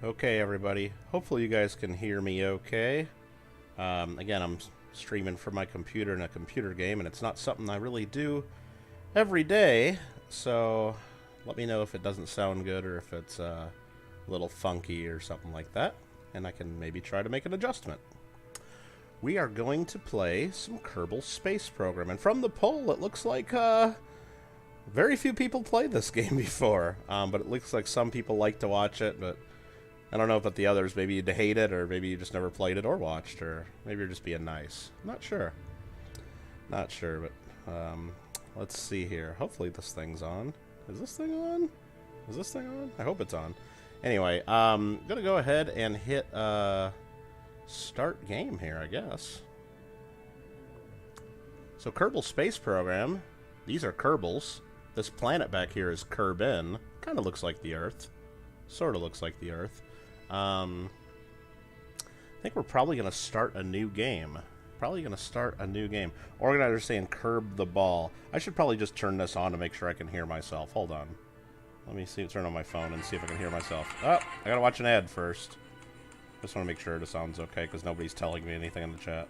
Okay, everybody. Hopefully you guys can hear me okay. Again, I'm streaming from my computer in a computer game, and it's not something I really do every day, so let me know if it doesn't sound good or if it's a little funky or something like that, and I can maybe try to make an adjustment. We are going to play some Kerbal Space Program, and from the poll, it looks like very few people played this game before, but it looks like some people like to watch it, but I don't know about the others. Maybe you hate it, or maybe you just never played it or watched, or maybe you're just being nice. Not sure. Not sure, but let's see here. Hopefully this thing's on. Is this thing on? Is this thing on? I hope it's on. Anyway, I'm going to go ahead and hit start game here, I guess. So Kerbal Space Program. These are Kerbals. This planet back here is Kerbin. Kind of looks like the Earth. Sort of looks like the Earth. I think we're probably going to start a new game. Organizers saying curb the ball. I should probably just turn this on to make sure I can hear myself. Hold on. Let me see. Turn on my phone and see if I can hear myself. Oh, I got to watch an ad first. Just want to make sure the sound's okay because nobody's telling me anything in the chat.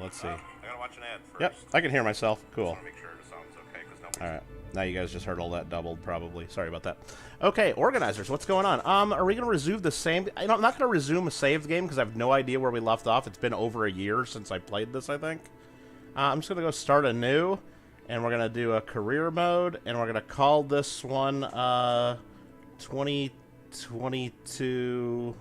Let's see. I got to watch an ad first. Yep, I can hear myself. Cool. Just want to make sure the sound's okay because nobody's... All right. Now you guys just heard all that doubled, probably. Sorry about that. Okay, organizers, what's going on? Are we going to resume the same... I'm not going to resume a saved game because I have no idea where we left off. It's been over a year since I played this, I think. I'm just going to go start anew, and we're going to do a career mode, and we're going to call this one 2022...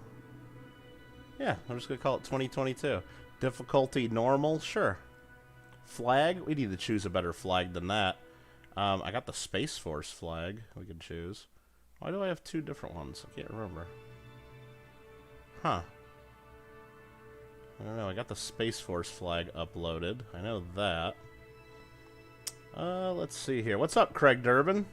Yeah, I'm just going to call it 2022. Difficulty normal, sure. Flag? We need to choose a better flag than that. I got the Space Force flag we can choose. Why do I have two different ones? I can't remember. Huh. I don't know. I got the Space Force flag uploaded. I know that. Let's see here. What's up, Craig Durbin?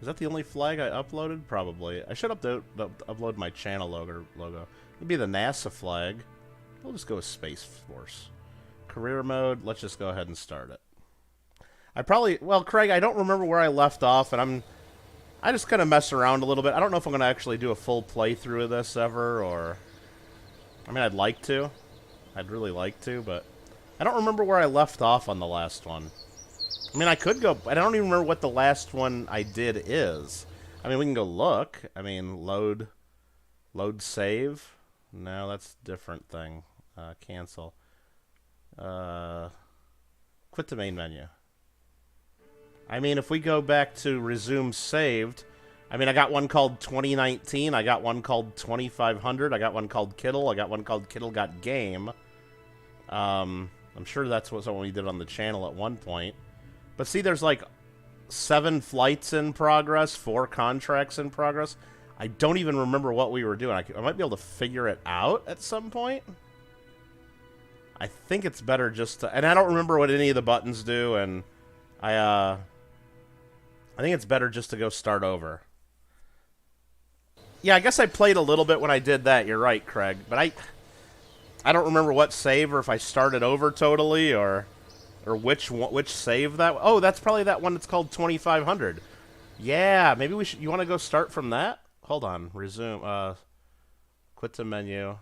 Is that the only flag I uploaded? Probably. I should upload my channel logo. It'd be the NASA flag. We'll just go with Space Force. Career mode. Let's just go ahead and start it. Well, Craig, I don't remember where I left off, and I just kind of mess around a little bit. I don't know if I'm going to actually do a full playthrough of this ever, or... I mean, I'd like to. I'd really like to, but I don't remember where I left off on the last one. I mean, I could go... I don't even remember what the last one I did is. I mean, we can go look. I mean, load save. No, that's a different thing. Cancel. Quit the main menu. I mean, if we go back to resume saved, I mean, I got one called 2019, I got one called 2500, I got one called Kittle, I got one called kittlegotgame. I'm sure that's what we did on the channel at one point. But see, there's like 7 flights in progress, 4 contracts in progress. I don't even remember what we were doing. I might be able to figure it out at some point. I think it's better just to... And I don't remember what any of the buttons do, and I think it's better just to go start over. Yeah, I guess I played a little bit when I did that. You're right, Craig. But I don't remember what save, or if I started over totally, or which save that... Oh, that's probably that one that's called 2500. Yeah, maybe we should... You want to go start from that? Hold on. Resume. Quit the menu.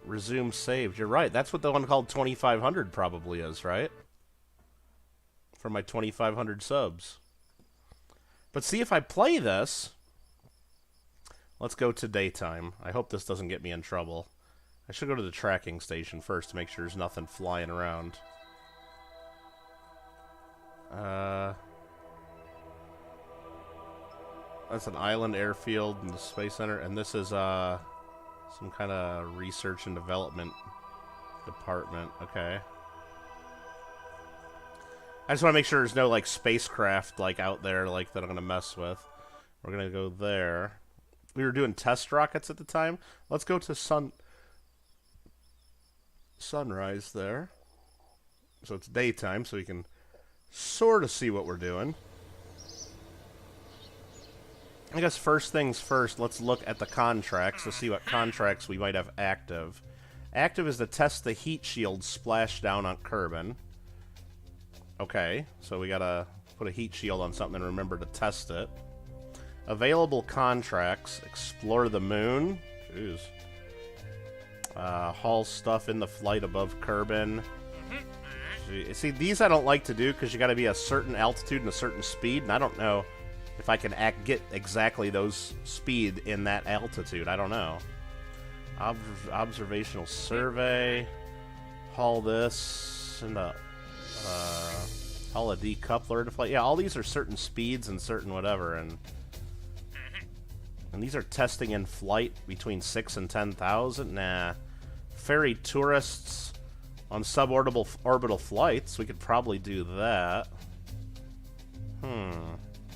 Resume saved. You're right. That's what the one called 2500 probably is, right? For my 2,500 subs. But see, if I play this... Let's go to daytime. I hope this doesn't get me in trouble. I should go to the tracking station first to make sure there's nothing flying around. That's an island airfield in the Space Center, and this is some kind of research and development department. Okay. I just want to make sure there's no, like, spacecraft, like, out there, like, that I'm going to mess with. We're going to go there. We were doing test rockets at the time. Let's go to sunrise there. So it's daytime, so we can sort of see what we're doing. I guess first things first, let's look at the contracts to see what contracts we might have active. Active is to test the heat shield splashdown on Kerbin. Okay, so we gotta put a heat shield on something and remember to test it. Available contracts. Explore the moon. Jeez. Haul stuff in the flight above Kerbin. See, these I don't like to do because you got to be a certain altitude and a certain speed, and I don't know if I can get exactly those speed in that altitude. I don't know. Observational survey. Haul this and haul a decoupler to flight. Yeah, all these are certain speeds and certain whatever, and these are testing in flight between 6 and 10,000. Nah. Ferry tourists on suborbital flights. We could probably do that.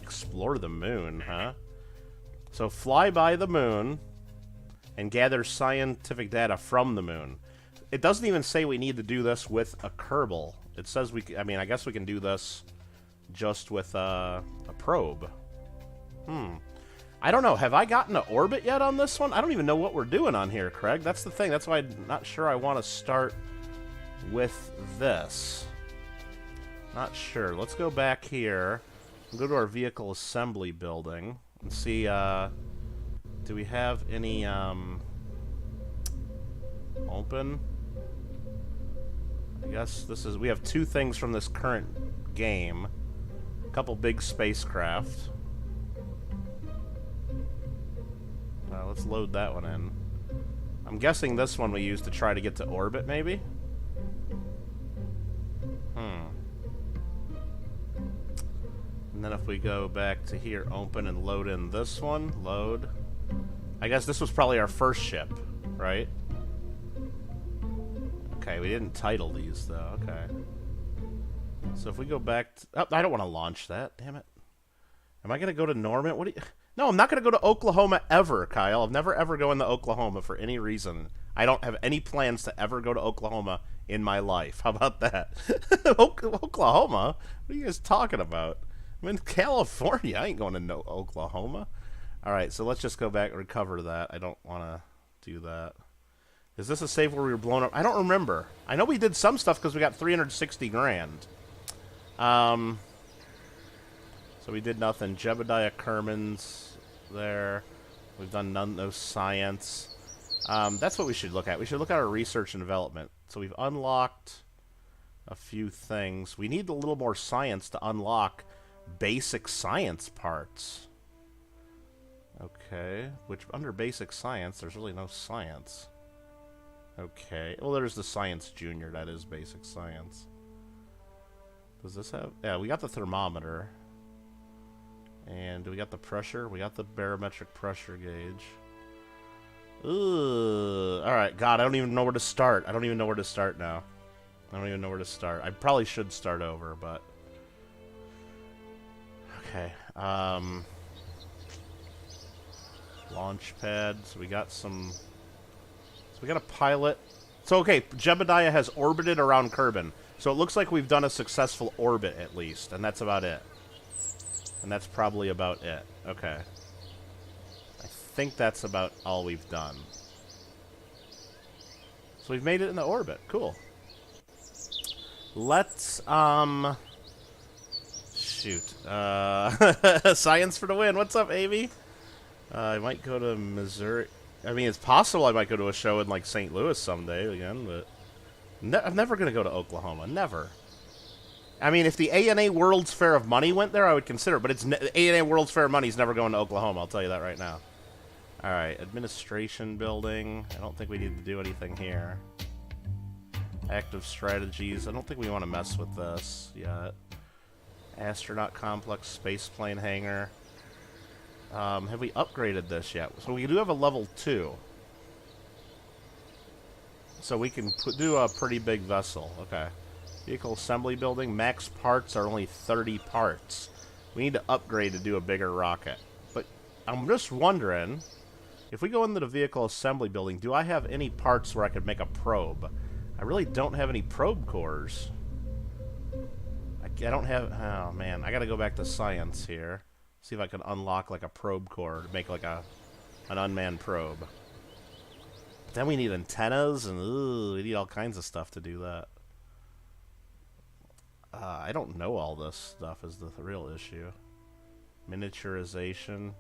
Explore the moon, huh? So fly by the moon and gather scientific data from the moon. It doesn't even say we need to do this with a Kerbal. It says we... I mean, I guess we can do this just with a probe. I don't know. Have I gotten to orbit yet on this one? I don't even know what we're doing on here, Craig. That's the thing. That's why I'm not sure I want to start with this. Not sure. Let's go back here and go to our vehicle assembly building and see, do we have any, open? I guess this is... We have 2 things from this current game. A couple big spacecraft. Let's load that one in. I'm guessing this one we use to try to get to orbit, maybe? And then if we go back to here, open and load in this one, load. I guess this was probably our first ship, right? Okay, we didn't title these, though. Okay. So if we go back to... Oh, I don't want to launch that, damn it. Am I going to go to Norman? What do you... No, I'm not going to go to Oklahoma ever, Kyle. I've never ever gone to Oklahoma for any reason. I don't have any plans to ever go to Oklahoma in my life. How about that? Oklahoma? What are you guys talking about? I'm in California. I ain't going to Oklahoma. All right, so let's just go back and recover that. I don't want to do that. Is this a save where we were blown up? I don't remember. I know we did some stuff because we got 360 grand. So we did nothing. Jebediah Kerman's there. We've done no science. That's what we should look at. We should look at our research and development. So we've unlocked a few things. We need a little more science to unlock basic science parts. Okay. Which, under basic science, there's really no science. Okay. Well, there's the Science Junior. That is basic science. Does this have... Yeah, we got the thermometer. And we got the pressure. We got the barometric pressure gauge. Ugh. Alright, God, I don't even know where to start. I don't even know where to start now. I don't even know where to start. I probably should start over, but... Okay. Launch pad. So we got some... So we got a pilot. So, okay, Jebediah has orbited around Kerbin. So it looks like we've done a successful orbit, at least. And that's about it. And that's probably about it. Okay. I think that's about all we've done. So we've made it in the orbit. Cool. Let's, shoot. Science for the win. What's up, Amy? I might go to Missouri. I mean, it's possible I might go to a show in, like, St. Louis someday again, but... I'm never going to go to Oklahoma. Never. I mean, if the ANA World's Fair of Money went there, I would consider it, but it's ANA World's Fair of Money's never going to Oklahoma, I'll tell you that right now. Alright, administration building. I don't think we need to do anything here. Active strategies. I don't think we want to mess with this yet. Astronaut complex, spaceplane hangar. Have we upgraded this yet? So we do have a level 2. So we can do a pretty big vessel. Okay. Vehicle assembly building. Max parts are only 30 parts. We need to upgrade to do a bigger rocket. But I'm just wondering, if we go into the vehicle assembly building, do I have any parts where I could make a probe? I really don't have any probe cores. I don't have... Oh, man. I gotta go back to science here. See if I can unlock, like, a probe core to make, like, an unmanned probe. But then we need antennas, and we need all kinds of stuff to do that. I don't know all this stuff is the real issue. Miniaturization.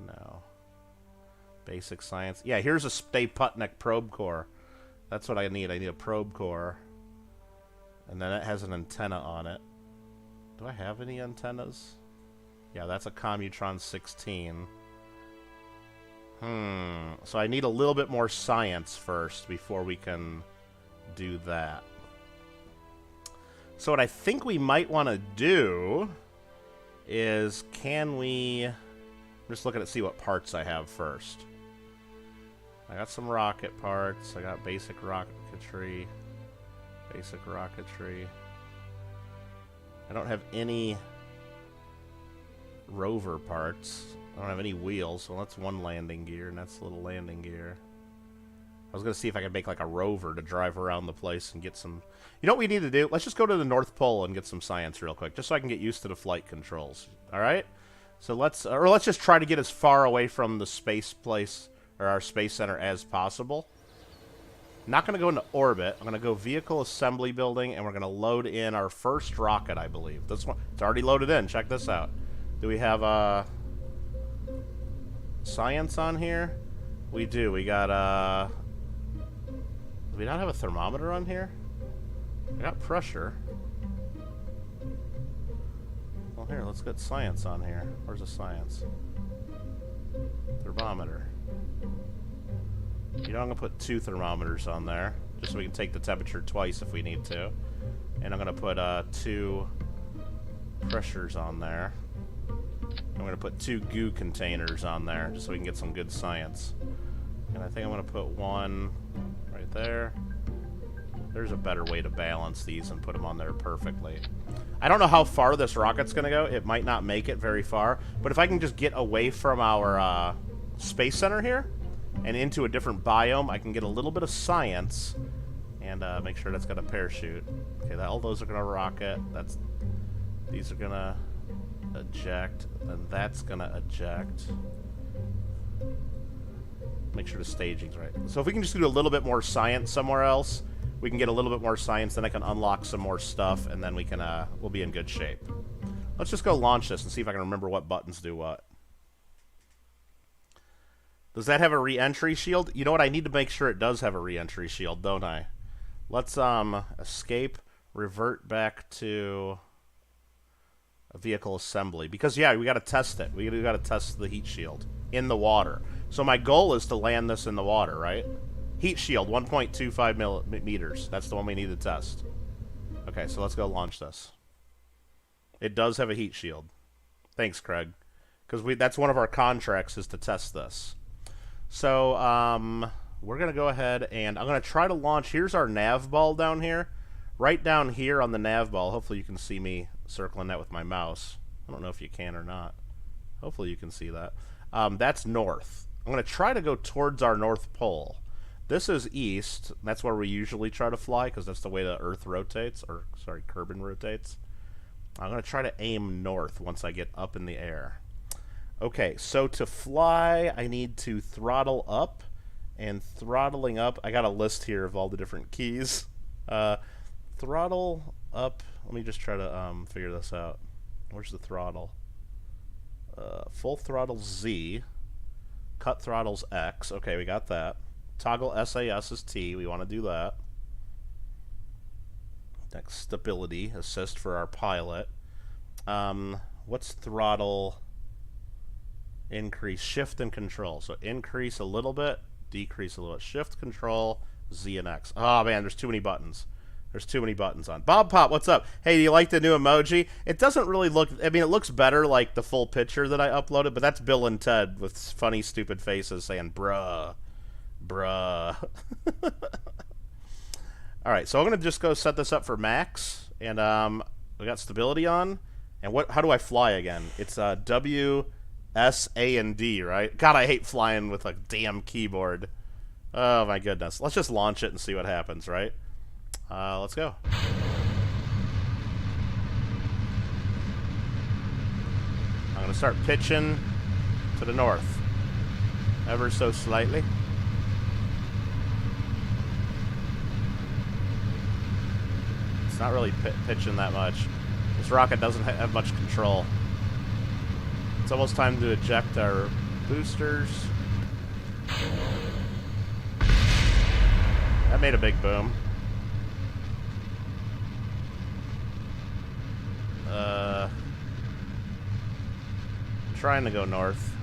No. Basic science. Yeah, here's a Stay Putnik probe core. That's what I need. I need a probe core. And then it has an antenna on it. Do I have any antennas? Yeah, that's a Commutron 16. So I need a little bit more science first before we can do that. So what I think we might want to do is, can we... I'm just looking to see what parts I have first. I got some rocket parts. I got basic rocketry. Basic rocketry. I don't have any rover parts. I don't have any wheels. Well, that's one landing gear, and that's a little landing gear. I was going to see if I could make like a rover to drive around the place and get some... You know what we need to do? Let's just go to the North Pole and get some science real quick, just so I can get used to the flight controls. Alright? So let's just try to get as far away from the space place, or our space center, as possible. Not going to go into orbit. I'm going to go vehicle assembly building, and we're going to load in our first rocket, I believe. This one, it's already loaded in. Check this out. Do we have science on here? We do. We got do we not have a thermometer on here? We got pressure. Well, here, let's get science on here. Where's the science? Thermometer. You know, I'm going to put 2 thermometers on there, just so we can take the temperature twice if we need to. And I'm going to put 2 pressures on there. I'm going to put 2 goo containers on there, just so we can get some good science. And I think I'm going to put 1 right there. There's a better way to balance these and put them on there perfectly. I don't know how far this rocket's going to go. It might not make it very far. But if I can just get away from our space center here and into a different biome, I can get a little bit of science and make sure that's got a parachute. Okay, all those are going to rocket. These are going to eject. Then that's going to eject. Make sure the staging's right. So if we can just do a little bit more science somewhere else, we can get a little bit more science, then I can unlock some more stuff, and then we can, we'll be in good shape. Let's just go launch this and see if I can remember what buttons do what. Does that have a re-entry shield? You know what? I need to make sure it does have a re-entry shield, don't I? Let's, escape, revert back to a vehicle assembly. Because, yeah, we got to test it. We got to test the heat shield in the water. So my goal is to land this in the water, right? Heat shield, 1.25 millimeters. That's the one we need to test. Okay, so let's go launch this. It does have a heat shield. Thanks, Craig. Because that's one of our contracts, is to test this. So, we're going to go ahead and I'm going to try to launch. Here's our nav ball down here. Right down here on the nav ball. Hopefully you can see me circling that with my mouse. I don't know if you can or not. Hopefully you can see that. That's north. I'm going to try to go towards our North Pole. This is east. That's where we usually try to fly, because that's the way the Earth rotates, or, sorry, Kerbin rotates. I'm going to try to aim north once I get up in the air. Okay, so to fly, I need to throttle up, and throttling up, I got a list here of all the different keys. Throttle up, let me just try to figure this out. Where's the throttle? Full throttle Z, cut throttle's X. Okay, we got that. Toggle SAS is T. We want to do that. Next, stability assist for our pilot. What's throttle increase? Shift and control. So increase a little bit, decrease a little bit. Shift, control, Z and X. Oh man, there's too many buttons. There's too many buttons on. Bob Pop, what's up? Hey, do you like the new emoji? It doesn't really look... I mean, it looks better like the full picture that I uploaded, but that's Bill and Ted with funny, stupid faces saying, bruh. Bruh. Alright, so I'm going to just go set this up for max. And we got stability on. And how do I fly again? It's W, S, A, and D, right? God, I hate flying with a damn keyboard. Oh, my goodness. Let's just launch it and see what happens, right? Let's go. I'm going to start pitching to the north. Ever so slightly. It's not really pitching that much. This rocket doesn't have much control. It's almost time to eject our boosters. That made a big boom. I'm trying to go north.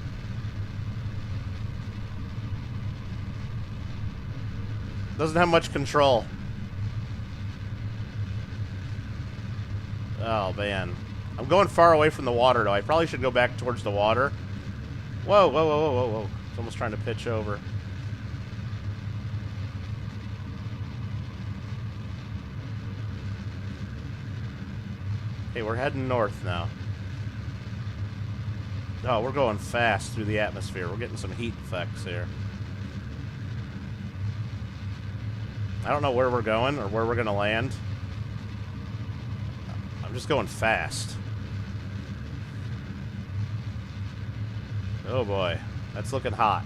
Doesn't have much control. Oh, man. I'm going far away from the water, though. I probably should go back towards the water. Whoa, whoa, whoa, whoa, whoa, whoa. It's almost trying to pitch over. Okay, we're heading north now. Oh, we're going fast through the atmosphere. We're getting some heat effects here. I don't know where we're going or where we're going to land. I'm just going fast. Oh boy, that's looking hot.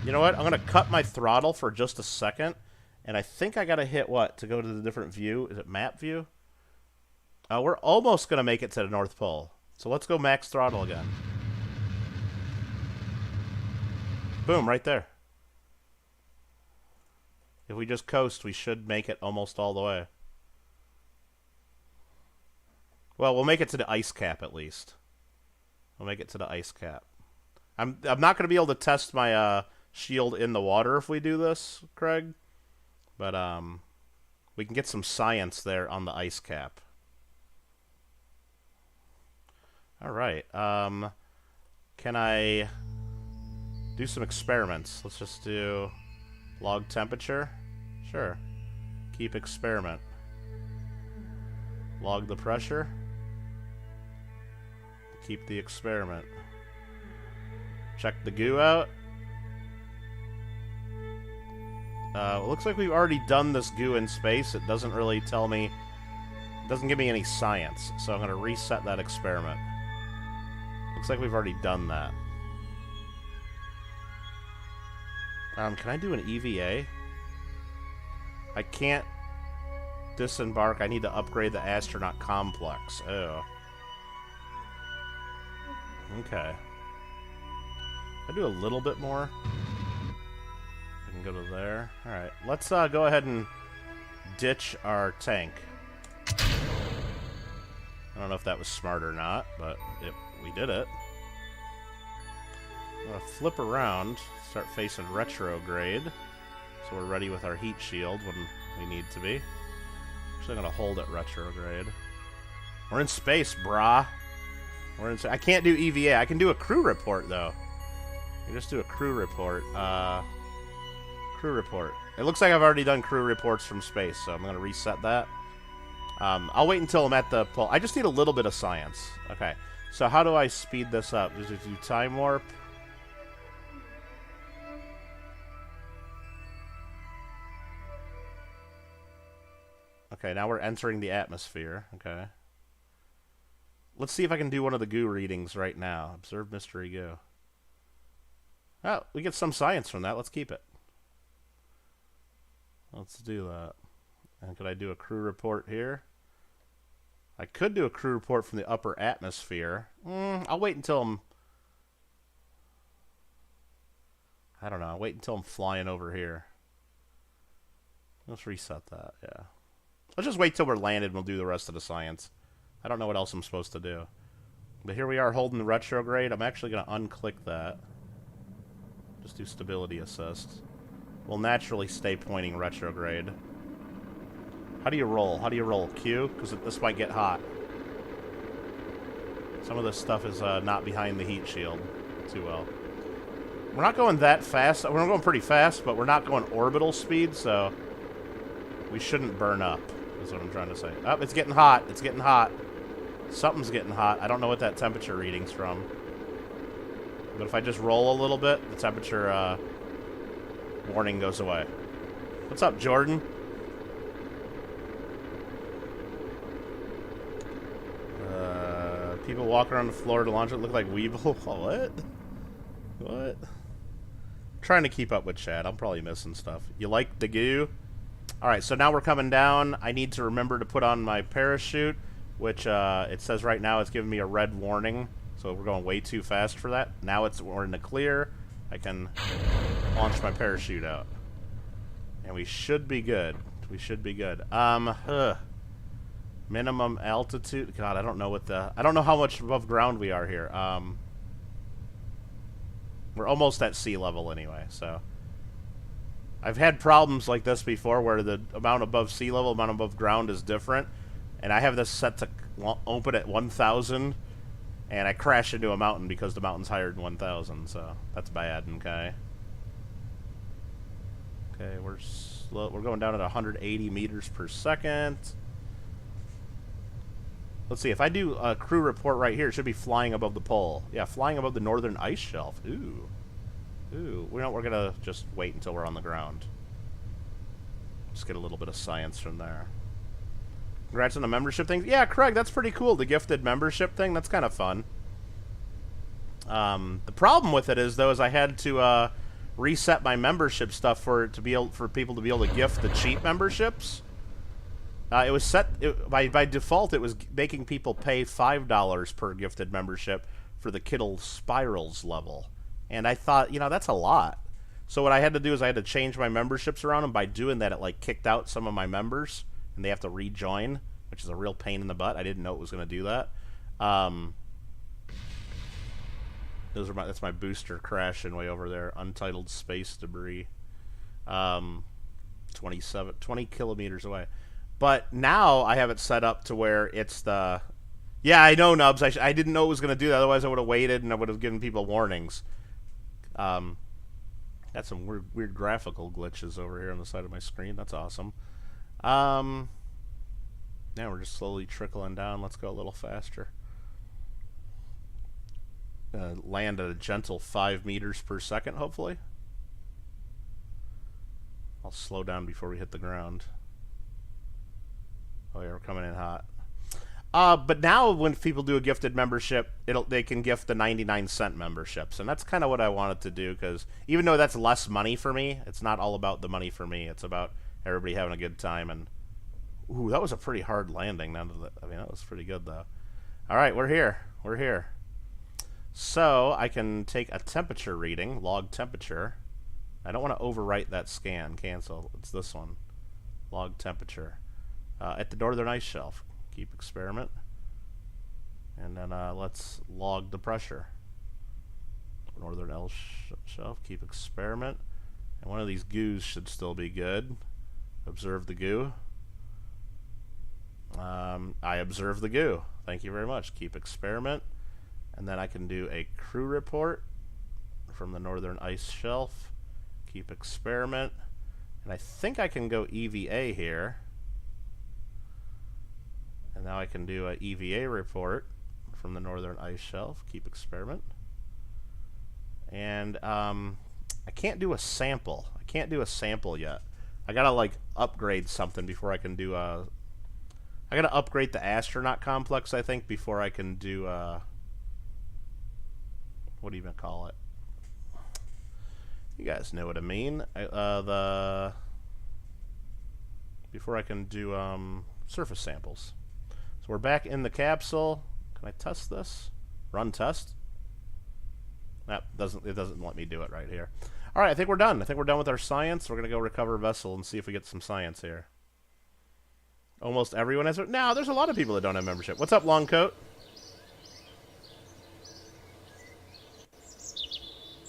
You know what? I'm going to cut my throttle for just a second. And I think I got to hit what to go to the different view? Is it map view? We're almost going to make it to the North Pole. So let's go max throttle again. Boom, right there. If we just coast, we should make it almost all the way. Well, we'll make it to the ice cap at least. We'll make it to the ice cap. I'm not going to be able to test my shield in the water if we do this, Craig. But we can get some science there on the ice cap. All right. Can I do some experiments? Let's just do log temperature. Sure. Keep experiment. Log the pressure. Keep the experiment. Check the goo out. It looks like we've already done this goo in space. It doesn't really tell me... It doesn't give me any science. So I'm going to reset that experiment. Looks like we've already done that. Can I do an EVA? I can't disembark. I need to upgrade the astronaut complex. Oh. Okay. I do a little bit more. I can go to there. Alright. Let's go ahead and ditch our tank. I don't know if that was smart or not, but we did it. I'm going to flip around, start facing retrograde, so we're ready with our heat shield when we need to be. Actually, I'm going to hold it retrograde. We're in space, brah. I can't do EVA. I can do a crew report, though. I can just do a crew report. Crew report. It looks like I've already done crew reports from space, so I'm going to reset that. I'll wait until I'm at the pole. I just need a little bit of science. Okay. So how do I speed this up? Does it do time warp? Okay, now we're entering the atmosphere. Okay. Let's see if I can do one of the goo readings right now. Observe mystery goo. Oh, we get some science from that. Let's keep it. Let's do that. And could I do a crew report here? I could do a crew report from the upper atmosphere. I'll wait until I'm... I don't know. I'll wait until I'm flying over here. Let's reset that, yeah. Let's just wait till we're landed and we'll do the rest of the science. I don't know what else I'm supposed to do. But here we are holding the retrograde. I'm actually going to unclick that. Just do stability assist. We'll naturally stay pointing retrograde. How do you roll? How do you roll? Q? Because this might get hot. Some of this stuff is not behind the heat shield too well. We're not going that fast. We're going pretty fast, but we're not going orbital speed, so we shouldn't burn up, is what I'm trying to say. Oh, it's getting hot. It's getting hot. Something's getting hot. I don't know what that temperature reading's from. But if I just roll a little bit, the temperature warning goes away. What's up, Jordan? People walking around the floor to launch it look like Weeble. What? What? I'm trying to keep up with chat. I'm probably missing stuff. You like the goo? Alright, so now we're coming down. I need to remember to put on my parachute. which it says right now it's giving me a red warning, so we're going way too fast for that. Now we're in the clear. I can launch my parachute out, and we should be good. We should be good. Minimum altitude. God, I don't know how much above ground we are here. We're almost at sea level anyway, so. I've had problems like this before where the amount above sea level, amount above ground is different. And I have this set to open at 1,000, and I crash into a mountain because the mountain's higher than 1,000, so that's bad, okay? Okay, we're going down at 180 meters per second. Let's see, if I do a crew report right here, it should be flying above the pole. Yeah, flying above the northern ice shelf. Ooh. Ooh, we're gonna just wait until we're on the ground. Just get a little bit of science from there. Congrats on the membership thing. Yeah, Craig, that's pretty cool. The gifted membership thing, that's kind of fun. The problem with it is, though, is I had to reset my membership stuff for people to be able to gift the cheap memberships. It was set by default. It was making people pay $5 per gifted membership for the Kittle Spirals level. And I thought, that's a lot. So what I had to do is I had to change my memberships around, and by doing that, it kicked out some of my members, and they have to rejoin, which is a real pain in the butt. I didn't know it was going to do that. That's my booster crashing way over there. Untitled space debris. 20 kilometers away. But now I have it set up to where it's the... Yeah, I know, Nubs. I didn't know it was going to do that. Otherwise, I would have waited, and I would have given people warnings. Got some weird graphical glitches over here on the side of my screen. That's awesome. Now we're just slowly trickling down. Let's go a little faster. Land at a gentle 5 meters per second, hopefully. I'll slow down before we hit the ground. Oh yeah, we're coming in hot. But now when people do a gifted membership, they can gift the 99-cent memberships. And that's kind of what I wanted to do, because even though that's less money for me, it's not all about the money for me. It's about everybody having a good time. And ooh, that was a pretty hard landing. That was pretty good, though. All right, we're here. We're here. So I can take a temperature reading, log temperature. I don't want to overwrite that scan. Cancel. It's this one. Log temperature. At the northern ice shelf. Keep experiment. And then let's log the pressure. Northern ice shelf. Keep experiment. And one of these goos should still be good. Observe the goo. I observe the goo. Thank you very much. Keep experiment. And then I can do a crew report from the northern ice shelf. Keep experiment. And I think I can go EVA here. And now I can do a EVA report from the northern ice shelf. Keep experiment. And I can't do a sample. I can't do a sample yet. I gotta upgrade something before I can do a... I gotta upgrade the astronaut complex, I think, before I can do what do you even call it? You guys know what I mean. Before I can do surface samples. So we're back in the capsule. Can I test this? Run test. It doesn't let me do it right here. All right, I think we're done. I think we're done with our science. We're gonna go recover vessel and see if we get some science here. Almost everyone has. No, there's a lot of people that don't have membership. What's up, Longcoat?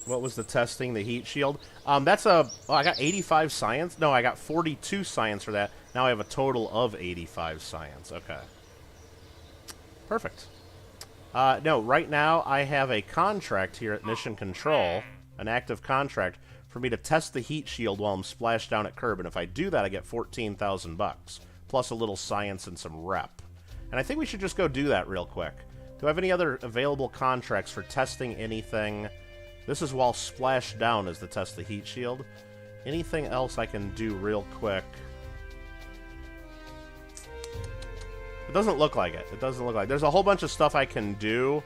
What was the testing? The heat shield. That's a. Oh, I got 85 science. No, I got 42 science for that. Now I have a total of 85 science. Okay. Perfect. No, right now I have a contract here at Mission Control, an active contract for me to test the heat shield while I'm splashed down at Kerb, and if I do that, I get 14,000 bucks plus a little science and some rep. And I think we should just go do that real quick. Do I have any other available contracts for testing anything? This is while splashed down as the test the heat shield. Anything else I can do real quick? It doesn't look like it. It doesn't look like it. There's a whole bunch of stuff I can do,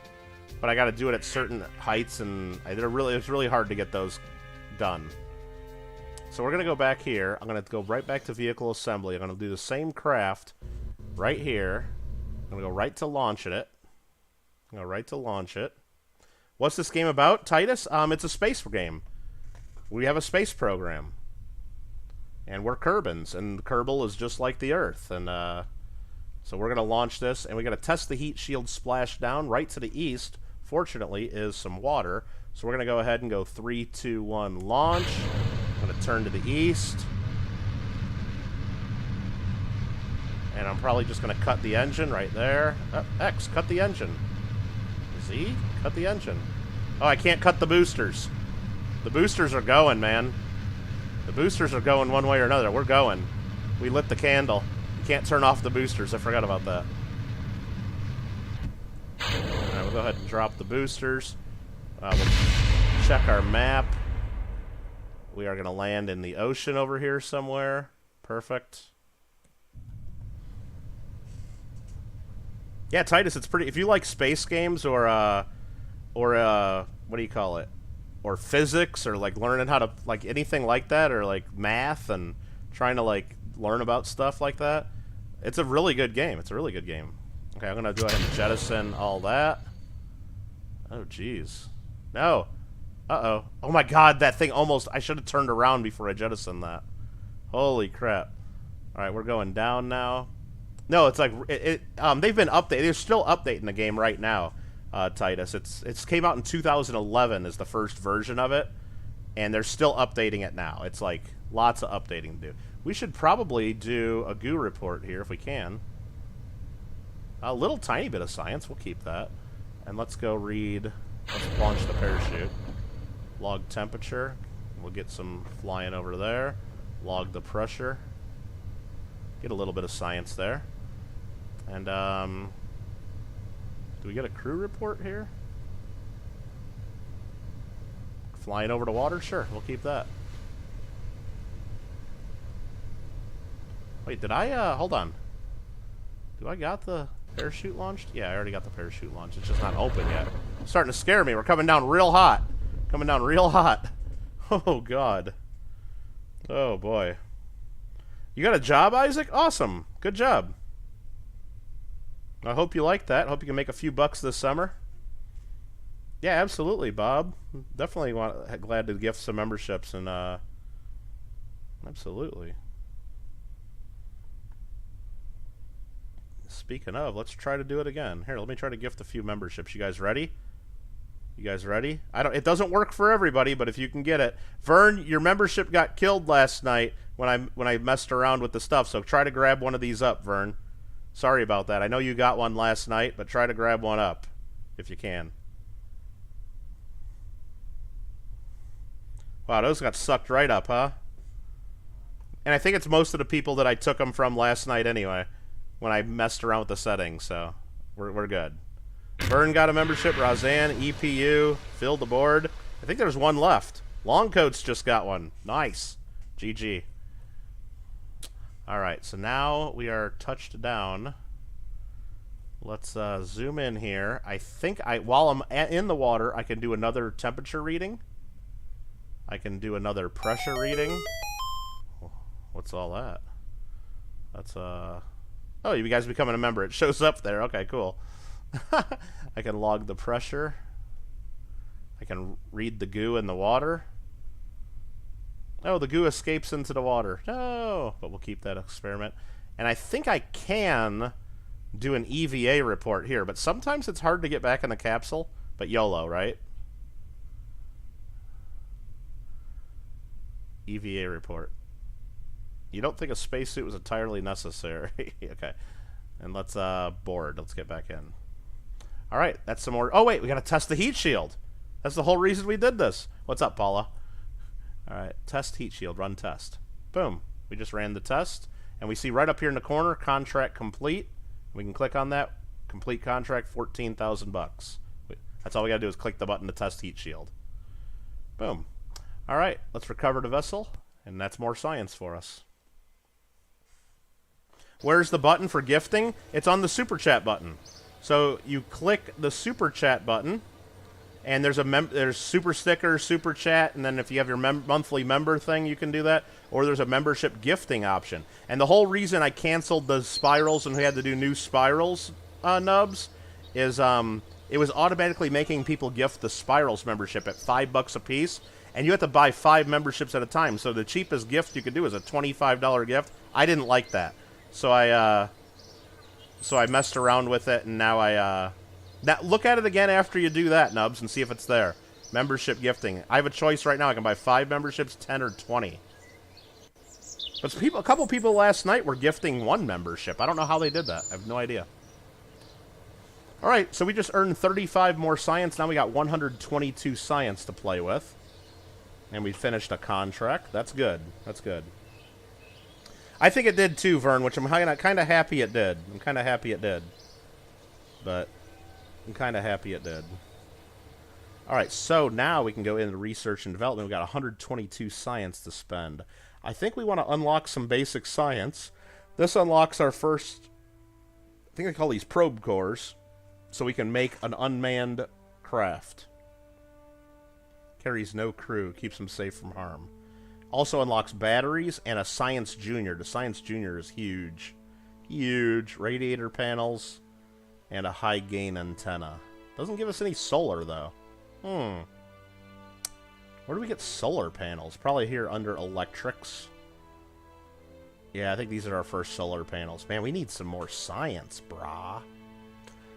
but I got to do it at certain heights, and it's really hard to get those done. So we're going to go back here. I'm going to go right back to vehicle assembly. I'm going to do the same craft right here. I'm going to go right to launching it. Go right to launch it. What's this game about, Titus? It's a space game. We have a space program. And we're Kerbans, and Kerbal is just like the Earth. And so we're going to launch this, and we're going to test the heat shield splashdown. Right to the east, fortunately, is some water. So we're going to go ahead and go 3, 2, 1, launch. I'm going to turn to the east. And I'm probably just going to cut the engine right there. X, cut the engine. Z, cut the engine. Oh, I can't cut the boosters. The boosters are going, man. The boosters are going one way or another. We're going. We lit the candle. You can't turn off the boosters. I forgot about that. Alright, we'll go ahead and drop the boosters. We'll check our map. We are going to land in the ocean over here somewhere. Perfect. Yeah, Titus, it's pretty... If you like space games or what do you call it? Or physics, or, like, learning how to... Like, anything like that, or, like, math, and trying to, like, learn about stuff like that, it's a really good game. It's a really good game. Okay, I'm going to go ahead and jettison all that. Oh, jeez. No. Uh-oh. Oh, my God, that thing almost... I should have turned around before I jettisoned that. Holy crap. All right, we're going down now. No, it's like they've been updating. They're still updating the game right now, Titus. It's came out in 2011 is the first version of it, and they're still updating it now. It's like lots of updating to do. We should probably do a goo report here if we can. A little tiny bit of science. We'll keep that, and let's go read. Let's launch the parachute. Log temperature. We'll get some flying over there. Log the pressure. Get a little bit of science there. And, do we get a crew report here? Flying over the water? Sure, we'll keep that. Wait, did I, hold on. Do I got the parachute launched? Yeah, I already got the parachute launched. It's just not open yet. It's starting to scare me. We're coming down real hot. Coming down real hot. Oh, God. Oh, boy. You got a job, Isaac? Awesome. Good job. I hope you like that. I hope you can make a few bucks this summer. Yeah, absolutely, Bob. Definitely glad to gift some memberships, and absolutely. Speaking of, let's try to do it again. Here, let me try to gift a few memberships. You guys ready? You guys ready? It doesn't work for everybody, but if you can get it. Vern, your membership got killed last night when I messed around with the stuff, so try to grab one of these up, Vern. Sorry about that. I know you got one last night, but try to grab one up if you can. Wow, those got sucked right up, huh? And I think it's most of the people that I took them from last night anyway, when I messed around with the settings, so we're good. Vern got a membership, Rozanne, EPU, filled the board. I think there's one left. Longcoats just got one. Nice. GG. Alright, so now we are touched down. Let's zoom in here. I think while I'm in the water, I can do another temperature reading. I can do another pressure reading. What's all that? That's, oh, you guys becoming a member. It shows up there. Okay, cool. I can log the pressure. I can read the goo in the water. Oh, the goo escapes into the water. No! But we'll keep that experiment. And I think I can do an EVA report here, but sometimes it's hard to get back in the capsule. But YOLO, right? EVA report. You don't think a spacesuit was entirely necessary. Okay. And let's board. Let's get back in. Alright, that's some more. Oh, wait, we gotta test the heat shield. That's the whole reason we did this. What's up, Paula? Alright, test heat shield, run test. Boom. We just ran the test, and we see right up here in the corner, contract complete. We can click on that. Complete contract, 14,000 bucks. That's all we gotta do is click the button to test heat shield. Boom. Alright, let's recover the vessel, and that's more science for us. Where's the button for gifting? It's on the Super Chat button. So you click the Super Chat button, and there's Super Sticker, Super Chat, and then if you have your monthly member thing, you can do that. Or there's a membership gifting option. And the whole reason I canceled the spirals and we had to do new spirals, Nubs, is it was automatically making people gift the Spirals membership at $5 a piece, and you have to buy 5 memberships at a time. So the cheapest gift you could do is a $25 gift. I didn't like that, so I messed around with it, and now now look at it again after you do that, Nubs, and see if it's there. Membership gifting. I have a choice right now. I can buy 5 memberships, 10 or 20. But a couple people last night were gifting 1 membership. I don't know how they did that. I have no idea. All right, so we just earned 35 more science. Now we got 122 science to play with. And we finished a contract. That's good. That's good. I think it did too, Vern, which I'm kind of happy it did. I'm kind of happy it did. But I'm kind of happy it did. All right, so now we can go into research and development. We've got 122 science to spend. I think we want to unlock some basic science. This unlocks our first, I think they call these probe cores, so we can make an unmanned craft. Carries no crew, keeps them safe from harm. Also unlocks batteries and a Science Junior. The Science Junior is huge. Huge. Radiator panels and a high gain antenna. Doesn't give us any solar, though. Where do we get solar panels? Probably here under electrics. Yeah, I think these are our first solar panels. Man, we need some more science, brah.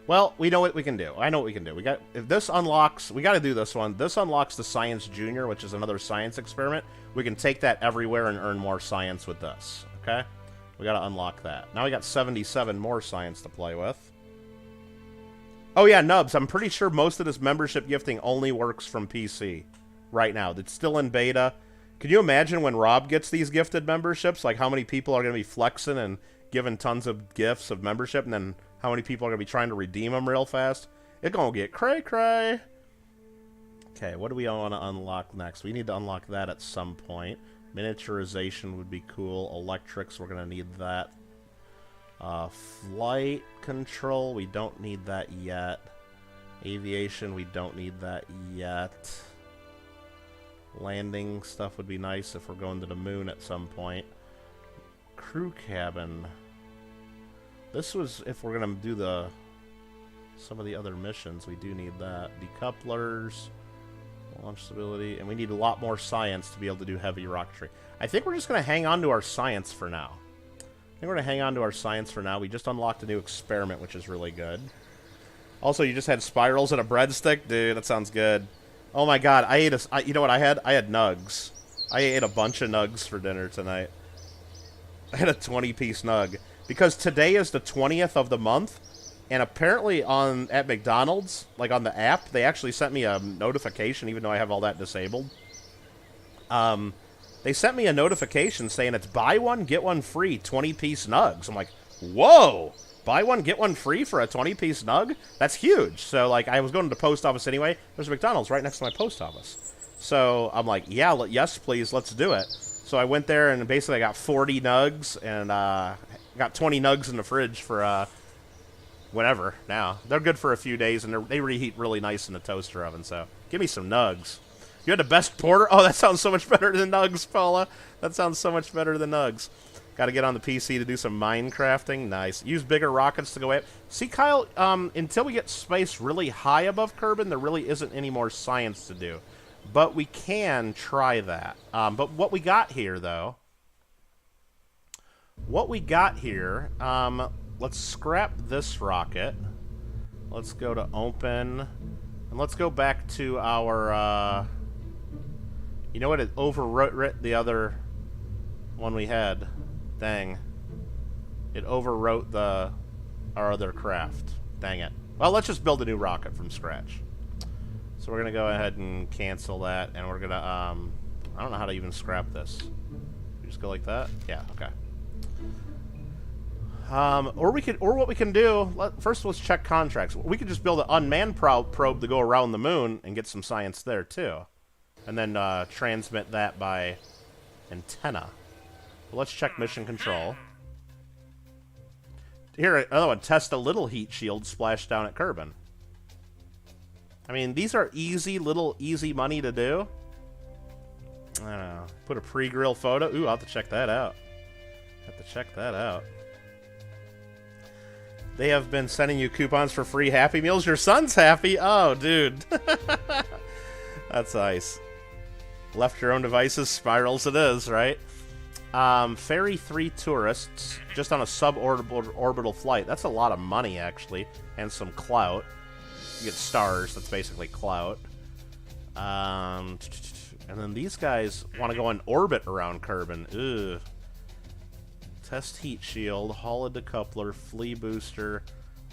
Well, we know what we can do. I know what we can do. If this unlocks, we got to do this one. This unlocks the Science Junior, which is another science experiment. We can take that everywhere and earn more science with this. Okay? We got to unlock that. Now we got 77 more science to play with. Oh yeah, Nubs, I'm pretty sure most of this membership gifting only works from PC right now. It's still in beta. Can you imagine when Rob gets these gifted memberships? Like how many people are going to be flexing and giving tons of gifts of membership, and then how many people are going to be trying to redeem them real fast? It's going to get cray-cray. Okay, what do we want to unlock next? We need to unlock that at some point. Miniaturization would be cool. Electrics, we're going to need that. Flight control, we don't need that yet. Aviation, we don't need that yet. Landing stuff would be nice if we're going to the moon at some point. Crew cabin. This was if we're going to do some of the other missions. We do need that. Decouplers, launch stability, and we need a lot more science to be able to do heavy rocketry. I think we're just going to hang on to our science for now. I think we're going to hang on to our science for now. We just unlocked a new experiment, which is really good. Also, you just had spirals and a breadstick? Dude, that sounds good. Oh my god, you know what I had? I had nugs. I ate a bunch of nugs for dinner tonight. I had a 20-piece nug. Because today is the 20th of the month, and apparently at McDonald's, like on the app, they actually sent me a notification, even though I have all that disabled. They sent me a notification saying it's buy one, get one free, 20-piece nugs. I'm like, whoa! Buy one, get one free for a 20-piece nug? That's huge. So, like, I was going to the post office anyway. There's a McDonald's right next to my post office. So, I'm like, yeah, yes, please, let's do it. So, I went there, and basically I got 40 nugs, and got 20 nugs in the fridge for whenever now. They're good for a few days, and they reheat really nice in the toaster oven, so give me some nugs. You had the best porter? Oh, that sounds so much better than nugs, Paula. That sounds so much better than nugs. Got to get on the PC to do some minecrafting. Nice. Use bigger rockets to go up. See, Kyle, until we get space really high above Kerbin, there really isn't any more science to do. But we can try that. But what we got here, though... let's scrap this rocket. Let's go to open. And let's go back to our... you know what? It overwrote the other one we had. Dang. It overwrote our other craft. Dang it. Well, let's just build a new rocket from scratch. So we're going to go ahead and cancel that. And we're going to... I don't know how to even scrap this. You just go like that? Yeah, okay. Or what we can do... First, let's check contracts. We could just build an unmanned probe to go around the moon and get some science there, too. And then transmit that by antenna. But let's check mission control. Here, another one. Test a little heat shield splash down at Kerbin. I mean, these are easy money to do. I don't know. Put a pre-grill photo. Ooh, I'll have to check that out. They have been sending you coupons for free Happy Meals. Your son's happy? Oh, dude. That's nice. Left your own devices, spirals it is, right? Ferry 3 tourists just on a suborbital flight. That's a lot of money, actually. And some clout. You get stars. That's basically clout. And then these guys want to go in orbit around Kerbin. Ugh. Test heat shield, haul a decoupler, flea booster,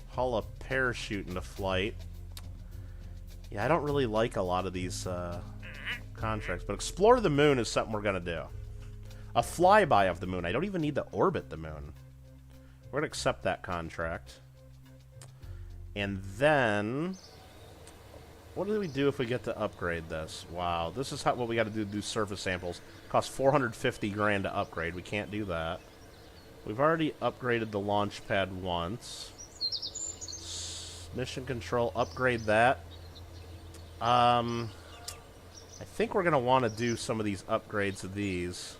haul a parachute into flight. Yeah, I don't really like a lot of these contracts, but explore the moon is something we're going to do. A flyby of the moon. I don't even need to orbit the moon. We're going to accept that contract. And then, what do we do if we get to upgrade this? Wow, this is what we got to do surface samples. Costs 450 grand to upgrade. We can't do that. We've already upgraded the launch pad once. Mission control, upgrade that. I think we're going to want to do some of these upgrades of these.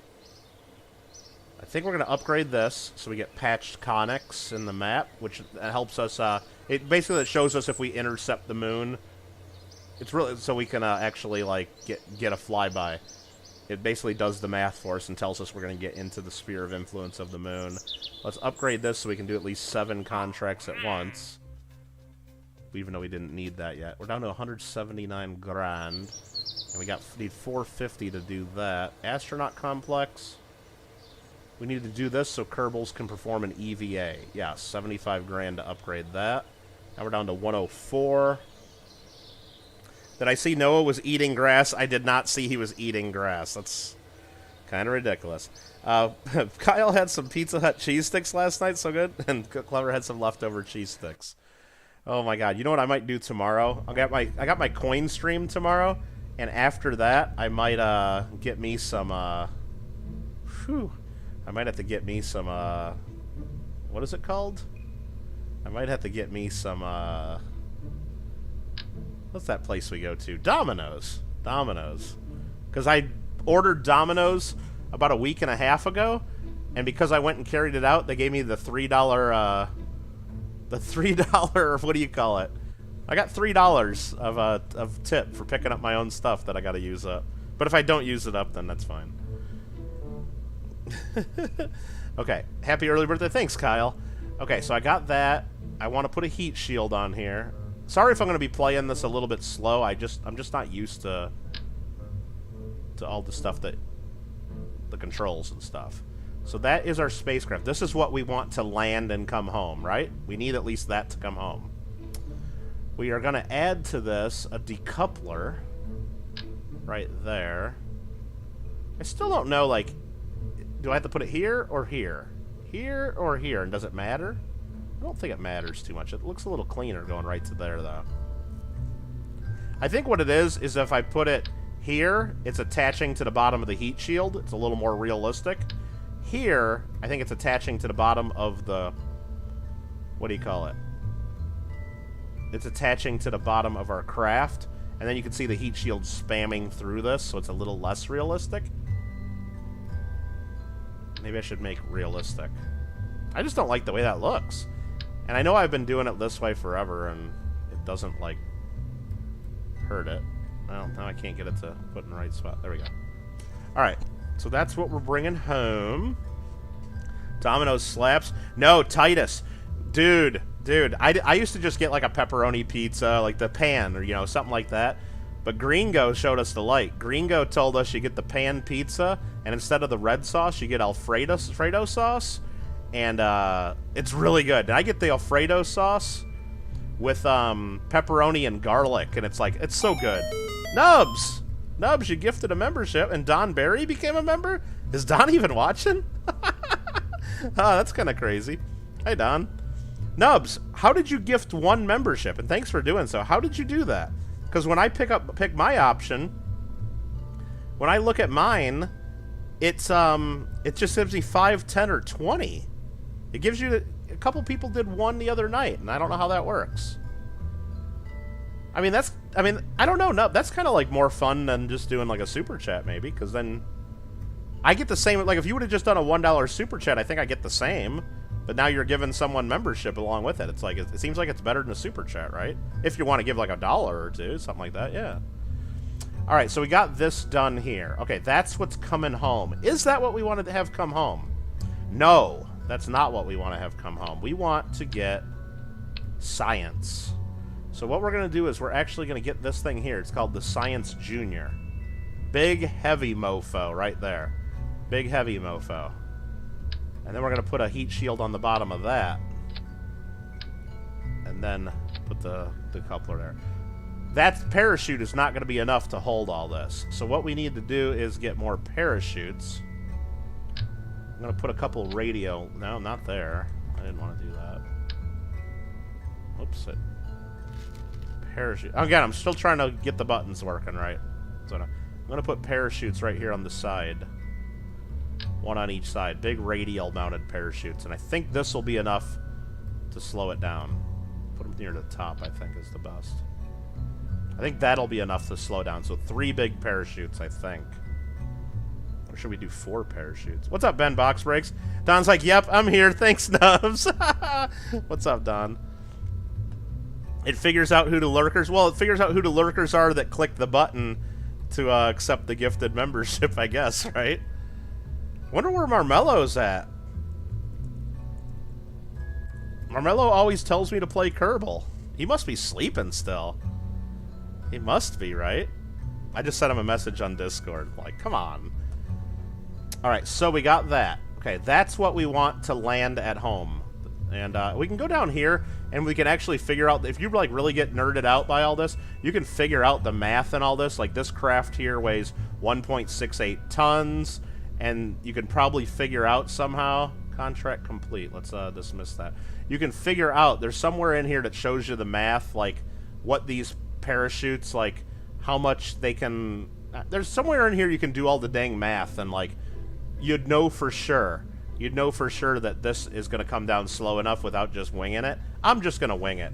I think we're going to upgrade this so we get patched conics in the map, which helps us. It basically shows us if we intercept the moon. It's really so we can actually like get a flyby. It basically does the math for us and tells us we're going to get into the sphere of influence of the moon. Let's upgrade this so we can do at least 7 contracts at once. Even though we didn't need that yet. We're down to 179 grand. And we need 450 to do that. Astronaut complex. We need to do this so Kerbals can perform an EVA. Yeah, 75 grand to upgrade that. Now we're down to 104. Did I see Noah was eating grass? I did not see he was eating grass. That's kind of ridiculous. Kyle had some Pizza Hut cheese sticks last night, so good. And Clever had some leftover cheese sticks. Oh my god! You know what I might do tomorrow? I got my coin stream tomorrow, and after that I might get me some. I might have to get me some. What is it called? I might have to get me some. What's that place we go to? Domino's. Domino's. Because I ordered Domino's about a week and a half ago, and because I went and carried it out, they gave me the $3, what do you call it? I got $3 of tip for picking up my own stuff that I got to use up. But if I don't use it up, then that's fine. Okay. Happy early birthday. Thanks, Kyle. Okay, so I got that. I want to put a heat shield on here. Sorry if I'm going to be playing this a little bit slow. I'm just not used to all the stuff the controls and stuff. So that is our spacecraft. This is what we want to land and come home, right? We need at least that to come home. We are going to add to this a decoupler right there. I still don't know, like, do I have to put it here or here? Here or here? And does it matter? I don't think it matters too much. It looks a little cleaner going right to there, though. I think what it is if I put it here, it's attaching to the bottom of the heat shield. It's a little more realistic. Here, I think it's attaching to the bottom of the... What do you call it? It's attaching to the bottom of our craft. And then you can see the heat shield spamming through this, so it's a little less realistic. Maybe I should make realistic. I just don't like the way that looks. And I know I've been doing it this way forever, and it doesn't, like, hurt it. Well, now I can't get it to put in the right spot. There we go. Alright, so that's what we're bringing home. Domino's slaps. No, Titus. Dude, I used to just get, like, a pepperoni pizza, like the pan, or, you know, something like that. But Gringo showed us the light. Gringo told us you get the pan pizza, and instead of the red sauce, you get Alfredo sauce. And it's really good. And I get the Alfredo sauce with pepperoni and garlic, and it's like, it's so good. Nubs, you gifted a membership, and Don Barry became a member? Is Don even watching? Oh, that's kind of crazy. Hey, Don. Nubs, how did you gift 1 membership? And thanks for doing so. How did you do that? Because when I pick my option, when I look at mine, it just gives me 5, 10, or 20. It gives you a couple people did 1 the other night, and I don't know how that works. I mean, I don't know. No, that's kind of like more fun than just doing like a super chat, maybe, because then I get the same. Like if you would have just done a $1 super chat, I think I get the same. but now you're giving someone membership along with it. It's like, it seems like it's better than a super chat, right? If you want to give like $1 or $2, something like that, yeah. All right, so we got this done here. Okay, that's what's coming home. Is that what we wanted to have come home? No, that's not what we want to have come home. We want to get science. So what we're going to do is we're actually going to get this thing here. It's called the Science Junior. Big, heavy mofo right there. Big, heavy mofo. And then we're going to put a heat shield on the bottom of that. And then put the coupler there. That parachute is not going to be enough to hold all this. So what we need to do is get more parachutes. I'm going to put a couple radio... No, not there. I didn't want to do that. Whoops. Parachute. Again, I'm still trying to get the buttons working right. So I'm going to put parachutes right here on the side. One on each side. Big radial mounted parachutes. And I think this will be enough to slow it down. Put them near the top, I think, is the best. I think that'll be enough to slow down. So 3 big parachutes, I think. Or should we do 4 parachutes? What's up, Ben Box Breaks? Don's like, yep, I'm here. Thanks, Nubs. What's up, Don? It figures out who the lurkers... Well, it figures out who the lurkers are that click the button to accept the gifted membership, I guess, right? Wonder where Marmello's at. Marmello always tells me to play Kerbal. He must be sleeping still. He must be, right? I just sent him a message on Discord. Like, come on. Alright, so we got that. Okay, that's what we want to land at home. And we can go down here, and we can actually figure out... If you, like, really get nerded out by all this, you can figure out the math and all this. Like, this craft here weighs 1.68 tons, and you can probably figure out somehow... Contract complete. Let's dismiss that. You can figure out... There's somewhere in here that shows you the math, like, what these... parachutes, like how much they can... There's somewhere in here you can do all the dang math, and like you'd know for sure that this is going to come down slow enough without just winging it. I'm just going to wing it.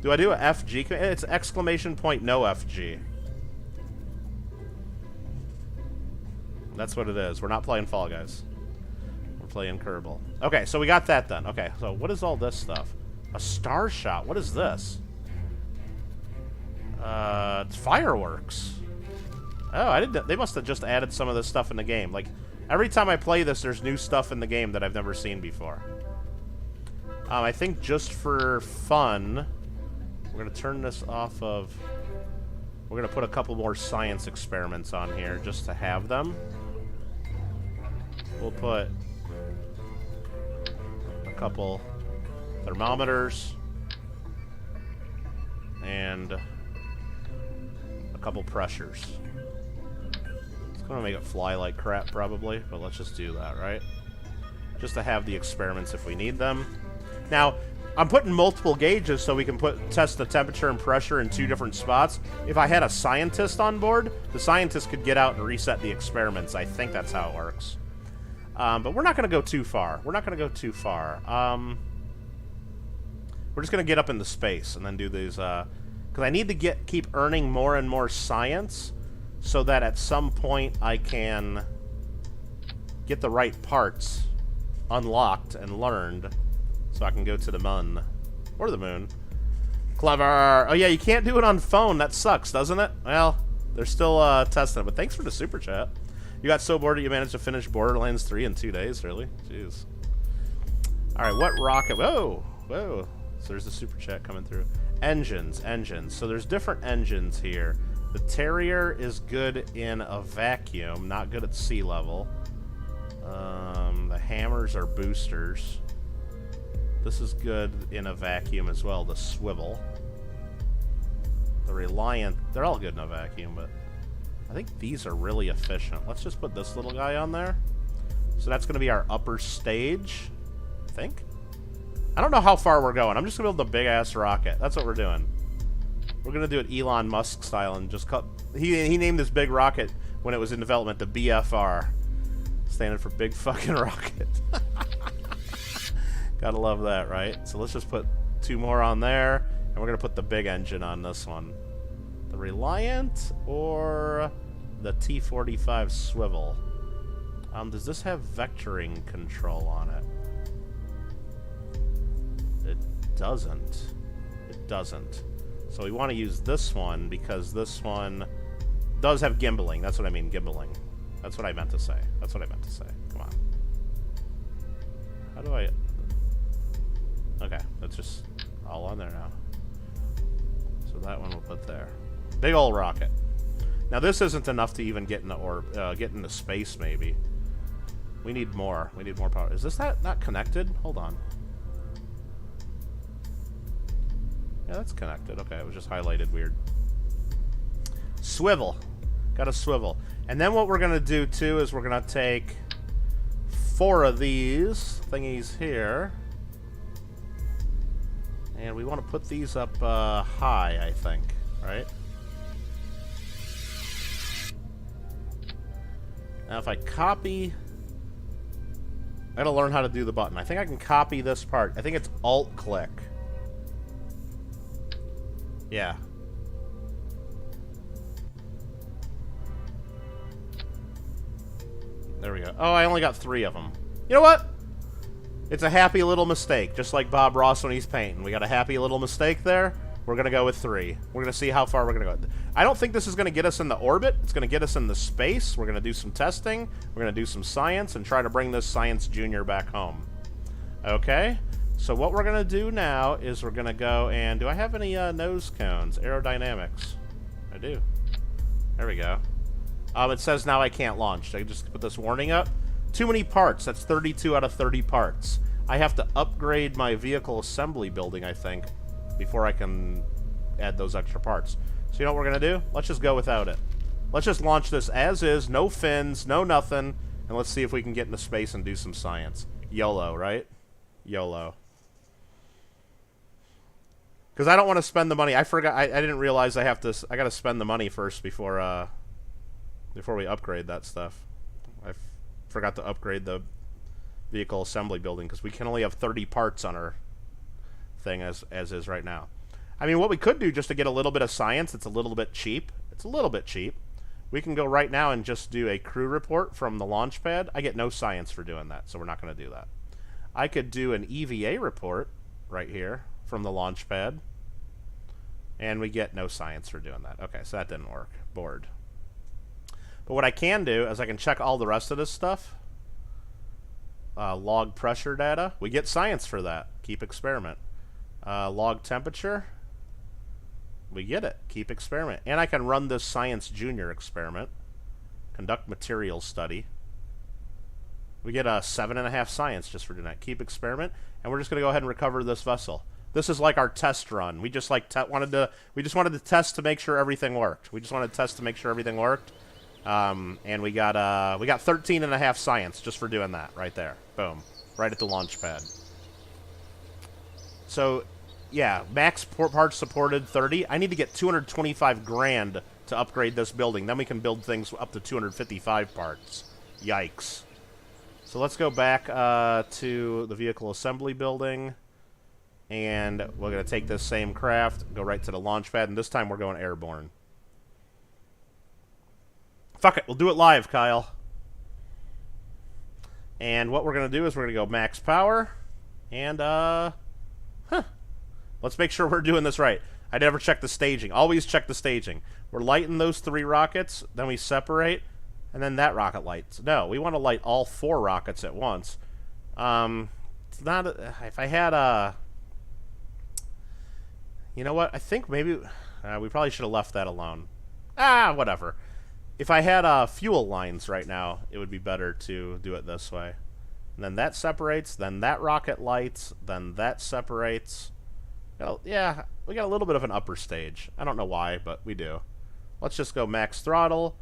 Do I do a FG? It's exclamation point no FG. That's what it is. We're not playing Fall Guys. We're playing Kerbal. Okay, so we got that done. Okay, so what is all this stuff? A star shot. What is this? It's fireworks. Oh, I didn't. They must have just added some of this stuff in the game. Like, every time I play this, there's new stuff in the game that I've never seen before. I think just for fun, we're going to turn this off of... We're going to put a couple more science experiments on here just to have them. We'll put a couple thermometers and... couple pressures. It's going to make it fly like crap probably, but let's just do that, right? Just to have the experiments if we need them. Now, I'm putting multiple gauges so we can test the temperature and pressure in 2 different spots. If I had a scientist on board, the scientist could get out and reset the experiments. I think that's how it works. But we're not going to go too far. We're not going to go too far. We're just going to get up into space and then do these... Because I need to keep earning more and more science so that at some point I can get the right parts unlocked and learned so I can go to the moon. Or the moon. Clever! Oh yeah, you can't do it on phone. That sucks, doesn't it? Well, they're still testing it, but thanks for the super chat. You got so bored that you managed to finish Borderlands 3 in 2 days? Really? Jeez. Alright, what rocket? Whoa! Whoa. So there's the super chat coming through. Engines. So there's different engines here. The Terrier is good in a vacuum, not good at sea level. The hammers are boosters. This is good in a vacuum as well, the Swivel. The Reliant, they're all good in a vacuum, but I think these are really efficient. Let's just put this little guy on there. So that's going to be our upper stage, I think. I don't know how far we're going. I'm just going to build a big-ass rocket. That's what we're doing. We're going to do it Elon Musk style and just cut... He named this big rocket when it was in development the BFR. Standing for Big Fucking Rocket. Gotta love that, right? So let's just put 2 more on there. And we're going to put the big engine on this one. The Reliant or the T-45 Swivel? Does this have vectoring control on it? doesn't. It doesn't. So we want to use this one because this one does have gimbaling. That's what I mean, gimbaling. That's what I meant to say. That's what I meant to say. Come on. How do I... Okay, that's just all on there now. So that one we'll put there. Big ol' rocket. Now this isn't enough to even get in the orb, get into space. Maybe we need more. We need more power. Is this not connected? Hold on. Yeah, that's connected. Okay, it was just highlighted weird. Swivel. Got a swivel. And then what we're gonna do too is we're gonna take 4 of these thingies here. And we want to put these up high, I think, right? Now if I copy... I gotta learn how to do the button. I think I can copy this part. I think it's Alt-click. Yeah. There we go. Oh, I only got 3 of them. You know what? It's a happy little mistake, just like Bob Ross when he's painting. We got a happy little mistake there. We're going to go with 3. We're going to see how far we're going to go. I don't think this is going to get us in the orbit. It's going to get us in the space. We're going to do some testing. We're going to do some science and try to bring this Science Junior back home. Okay? So what we're going to do now is we're going to go and... Do I have any nose cones? Aerodynamics. I do. There we go. It says now I can't launch. I just put this warning up. Too many parts. That's 32 out of 30 parts. I have to upgrade my vehicle assembly building, I think, before I can add those extra parts. So you know what we're going to do? Let's just go without it. Let's just launch this as is. No fins, no nothing. And let's see if we can get into space and do some science. YOLO, right? YOLO. Because I don't want to spend the money. I forgot. I didn't realize I got to spend the money first before we upgrade that stuff. I forgot to upgrade the vehicle assembly building because we can only have 30 parts on our thing as is right now. I mean, what we could do just to get a little bit of science, it's a little bit cheap. It's a little bit cheap. We can go right now and just do a crew report from the launch pad. I get no science for doing that, so we're not going to do that. I could do an EVA report right here from the launch pad, and we get no science for doing that. Okay, so that didn't work. Bored. But what I can do is I can check all the rest of this stuff. Log pressure data. We get science for that. Keep experiment. Log temperature. We get it. Keep experiment. And I can run this Science Junior experiment. Conduct material study. We get a 7.5 science just for doing that. Keep experiment. And we're just going to go ahead and recover this vessel. This is like our test run. We just like wanted to test to make sure everything worked. We just wanted to test to make sure everything worked. And we got 13.5 science just for doing that right there. Boom. Right at the launch pad. So, yeah, max parts supported 30. I need to get 225 grand to upgrade this building. Then we can build things up to 255 parts. Yikes. So let's go back to the vehicle assembly building. And we're going to take this same craft, go right to the launch pad, and this time we're going airborne. Fuck it, we'll do it live, Kyle. And what we're going to do is we're going to go max power. And, let's make sure we're doing this right. I never check the staging. Always check the staging. We're lighting those 3 rockets, then we separate, and then that rocket lights. No, we want to light all 4 rockets at once. It's not... if I had, you know what? I think maybe... we probably should have left that alone. Whatever. If I had fuel lines right now, it would be better to do it this way. And then that separates, then that rocket lights, then that separates. Yeah, we got a little bit of an upper stage. I don't know why, but we do. Let's just go max throttle,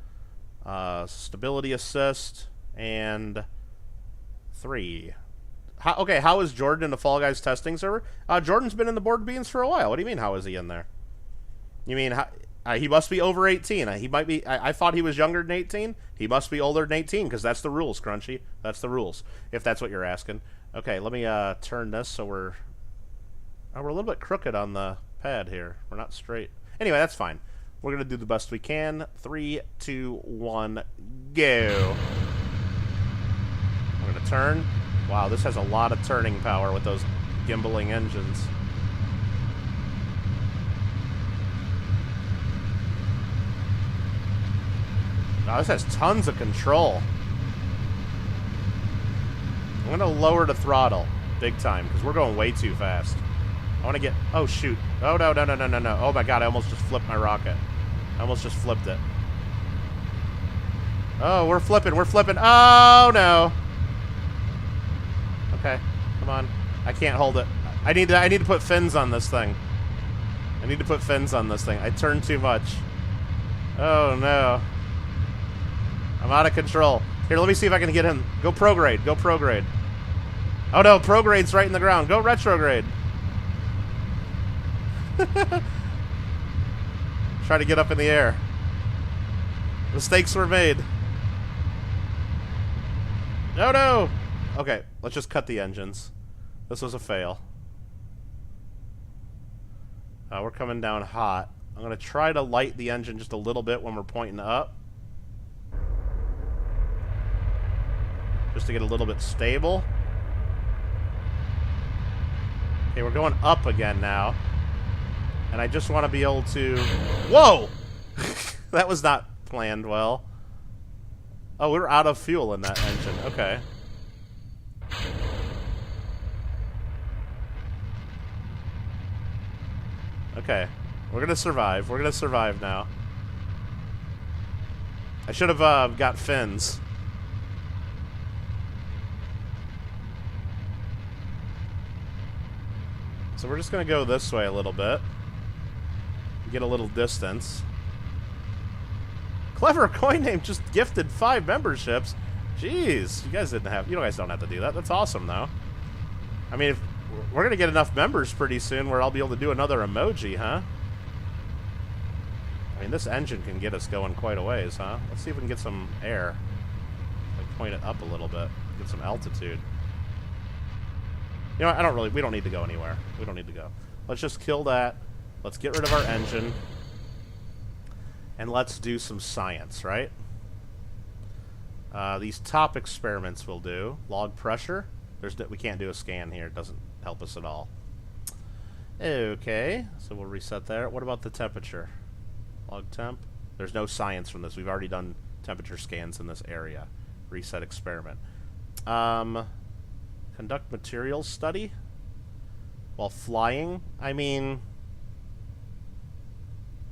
stability assist, and 3. How is Jordan in the Fall Guys testing server? Jordan's been in the board beans for a while. What do you mean, how is he in there? You mean... he must be over 18. He might be... I thought he was younger than 18. He must be older than 18, because that's the rules, Crunchy. That's the rules, if that's what you're asking. Okay, let me turn this so we're... we're a little bit crooked on the pad here. We're not straight. Anyway, that's fine. We're going to do the best we can. 3, 2, 1, go. We're going to turn. Wow, this has a lot of turning power with those gimbaling engines. Oh, this has tons of control. I'm gonna lower the throttle big time because we're going way too fast. I want to get... Oh, shoot. Oh, no, no, no, no, no, no. Oh, my God, I almost just flipped my rocket. I almost just flipped it. Oh, we're flipping. We're flipping. Oh, no. Okay. Come on. I can't hold it. I need to put fins on this thing. I need to put fins on this thing. I turned too much. Oh, no. I'm out of control. Here, let me see if I can get him. Go prograde. Go prograde. Oh, no. Prograde's right in the ground. Go retrograde. Try to get up in the air. Mistakes were made. No, no. Okay, let's just cut the engines. This was a fail. We're coming down hot. I'm going to try to light the engine just a little bit when we're pointing up. Just to get a little bit stable. Okay, we're going up again now. And I just want to be able to... Whoa! That was not planned well. Oh, we were out of fuel in that engine. Okay. Okay. We're going to survive. We're going to survive now. I should have got fins. So we're just going to go this way a little bit. Get a little distance. Clever coin name just gifted 5 memberships. Jeez, you guys didn't have... You guys don't have to do that. That's awesome, though. I mean, if we're going to get enough members pretty soon where I'll be able to do another emoji, huh? I mean, this engine can get us going quite a ways, huh? Let's see if we can get some air. Like, point it up a little bit. Get some altitude. You know, I don't really... We don't need to go anywhere. We don't need to go. Let's just kill that. Let's get rid of our engine. And let's do some science, right? These top experiments we'll do. Log pressure. We can't do a scan here. It doesn't help us at all. Okay. So we'll reset there. What about the temperature? Log temp. There's no science from this. We've already done temperature scans in this area. Reset experiment. Conduct materials study. While flying. I mean...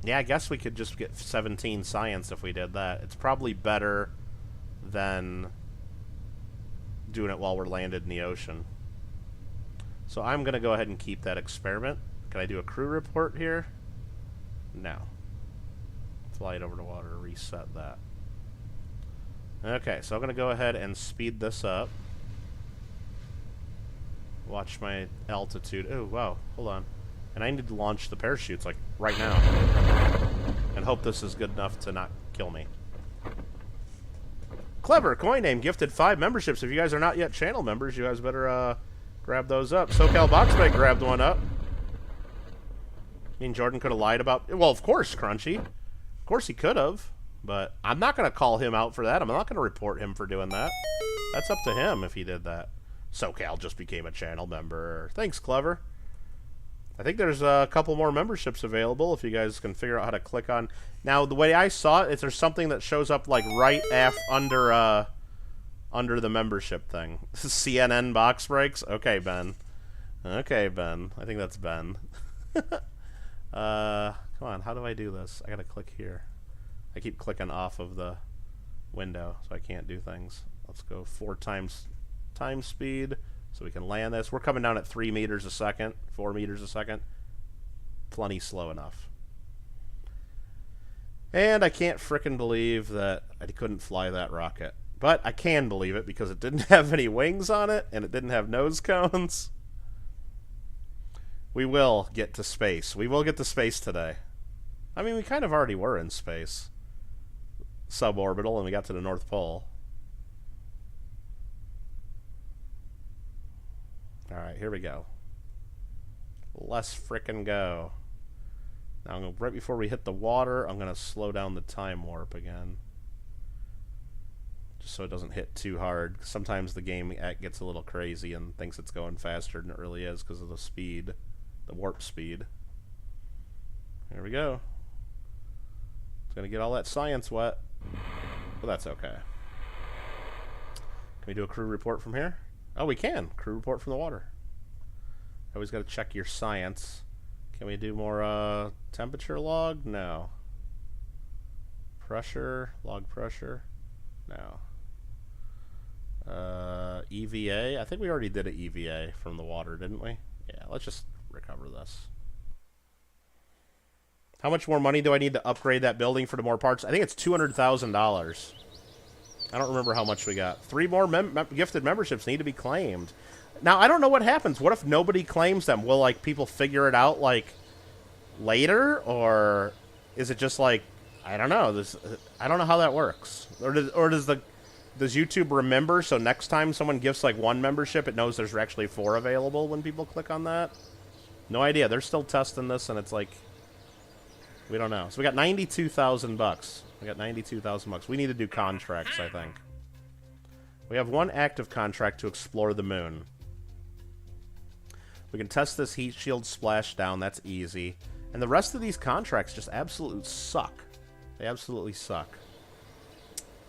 Yeah, I guess we could just get 17 science if we did that. It's probably better than doing it while we're landed in the ocean. So I'm going to go ahead and keep that experiment. Can I do a crew report here? No. Fly it over to water, reset that. Okay, so I'm going to go ahead and speed this up. Watch my altitude. Oh, wow. Hold on. And I need to launch the parachutes, like, right now. And hope this is good enough to not kill me. Clever coin name gifted 5 memberships. If you guys are not yet channel members, you guys better grab those up. SoCal Boxbag grabbed one up. I mean, Jordan could have lied about... Well, of course, Crunchy. Of course he could have. But I'm not going to call him out for that. I'm not going to report him for doing that. That's up to him if he did that. SoCal just became a channel member. Thanks, Clever. I think there's a couple more memberships available if you guys can figure out how to click on. Now, the way I saw it is there's something that shows up like right under the membership thing. CNN box breaks. Okay, Ben. Okay, Ben. I think that's Ben. Come on, how do I do this? I gotta click here. I keep clicking off of the window, so I can't do things. Let's go 4 times time speed. So we can land this. We're coming down at 3 meters a second, 4 meters a second. Plenty slow enough. And I can't frickin' believe that I couldn't fly that rocket. But I can believe it because it didn't have any wings on it, and it didn't have nose cones. We will get to space. We will get to space today. I mean, we kind of already were in space. Suborbital, and we got to the North Pole. Alright, here we go. Let's frickin' go. Now, right before we hit the water, I'm going to slow down the time warp again. Just so it doesn't hit too hard. Sometimes the game gets a little crazy and thinks it's going faster than it really is because of the speed. The warp speed. Here we go. It's going to get all that science wet. But that's okay. Can we do a crew report from here? Oh, we can. Crew report from the water. Always got to check your science. Can we do more temperature log? No. Pressure, log pressure? No. EVA? I think we already did an EVA from the water, didn't we? Yeah, let's just recover this. How much more money do I need to upgrade that building for the more parts? I think it's $200,000. I don't remember how much we got. 3 more gifted memberships need to be claimed. Now, I don't know what happens. What if nobody claims them? Will, like, people figure it out, like, later? Or is it just, like, I don't know. I don't know how that works. Or does YouTube remember, so next time someone gives, like, 1 membership, it knows there's actually 4 available when people click on that? No idea. They're still testing this, and it's like, we don't know. So we got $92,000. We got $92,000. We need to do contracts, I think. We have 1 active contract to explore the moon. We can test this heat shield splashdown. That's easy. And the rest of these contracts just absolutely suck. They absolutely suck.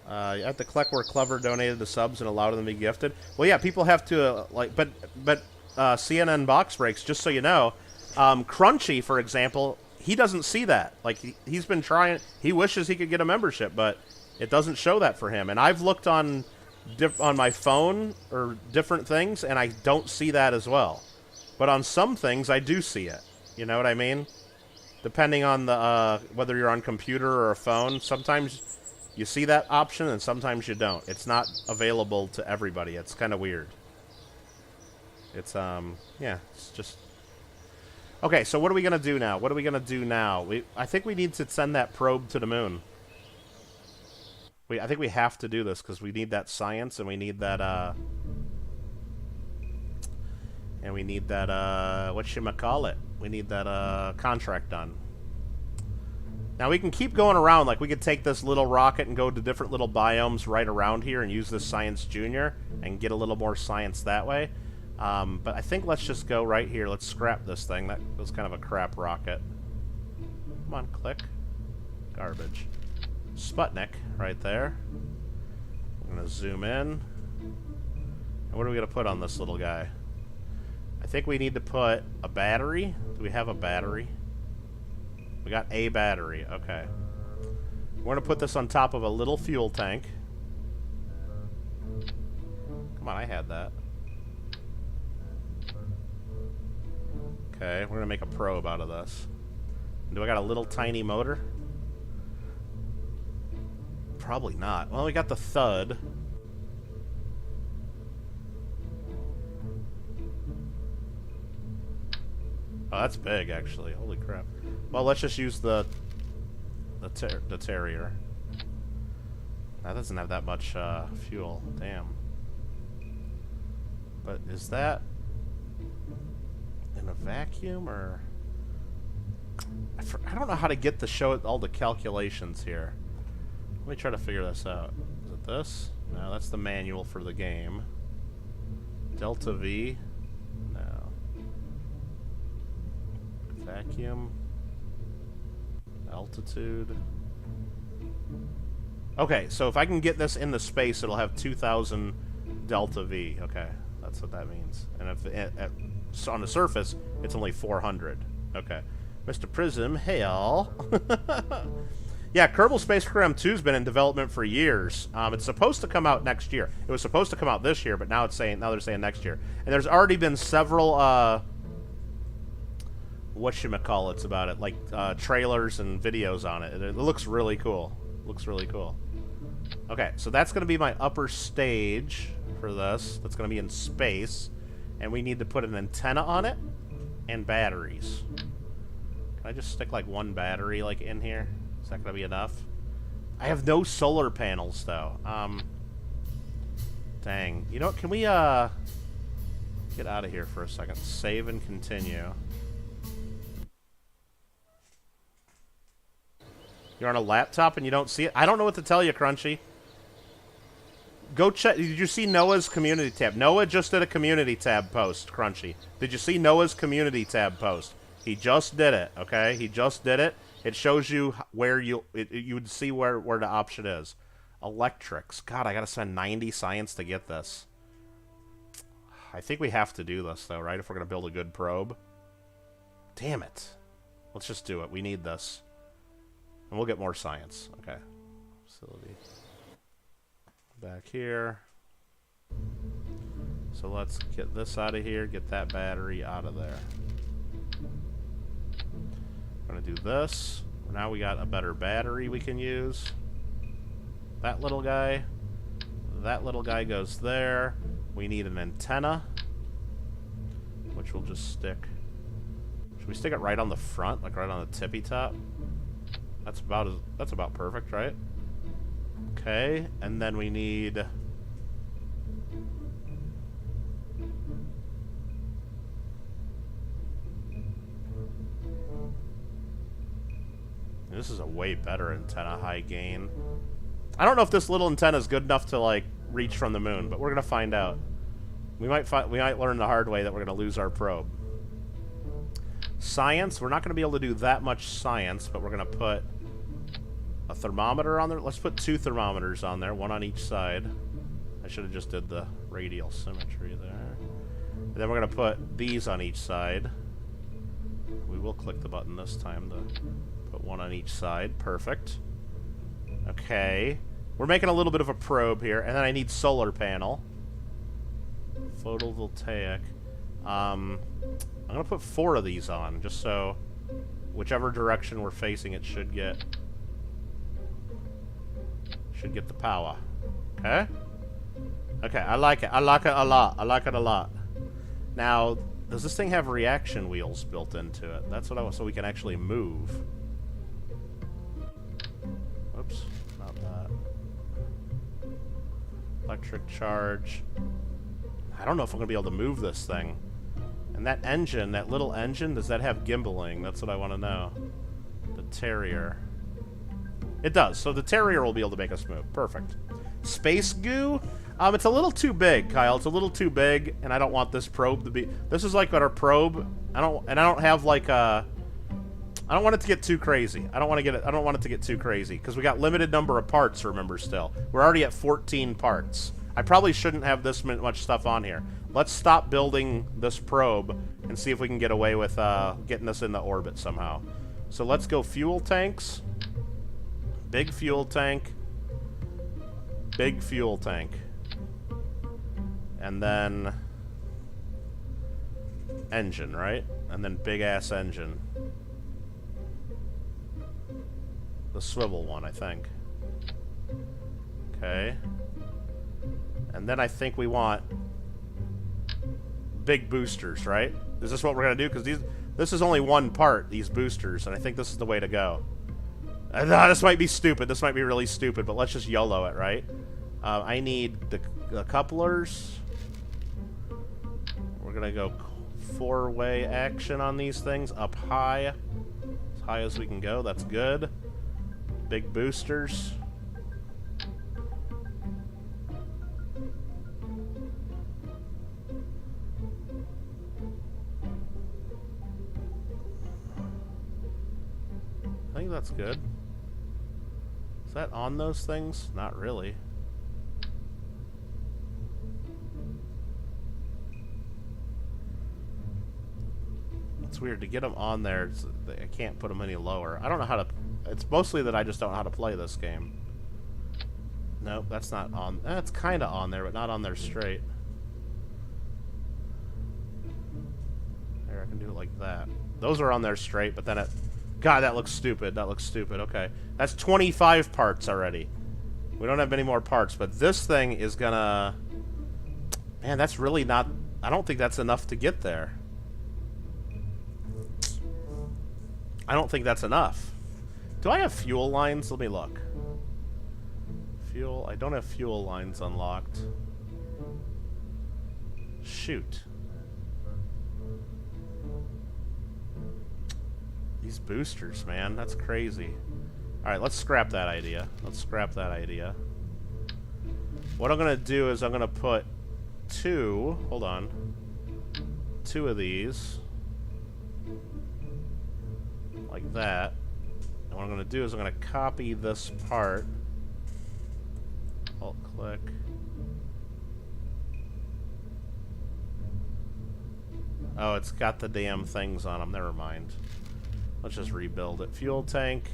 You have to collect where Clever donated the subs and allowed them to be gifted. Well, yeah, people have to, like, but CNN box breaks, just so you know, Crunchy, for example, he doesn't see that. Like, he's been trying, he wishes he could get a membership, but it doesn't show that for him. And I've looked on my phone or different things, and I don't see that as well. But on some things, I do see it. You know what I mean? Depending on the whether you're on computer or a phone, sometimes you see that option, and sometimes you don't. It's not available to everybody. It's kind of weird. It's, yeah, it's just... Okay, so what are we going to do now? What are we going to do now? I think we need to send that probe to the moon. I think we have to do this, because we need that science, and we need that, whatchamacallit? We need that, contract done. Now, we can keep going around. Like, we could take this little rocket and go to different little biomes right around here and use this Science Junior and get a little more science that way. But I think let's just go right here. Let's scrap this thing. That was kind of a crap rocket. Come on, click. Garbage. Sputnik right there. I'm going to zoom in. And what are we going to put on this little guy? I think we need to put a battery. Do we have a battery? We got a battery. Okay. We're going to put this on top of a little fuel tank. Come on, I had that. Okay, we're going to make a probe out of this. Do I got a little tiny motor? Probably not. Well, we got the thud. Oh, that's big, actually. Holy crap. Well, let's just use the Terrier. That doesn't have that much fuel. Damn. But is that in a vacuum, or... I don't know how to get to show it all the calculations here. Let me try to figure this out. Is it this? No, that's the manual for the game. Delta V? No. Vacuum. Altitude. Okay, so if I can get this into space, it'll have 2,000 delta V. Okay, that's what that means. And if so on the surface, it's only 400. Okay. Mr. Prism, hey all. Yeah, Kerbal Space Program 2 has been in development for years. It's supposed to come out next year. It was supposed to come out this year, but now they're saying next year. And there's already been several whatchamacallits about it, like trailers and videos on it. It looks really cool. Looks really cool. Okay, so that's going to be my upper stage for this. That's going to be in space. And we need to put an antenna on it and batteries. Can I just stick like one battery like in here? Is that going to be enough? I have no solar panels though. Dang. You know what? Can we get out of here for a second? Save and continue. You're on a laptop and you don't see it? I don't know what to tell you, Crunchy. Go check. Did you see Noah's community tab? Noah just did a community tab post, Crunchy. Did you see Noah's community tab post? He just did it, okay? He just did it. It shows you where you would see where the option is. Electrics. God, I gotta spend 90 science to get this. I think we have to do this, though, right? If we're gonna build a good probe. Damn it. Let's just do it. We need this. And we'll get more science. Okay. Facility. Back here. So let's get this out of here. Get that battery out of there. We're gonna do this. Now we got a better battery we can use. That little guy. That little guy goes there. We need an antenna, which we'll just stick. Should we stick it right on the front, like right on the tippy top? That's about perfect, right? Okay, and then we need. This is a way better antenna, high gain. I don't know if this little antenna is good enough to like reach from the moon, but we're gonna find out. We might learn the hard way that we're gonna lose our probe. Science, we're not gonna be able to do that much science, but we're gonna put a thermometer on there. Let's put 2 thermometers on there, 1 on each side. I should have just did the radial symmetry there. And then we're gonna put these on each side. We will click the button this time to put 1 on each side. Perfect. Okay. We're making a little bit of a probe here, and then I need solar panel. Photovoltaic. I'm gonna put 4 of these on, just so whichever direction we're facing, it should get the power. Okay? Okay, I like it. I like it a lot. I like it a lot. Now, does this thing have reaction wheels built into it? That's what I want, so we can actually move. Oops, not that. Electric charge. I don't know if I'm going to be able to move this thing. And that engine, that little engine, does that have gimbaling? That's what I want to know. The Terrier. It does, so the Terrier will be able to make us move. Perfect. Space goo? It's a little too big, Kyle. It's a little too big, and I don't want this probe to be... This is like our probe. I don't have like a... I don't want it to get too crazy. I don't want it to get too crazy because we got limited number of parts. Remember, still we're already at 14 parts. I probably shouldn't have this much stuff on here. Let's stop building this probe and see if we can get away with getting this in the orbit somehow. So let's go fuel tanks. Big fuel tank. Big fuel tank. And then engine, right? And then big ass engine. The swivel one, I think. Okay. And then I think we want big boosters, right? Is this what we're gonna do? Because this is only one part, these boosters, and I think this is the way to go. This might be stupid. This might be really stupid, but let's just YOLO it, right? I need the couplers. We're gonna go 4-way action on these things, up high. As high as we can go, that's good. Big boosters. I think that's good. Is that on those things? Not really. It's weird to get them on there. I can't put them any lower. I don't know how to... It's mostly that I just don't know how to play this game. Nope, that's not on... That's kind of on there, but not on there straight. There, I can do it like that. Those are on there straight, but then it... God, that looks stupid. That looks stupid. Okay. That's 25 parts already. We don't have many more parts, but this thing is gonna... Man, that's really not... I don't think that's enough to get there. I don't think that's enough. Do I have fuel lines? Let me look. Fuel... I don't have fuel lines unlocked. Shoot. These boosters, man. That's crazy. Alright, let's scrap that idea. Let's scrap that idea. What I'm going to do is I'm going to put 2... Hold on. 2 of these. Like that. And what I'm going to do is I'm going to copy this part. Alt-click. Oh, it's got the damn things on them. Never mind. Let's just rebuild it. Fuel tank.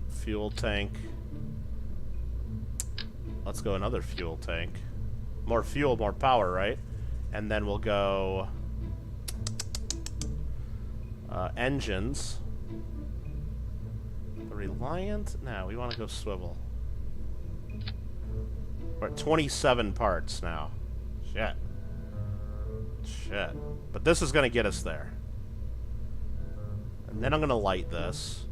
Fuel tank. Let's go another fuel tank. More fuel, more power, right? And then we'll go... engines. The Reliant? No, we want to go swivel. We're at 27 parts now. Shit. Shit. But this is going to get us there. And then I'm going to light this.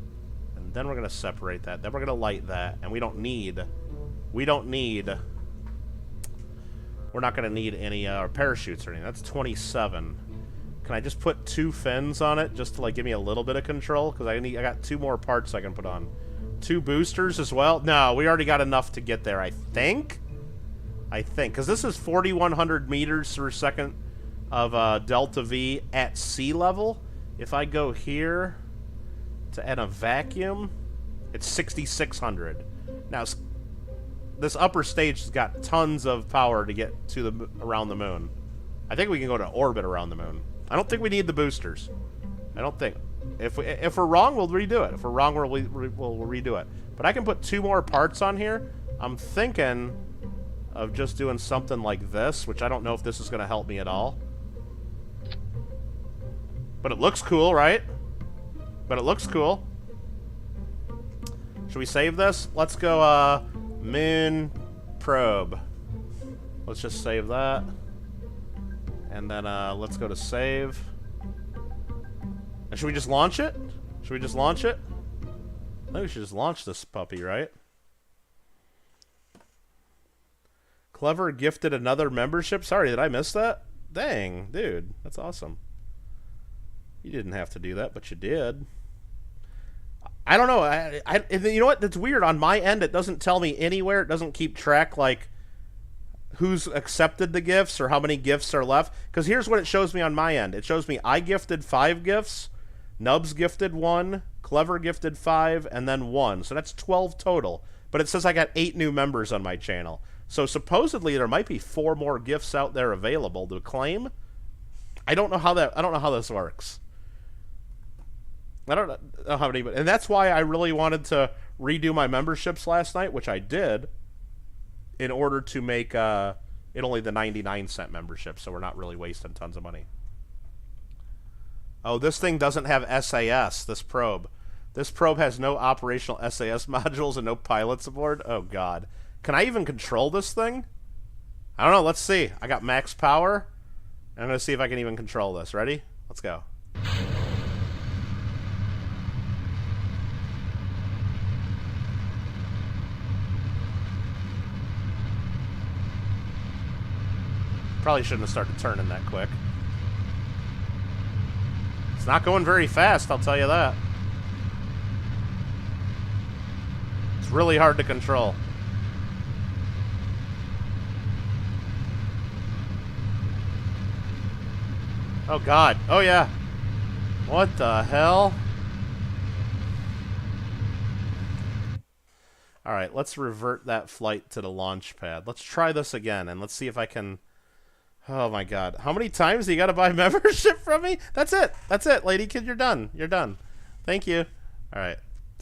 And then we're going to separate that. Then we're going to light that. And we don't need... We're not going to need any parachutes or anything. That's 27. Can I just put 2 fins on it just to like give me a little bit of control? Because I got 2 more parts I can put on. 2 boosters as well? No, we already got enough to get there, I think. Because this is 4,100 meters per second of delta V at sea level. If I go here to add a vacuum, it's 6,600. Now, this upper stage has got tons of power to get to around the moon. I think we can go to orbit around the moon. I don't think we need the boosters. I don't think. If we're wrong, we'll redo it. If we're wrong, we'll redo it. But I can put 2 more parts on here. I'm thinking of just doing something like this, which I don't know if this is going to help me at all. But it looks cool, right? But it looks cool. Should we save this? Let's go, moon probe. Let's just save that. And then, let's go to save. And should we just launch it? Should we just launch it? I think we should just launch this puppy, right? Clever gifted another membership. Sorry, did I miss that? Dang, dude. That's awesome. You didn't have to do that, but you did. I don't know. You know what? That's weird. On my end, it doesn't tell me anywhere. It doesn't keep track, like, who's accepted the gifts or how many gifts are left. Because here's what it shows me on my end. It shows me I gifted 5 gifts, Nubs gifted 1, Clever gifted 5, and then 1. So that's 12 total. But it says I got 8 new members on my channel. So supposedly there might be 4 more gifts out there available to claim. I don't know how this works. I don't know how many, and that's why I really wanted to redo my memberships last night, which I did, in order to make it only the 99-cent membership, so we're not really wasting tons of money. Oh, this thing doesn't have SAS, this probe. This probe has no operational SAS modules and no pilots aboard. Oh, God. Can I even control this thing? I don't know. Let's see. I got max power. And I'm going to see if I can even control this. Ready? Let's go. Probably shouldn't have started turning that quick. It's not going very fast, I'll tell you that. It's really hard to control. Oh, God. Oh, yeah. What the hell? Alright, let's revert that flight to the launch pad. Let's try this again, and let's see if I can... Oh, my God. How many times do you got to buy membership from me? That's it. That's it, lady kid. You're done. You're done. Thank you. Alright.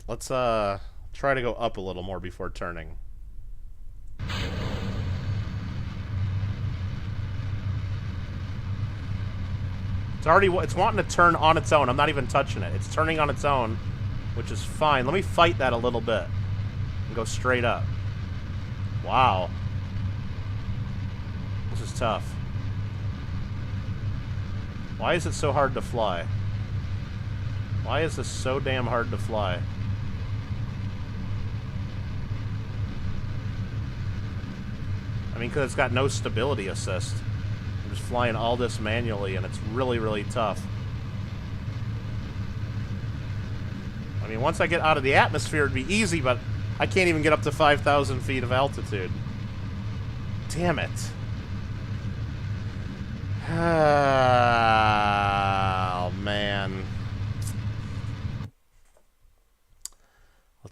Let's try to go up a little more before turning. It's wanting to turn on its own. I'm not even touching it. It's turning on its own, which is fine. Let me fight that a little bit and go straight up. Wow. This is tough. Why is it so hard to fly? Why is this so damn hard to fly? I mean, because it's got no stability assist. I'm just flying all this manually, and it's really, really tough. I mean, once I get out of the atmosphere, it'd be easy, but I can't even get up to 5,000 feet of altitude. Damn it. Oh, man.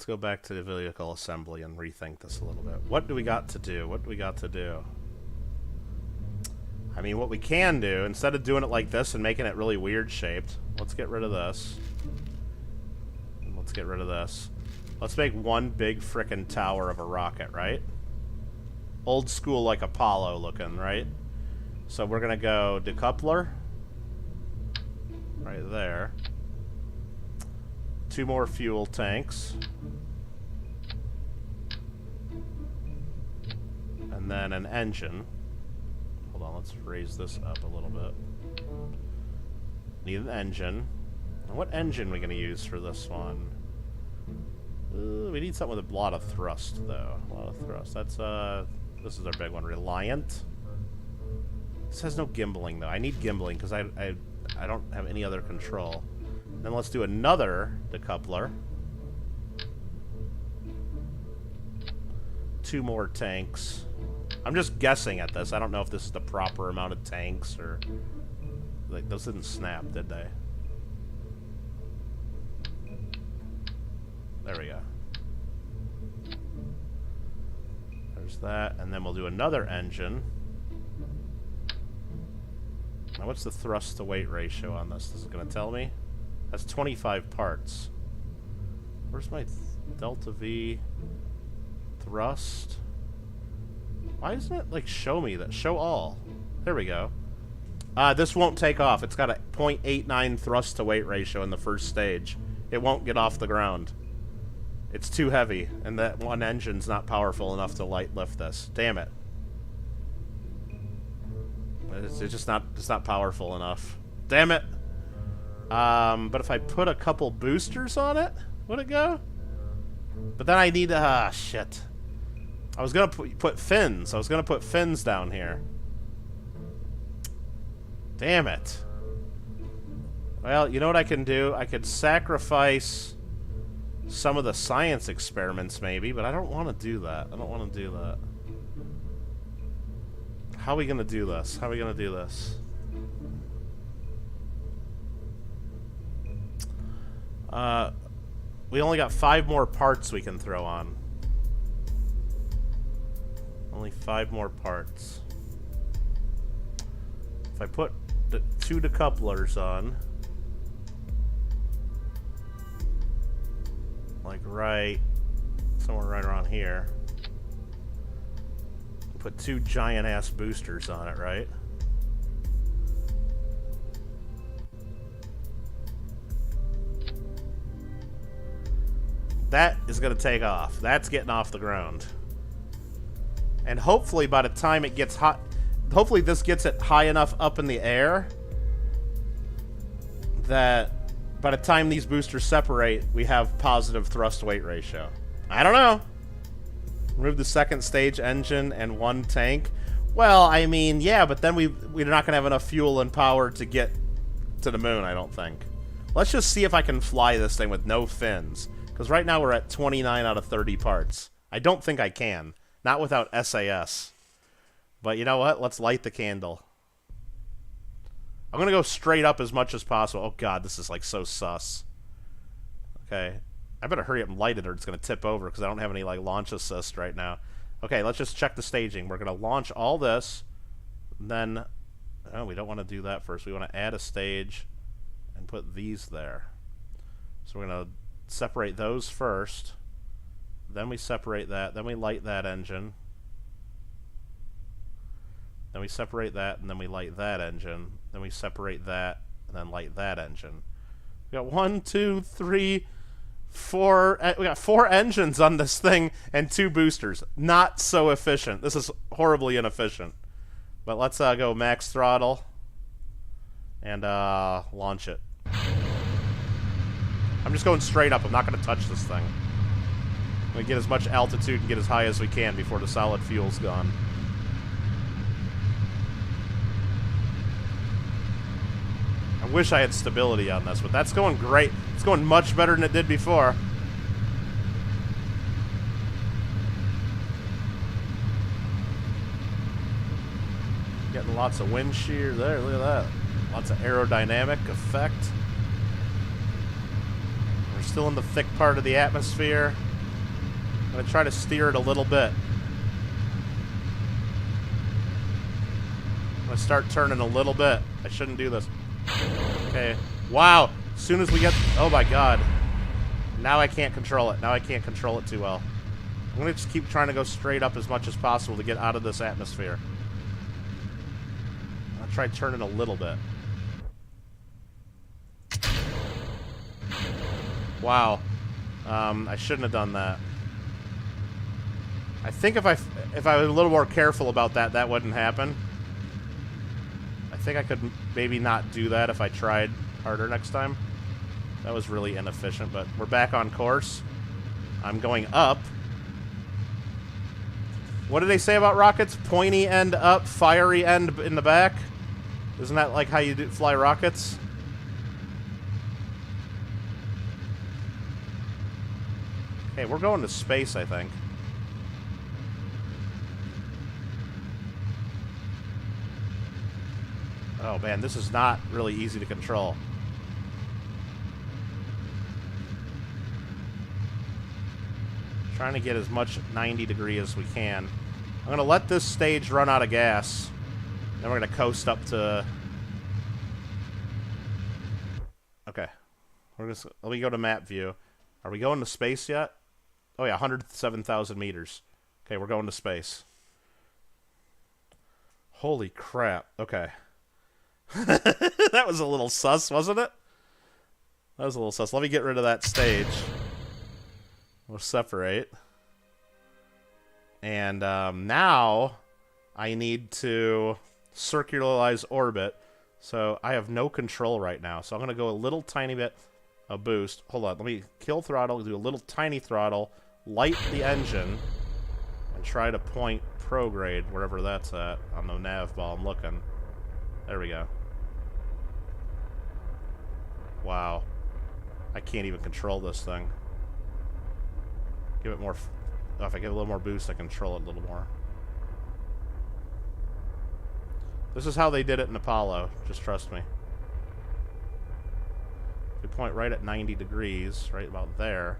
let's go back to the vehicle assembly and rethink this a little bit. What do we got to do? What do we got to do? I mean, what we can do, instead of doing it like this and making it really weird shaped, let's get rid of this. Let's get rid of this. Let's make one big frickin' tower of a rocket, right? Old school, like Apollo looking, right? So we're gonna go decoupler. Right there. 2 more fuel tanks. And then an engine. Hold on, let's raise this up a little bit. Need an engine. And what engine are we going to use for this one? We need something with a lot of thrust, though. A lot of thrust. That's, this is our big one. Reliant. This has no gimbaling, though. I need gimbaling, because I don't have any other control. Then let's do another decoupler. 2 more tanks. I'm just guessing at this. I don't know if this is the proper amount of tanks or... Like, those didn't snap, did they? There we go. There's that. And then we'll do another engine. Now, what's the thrust to weight ratio on this? Is it going to tell me? That's 25 parts. Where's my delta V thrust? Why doesn't it, like, show me that? Show all. There we go. This won't take off. It's got a 0.89 thrust to weight ratio in the first stage. It won't get off the ground. It's too heavy, and that one engine's not powerful enough to lift this. Damn it. It's just not, it's not powerful enough. Damn it. But if I put a couple boosters on it, would it go? But then I need to, shit. I was gonna put fins. I was gonna put fins down here. Damn it. Well, you know what I can do? I could sacrifice some of the science experiments, maybe, but I don't want to do that. I don't want to do that. How are we gonna do this? How are we gonna do this? We only got 5 more parts we can throw on. Only 5 more parts. If I put the 2 decouplers on, like somewhere right around here, put 2 giant ass boosters on it, right? That is going to take off. That's getting off the ground. And hopefully by the time it gets hot, hopefully this gets it high enough up in the air that by the time these boosters separate, we have positive thrust weight ratio. I don't know. Remove the second stage engine and 1 tank. Well, I mean, yeah, but then we're not going to have enough fuel and power to get to the moon, I don't think. Let's just see if I can fly this thing with no fins. Because right now we're at 29 out of 30 parts. I don't think I can. Not without SAS. But you know what? Let's light the candle. I'm going to go straight up as much as possible. Oh god, this is like so sus. Okay. I better hurry up and light it or it's going to tip over because I don't have any like launch assist right now. Okay, let's just check the staging. We're going to launch all this. Then, oh, we don't want to do that first. We want to add a stage and put these there. So we're going to separate those first. Then we separate that. Then we light that engine. Then we separate that, and then we light that engine. Then we separate that, and then light that engine. We got 1, 2, 3, 4. We got 4 engines on this thing and 2 boosters. Not so efficient. This is horribly inefficient. But let's go max throttle and launch it. I'm just going straight up. I'm not going to touch this thing. We get as much altitude and get as high as we can before the solid fuel's gone. I wish I had stability on this, but that's going great. It's going much better than it did before. Getting lots of wind shear there. Look at that. Lots of aerodynamic effect. We're still in the thick part of the atmosphere. I'm going to try to steer it a little bit. I'm going to start turning a little bit. I shouldn't do this. Okay. Wow. As soon as we get... Oh, my God. Now I can't control it. Now I can't control it too well. I'm going to just keep trying to go straight up as much as possible to get out of this atmosphere. I'll try turning a little bit. Wow. I shouldn't have done that. I think if I was a little more careful about that, that wouldn't happen. I think I could maybe not do that if I tried harder next time. That was really inefficient, but we're back on course. I'm going up. What do they say about rockets? Pointy end up, fiery end in the back? Isn't that like how you fly rockets? Okay, we're going to space, I think. Oh man, this is not really easy to control. Trying to get as much 90 degree as we can. I'm going to let this stage run out of gas. Then we're going to coast up to... Okay. Let me go to map view. Are we going to space yet? Oh yeah, 107,000 meters. Okay, we're going to space. Holy crap. Okay. That was a little sus, wasn't it? That was a little sus. Let me get rid of that stage. We'll separate. And now I need to circularize orbit. So I have no control right now. So I'm going to go a little tiny bit of boost. Hold on. Let me kill throttle, do a little tiny throttle, light the engine, and try to point prograde wherever that's at on the nav ball I'm looking. There we go. Wow. I can't even control this thing. Give it more... Oh, if I give it a little more boost, I control it a little more. This is how they did it in Apollo. Just trust me. If we point right at 90 degrees, right about there,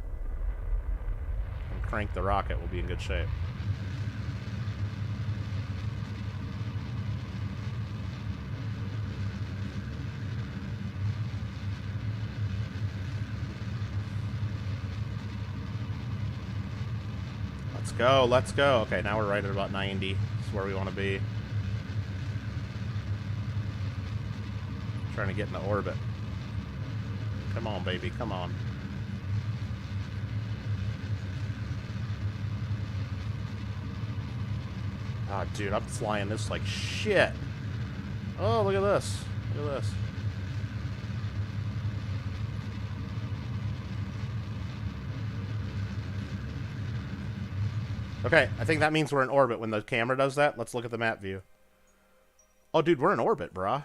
and crank the rocket, we'll be in good shape. Let's go, let's go. Okay, now we're right at about 90. This is where we want to be. Trying to get into orbit. Come on, baby, come on. Oh, dude, I'm flying this like shit. Oh, look at this. Look at this. Okay, I think that means we're in orbit when the camera does that. Let's look at the map view. Oh, dude, we're in orbit, brah.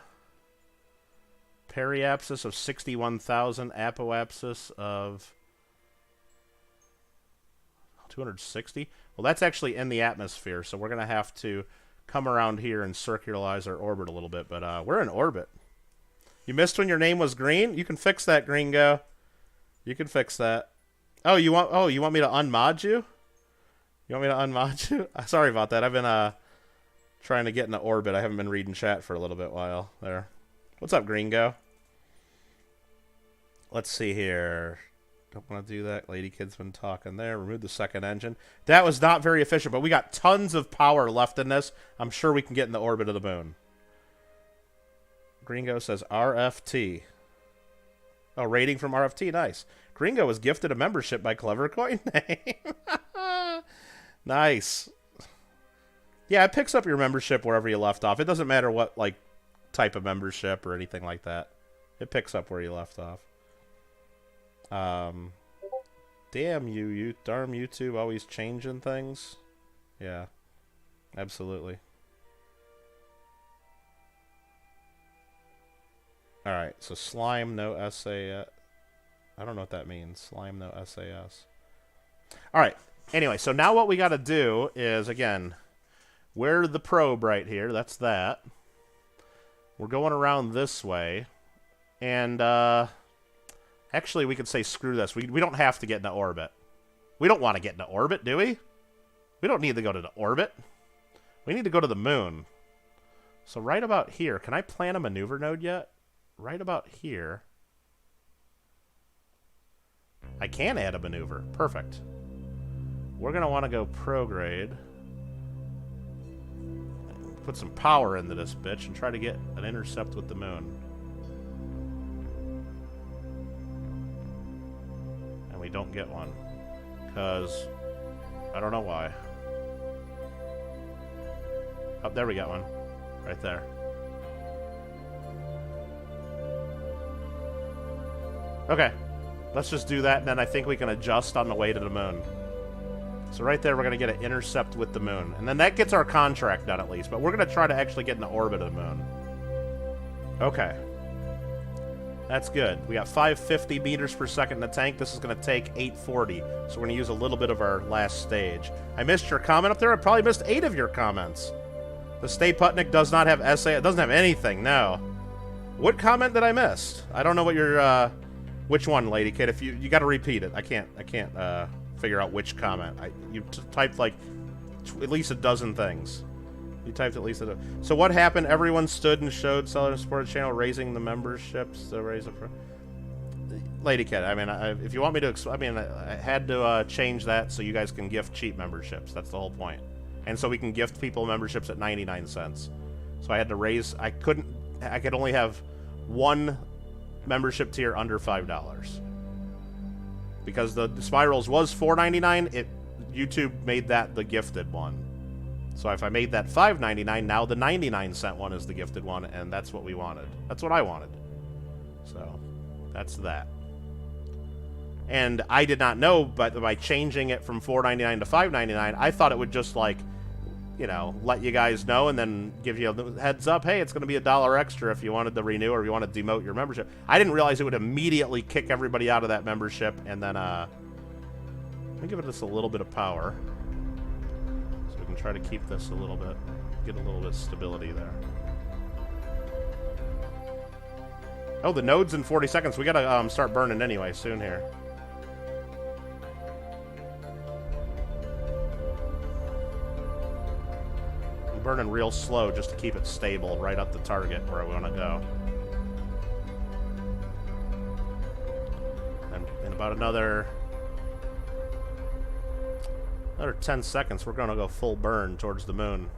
Periapsis of 61,000. Apoapsis of 260. Well, that's actually in the atmosphere, so we're going to have to come around here and circularize our orbit a little bit. But we're in orbit. You missed when your name was green? You can fix that, Gringo. You can fix that. Oh, you want me to unmod you? You want me to unmod you? Sorry about that. I've been trying to get into orbit. I haven't been reading chat for a little bit while there. What's up, Gringo? Let's see here. Don't want to do that. Lady Kid's been talking there. Remove the second engine. That was not very efficient, but we got tons of power left in this. I'm sure we can get in the orbit of the moon. Gringo says RFT. Oh, rating from RFT. Nice. Gringo was gifted a membership by Clever Coin Name. Nice. Yeah, it picks up your membership wherever you left off. It doesn't matter what like type of membership or anything like that. It picks up where you left off. Damn you darn YouTube always changing things. Yeah, absolutely. Alright, so slime, no SAS. I don't know what that means. Slime, no SAS. Alright, anyway, so now what we got to do is, again, we're the probe right here. That's that. We're going around this way. And, actually, we could say screw this. We don't have to get into orbit. We don't want to get into orbit, do we? We don't need to go to the orbit. We need to go to the moon. So right about here, can I plan a maneuver node yet? Right about here. I can add a maneuver. Perfect. We're going to want to go prograde. Put some power into this bitch and try to get an intercept with the moon. And we don't get one. Because I don't know why. Oh, there we got one. Right there. Okay. Let's just do that, and then I think we can adjust on the way to the moon. So right there, we're going to get an intercept with the moon. And then that gets our contract done at least. But we're going to try to actually get in the orbit of the moon. Okay. That's good. We got 550 meters per second in the tank. This is going to take 840. So we're going to use a little bit of our last stage. I missed your comment up there. I probably missed 8 of your comments. The Stay Putnik does not have essay. It doesn't have anything, no. What comment did I miss? I don't know what your, which one, Lady Kid? If you got to repeat it. I can't, figure out which comment. You typed like at least a dozen things. You typed at least a. So what happened? Everyone stood and showed Seller Support Channel raising the memberships to raise the. Lady Kid. I mean, if you want me to, I had to change that so you guys can gift cheap memberships. That's the whole point. And so we can gift people memberships at 99 cents. So I had to raise. I could only have one membership tier under $5. Because the Spirals was $4.99, YouTube made that the gifted one. So if I made that $5.99, now the 99-cent one is the gifted one, and that's what we wanted. That's what I wanted. So that's that. And I did not know, but by changing it from $4.99 to $5.99, I thought it would just like, you know, let you guys know and then give you a heads up, hey, it's going to be $1 extra if you wanted to renew or if you want to demote your membership. I didn't realize it would immediately kick everybody out of that membership, and then, let me give it just a little bit of power. So we can try to keep this a little bit, get a little bit of stability there. Oh, the node's in 40 seconds. We got to start burning anyway soon here. Burning real slow just to keep it stable right up the target where I want to go. And in about another 10 seconds, we're going to go full burn towards the moon.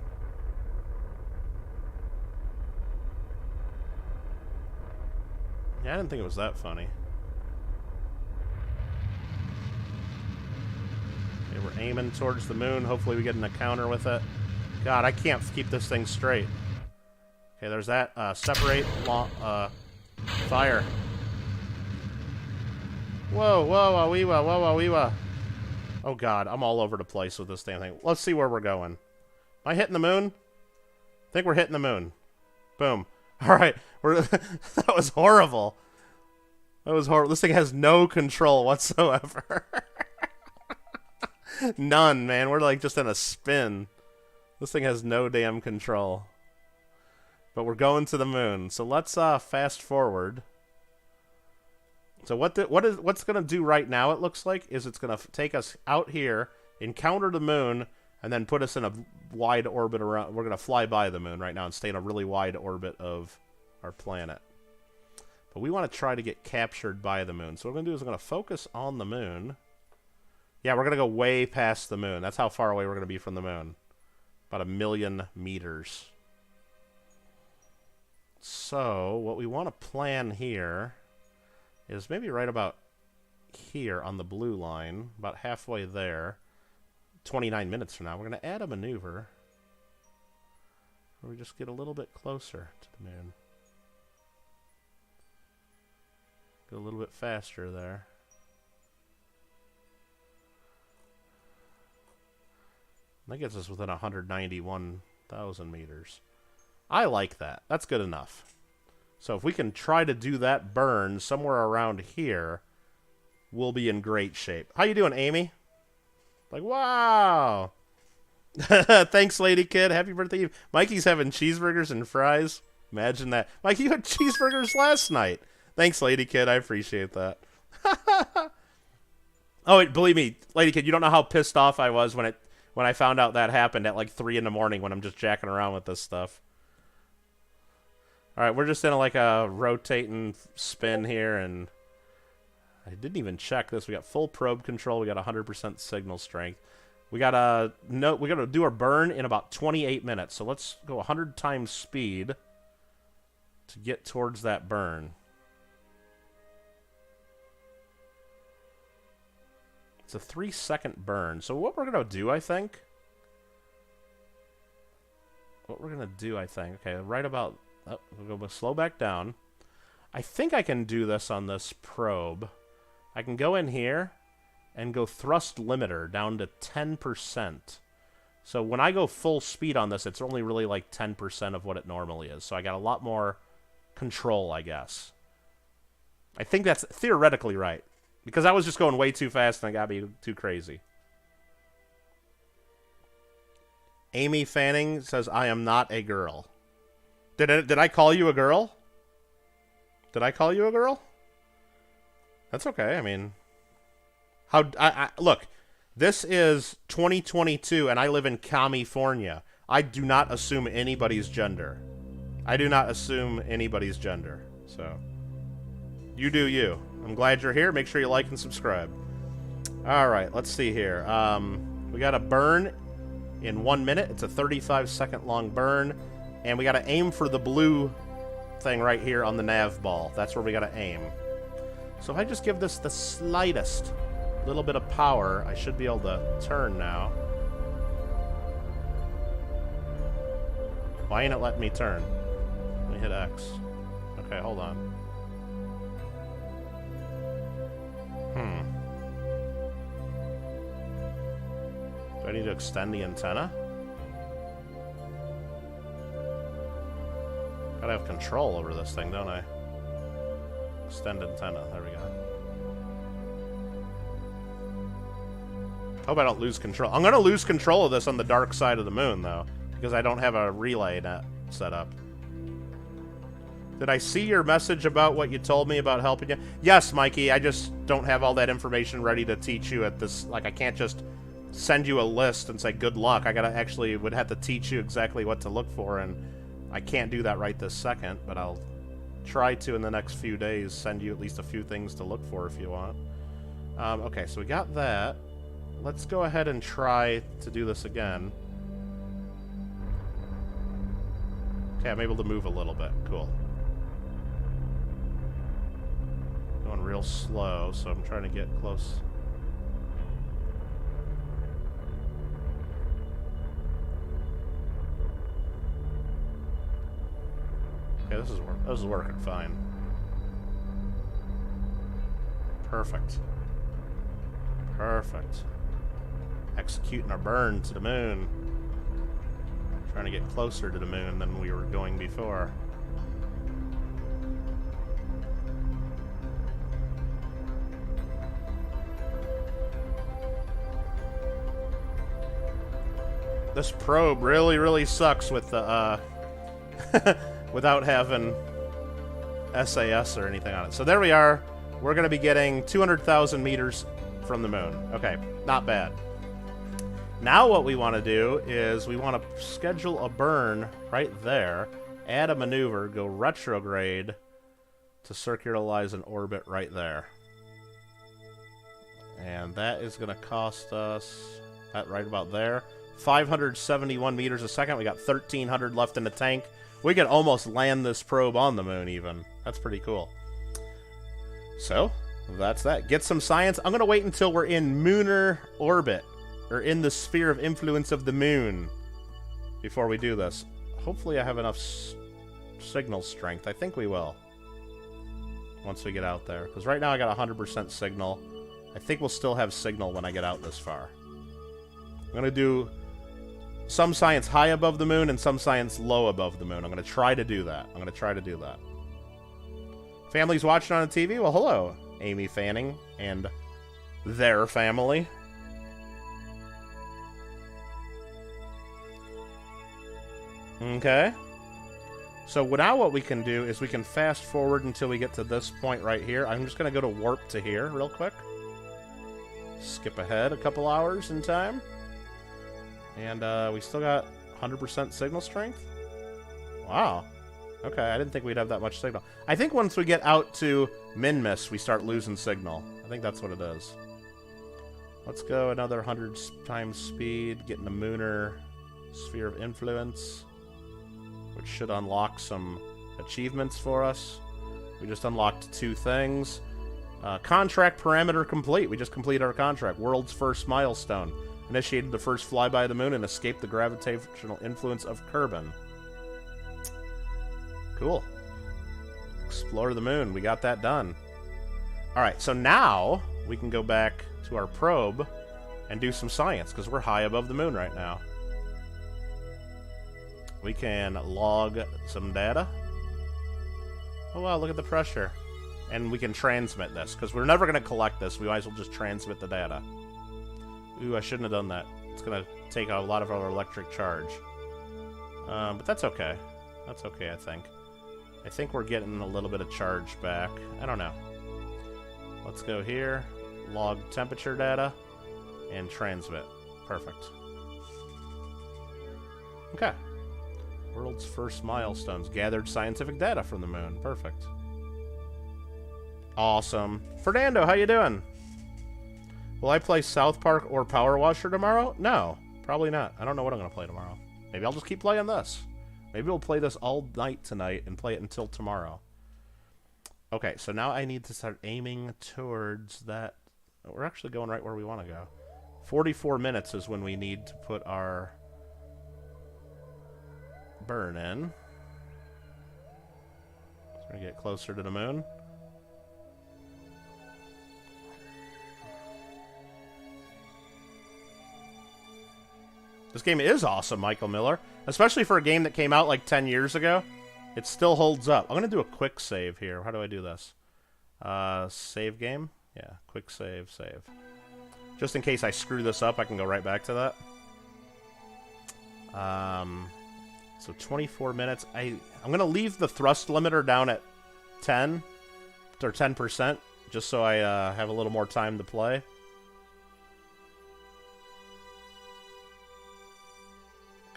Yeah, I didn't think it was that funny. Okay, we're aiming towards the moon. Hopefully we get an encounter with it. God, I can't keep this thing straight. Okay, there's that. Separate. Fire. Whoa, whoa, wee-wah, whoa, wee-wah. Oh, God, I'm all over the place with this damn thing. Let's see where we're going. Am I hitting the moon? I think we're hitting the moon. Boom. All right. That was horrible. That was horrible. This thing has no control whatsoever. None, man. We're like just in a spin. This thing has no damn control. But we're going to the moon. So let's fast forward. So what's going to do right now, it looks like, is it's going to take us out here, encounter the moon, and then put us in a wide orbit around. We're going to fly by the moon right now and stay in a really wide orbit of our planet. But we want to try to get captured by the moon. So what we're going to do is we're going to focus on the moon. Yeah, we're going to go way past the moon. That's how far away we're going to be from the moon. About 1 million meters. So, what we want to plan here is maybe right about here on the blue line, about halfway there, 29 minutes from now, we're going to add a maneuver where we just get a little bit closer to the moon. Go a little bit faster there. That gets us within 191,000 meters. I like that. That's good enough. So if we can try to do that burn somewhere around here, we'll be in great shape. How you doing, Amy? Like, wow. Thanks, Lady Kid. Happy birthday, Eve. Mikey's having cheeseburgers and fries. Imagine that. Mikey, you had cheeseburgers last night. Thanks, Lady Kid. I appreciate that. Oh, believe me, Lady Kid, you don't know how pissed off I was when I found out that happened at like 3 in the morning when I'm just jacking around with this stuff. All right, we're just in like a rotating spin here, and I didn't even check this. We got full probe control. We got 100% signal strength. We gotta do our burn in about 28 minutes. So let's go 100 times speed to get towards that burn. It's a 3-second burn. So what we're gonna do, I think. Okay, right about. Oh, we'll go slow back down. I think I can do this on this probe. I can go in here and go thrust limiter down to 10%. So when I go full speed on this, it's only really like 10% of what it normally is. So I got a lot more control, I guess. I think that's theoretically right. Because I was just going way too fast and I got me too crazy. Amy Fanning says, I am not a girl. Did I call you a girl? Did I call you a girl? That's okay. I mean, look, this is 2022 and I live in California. I do not assume anybody's gender. So, you do you. I'm glad you're here. Make sure you like and subscribe. All right, let's see here. We got a burn in 1 minute. It's a 35-second long burn. And we got to aim for the blue thing right here on the nav ball. That's where we got to aim. So if I just give this the slightest little bit of power, I should be able to turn now. Why ain't it letting me turn? Let me hit X. Okay, hold on. Do I need to extend the antenna? Gotta have control over this thing, don't I? Extend antenna. There we go. Hope I don't lose control. I'm gonna lose control of this on the dark side of the moon, though, because I don't have a relay net set up. Did I see your message about what you told me about helping you? Yes, Mikey. I just don't have all that information ready to teach you at this. Like, I can't just send you a list and say good luck. I gotta actually would have to teach you exactly what to look for, and I can't do that right this second, but I'll try to in the next few days send you at least a few things to look for if you want. Okay, so we got that. Let's go ahead and try to do this again. Okay, I'm able to move a little bit. Cool. Going real slow, so I'm trying to get close. Okay, this is working fine. Perfect. Perfect. Executing our burn to the moon. Trying to get closer to the moon than we were going before. This probe really sucks with the without having SAS or anything on it. So there we are. We're going to be getting 200,000 meters from the moon. Okay, not bad. Now what we want to do is we want to schedule a burn right there, add a maneuver, go retrograde to circularize an orbit right there. And that is going to cost us, right about there, 571 meters a second. We got 1,300 left in the tank. We could almost land this probe on the moon even. That's pretty cool. So, that's that. Get some science. I'm going to wait until we're in lunar orbit, or in the sphere of influence of the moon, before we do this. Hopefully I have enough signal strength. I think we will. Once we get out there. Because right now I got 100% signal. I think we'll still have signal when I get out this far. I'm going to do some science high above the moon and some science low above the moon. I'm going to try to do that. Family's watching on the TV? Well, hello, Amy Fanning and their family. Okay. So now what we can do is we can fast forward until we get to this point right here. I'm just going to go to warp to here real quick. skip ahead a couple hours in time. And we still got 100% signal strength. Wow. Okay, I didn't think we'd have that much signal. I think once we get out to Minmus, we start losing signal. I think that's what it is. Let's go another 100 times speed, getting the Mooner Sphere of Influence, which should unlock some achievements for us. We just unlocked 2 things. Contract parameter complete. We just completed our contract. World's first milestone. Initiated the first flyby of the moon and escaped the gravitational influence of Kerbal. Cool. Explore the moon. We got that done. Alright, so now we can go back to our probe and do some science, because we're high above the moon right now. We can log some data. Oh wow, look at the pressure. And we can transmit this, because we're never going to collect this. We might as well just transmit the data. Ooh, I shouldn't have done that. It's going to take a lot of our electric charge. But that's okay. That's okay, I think. I think we're getting a little bit of charge back. I don't know. Let's go here, log temperature data, and transmit. Perfect. Okay. World's first milestones. Gathered scientific data from the moon. Perfect. Awesome. Fernando, how you doing? Will I play South Park or Power Washer tomorrow? No, probably not. I don't know what I'm going to play tomorrow. Maybe I'll just keep playing this. Maybe we'll play this all night tonight and play it until tomorrow. Okay, so now I need to start aiming towards that. We're actually going right where we want to go. 44 minutes is when we need to put our burn in. So we're going to get closer to the moon. This game is awesome, Michael Miller. Especially for a game that came out like 10 years ago. It still holds up. I'm going to do a quick save here. How do I do this? Save game? Yeah, quick save, save. Just in case I screw this up, I can go right back to that. So 24 minutes. I'm going to leave the thrust limiter down at 10 or 10%, just so I have a little more time to play.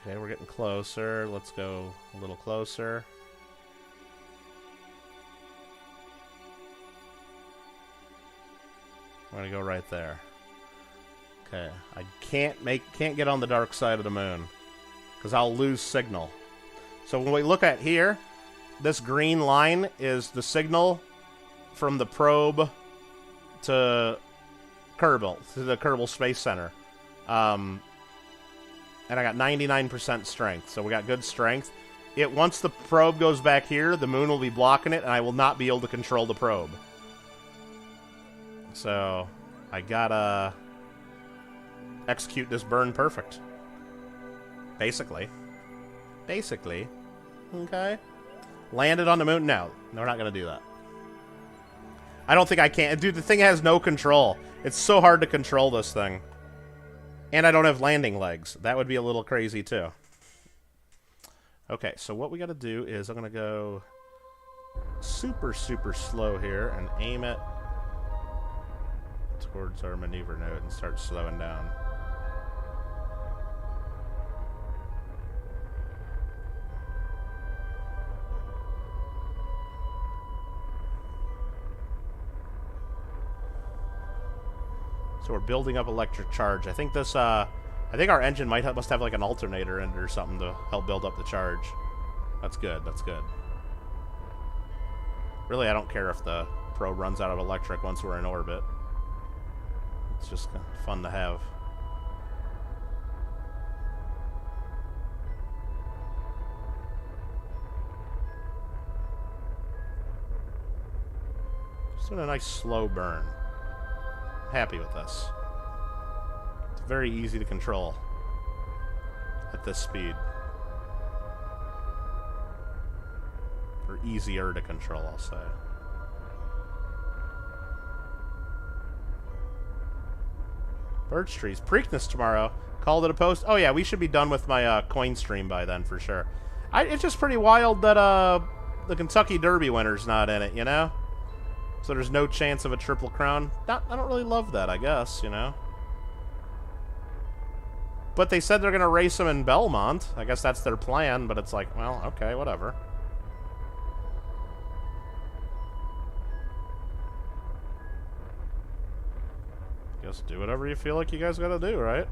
Okay, we're getting closer. Let's go a little closer. I'm gonna go right there. Okay, I can't get on the dark side of the moon because I'll lose signal. So when we look at here, this green line is the signal from the probe to Kerbal, to the Kerbal Space Center. And I got 99% strength, so we got good strength. Once the probe goes back here, the moon will be blocking it, and I will not be able to control the probe. So, I gotta execute this burn perfect. Basically. Basically. Okay. Landed on the moon? No, we're not gonna do that. I don't think I can. Dude, the thing has no control. It's so hard to control this thing. And I don't have landing legs. That would be a little crazy, too. Okay, so what we got to do is I'm going to go super, super slow here and aim it towards our maneuver node and start slowing down. So we're building up electric charge. I think this, I think our engine must have like an alternator in it or something to help build up the charge. That's good, that's good. Really, I don't care if the probe runs out of electric once we're in orbit. It's just fun to have. Just doing a nice slow burn. Happy with this. It's very easy to control at this speed. Or easier to control, I'll say. Birch trees. Preakness tomorrow. Called it a post. Oh yeah, we should be done with my coin stream by then for sure. It's just pretty wild that the Kentucky Derby winner's not in it, you know? So there's no chance of a Triple Crown. I don't really love that, I guess, you know? But they said they're going to race them in Belmont. I guess that's their plan, but it's like, well, okay, whatever. Guess do whatever you feel like you guys got to do, right?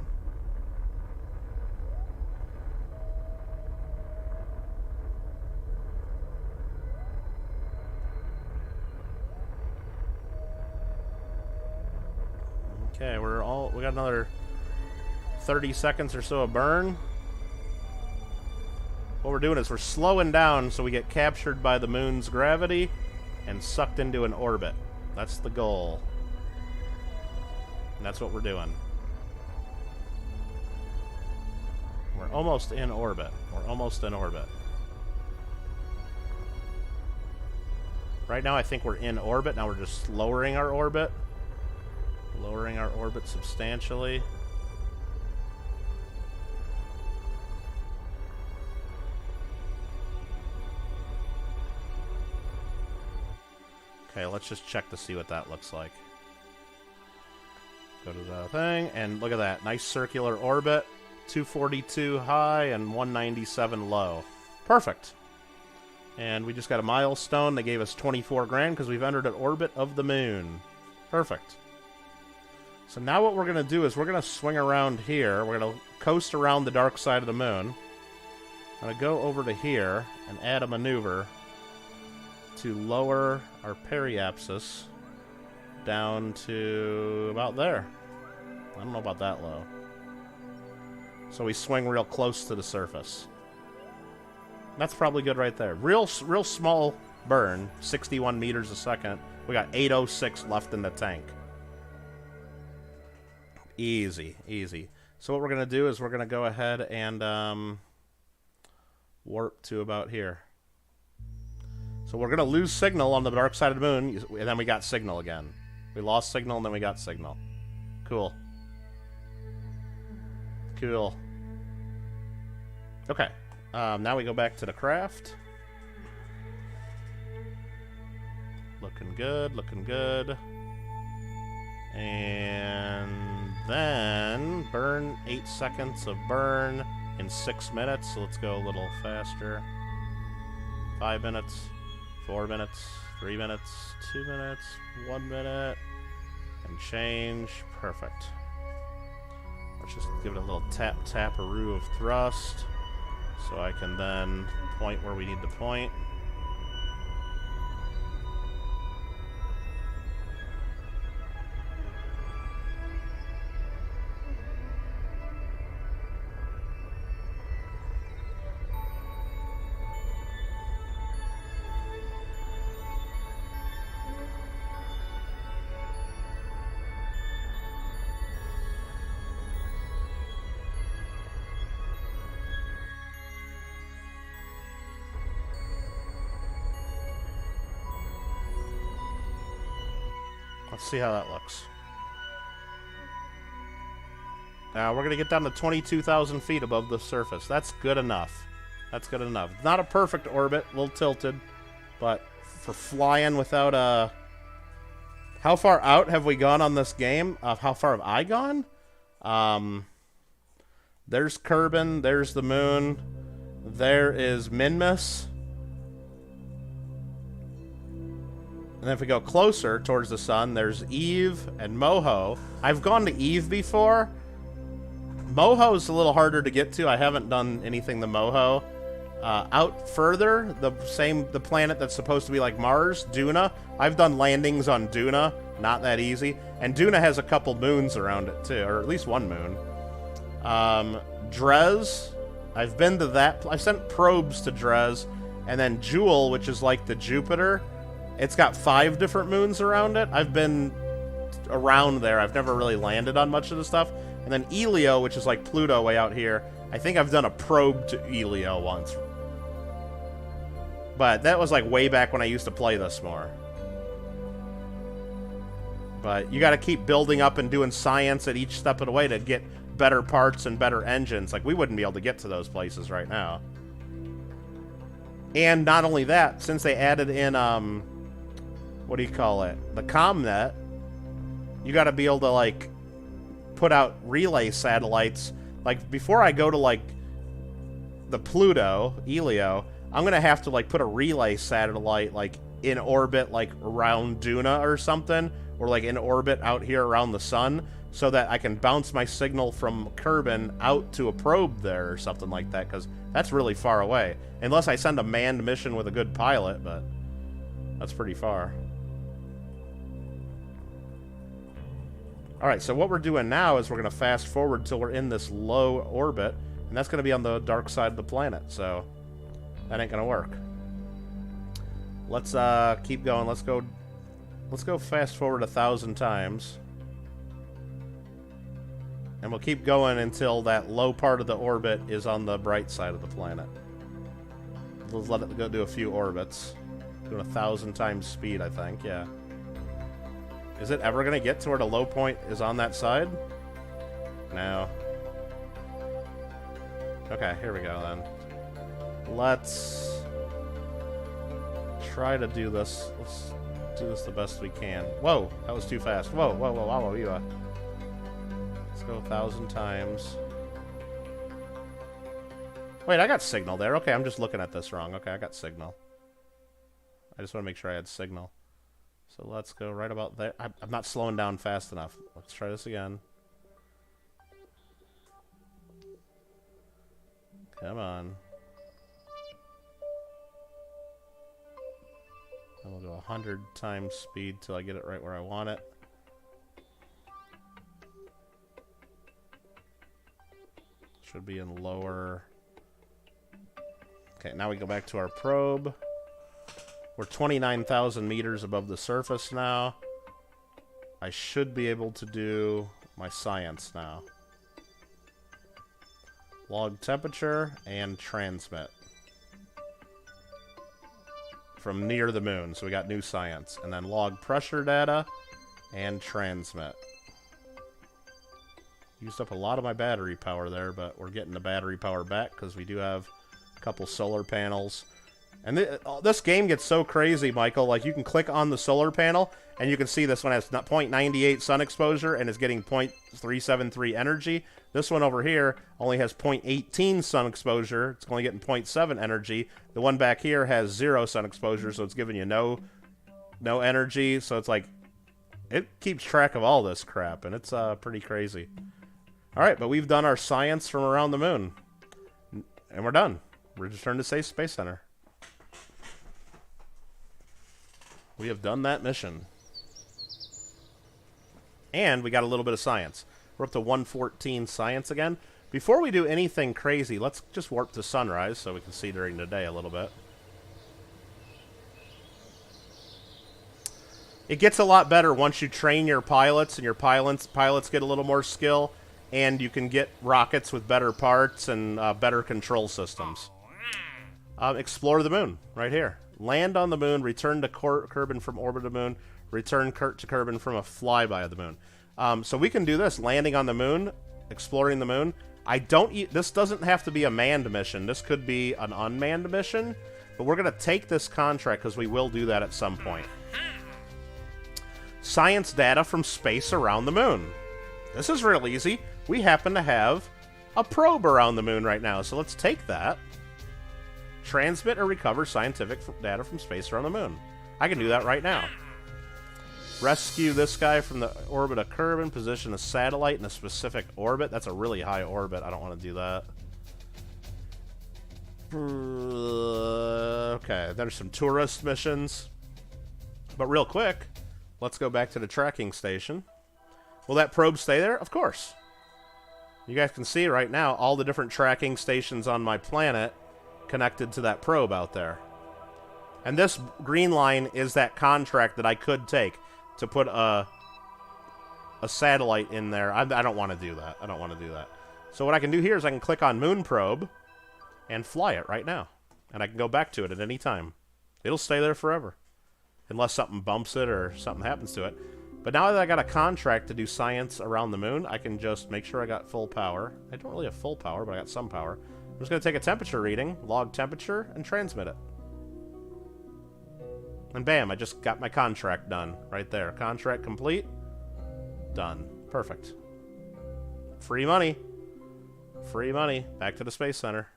Okay, we got another 30 seconds or so of burn. What we're doing is we're slowing down so we get captured by the moon's gravity and sucked into an orbit. That's the goal. And that's what we're doing. We're almost in orbit. We're almost in orbit. Right now I think we're in orbit. Now we're just lowering our orbit. Lowering our orbit substantially. Okay, let's just check to see what that looks like. Go to the thing, and look at that. Nice circular orbit. 242 high and 197 low. Perfect. And we just got a milestone. They gave us 24 grand because we've entered an orbit of the moon. Perfect. So now what we're going to do is we're going to swing around here. We're going to coast around the dark side of the moon. I'm going to go over to here and add a maneuver to lower our periapsis down to about there. I don't know about that low. So we swing real close to the surface. That's probably good right there. Real small burn, 61 meters a second. We got 806 left in the tank. Easy, easy. So what we're going to do is we're going to go ahead and warp to about here. So we're going to lose signal on the dark side of the moon, and then we got signal again. We lost signal, and then we got signal. Cool. Cool. Okay. Now we go back to the craft. Looking good, looking good. And then burn 8 seconds of burn in 6 minutes. So let's go a little faster. 5 minutes, 4 minutes, 3 minutes, 2 minutes, 1 minute, and change. Perfect. Let's just give it a little tap-taparoo of thrust so I can then point where we need to point. Let's see how that looks. Now we're going to get down to 22,000 feet above the surface. That's good enough. That's good enough. Not a perfect orbit, a little tilted, but for flying without a... How far out have we gone on this game? How far have I gone? There's Kerbin, there's the moon, there is Minmus. And then if we go closer towards the sun, there's Eve and Moho. I've gone to Eve before. Moho's a little harder to get to. I haven't done anything to Moho. Out further, the planet that's supposed to be like Mars, Duna. I've done landings on Duna. Not that easy. And Duna has a couple moons around it too, or at least one moon. Drez. I've been to that. I've sent probes to Drez. And then Jewel, which is like the Jupiter. It's got 5 different moons around it. I've been around there. I've never really landed on much of the stuff. And then Elio, which is like Pluto way out here. I think I've done a probe to Elio once. But that was like way back when I used to play this more. But you got to keep building up and doing science at each step of the way to get better parts and better engines. Like, we wouldn't be able to get to those places right now. And not only that, since they added in, what do you call it? The ComNet, you got to be able to, like, put out relay satellites. Like, before I go to, like, the Pluto, Elio, I'm going to have to, like, put a relay satellite, like, in orbit, like, around Duna or something, or, like, in orbit out here around the sun, so that I can bounce my signal from Kerbin out to a probe there or something like that, because that's really far away. Unless I send a manned mission with a good pilot, but that's pretty far. Alright, so what we're doing now is we're going to fast forward till we're in this low orbit, and that's going to be on the dark side of the planet, so that ain't going to work. Let's keep going. Let's go fast forward 1,000 times. And we'll keep going until that low part of the orbit is on the bright side of the planet. Let's let it go do a few orbits. Doing 1,000 times speed, I think, yeah. Is it ever going to get to where the low point is on that side? No. Okay, here we go then. Let's try to do this. Let's do this the best we can. Whoa, that was too fast. Whoa, whoa, whoa, whoa, whoa. Let's go 1,000 times. Wait, I got signal there. Okay, I'm just looking at this wrong. Okay, I got signal. I just want to make sure I had signal. So let's go right about there. I'm not slowing down fast enough. Let's try this again. Come on. And we'll go 100 times speed till I get it right where I want it. Should be in lower. Okay, now we go back to our probe. We're 29,000 meters above the surface now. I should be able to do my science now. Log temperature and transmit. From near the moon, so we got new science. And then log pressure data and transmit. Used up a lot of my battery power there, but we're getting the battery power back because we do have a couple solar panels. And this game gets so crazy, Michael. Like, you can click on the solar panel, and you can see this one has 0.98 sun exposure and is getting 0.373 energy. This one over here only has 0.18 sun exposure. It's only getting 0.7 energy. The one back here has 0 sun exposure, so it's giving you no energy. So it's like, it keeps track of all this crap, and it's pretty crazy. Alright, but we've done our science from around the moon. And we're done. We're returned to Space Center. We have done that mission. And we got a little bit of science. We're up to 114 science again. Before we do anything crazy, let's just warp to sunrise so we can see during the day a little bit. It gets a lot better once you train your pilots, and your pilots get a little more skill, and you can get rockets with better parts and better control systems. Explore the moon, right here. Land on the moon, return to Kerbin from orbit of the moon, return Kurt to Kerbin from a flyby of the moon. So we can do this, landing on the moon, exploring the moon. This doesn't have to be a manned mission. This could be an unmanned mission, but we're going to take this contract because we will do that at some point. Science data from space around the moon. This is real easy. We happen to have a probe around the moon right now, so let's take that. Transmit or recover scientific data from space around the moon. I can do that right now. Rescue this guy from the orbit of Kerbin. Position a satellite in a specific orbit. That's a really high orbit. I don't want to do that. Okay, there's some tourist missions. But real quick, let's go back to the tracking station. Will that probe stay there? Of course. You guys can see right now all the different tracking stations on my planet connected to that probe out there. And this green line is that contract that I could take to put a satellite in there. I don't want to do that. I don't want to do that. So what I can do here is I can click on Moon Probe and fly it right now. And I can go back to it at any time. It'll stay there forever. Unless something bumps it or something happens to it. But now that I got a contract to do science around the moon, I can just make sure I got full power. I don't really have full power, but I got some power. I'm just going to take a temperature reading, log temperature, and transmit it. And bam, I just got my contract done right there. Contract complete. Done. Perfect. Free money. Free money. Back to the Space Center.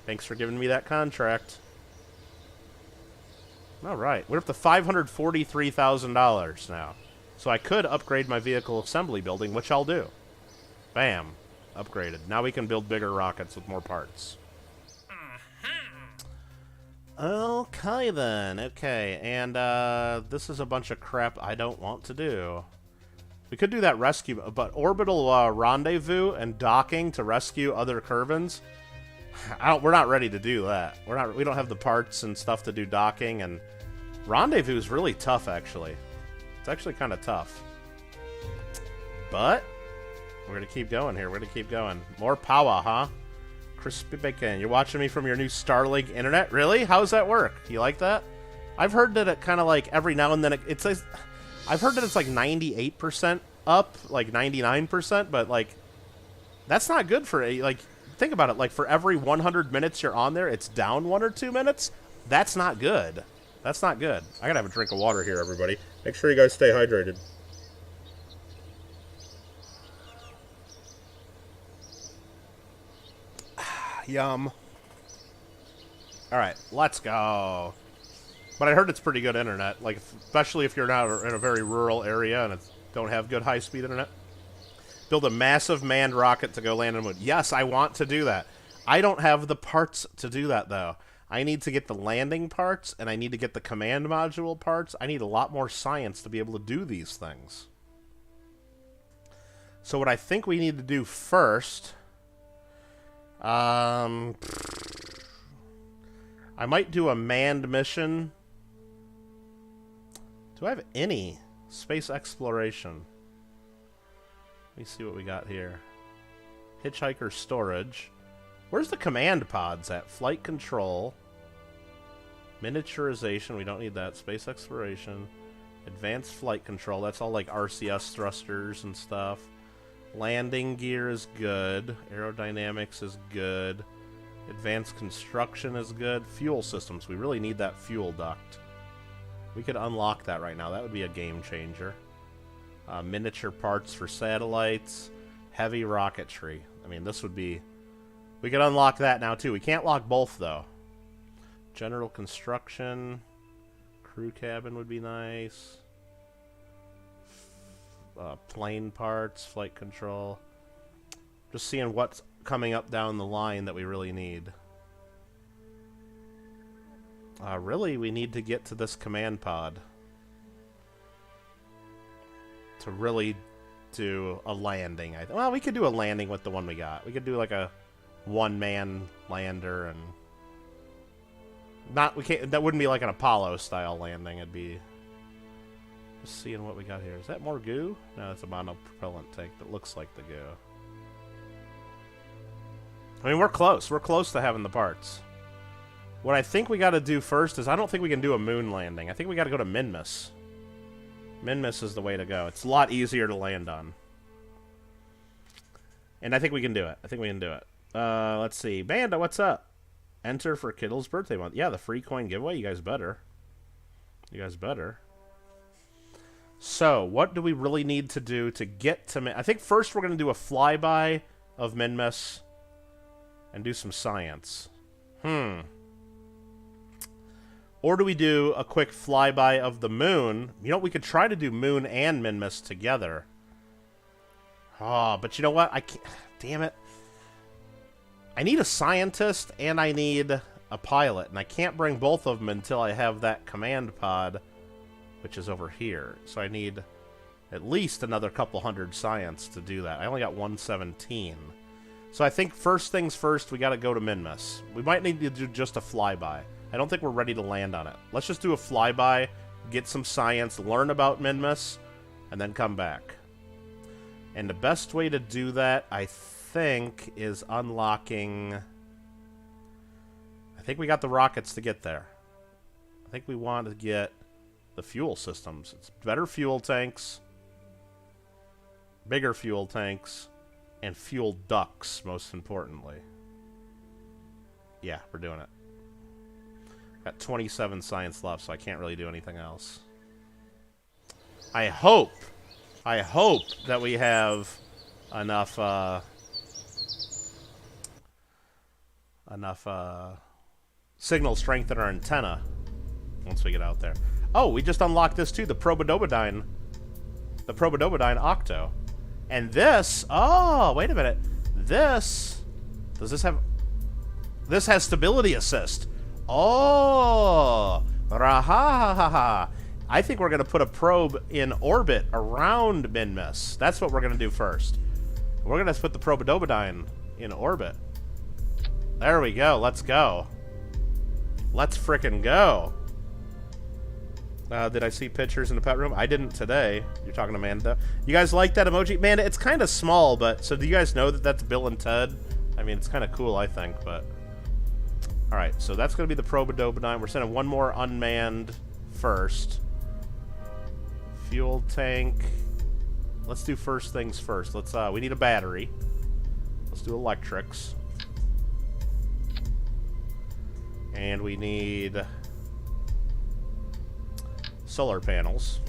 Thanks for giving me that contract. All right. We're up to $543,000 now. So I could upgrade my vehicle assembly building, which I'll do. Bam. Upgraded. Now we can build bigger rockets with more parts. Okay, then. Okay, and this is a bunch of crap I don't want to do. We could do that rescue, but orbital rendezvous and docking to rescue other Kerbins. We're not ready to do that. We don't have the parts and stuff to do docking, and rendezvous is really tough, actually. It's actually kind of tough. But we're gonna keep going here. We're gonna keep going. More power, huh? Crispy bacon. You're watching me from your new Starlink internet? Really? How does that work? You like that? I've heard that it kind of like every now and then it says. I've heard that it's like 98% up, like 99%, but like that's not good for like. Think about it. Like for every 100 minutes you're on there, it's down 1 or 2 minutes. That's not good. That's not good. I gotta have a drink of water here, everybody. Make sure you guys stay hydrated. Yum. Alright, let's go. But I heard it's pretty good internet, like especially if you're not in a very rural area and don't have good high-speed internet. Build a massive manned rocket to go land on the moon. Yes, I want to do that. I don't have the parts to do that, though. I need to get the landing parts, and I need to get the command module parts. I need a lot more science to be able to do these things. So what I think we need to do first... I might do a manned mission. Do I have any space exploration? Let me see what we got here. Hitchhiker storage. Where's the command pods at? Flight control. Miniaturization. We don't need that. Space exploration. Advanced flight control. That's all like RCS thrusters and stuff. Landing gear is good. Aerodynamics is good. Advanced construction is good. Fuel systems. We really need that fuel duct. We could unlock that right now. That would be a game changer. Miniature parts for satellites. Heavy rocketry. I mean, this would be... We could unlock that now, too. We can't lock both, though. General construction. Crew cabin would be nice. Plane parts. Flight control. Just seeing what's coming up down the line that we really need. Really, we need to get to this command pod. To really do a landing. Well, we could do a landing with the one we got. We could do like a one-man lander and not. We can't. That wouldn't be like an Apollo-style landing. It'd be just seeing what we got here. Is that more goo? No, it's a monopropellant tank that looks like the goo. I mean, we're close. We're close to having the parts. What I think we got to do first is I don't think we can do a moon landing. I think we got to go to Minmus. Minmus is the way to go. It's a lot easier to land on. And I think we can do it. I think we can do it. Let's see. Banda, what's up? Enter for Kittle's birthday month. Yeah, the free coin giveaway. You guys better. You guys better. So, what do we really need to do to get to... I think first we're going to do a flyby of Minmus and do some science. Or do we do a quick flyby of the moon? You know, we could try to do moon and Minmus together. Oh, but you know what? I can't... Damn it. I need a scientist and I need a pilot. And I can't bring both of them until I have that command pod, which is over here. So I need at least another couple hundred science to do that. I only got 117. So I think first things first, we got to go to Minmus. We might need to do just a flyby. I don't think we're ready to land on it. Let's just do a flyby, get some science, learn about Minmus, and then come back. And the best way to do that, I think, is unlocking... I think we got the rockets to get there. I think we want to get the fuel systems. It's better fuel tanks, bigger fuel tanks, and fuel ducts, most importantly. Yeah, we're doing it. Got 27 science left, so I can't really do anything else. I hope that we have enough, signal strength in our antenna once we get out there. Oh, we just unlocked this too, the Probodobodine. The Probodobodine Octo. And this, oh, wait a minute. This, does this have, this has stability assist. Oh, raha-ha-ha-ha. I think we're going to put a probe in orbit around Minmus. That's what we're going to do first. We're going to put the Probodobodine in orbit. There we go. Let's go. Let's frickin' go. Did I see pictures in the pet room? I didn't today. You're talking to Amanda. You guys like that emoji? Man, it's kind of small, but... So do you guys know that that's Bill and Ted? I mean, it's kind of cool, I think, but... Alright, so that's going to be the Probodobodine. We're sending one more unmanned first. Fuel tank. Let's do first things first. Let's, we need a battery. Let's do electrics. And we need... solar panels.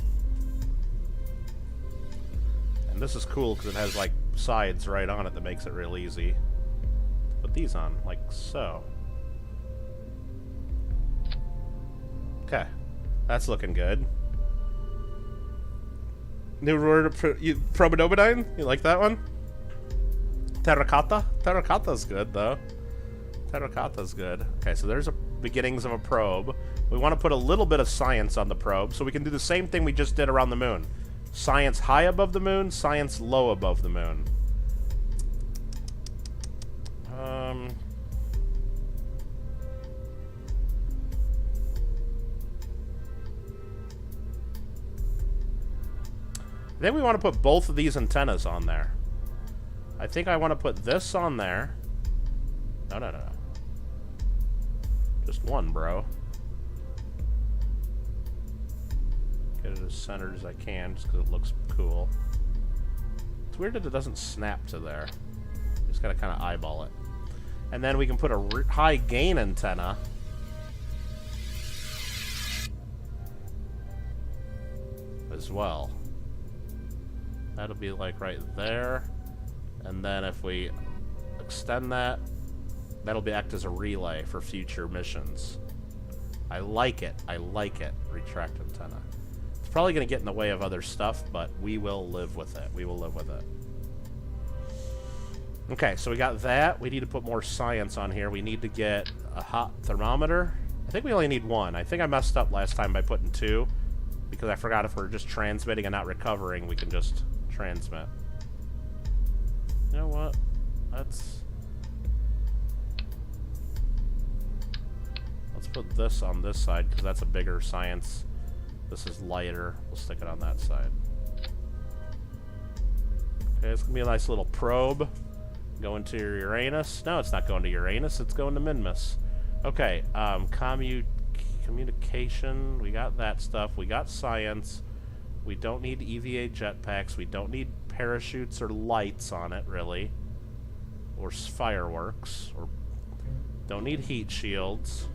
And this is cool because it has like sides right on it that makes it real easy. Put these on, like so. Okay. That's looking good. New word, Probodobodine? You like that one? Terracotta? Terracotta's good, though. Terracotta's good. Okay, so there's a beginnings of a probe. We want to put a little bit of science on the probe, so we can do the same thing we just did around the moon. Science high above the moon, science low above the moon. Then we want to put both of these antennas on there. I think I want to put this on there. No, no, no. Just one, bro. Get it as centered as I can, just because it looks cool. It's weird that it doesn't snap to there. Just gotta kind of eyeball it. And then we can put a high gain antenna. As well. That'll be like right there. And then if we extend that, that'll be act as a relay for future missions. I like it. I like it. Retract antenna. It's probably going to get in the way of other stuff, but we will live with it. We will live with it. Okay, so we got that. We need to put more science on here. We need to get a hot thermometer. I think we only need one. I think I messed up last time by putting two, because I forgot if we're just transmitting and not recovering, we can just transmit. You know what? Let's put this on this side, because that's a bigger science. This is lighter. We'll stick it on that side. Okay, it's going to be a nice little probe. Going to Uranus. No, it's not going to Uranus. It's going to Minmus. Okay, communication. We got that stuff. We got science. We don't need EVA jetpacks. We don't need parachutes or lights on it, really. Or fireworks. Or don't need heat shields.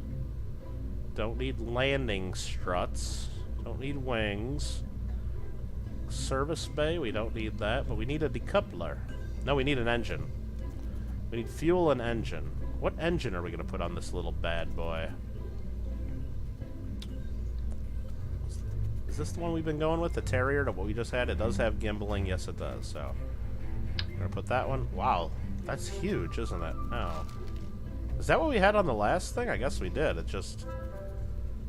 Don't need landing struts. Don't need wings. Service bay, we don't need that, but we need a decoupler. No, we need an engine. We need fuel and engine. What engine are we going to put on this little bad boy? Is this the one we've been going with? The Terrier, to what we just had? It does have gimbaling. Yes, it does. So, we're going to put that one. Wow, that's huge, isn't it? No. Is that what we had on the last thing? I guess we did. It's just...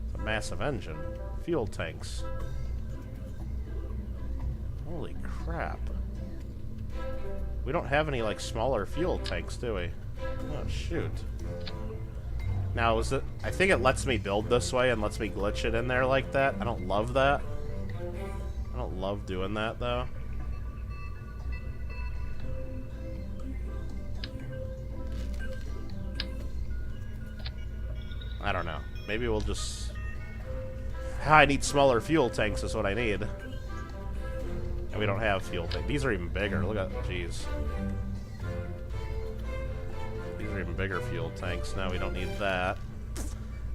it's a massive engine. Fuel tanks. Holy crap. We don't have any, like, smaller fuel tanks, do we? Oh, shoot. Now, is it... I think it lets me build this way and lets me glitch it in there like that. I don't love that. I don't love doing that, though. I don't know. Maybe we'll just... I need smaller fuel tanks is what I need. And we don't have fuel tanks. These are even bigger. Look at... jeez. These are even bigger fuel tanks. Now we don't need that.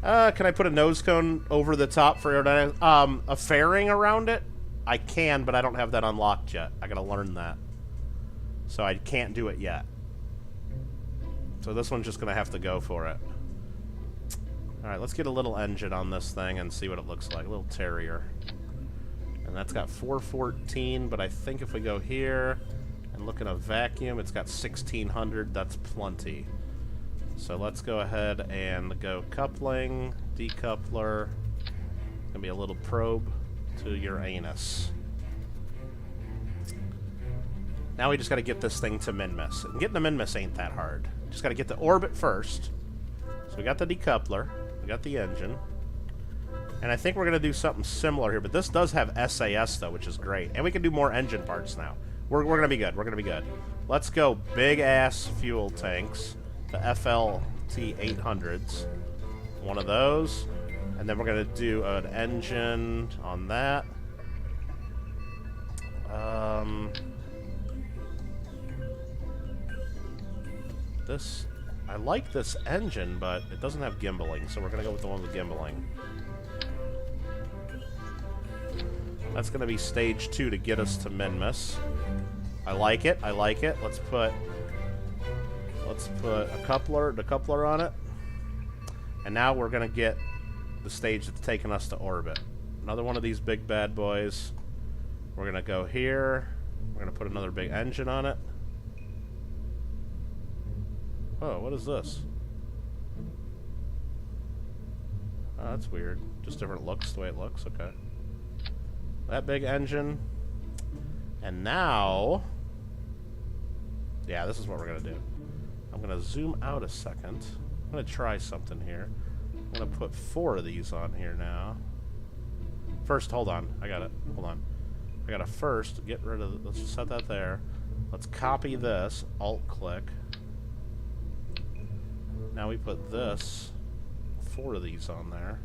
Can I put a nose cone over the top for aerodynamics? A fairing around it? I can, but I don't have that unlocked yet. I gotta learn that. So I can't do it yet. So this one's just gonna have to go for it. Alright, let's get a little engine on this thing and see what it looks like. A little Terrier. And that's got 414, but I think if we go here and look in a vacuum, it's got 1600. That's plenty. So let's go ahead and go coupling, decoupler. Gonna be a little probe to your anus. Now we just gotta get this thing to min-miss. And getting to min-miss ain't that hard. Just gotta get the orbit first. So we got the decoupler, we got the engine. And I think we're gonna do something similar here, but this does have SAS though, which is great. And we can do more engine parts now. We're gonna be good, we're gonna be good. Let's go big ass fuel tanks. The FLT 800s. One of those. And then we're going to do an engine on that. This... I like this engine, but it doesn't have gimbaling, so we're going to go with the one with gimbaling. That's going to be stage 2 to get us to min-miss. I like it, I like it. Let's put a coupler on it. And now we're going to get the stage that's taking us to orbit. Another one of these big bad boys. We're going to go here. We're going to put another big engine on it. Oh, what is this? Oh, that's weird. Just different looks, the way it looks. Okay. That big engine. And now... yeah, this is what we're going to do. I'm going to zoom out a second. I'm going to try something here. I'm going to put 4 of these on here now. First, hold on. I got it. Hold on. I got to first get rid of... let's set that there. Let's copy this. Alt-click. Now we put this. 4 of these on there.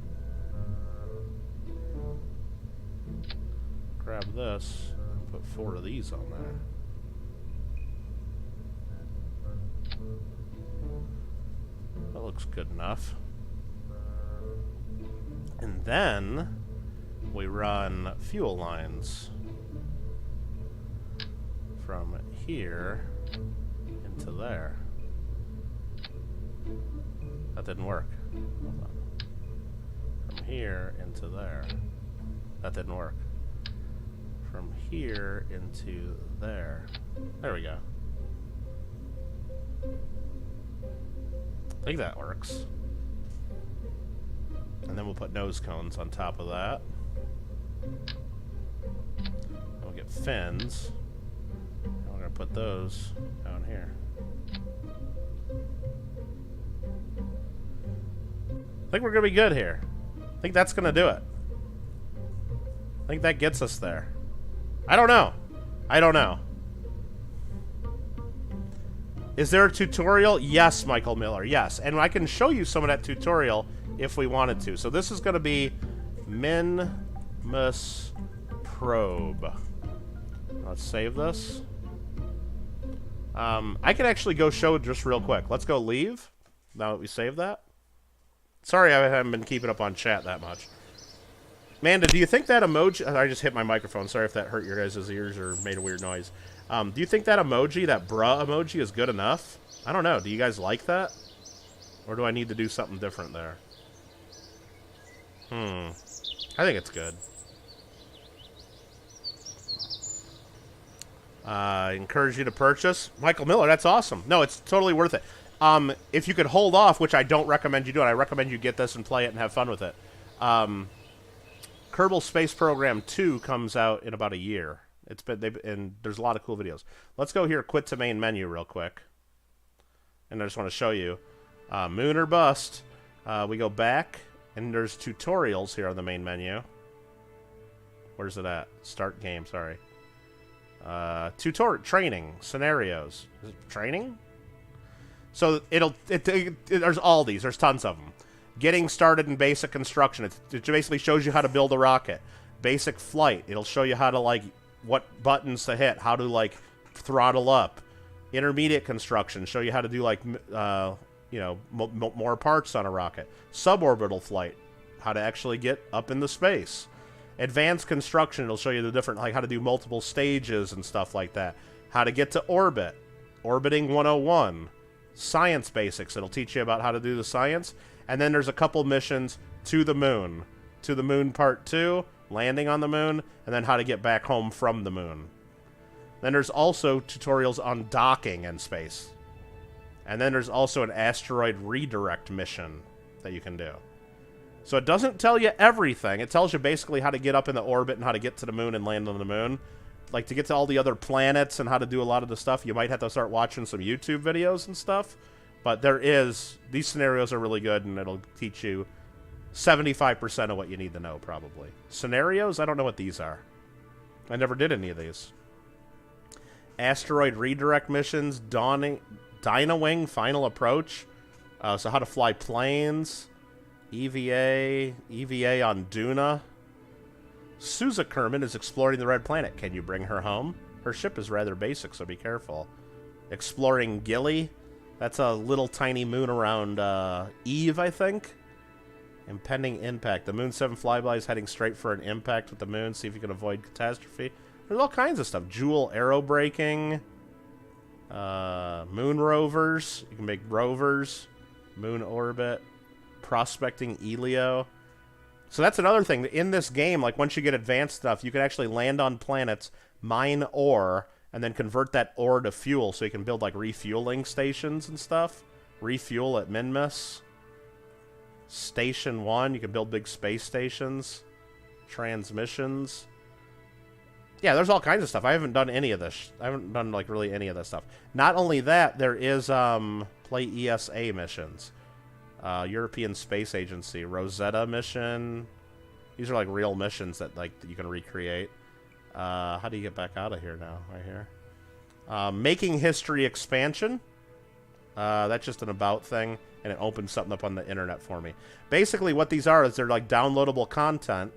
Grab this. And put 4 of these on there. That looks good enough. And then we run fuel lines from here into there. That didn't work. Hold on. From here into there. That didn't work. From here into there. There we go. I think that works. And then we'll put nose cones on top of that. And we'll get fins. And we're going to put those down here. I think we're going to be good here. I think that's going to do it. I think that gets us there. I don't know. I don't know. Is there a tutorial? Yes, Michael Miller. Yes. And I can show you some of that tutorial if we wanted to. So this is going to be min-miss probe. Let's save this. I can actually go show it just real quick. Let's go leave. Now that we save that. Sorry I haven't been keeping up on chat that much. Amanda, do you think that emoji... I just hit my microphone. Sorry if that hurt your guys' ears or made a weird noise. Do you think that emoji, that bruh emoji, is good enough? I don't know. Do you guys like that? Or do I need to do something different there? I think it's good. I encourage you to purchase. Michael Miller, that's awesome. No, it's totally worth it. If you could hold off, which I don't recommend you do it, I recommend you get this and play it and have fun with it. Kerbal Space Program 2 comes out in about a year. And there's a lot of cool videos. Let's go here, quit to main menu real quick. And I just want to show you. Moon or bust. We go back, and there's tutorials here on the main menu. Where's it at? Start game, sorry. Training, scenarios. Is it training? So there's all these. There's tons of them. Getting started in basic construction. It basically shows you how to build a rocket. Basic flight. It'll show you how to, like, what buttons to hit. How to, like, throttle up. Intermediate construction. Show you how to do, like, you know, more parts on a rocket. Suborbital flight, how to actually get up into space. Advanced construction, it'll show you the different, like how to do multiple stages and stuff like that. How to get to orbit. Orbiting 101. Science basics, it'll teach you about how to do the science. And then there's a couple missions to the moon. To the moon part 2, landing on the moon, and then how to get back home from the moon. Then there's also tutorials on docking in space. And then there's also an asteroid redirect mission that you can do. So it doesn't tell you everything. It tells you basically how to get up in the orbit and how to get to the moon and land on the moon. Like, to get to all the other planets and how to do a lot of the stuff, you might have to start watching some YouTube videos and stuff. But these scenarios are really good, and it'll teach you 75% of what you need to know, probably. Scenarios? I don't know what these are. I never did any of these. Asteroid redirect missions, Dynawing final approach. So how to fly planes. EVA on Duna. Sousa Kerman is exploring the Red Planet. Can you bring her home? Her ship is rather basic, so be careful. Exploring Gilly. That's a little tiny moon around Eve, I think. Impending impact. The Moon 7 flyby is heading straight for an impact with the moon. See if you can avoid catastrophe. There's all kinds of stuff. Jewel arrow braking. Moon rovers. You can make rovers. Moon orbit. Prospecting Elio. So that's another thing. In this game, like, once you get advanced stuff, you can actually land on planets, mine ore, and then convert that ore to fuel, so you can build, like, refueling stations and stuff. Refuel at Minmus. Station 1, you can build big space stations. Transmissions. Yeah, there's all kinds of stuff. I haven't done any of this. I haven't done, like, really any of this stuff. Not only that, there is, play ESA missions. European Space Agency, Rosetta mission. These are like real missions that you can recreate. How do you get back out of here now? Right here. Making History expansion. That's just an about thing, and it opens something up on the internet for me. Basically, what these are is they're like downloadable content,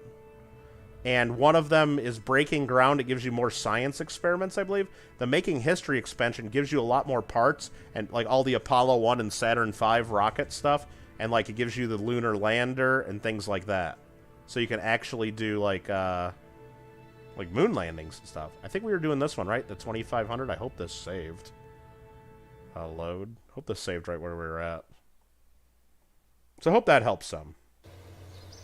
and one of them is Breaking Ground. It gives you more science experiments, I believe. The Making History expansion gives you a lot more parts, and like all the Apollo 1 and Saturn V rocket stuff, and like it gives you the lunar lander and things like that. So you can actually do like moon landings and stuff. I think we were doing this one, right? The 2500. I hope this saved. Load. Hope this saved right where we were at. So I hope that helps some.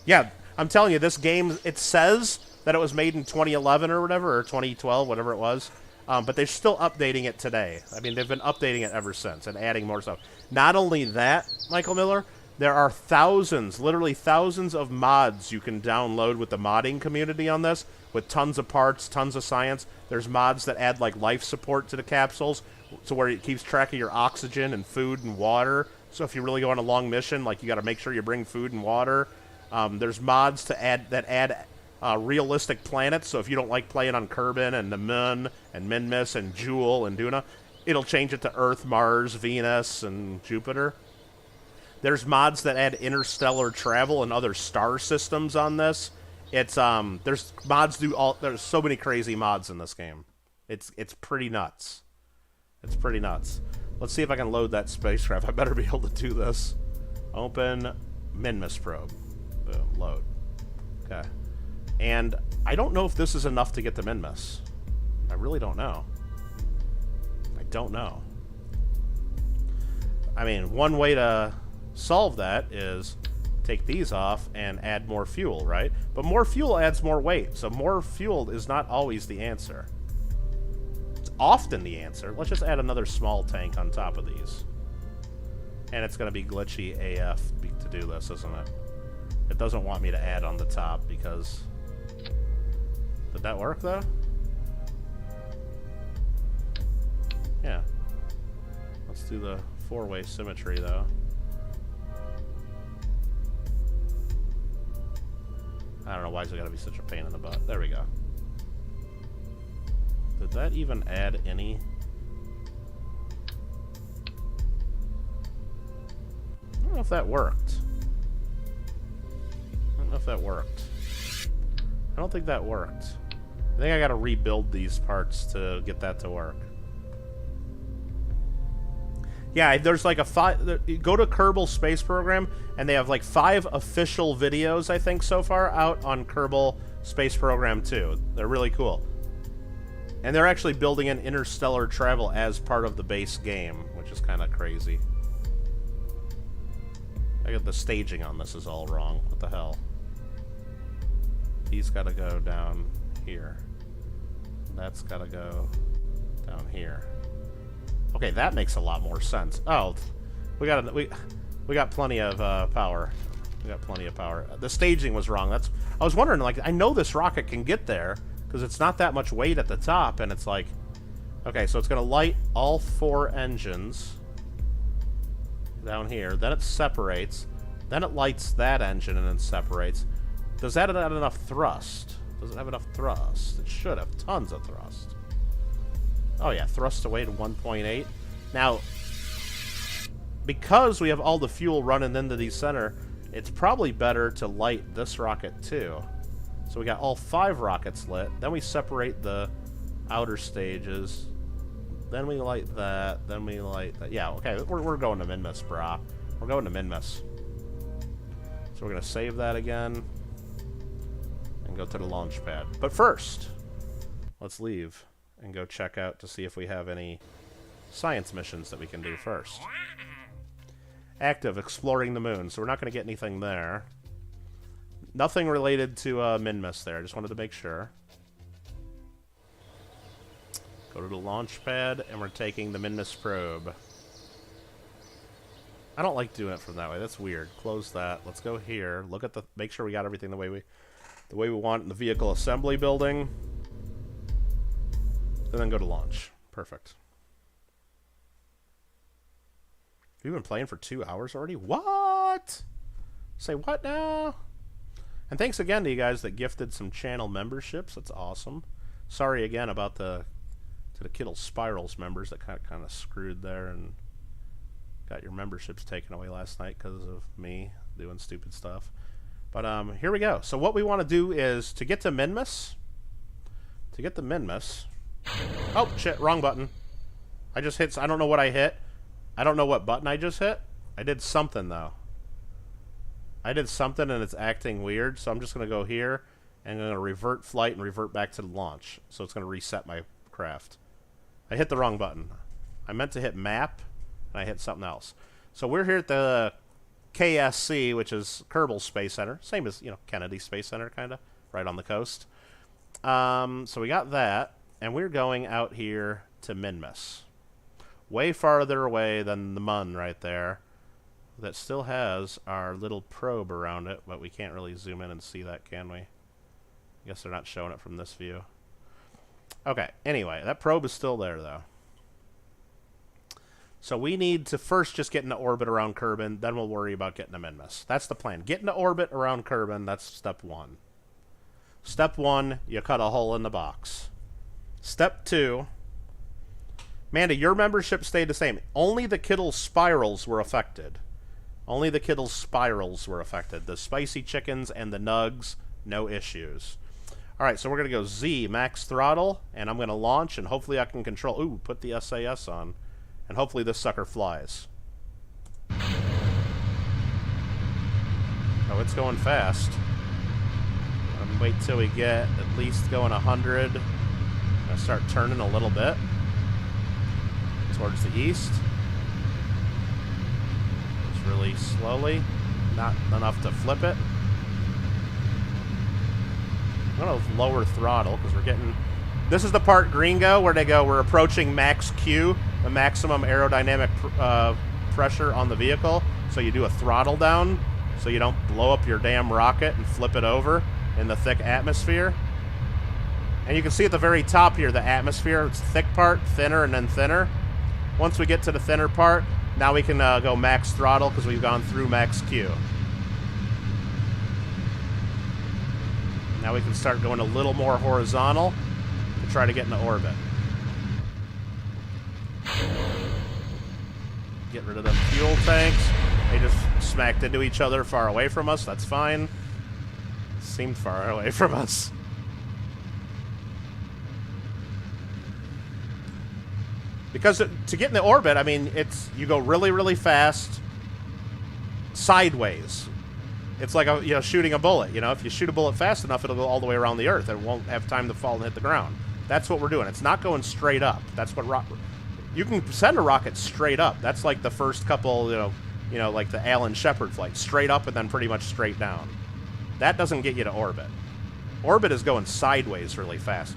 Yeah, I'm telling you, this game, it says that it was made in 2011 or whatever, or 2012, whatever it was. But they're still updating it today. I mean, they've been updating it ever since and adding more stuff. Not only that, Michael Miller, there are thousands, literally thousands of mods you can download with the modding community on this, with tons of parts, tons of science. There's mods that add, like, life support to the capsules, to where it keeps track of your oxygen and food and water. So if you really go on a long mission, like, you got to make sure you bring food and water. There's mods to add realistic planets, so if you don't like playing on Kerbin and the Moon and Minmus and Jewel and Duna, it'll change it to Earth, Mars, Venus, and Jupiter. There's mods that add interstellar travel and other star systems on this. It's there's mods there's so many crazy mods in this game. It's pretty nuts. It's pretty nuts. Let's see if I can load that spacecraft. I better be able to do this. Open Minmus probe. Boom, load. Okay. And I don't know if this is enough to get to Minmus. I really don't know. I don't know. I mean, one way to solve that is take these off and add more fuel, right? But more fuel adds more weight, so more fuel is not always the answer. It's often the answer. Let's just add another small tank on top of these. And it's going to be glitchy AF to do this, isn't it? It doesn't want me to add on the top because... Did that work, though? Yeah. Let's do the four-way symmetry, though. I don't know why it's got to be such a pain in the butt. There we go. Did that even add any? I don't know if that worked. I don't know if that worked. I don't think that worked. I think I gotta rebuild these parts to get that to work. Yeah, there's like go to Kerbal Space Program, and they have like 5 official videos, I think, so far out on Kerbal Space Program 2. They're really cool. And they're actually building in interstellar travel as part of the base game, which is kind of crazy. I got the staging on this is all wrong. What the hell? He's got to go down here. That's got to go down here. Okay, that makes a lot more sense. Oh, we got plenty of power. We got plenty of power. The staging was wrong. I was wondering, like, I know this rocket can get there because it's not that much weight at the top, and it's like, okay, so it's gonna light all 4 engines down here. Then it separates. Then it lights that engine and then separates. Does that have enough thrust? Does it have enough thrust? It should have tons of thrust. Oh yeah, thrust away to 1.8. Now, because we have all the fuel running into the center, it's probably better to light this rocket too. So we got all 5 rockets lit. Then we separate the outer stages. Then we light that. Then we light that. Yeah, okay, we're going to Minmus, brah. We're going to Minmus. So we're going to save that again. And go to the launch pad. But first, let's leave and go check out to see if we have any science missions that we can do first. Active, exploring the moon. So we're not going to get anything there. Nothing related to Minmus there. I just wanted to make sure. Go to the launch pad, and we're taking the Minmus probe. I don't like doing it from that way. That's weird. Close that. Let's go here. Look at the. Make sure we got everything the way we want in the vehicle assembly building. And then go to launch. Perfect. You've been playing for 2 hours already? What? Say what now? And thanks again to you guys that gifted some channel memberships. That's awesome. Sorry again about to the Kittle Spirals members that kind of screwed there and got your memberships taken away last night because of me doing stupid stuff. But here we go. So what we want to do is to get to Minmus. To get to Minmus. Oh, shit, wrong button. I just hit, I don't know what I hit. I don't know what button I just hit. I did something, though. I did something, and it's acting weird, so I'm just going to go here, and I'm going to revert flight and revert back to the launch. So it's going to reset my craft. I hit the wrong button. I meant to hit map, and I hit something else. So we're here at the KSC, which is Kerbal Space Center. Same as, you know, Kennedy Space Center, kind of, right on the coast. So we got that. And we're going out here to Minmus. Way farther away than the Mun right there. That still has our little probe around it, but we can't really zoom in and see that, can we? I guess they're not showing it from this view. Okay, anyway, that probe is still there, though. So we need to first just get into orbit around Kerbin, then we'll worry about getting to Minmus. That's the plan. Get into orbit around Kerbin, that's step 1. Step 1, you cut a hole in the box. Step 2, Manda, your membership stayed the same. Only the Kittle Spirals were affected. Only the Kittle Spirals were affected. The spicy chickens and the nugs, no issues. Alright, so we're going to go Z, max throttle, and I'm going to launch, and hopefully I can control... Ooh, put the SAS on. And hopefully this sucker flies. Oh, it's going fast. Wait till we get at least going 100. I'm going to start turning a little bit towards the east. Just really slowly. Not enough to flip it. I'm going to lower throttle because we're getting... This is the part, Gringo, where they go, we're approaching max Q, the maximum aerodynamic pressure on the vehicle. So you do a throttle down so you don't blow up your damn rocket and flip it over in the thick atmosphere. And you can see at the very top here, the atmosphere, it's thick part, thinner, and then thinner. Once we get to the thinner part, now we can go max throttle because we've gone through max Q. Now we can start going a little more horizontal to try to get into orbit. Get rid of the fuel tanks. They just smacked into each other far away from us. That's fine. Seemed far away from us. Because to get in the orbit, I mean, you go really, really fast sideways. It's like shooting a bullet. If you shoot a bullet fast enough, it'll go all the way around the Earth. It won't have time to fall and hit the ground. That's what we're doing. It's not going straight up. That's what you can send a rocket straight up. That's like the first couple, like the Alan Shepard flight, straight up and then pretty much straight down. That doesn't get you to orbit. Orbit is going sideways really fast.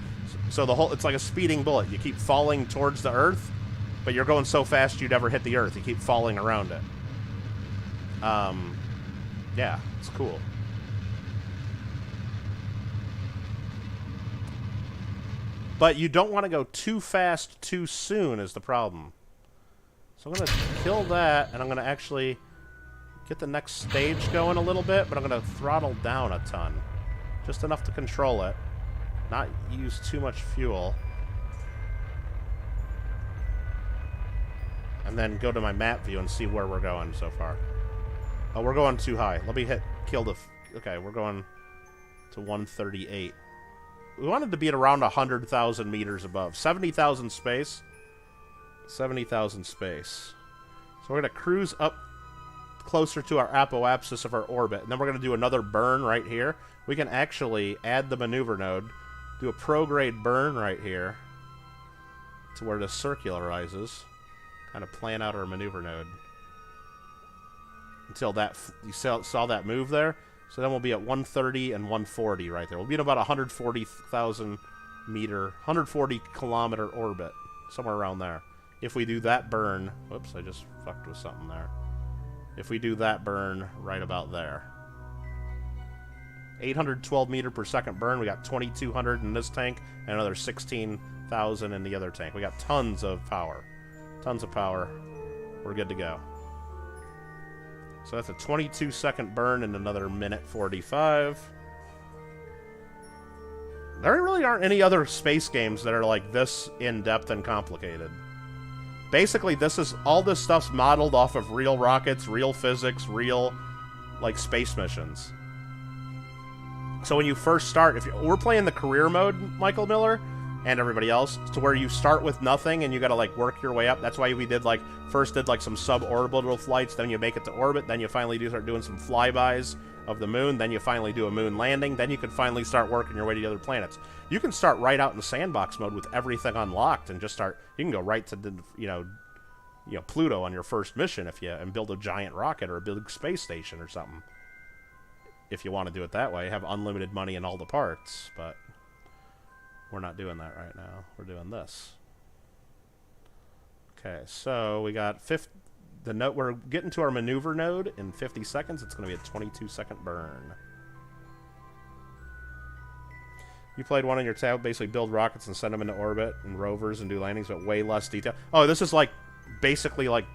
So it's like a speeding bullet. You keep falling towards the Earth, but you're going so fast you'd never hit the Earth. You keep falling around it. Yeah, it's cool. But you don't want to go too fast too soon is the problem. So I'm going to kill that, and I'm going to actually get the next stage going a little bit, but I'm going to throttle down a ton. Just enough to control it. Not use too much fuel. And then go to my map view and see where we're going so far. Oh, we're going too high. Let me okay, we're going to 138. We wanted to be at around 100,000 meters above. 70,000 space. 70,000 space. So we're going to cruise up closer to our apoapsis of our orbit. And then we're going to do another burn right here. We can actually add the maneuver node. Do a prograde burn right here. To where this circularizes. Kind of plan out our maneuver node. Until that, you saw that move there? So then we'll be at 130 and 140 right there. We'll be in about 140,000 meter, 140 kilometer orbit. Somewhere around there. If we do that burn, whoops, I just fucked with something there. If we do that burn right about there. 812 meter per second burn. We got 2,200 in this tank and another 16,000 in the other tank. We got tons of power. Tons of power. We're good to go. So that's a 22-second burn and another minute 45. There really aren't any other space games that are like this in-depth and complicated. Basically, all this stuff's modeled off of real rockets, real physics, real, like, space missions. So when you first start, we're playing the career mode, Michael Miller, and everybody else, to where you start with nothing and you gotta, like, work your way up. That's why we first did, like, some suborbital flights, then you make it to orbit, then you finally start doing some flybys of the moon, then you finally do a moon landing, then you can finally start working your way to the other planets. You can start right out in sandbox mode with everything unlocked and just start, you can go right to the, Pluto on your first mission and build a giant rocket or a big space station or something. If you want to do it that way, have unlimited money in all the parts, but we're not doing that right now. We're doing this. Okay, so we got we're getting to our maneuver node in 50 seconds. It's going to be a 22-second burn. You played one on your tab, basically build rockets and send them into orbit and rovers and do landings, but way less detail. Oh, this is like basically like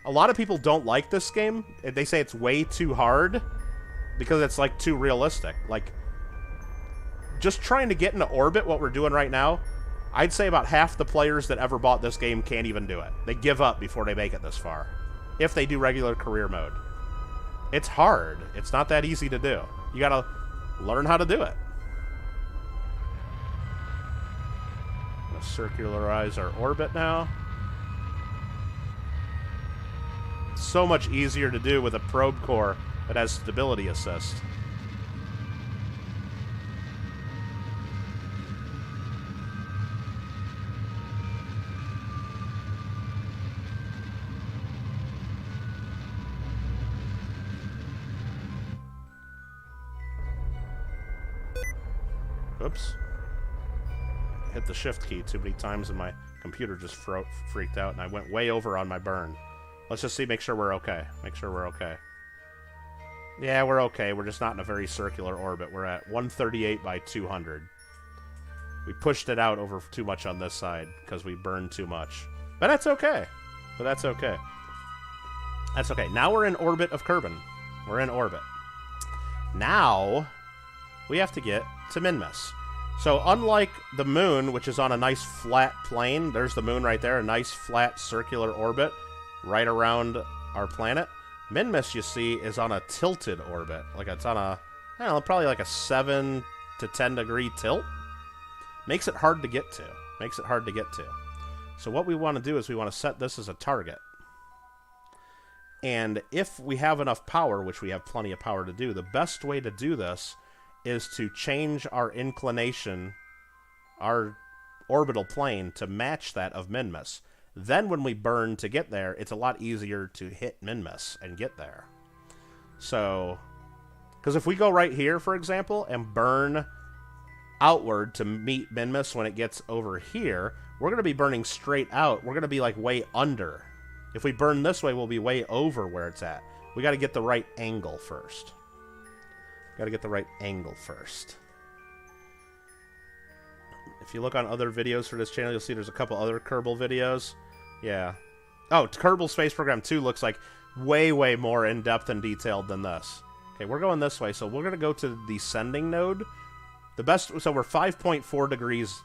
a lot of people don't like this game. They say it's way too hard because it's like too realistic. Like just trying to get into orbit, what we're doing right now, I'd say about half the players that ever bought this game can't even do it. They give up before they make it this far. If they do regular career mode. It's hard. It's not that easy to do. You gotta learn how to do it. I'm gonna circularize our orbit now. It's so much easier to do with a probe core that has stability assist. Oops. Hit the shift key too many times and my computer just freaked out and I went way over on my burn. Let's just make sure we're okay. Make sure we're okay. Yeah, we're okay. We're just not in a very circular orbit. We're at 138 by 200. We pushed it out over too much on this side because we burned too much. But that's okay. But that's okay. That's okay. Now we're in orbit of Kerbin. We're in orbit. Now we have to get to Minmus. So unlike the moon, which is on a nice flat plane, there's the moon right there, a nice flat circular orbit right around our planet. Minmus, you see, is on a tilted orbit. Like it's on a, I don't know, probably like a 7 to 10 degree tilt. Makes it hard to get to. Makes it hard to get to. So what we want to do is we want to set this as a target. And if we have enough power, which we have plenty of power to do, the best way to do this is to change our inclination, our orbital plane, to match that of Minmus. Then when we burn to get there, it's a lot easier to hit Minmus and get there. So, because if we go right here, for example, and burn outward to meet Minmus when it gets over here, we're going to be burning straight out. We're going to be like way under. If we burn this way, we'll be way over where it's at. We got to get the right angle first. Got to get the right angle first. If you look on other videos for this channel, you'll see there's a couple other Kerbal videos. Yeah. Oh, Kerbal Space Program 2 looks like way, way more in-depth and detailed than this. Okay, we're going this way, so we're going to go to the descending node. The best, so we're 5.4 degrees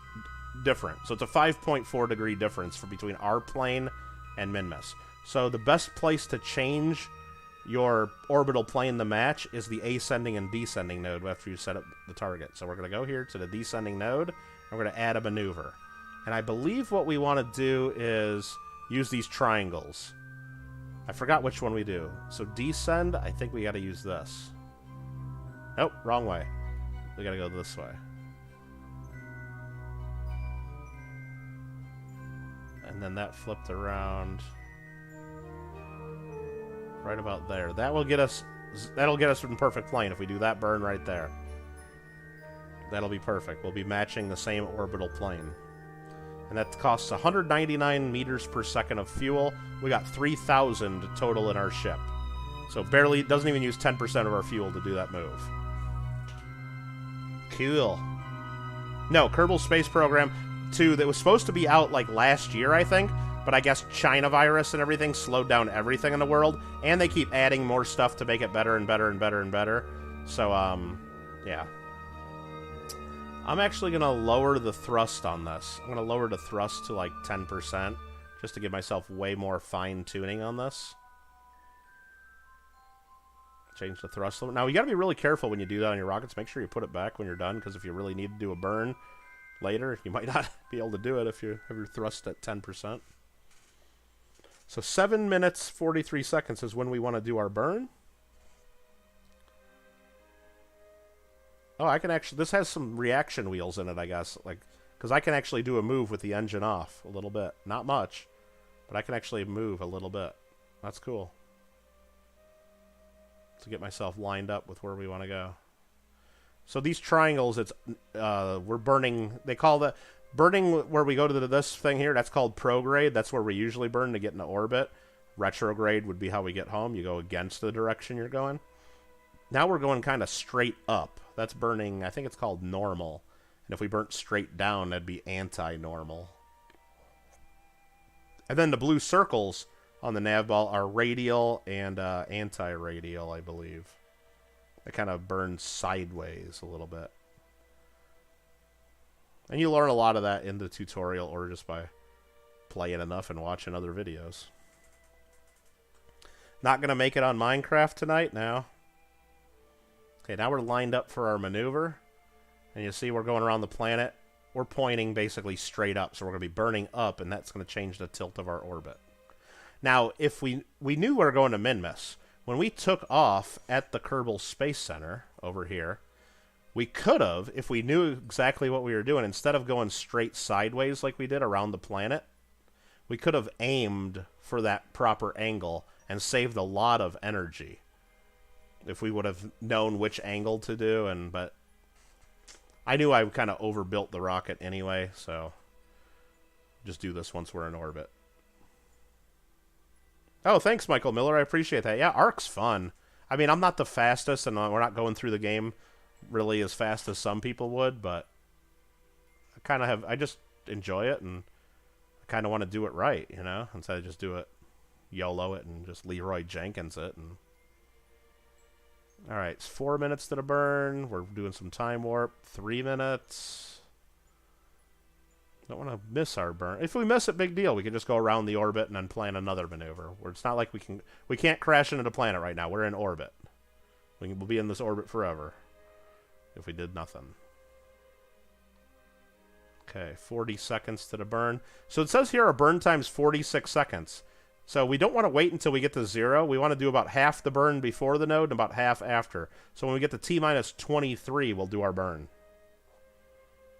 different. So it's a 5.4 degree difference between our plane and Minmus. So the best place to change your orbital plane to match is the ascending and descending node after you set up the target. So we're going to go here to the descending node, and we're going to add a maneuver. And I believe what we want to do is use these triangles. I forgot which one we do. So descend, I think we got to use this. Nope, wrong way. We got to go this way. And then that flipped around right about there. That will get us, that'll get us in perfect plane if we do that burn right there. That'll be perfect. We'll be matching the same orbital plane. And that costs 199 meters per second of fuel. We got 3,000 total in our ship. So barely, doesn't even use 10% of our fuel to do that move. Cool. No, Kerbal Space Program 2, that was supposed to be out like last year, I think, but I guess China virus and everything slowed down everything in the world, and they keep adding more stuff to make it better and better and better and better. So, yeah. I'm actually going to lower the thrust on this. I'm going to lower the thrust to like 10%, just to give myself way more fine-tuning on this. Change the thrust limit. Now, you got to be really careful when you do that on your rockets. Make sure you put it back when you're done, because if you really need to do a burn later, you might not be able to do it if you have your thrust at 10%. So 7 minutes, 43 seconds is when we want to do our burn. Oh, I can actually, this has some reaction wheels in it, I guess, like, because I can actually do a move with the engine off a little bit. Not much, but I can actually move a little bit. That's cool. To get myself lined up with where we want to go. So these triangles, it's we're burning, they call the burning where we go to this thing here, that's called prograde. That's where we usually burn to get into orbit. Retrograde would be how we get home. You go against the direction you're going. Now we're going kind of straight up. That's burning, I think it's called normal. And if we burnt straight down, that'd be anti-normal. And then the blue circles on the nav ball are radial and anti-radial, I believe. It kind of burns sideways a little bit. And you learn a lot of that in the tutorial or just by playing enough and watching other videos. Not going to make it on Minecraft tonight now. Okay, now we're lined up for our maneuver. And you see we're going around the planet. We're pointing basically straight up. So we're going to be burning up, and that's going to change the tilt of our orbit. Now, if we knew we were going to Minmus, when we took off at the Kerbal Space Center over here, we could have, if we knew exactly what we were doing, instead of going straight sideways like we did around the planet, we could have aimed for that proper angle and saved a lot of energy. If we would have known which angle to do, but I knew I kind of overbuilt the rocket anyway, so just do this once we're in orbit. Oh, thanks, Michael Miller. I appreciate that. Yeah, Ark's fun. I mean, I'm not the fastest, and we're not going through the game really as fast as some people would, but I kind of I just enjoy it, and I kind of want to do it right, you know, instead of just do it, YOLO it, and just Leroy Jenkins it, and all right, it's 4 minutes to the burn. We're doing some time warp. 3 minutes. Don't want to miss our burn. If we miss it, big deal. We can just go around the orbit and then plan another maneuver. Where it's not like we can't crash into the planet right now. We're in orbit. We'll be in this orbit forever if we did nothing. Okay, 40 seconds to the burn. So it says here our burn time's 46 seconds. So we don't want to wait until we get to 0. We want to do about half the burn before the node and about half after. So when we get to T-minus 23, we'll do our burn.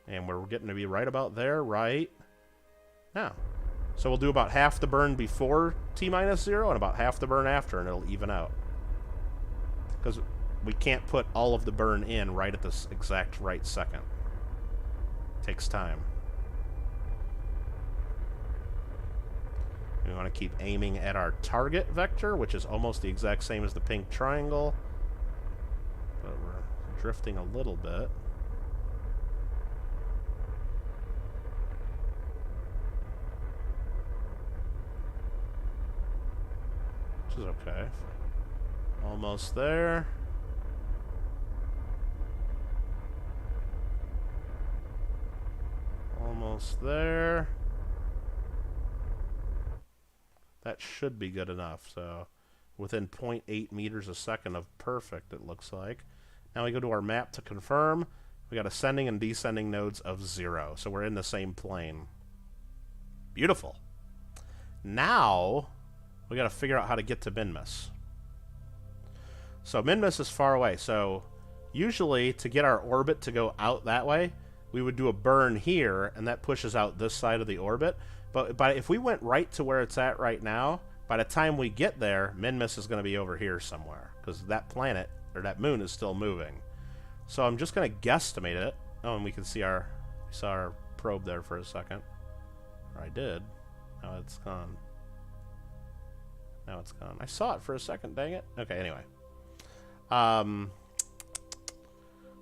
And we're getting to be right about there, right now. So we'll do about half the burn before T-minus 0 and about half the burn after, and it'll even out. Because we can't put all of the burn in right at this exact right second. It takes time. We want to keep aiming at our target vector, which is almost the exact same as the pink triangle. But we're drifting a little bit. Which is okay. Almost there. Almost there. That should be good enough. So within 0.8 meters a second of perfect, it looks like. Now we go to our map to confirm. We got ascending and descending nodes of 0. So we're in the same plane. Beautiful. Now we got to figure out how to get to Minmus. So Minmus is far away. So usually to get our orbit to go out that way, we would do a burn here, and that pushes out this side of the orbit. But if we went right to where it's at right now, by the time we get there, Minmus is going to be over here somewhere, because that planet, or that moon, is still moving. So I'm just going to guesstimate it. Oh, and we can see we saw our probe there for a second. Or I did. Now it's gone. Now it's gone. I saw it for a second, dang it. Okay, anyway.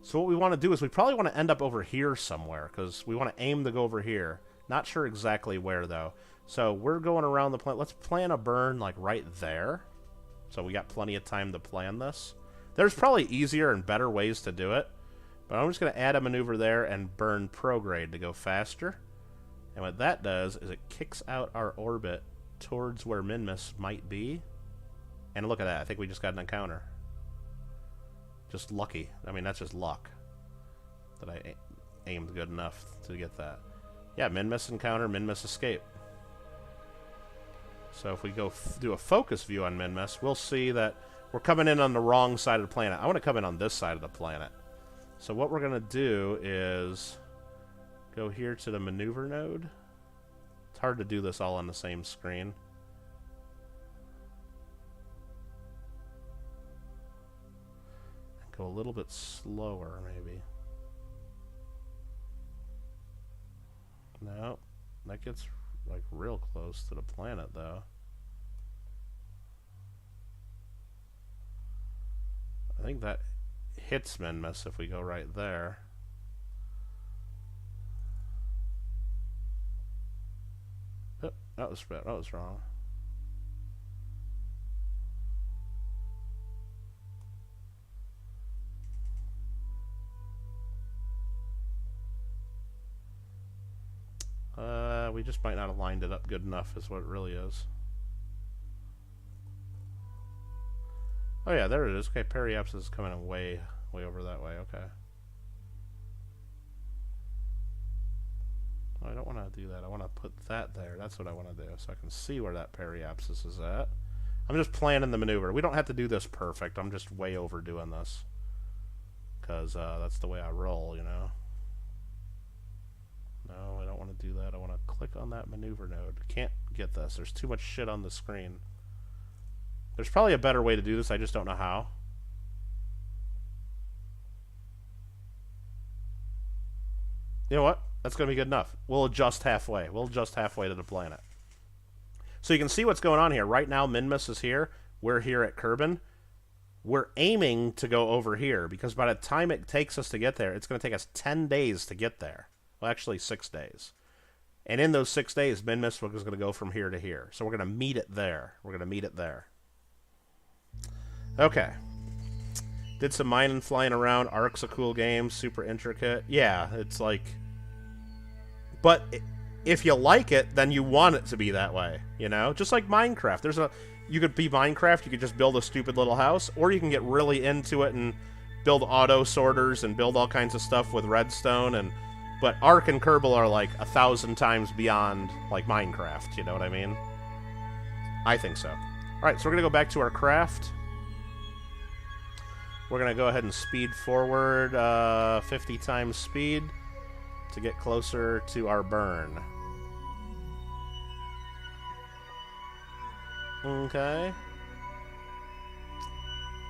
So what we want to do is we probably want to end up over here somewhere, because we want to aim to go over here. Not sure exactly where, though. So we're going around the planet. Let's plan a burn, like, right there. So we got plenty of time to plan this. There's probably easier and better ways to do it. But I'm just going to add a maneuver there and burn prograde to go faster. And what that does is it kicks out our orbit towards where Minmus might be. And look at that. I think we just got an encounter. Just lucky. I mean, that's just luck that I aimed good enough to get that. Yeah, Minmus encounter, Minmus escape. So if we go do a focus view on Minmus, we'll see that we're coming in on the wrong side of the planet. I want to come in on this side of the planet. So what we're going to do is go here to the maneuver node. It's hard to do this all on the same screen. Go a little bit slower, maybe. No, that gets like real close to the planet, though. I think that hits Minmus if we go right there. Oh, that was wrong. We just might not have lined it up good enough is what it really is. Oh yeah, there it is. Okay, periapsis is coming in way over that way. Okay. Oh, I don't want to do that. I want to put that there. That's what I want to do, so I can see where that periapsis is at. I'm just planning the maneuver. We don't have to do this perfect. I'm just way overdoing this. Because that's the way I roll, you know. No, I don't want to do that. I want to click on that maneuver node. Can't get this. There's too much shit on the screen. There's probably a better way to do this. I just don't know how. You know what? That's going to be good enough. We'll adjust halfway. We'll adjust halfway to the planet. So you can see what's going on here. Right now, Minmus is here. We're here at Kerbin. We're aiming to go over here, because by the time it takes us to get there, it's going to take us 10 days to get there. Well, actually 6 days. And in those 6 days, Minmus is going to go from here to here. So we're going to meet it there. We're going to meet it there. Okay. Did some mining flying around. Ark's a cool game. Super intricate. Yeah, it's like... But if you like it, then you want it to be that way. You know? Just like Minecraft. You could be Minecraft. You could just build a stupid little house. Or you can get really into it and build auto sorters and build all kinds of stuff with redstone and But Ark and Kerbal are like 1,000 times beyond like Minecraft, you know what I mean? I think so. Alright, so we're going to go back to our craft. We're going to go ahead and speed forward 50 times speed to get closer to our burn. Okay.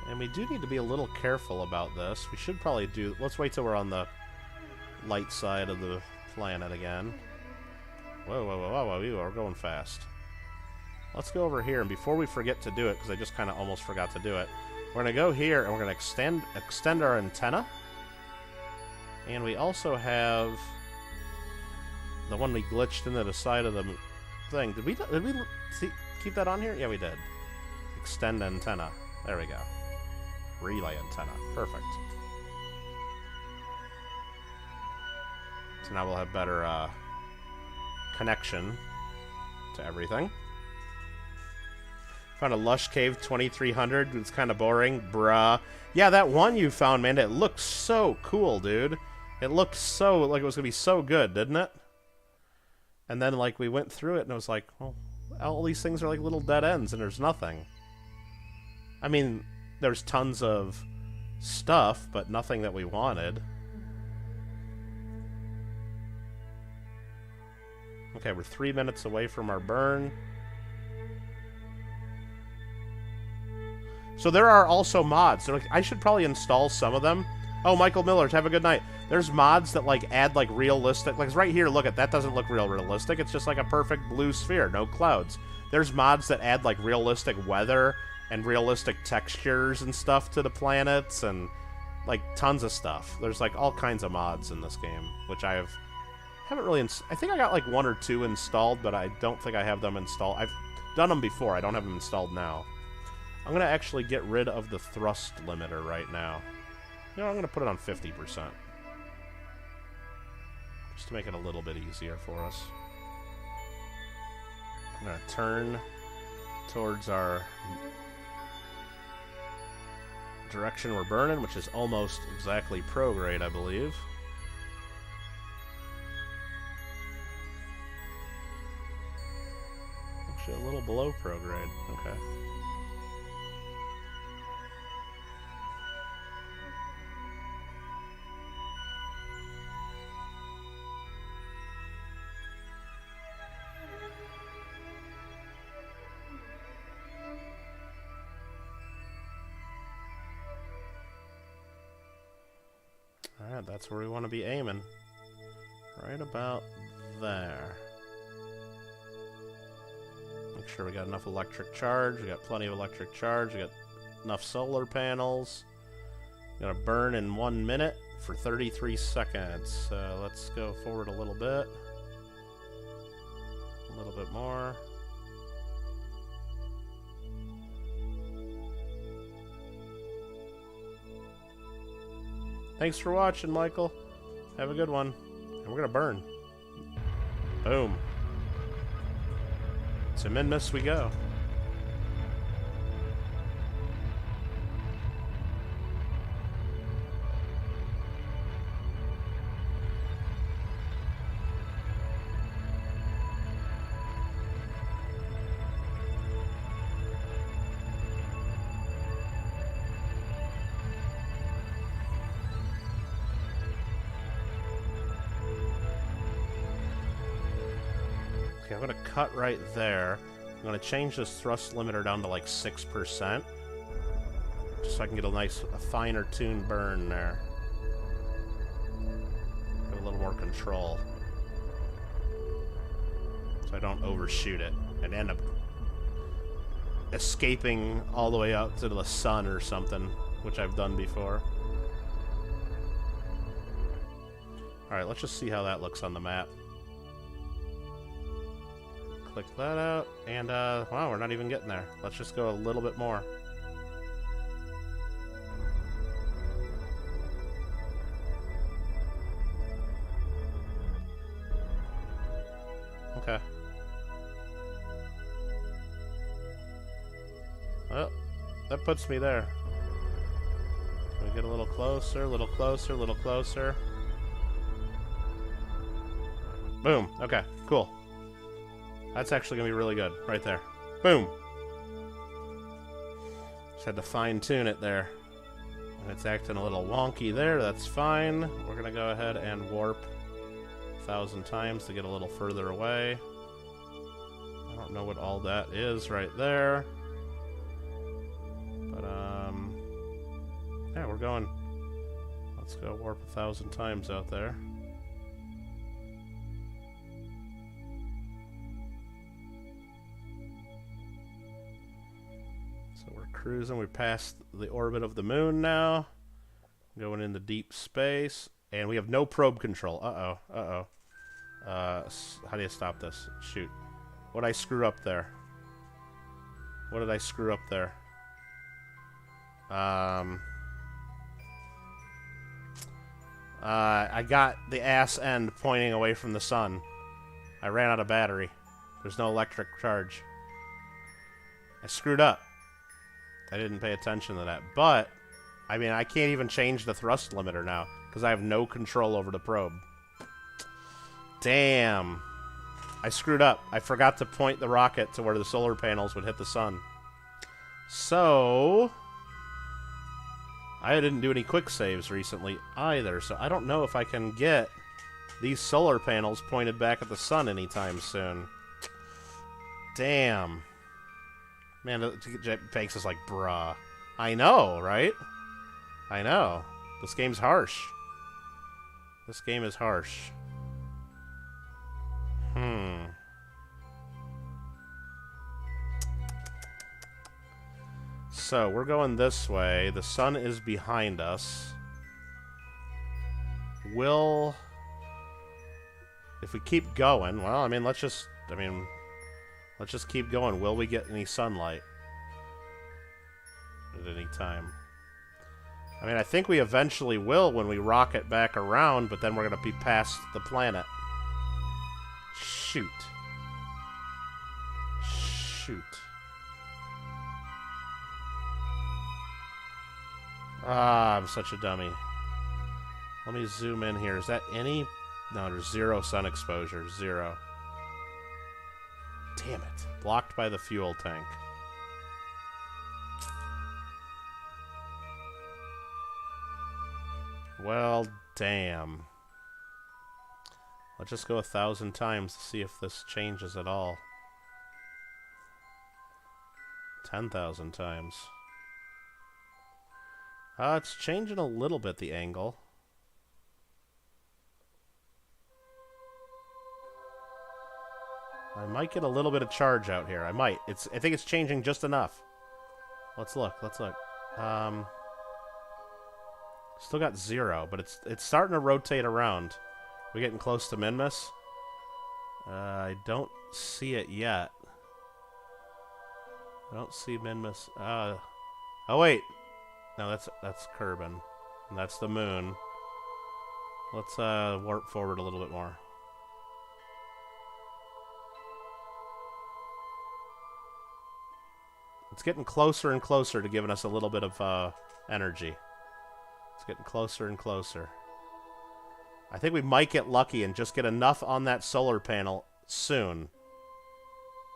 And we do need to be a little careful about this. We should probably do... Let's wait till we're on the light side of the planet again. Whoa, whoa, whoa, whoa, whoa, we're going fast. Let's go over here, and before we forget to do it, because I just kind of almost forgot to do it, we're going to go here, and we're going to extend our antenna. And we also have the one we glitched into the side of the thing. Did we keep that on here? Yeah, we did. Extend antenna. There we go. Relay antenna. Perfect. So now we'll have better connection to everything. Found a lush cave 2300. It's kind of boring. Bruh. Yeah, that one you found, man, it looked so cool, dude. It looked so, like it was going to be so good, didn't it? And then, like, we went through it, and it was like, well, all these things are like little dead ends, and there's nothing. I mean, there's tons of stuff, but nothing that we wanted. Okay, we're 3 minutes away from our burn. So there are also mods. I should probably install some of them. Oh, Michael Millers, have a good night. There's mods that, like, add, like, realistic... Like, right here, look at that. Doesn't look realistic. It's just, like, a perfect blue sphere. No clouds. There's mods that add, like, realistic weather and realistic textures and stuff to the planets and, like, tons of stuff. There's, like, all kinds of mods in this game, which haven't really... I think I got, like, 1 or 2 installed, but I don't think I have them installed. I've done them before. I don't have them installed now. I'm going to actually get rid of the thrust limiter right now. You know, I'm going to put it on 50%. Just to make it a little bit easier for us. I'm going to turn towards our direction we're burning, which is almost exactly prograde, I believe. Actually, a little below prograde. Okay. Alright, that's where we want to be aiming. Right about there. Make sure we got enough electric charge. We got plenty of electric charge. We got enough solar panels. We're gonna burn in 1 minute for 33 seconds. Let's go forward a little bit. A little bit more. Thanks for watching, Michael. Have a good one. And we're gonna burn. Boom. To Minmus we go. Okay, I'm going to cut right there. I'm going to change this thrust limiter down to like 6%. Just so I can get a finer tuned burn there. Get a little more control. So I don't overshoot it and end up escaping all the way out to the sun or something, which I've done before. Alright, let's just see how that looks on the map. Click that out, and wow, we're not even getting there. Let's just go a little bit more. Okay. Well, that puts me there. Can we get a little closer, a little closer, a little closer? Boom. Okay, cool. That's actually going to be really good. Right there. Boom. Just had to fine-tune it there. And it's acting a little wonky there. That's fine. We're going to go ahead and warp 1,000 times to get a little further away. I don't know what all that is right there. But, yeah, we're going. Let's go warp 1,000 times out there. So we're cruising. We passed the orbit of the moon now. Going into deep space. And we have no probe control. Uh-oh. Uh-oh. How do you stop this? Shoot. What did I screw up there? What did I screw up there? I got the ass end pointing away from the sun. I ran out of battery. There's no electric charge. I screwed up. I didn't pay attention to that. But, I mean, I can't even change the thrust limiter now because I have no control over the probe. Damn. I screwed up. I forgot to point the rocket to where the solar panels would hit the sun. So, I didn't do any quick saves recently either, so I don't know if I can get these solar panels pointed back at the sun anytime soon. Damn. Man, Jetpack's is like, bruh. I know, right? I know. This game's harsh. This game is harsh. So, we're going this way. The sun is behind us. If we keep going, well, I mean, let's just keep going. Will we get any sunlight at any time? I mean, I think we eventually will when we rocket back around, but then we're going to be past the planet. Shoot. Shoot. Ah, I'm such a dummy. Let me zoom in here. Is that any? No, there's 0 sun exposure. 0. Damn it. Blocked by the fuel tank. Well, damn. Let's just go 1,000 times to see if this changes at all. 10,000 times. It's changing a little bit, the angle. I might get a little bit of charge out here. I might. I think it's changing just enough. Let's look. Let's look. Still got 0, but it's starting to rotate around. We getting close to Minmus? I don't see it yet. I don't see Minmus. Oh wait. No, that's Kerbin. And that's the moon. Let's warp forward a little bit more. It's getting closer and closer to giving us a little bit of energy. It's getting closer and closer. I think we might get lucky and just get enough on that solar panel soon.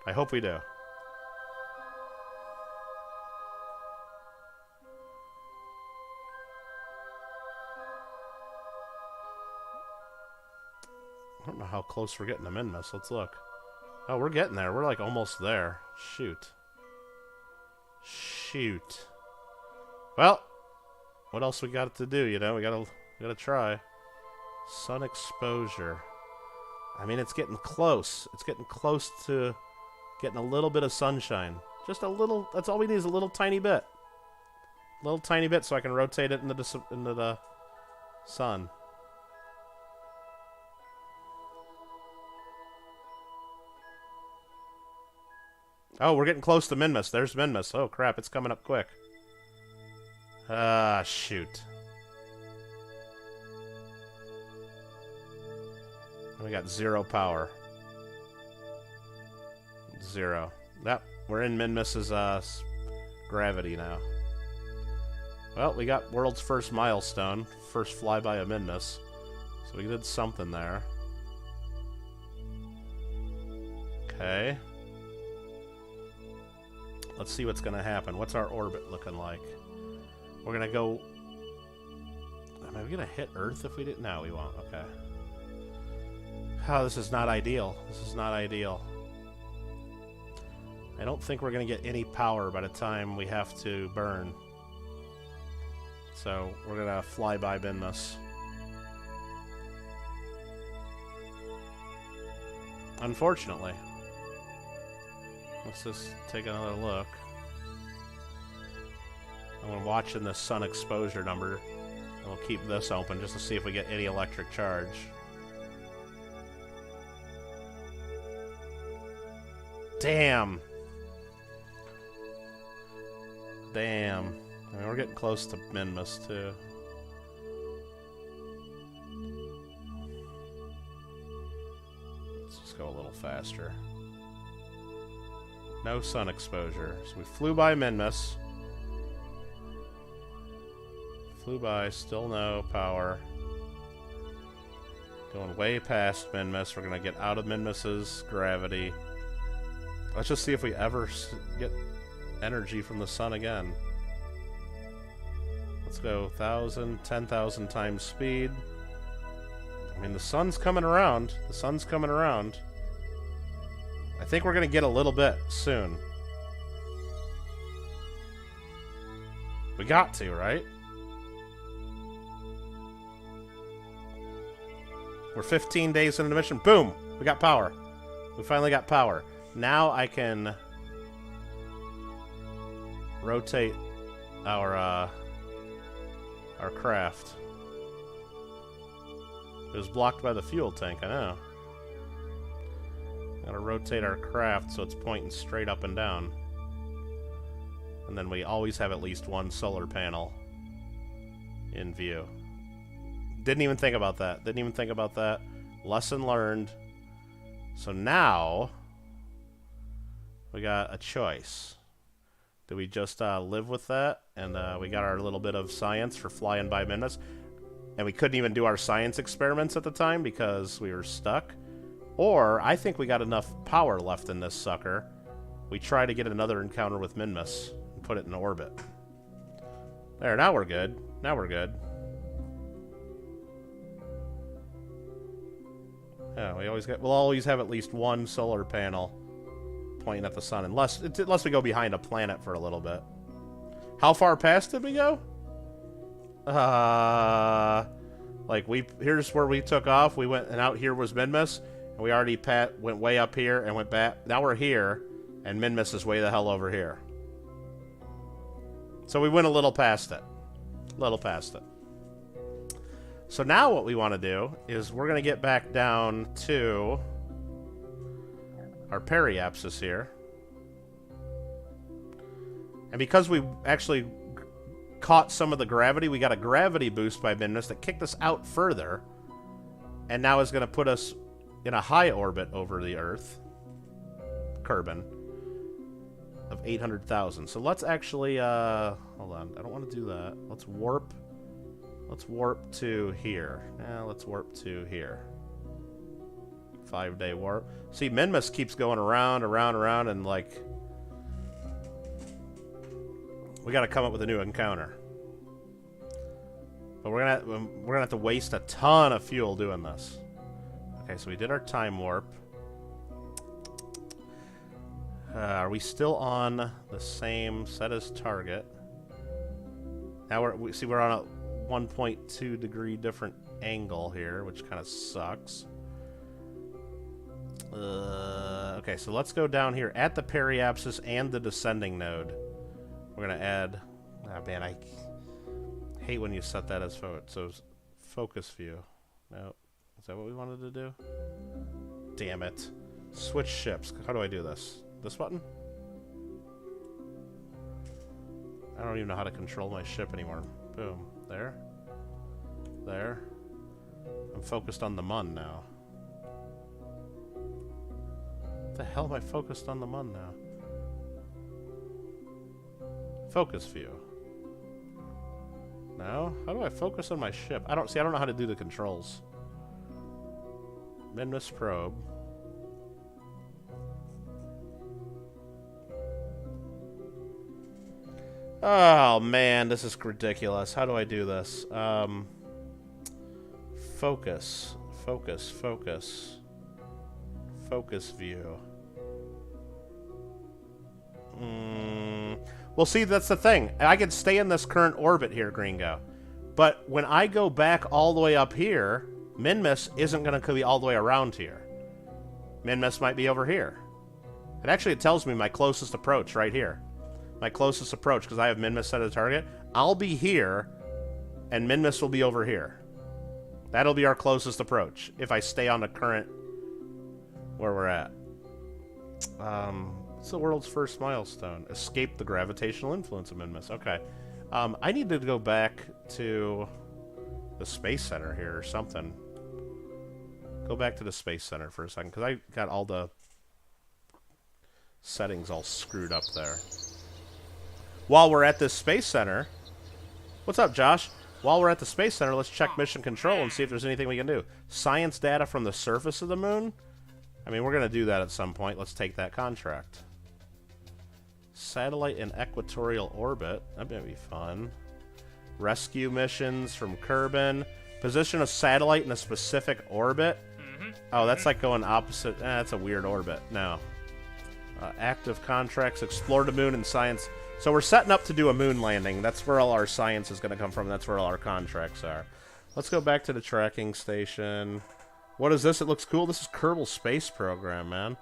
I hope we do. I don't know how close we're getting to Minmus. Let's look. Oh, we're getting there. We're like almost there. Shoot. Shoot. Well, what else we got to do, you know? We gotta try. Sun exposure. I mean, it's getting close. It's getting close to getting a little bit of sunshine. Just a little. That's all we need is a little tiny bit. A little tiny bit so I can rotate it into the sun. Oh, we're getting close to Minmus. There's Minmus. Oh, crap. It's coming up quick. Ah, shoot. We got 0 power. 0. Yep, we're in Minmus's gravity now. Well, we got world's first milestone. First flyby of Minmus. So we did something there. Okay. Let's see what's going to happen. What's our orbit looking like? We're going to go... Am I going to hit Earth if we didn't? No, we won't. Okay. Oh, this is not ideal. This is not ideal. I don't think we're going to get any power by the time we have to burn. So, we're going to fly by Minmus. Unfortunately. Let's just take another look. I'm watching the sun exposure number. And we'll keep this open just to see if we get any electric charge. Damn. Damn. I mean, we're getting close to Minmus, too. Let's just go a little faster. No sun exposure. So we flew by Minmus. Flew by, still no power. Going way past Minmus. We're going to get out of Minmus's gravity. Let's just see if we ever get energy from the sun again. Let's go 1,000, 10,000 times speed. I mean, the sun's coming around. The sun's coming around. I think we're going to get a little bit soon. We got to, right? We're 15 days into the mission. Boom! We got power. We finally got power. Now I can rotate our craft. It was blocked by the fuel tank, I know. Gotta rotate our craft so it's pointing straight up and down. And then we always have at least one solar panel in view. Didn't even think about that. Didn't even think about that. Lesson learned. So now we got a choice. Do we just live with that? And we got our little bit of science for flying by Minmus. And we couldn't even do our science experiments at the time because we were stuck. Or, I think we got enough power left in this sucker. We try to get another encounter with Minmus and put it in orbit. There, now we're good. Now we're good. Yeah, we'll always have at least one solar panel pointing at the sun, unless we go behind a planet for a little bit. How far past did we go? Here's where we took off. We went, and out here was Minmus, and we already went way up here and went back. Now we're here, and Minmus is way the hell over here. So we went a little past it. A little past it. So now what we want to do is we're going to get back down to our periapsis here. And because we actually caught some of the gravity, we got a gravity boost by Minmus that kicked us out further. And now is going to put us in a high orbit over the Earth. Kerbin. Of 800,000. So let's actually, hold on. I don't want to do that. Let's warp. Let's warp to here. Let's warp to here. 5-day warp. See, Minmus keeps going around, and like... We gotta come up with a new encounter. But we're gonna have to waste a ton of fuel doing this. Okay, so we did our time warp. Are we still on the same set as target? Now we're on a 1.2 degree different angle here, which kind of sucks. Okay, so let's go down here at the periapsis and the descending node. We're gonna add. Oh man, I hate when you set that as focus view. No, is that what we wanted to do? Damn it! Switch ships. How do I do this? This button? I don't even know how to control my ship anymore. Boom. There. There. I'm focused on the Mun now. What the hell am I focused on the Mun now? Focus view. No? How do I focus on my ship? I don't know how to do the controls. Minmus probe. Oh, man, this is ridiculous. How do I do this? Focus. Focus. Focus. Focus view. Well, see, that's the thing. I can stay in this current orbit here, Gringo. But when I go back all the way up here, Minmus isn't going to be all the way around here. Minmus might be over here. And actually, it tells me my closest approach right here. My closest approach, because I have Minmus set as a target. I'll be here, and Minmus will be over here. That'll be our closest approach, if I stay on the current where we're at. It's the world's first milestone. Escape the gravitational influence of Minmus. Okay. I need to go back to the Space Center here or something. Go back to the Space Center for a second, because I got all the settings all screwed up there. While we're at this Space Center... What's up, Josh? While we're at the Space Center, let's check mission control and see if there's anything we can do. Science data from the surface of the moon? I mean, we're going to do that at some point. Let's take that contract. Satellite in equatorial orbit. That might be fun. Rescue missions from Kerbin. Position a satellite in a specific orbit. Oh, that's like going opposite. That's a weird orbit. No. Active contracts. Explore the moon and science. So we're setting up to do a moon landing. That's where all our science is going to come from. That's where all our contracts are. Let's go back to the tracking station. What is this? It looks cool. This is Kerbal Space Program, man.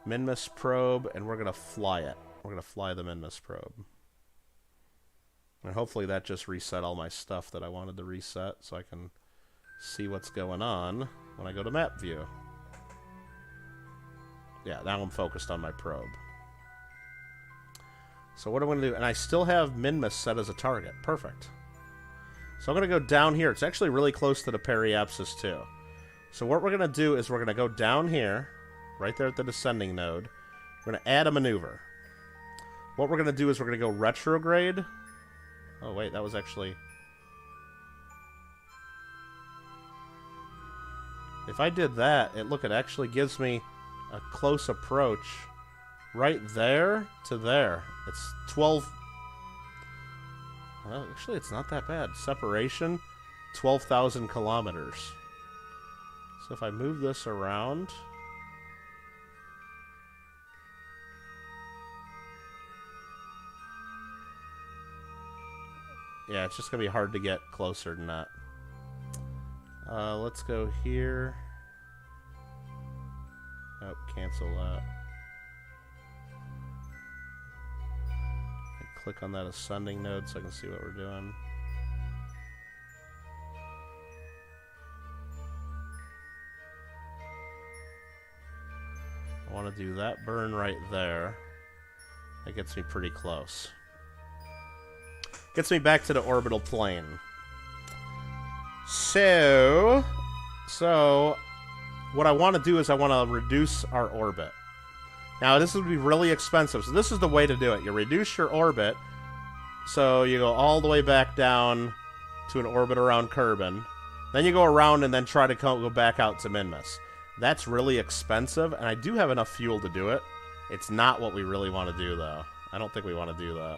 Minmus probe, and we're going to fly it. We're going to fly the Minmus probe. And hopefully that just reset all my stuff that I wanted to reset so I can see what's going on when I go to map view. Yeah, now I'm focused on my probe. So what I'm going to do, and I still have Minmus set as a target. Perfect. So I'm going to go down here. It's actually really close to the periapsis too. So what we're going to do is we're going to go down here, right there at the descending node. We're going to add a maneuver. What we're going to do is we're going to go retrograde. Oh, wait, that was actually... If I did that, it actually gives me a close approach right there to there. It's 12... Well, actually, it's not that bad. Separation, 12,000 kilometers. So if I move this around... Yeah, it's just going to be hard to get closer than that. Let's go here. Oh, cancel that. Click on that ascending node so I can see what we're doing. I want to do that burn right there. That gets me pretty close. Gets me back to the orbital plane. So what I want to do is I want to reduce our orbit. Now, this would be really expensive, so this is the way to do it. You reduce your orbit, so you go all the way back down to an orbit around Kerbin. Then you go around and then try to go back out to Minmus. That's really expensive, and I do have enough fuel to do it. It's not what we really want to do, though. I don't think we want to do that.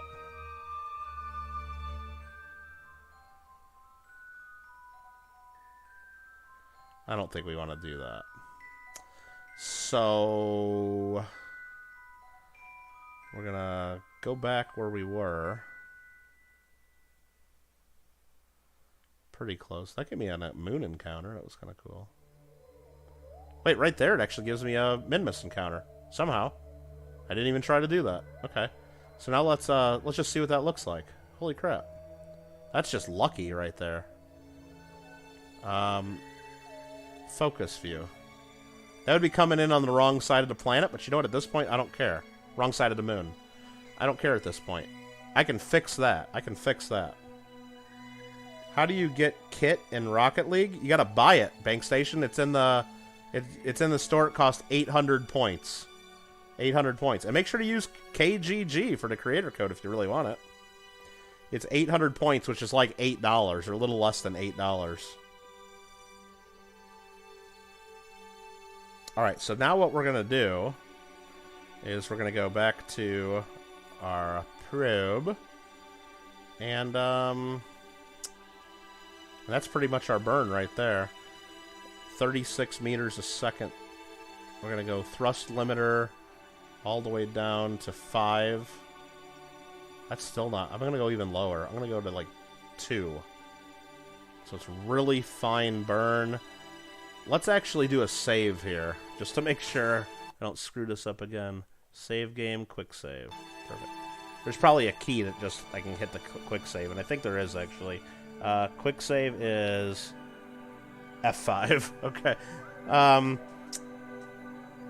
I don't think we want to do that. So... we're going to go back where we were. Pretty close. That gave me a moon encounter. That was kind of cool. Wait, right there it actually gives me a Minmus encounter. Somehow. I didn't even try to do that. Okay. So now let's just see what that looks like. Holy crap. That's just lucky right there. Focus view. That would be coming in on the wrong side of the planet, but you know what? At this point, I don't care. Wrong side of the moon. I don't care at this point. I can fix that. I can fix that. How do you get kit in Rocket League? You gotta buy it, Bank Station. It's in the store. It costs 800 points. 800 points. And make sure to use KGG for the creator code if you really want it. It's 800 points, which is like $8, or a little less than $8. Alright, so now what we're going to do is we're going to go back to our probe. And that's pretty much our burn right there. 36 meters a second. We're going to go thrust limiter all the way down to 5. That's still not... I'm going to go even lower. I'm going to go to, like, 2. So it's really fine burn. Let's actually do a save here, just to make sure I don't screw this up again. Save game, quick save. Perfect. There's probably a key that just I can hit the quick save, and I think there is, actually. Quick save is F5. Okay.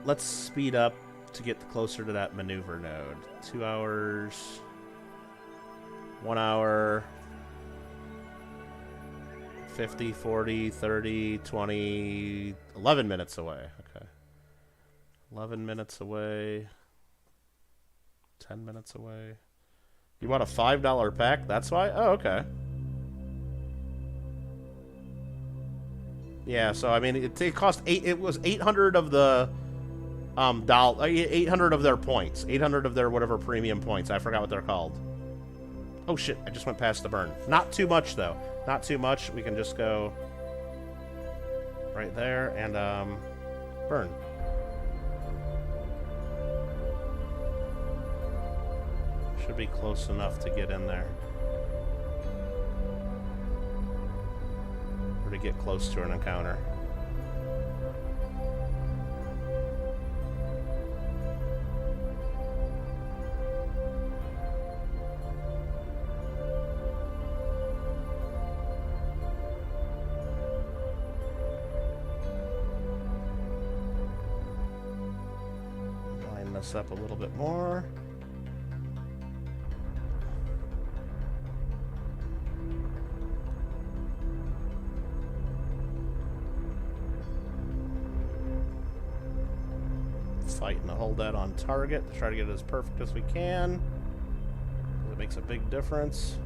Let's speed up to get closer to that maneuver node. 2 hours... 1 hour, 50, 40, 30, 20, 11 minutes away. Okay. 11 minutes away. 10 minutes away. You want a $5 pack? That's why? Oh, okay. Yeah, so I mean, it cost it was 800 of the 800 of their points. 800 of their whatever premium points. I forgot what they're called. Oh shit, I just went past the burn. Not too much, though. Not too much. We can just go right there and burn. Should be close enough to get in there. Or to get close to an encounter. Up a little bit more. Fighting to hold that on target to try to get it as perfect as we can. It makes a big difference.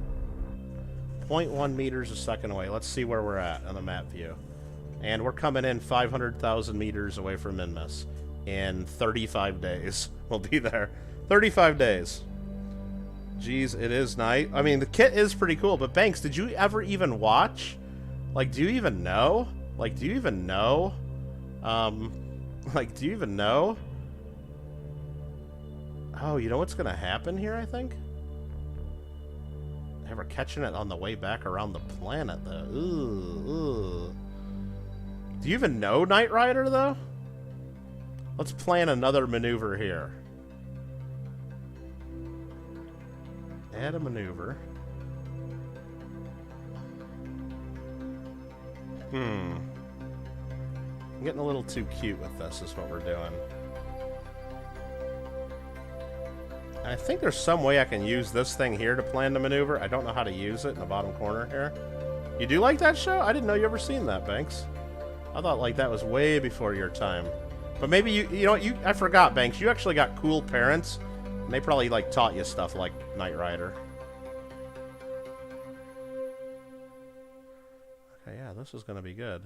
0.1 meters a second away. Let's see where we're at on the map view. And we're coming in 500,000 meters away from Minmus. In 35 days. We'll be there. 35 days. Jeez, it is night. I mean, the kit is pretty cool, but Banks, did you ever even watch? Like, do you even know? Like, do you even know? Like, do you even know? Oh, you know what's gonna happen here, I think? We're catching it on the way back around the planet, though. Ooh. Do you even know Knight Rider, though? Let's plan another maneuver here. Add a maneuver. I'm getting a little too cute with this, is what we're doing. I think there's some way I can use this thing here to plan the maneuver. I don't know how to use it in the bottom corner here. You do like that show? I didn't know you ever seen that, Banks. I thought like that was way before your time. But maybe you know what, I forgot, Banks. You actually got cool parents, and they probably like taught you stuff like Knight Rider. Okay, yeah, this is gonna be good.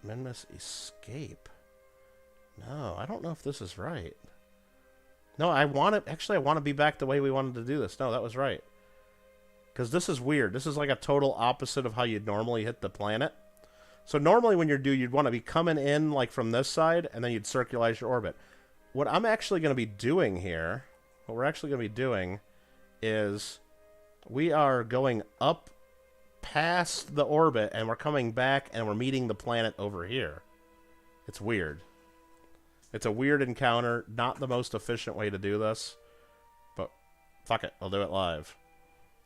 Minmus Escape. No, I don't know if this is right. No, I want to be back the way we wanted to do this. No, that was right. Because this is weird. This is like a total opposite of how you'd normally hit the planet. So normally when you'd want to be coming in like from this side, and then you'd circularize your orbit. What I'm actually going to be doing here, what we're actually going to be doing is we are going up past the orbit, and we're coming back, and we're meeting the planet over here. It's weird. It's a weird encounter, not the most efficient way to do this, but fuck it, I'll do it live.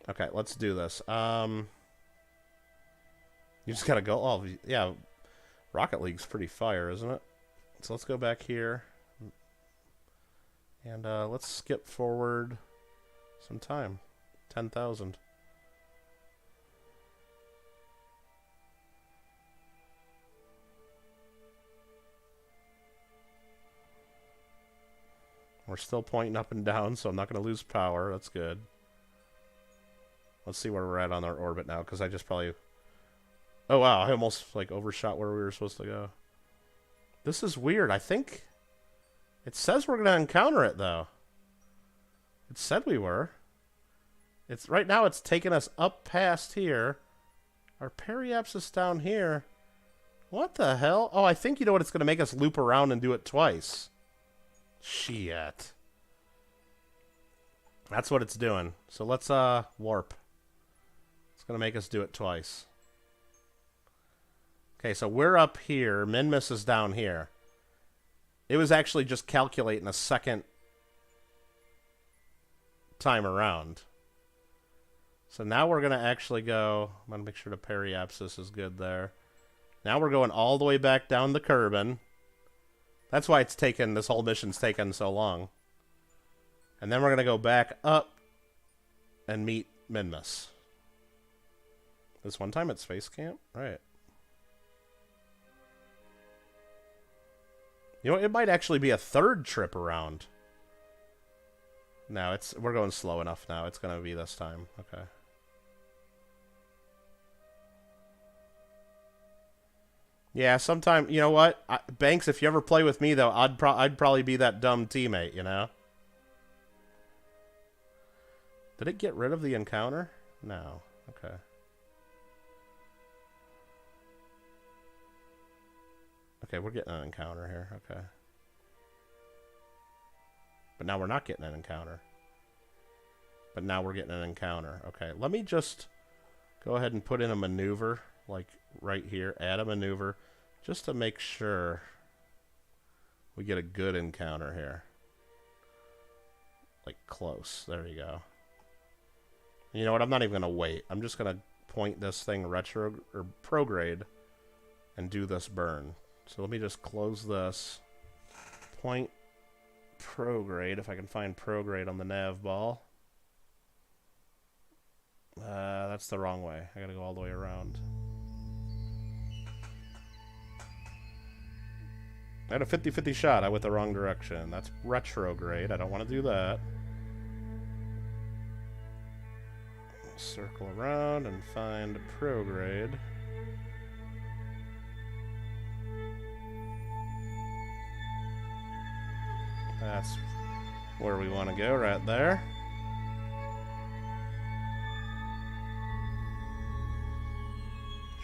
Okay, let's do this. You just gotta go. Oh, yeah, Rocket League's pretty fire, isn't it? So let's go back here, and let's skip forward some time. 10,000. We're still pointing up and down, so I'm not going to lose power. That's good. Let's see where we're at on our orbit now, because I just probably... Oh, wow. I almost like overshot where we were supposed to go. This is weird. I think... It says we're going to encounter it, though. It said we were. It's right now it's taking us up past here. Our periapsis down here. What the hell? Oh, I think you know what, it's going to make us loop around and do it twice. Shit. That's what it's doing. So let's warp. It's going to make us do it twice. Okay, so we're up here. Minmus is down here. It was actually just calculating a second time around. So now we're going to actually go... I'm going to make sure the periapsis is good there. Now we're going all the way back down the Kerbin. That's why it's taken... This whole mission's taken so long. And then we're going to go back up and meet Minmus. This one time at Space Camp? Right. You know, it might actually be a third trip around. No, we're going slow enough now. It's going to be this time. Okay. Yeah, sometime, you know what? Banks, if you ever play with me, though, I'd probably be that dumb teammate, you know? Did it get rid of the encounter? No. Okay. Okay, we're getting an encounter here. Okay. But now we're not getting an encounter. But now we're getting an encounter. Okay, let me just go ahead and put in a maneuver, like right here. Add a maneuver, just to make sure we get a good encounter here. Like close. There you go. You know what? I'm not even going to wait. I'm just going to point this thing retro or prograde and do this burn. So let me just close this. Point prograde, if I can find prograde on the nav ball. That's the wrong way. I gotta go all the way around. I had a 50-50 shot. I went the wrong direction. That's retrograde. I don't want to do that. Circle around and find prograde. That's where we want to go, right there.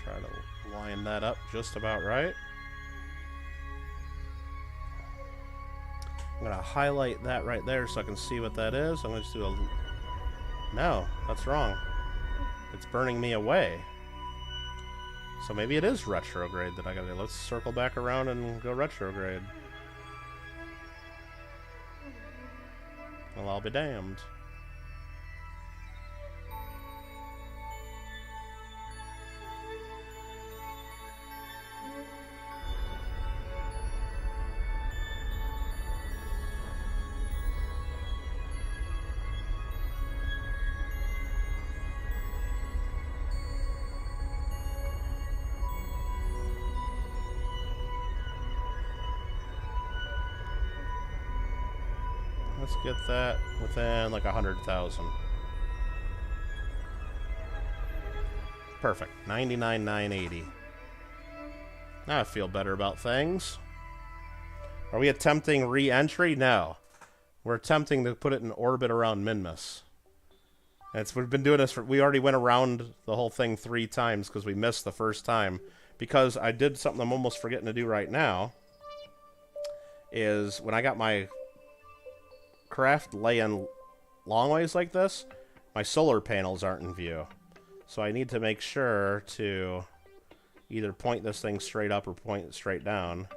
Try to line that up just about right. I'm going to highlight that right there so I can see what that is. I'm going to just do a... No, that's wrong. It's burning me away. So maybe it is retrograde that I got to do. Let's circle back around and go retrograde. Well, I'll be damned. Let's get that within like 100,000. Perfect. 99,980. Now I feel better about things. Are we attempting re-entry? No. We're attempting to put it in orbit around Minmus. We've been doing this for... We already went around the whole thing 3 times because we missed the first time. Because I did something I'm almost forgetting to do right now. Is when I got my... craft laying long ways like this, my solar panels aren't in view. So I need to make sure to either point this thing straight up or point it straight down.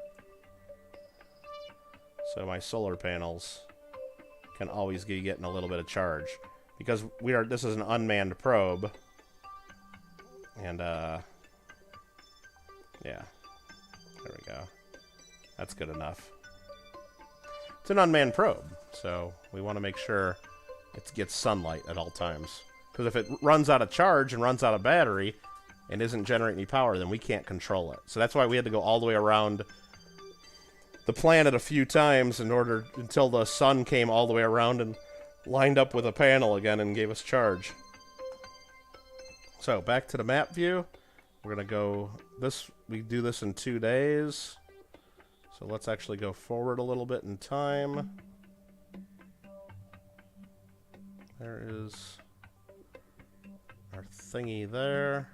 So my solar panels can always be getting a little bit of charge. Because this is an unmanned probe. And yeah. There we go. That's good enough. It's an unmanned probe, so we want to make sure it gets sunlight at all times. Because if it runs out of charge and runs out of battery and isn't generating any power, then we can't control it. So that's why we had to go all the way around the planet a few times until the sun came all the way around and lined up with a panel again and gave us charge. So back to the map view. We're going to go we do this in 2 days. So let's actually go forward a little bit in time. There is our thingy there.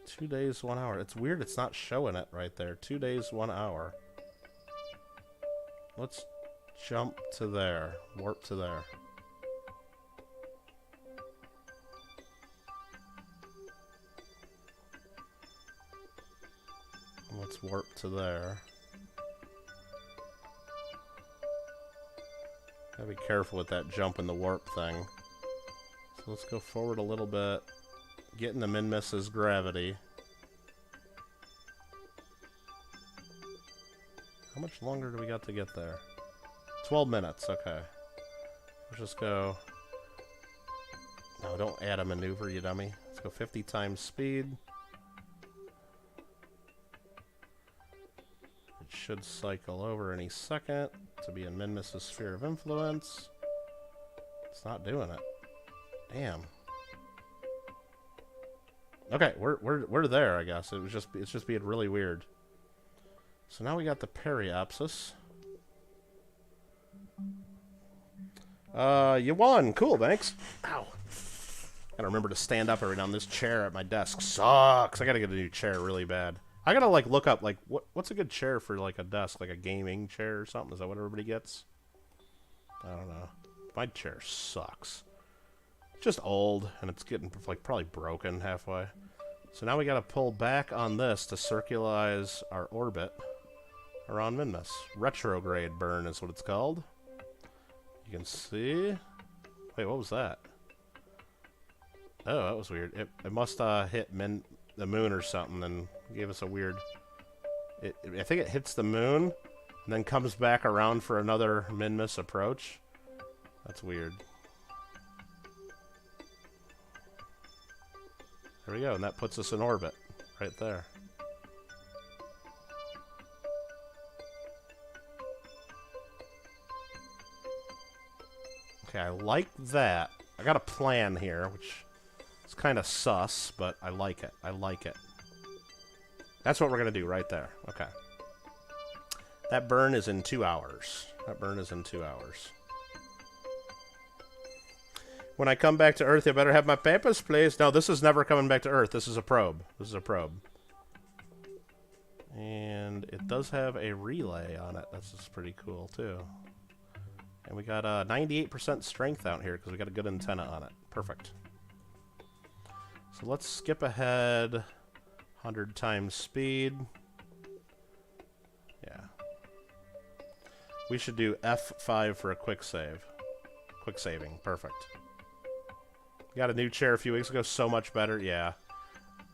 Two days, 1 hour. It's weird it's not showing it right there. 2 days, 1 hour. Let's jump to there. Warp to there. Let's warp to there. Gotta be careful with that jump in the warp thing. So let's go forward a little bit. Get into Minmus's gravity. How much longer do we got to get there? 12 minutes, okay. Let's just go... No, don't add a maneuver, you dummy. Let's go 50 times speed. It should cycle over any second to be in Minmus's sphere of influence. It's not doing it. Damn. Okay, we're there, I guess. It's just being really weird. So now we got the periapsis. You won. Cool, thanks. Ow. Gotta remember to stand up every now and then. This chair at my desk sucks. I gotta get a new chair really bad. I gotta like look up like what's a good chair for like a desk, like a gaming chair or something. Is that what everybody gets? I don't know. My chair sucks. It's just old and it's getting like probably broken halfway. So now we gotta pull back on this to circularize our orbit around Minmus. Retrograde burn is what it's called. You can see. Wait, what was that? Oh, that was weird. It must hit the moon or something and gave us a weird... I think it hits the moon and then comes back around for another Minmus approach. That's weird. There we go, and that puts us in orbit right there. Okay, I like that. I got a plan here, which is kind of sus, but I like it. I like it. That's what we're going to do right there. Okay. That burn is in 2 hours. That burn is in 2 hours. When I come back to Earth, you better have my papers, please. No, this is never coming back to Earth. This is a probe. This is a probe. And it does have a relay on it. That's just pretty cool, too. And we got 98% strength out here because we got a good antenna on it. Perfect. So let's skip ahead 100 times speed. Yeah. We should do F5 for a quick save. Quick saving. Perfect. Got a new chair a few weeks ago. So much better. Yeah.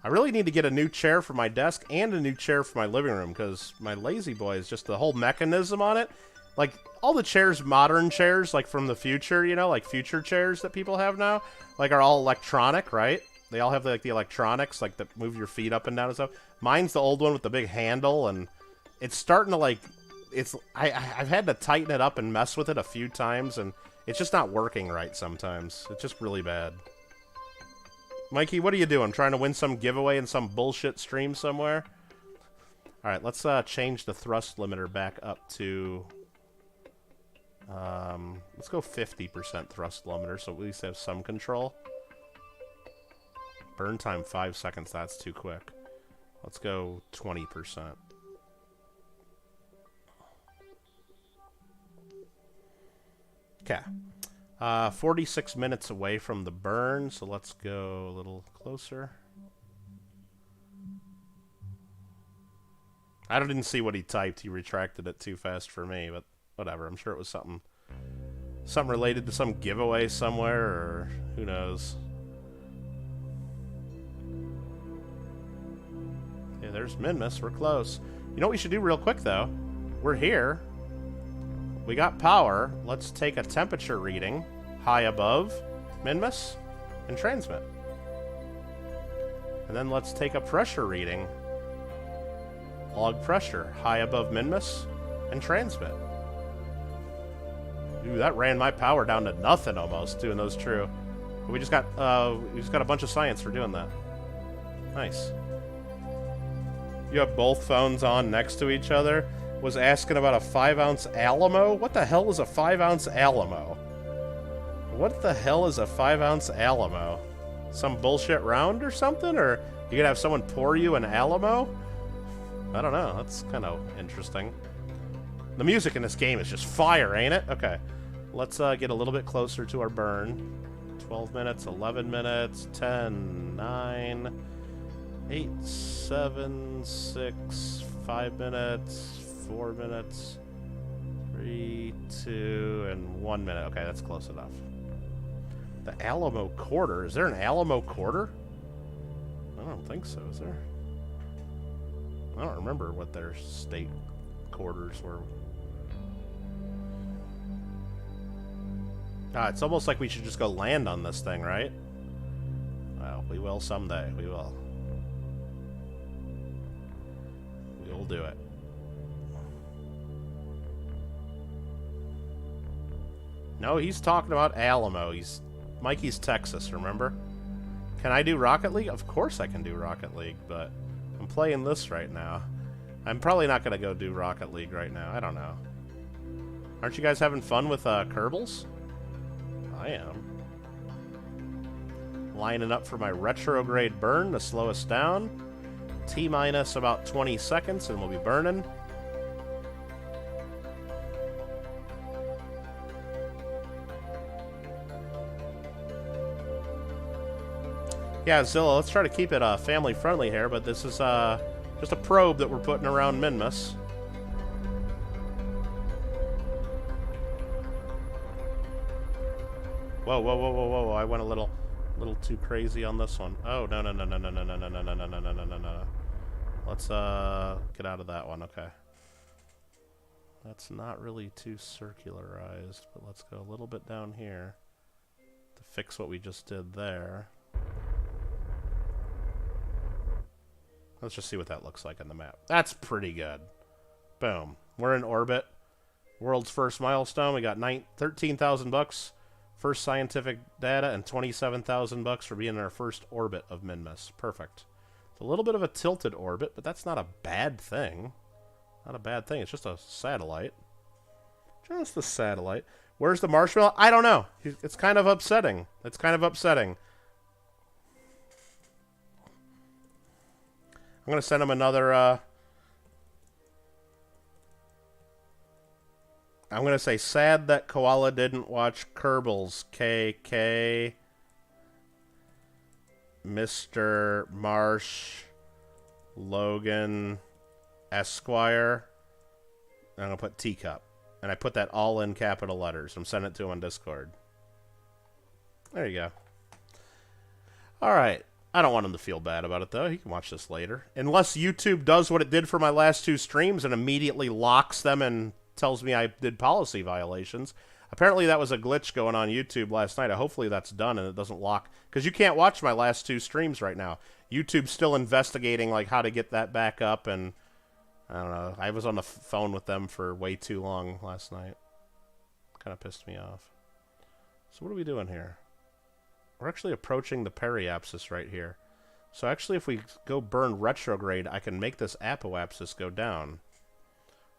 I really need to get a new chair for my desk and a new chair for my living room because my Lazy Boy is just the whole mechanism on it. Like, all the chairs, modern chairs, like from the future, you know, like future chairs that people have now, like are all electronic, right? They all have like the electronics, like that move your feet up and down and stuff. Mine's the old one with the big handle, and it's starting to like, I've had to tighten it up and mess with it a few times, and it's just not working right sometimes. It's just really bad. Mikey, what are you doing? Trying to win some giveaway in some bullshit stream somewhere? Alright, let's change the thrust limiter back up to... let's go 50% thrust limiter, so at least have some control. Burn time 5 seconds, that's too quick. Let's go 20%. Okay. 46 minutes away from the burn, so let's go a little closer. I didn't see what he typed. He retracted it too fast for me, but whatever. I'm sure it was something related to some giveaway somewhere, or who knows. Okay, there's Minmus. We're close. You know what we should do real quick, though? We're here. We got power. Let's take a temperature reading high above Minmus and transmit. And then let's take a pressure reading. Log pressure high above Minmus and transmit. Ooh, that ran my power down to nothing almost, doing those true. But we just got a bunch of science for doing that. Nice. You have both phones on next to each other? was asking about a 5-ounce Alamo. What the hell is a 5-ounce Alamo? What the hell is a 5-ounce Alamo? Some bullshit round or something? Or you gonna have someone pour you an Alamo? I don't know. That's kind of interesting. The music in this game is just fire, ain't it? Okay. Let's get a little bit closer to our burn. 12 minutes, 11 minutes, 10, 9, 8, 7, 6, 5 minutes, 4 minutes, 3, 2, and 1 minute. Okay, that's close enough. The Alamo Quarter. Is there an Alamo Quarter? I don't think so, is there? I don't remember what their state quarters were. Ah, it's almost like we should just go land on this thing, right? Well, we will someday. We will. We will do it. No, he's talking about Alamo. Mikey's Texas, remember? Can I do Rocket League? Of course I can do Rocket League, but I'm playing this right now. I'm probably not going to go do Rocket League right now. I don't know. Aren't you guys having fun with Kerbals? I am. Lining up for my retrograde burn to slow us down. T-minus about 20 seconds and we'll be burning. Yeah, Zilla, let's try to keep it family friendly here, but this is just a probe that we're putting around Minmus. Whoa, whoa, whoa, whoa, whoa, I went a little too crazy on this one. Oh, no, no, no, no, no, no, no, no, no, no, no, no, no, no, no. Let's get out of that one, okay. That's not really too circularized, but let's go a little bit down here to fix what we just did there. Let's just see what that looks like on the map. That's pretty good. Boom. We're in orbit. World's first milestone. We got 13,000 bucks. First scientific data and 27,000 bucks for being in our first orbit of Minmus. Perfect. It's a little bit of a tilted orbit, but that's not a bad thing. Not a bad thing. It's just a satellite. Just a satellite. Where's the marshmallow? I don't know. It's kind of upsetting. It's kind of upsetting. I'm going to send him another, I'm going to say, sad that Koala didn't watch Kerbals. KK, Mr. Marsh, Logan, Esquire. I'm going to put Teacup. And I put that all in capital letters. I'm sending it to him on Discord. There you go. All right. I don't want him to feel bad about it, though. He can watch this later. Unless YouTube does what it did for my last 2 streams and immediately locks them and tells me I did policy violations. Apparently that was a glitch going on YouTube last night. Hopefully that's done and it doesn't lock. Because you can't watch my last 2 streams right now. YouTube's still investigating like how to get that back up. And I don't know. I was on the phone with them for way too long last night. Kind of pissed me off. So what are we doing here? We're actually approaching the periapsis right here. So actually if we go burn retrograde, I can make this apoapsis go down.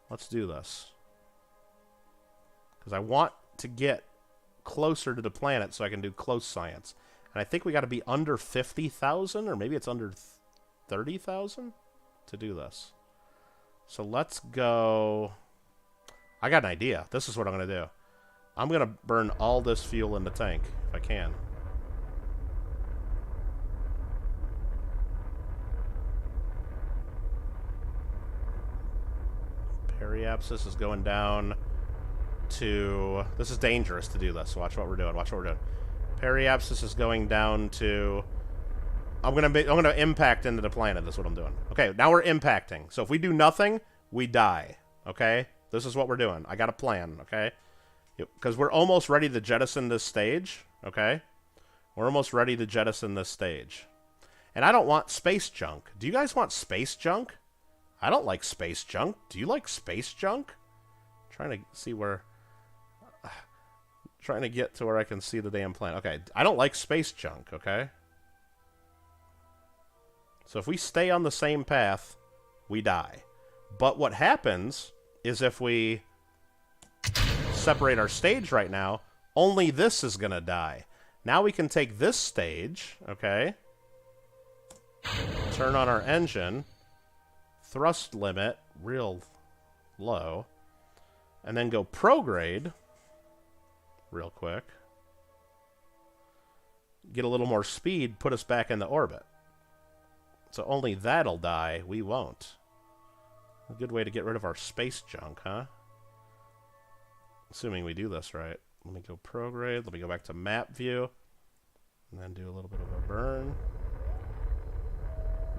Let's do this. Because I want to get closer to the planet so I can do close science. And I think we got to be under 50,000 or maybe it's under 30,000 to do this. So let's go... I got an idea. This is what I'm going to do. I'm going to burn all this fuel in the tank if I can. Periapsis is going down to... This is dangerous to do this. Watch what we're doing. Watch what we're doing. Periapsis is going down to... I'm gonna impact into the planet. That's what I'm doing. Okay, now we're impacting. So if we do nothing, we die. Okay? This is what we're doing. I got a plan. Okay? Because we're almost ready to jettison this stage. Okay? We're almost ready to jettison this stage. And I don't want space junk. Do you guys want space junk? I don't like space junk. Do you like space junk? I'm trying to see where... trying to get to where I can see the damn planet. Okay, I don't like space junk, okay? So if we stay on the same path, we die. But what happens is if we separate our stage right now, only this is going to die. Now we can take this stage, okay, turn on our engine, thrust limit real low, and then go prograde real quick. Get a little more speed, put us back into orbit. So only that'll die, we won't. A good way to get rid of our space junk, huh? Assuming we do this right. Let me go prograde, let me go back to map view, and then do a little bit of a burn.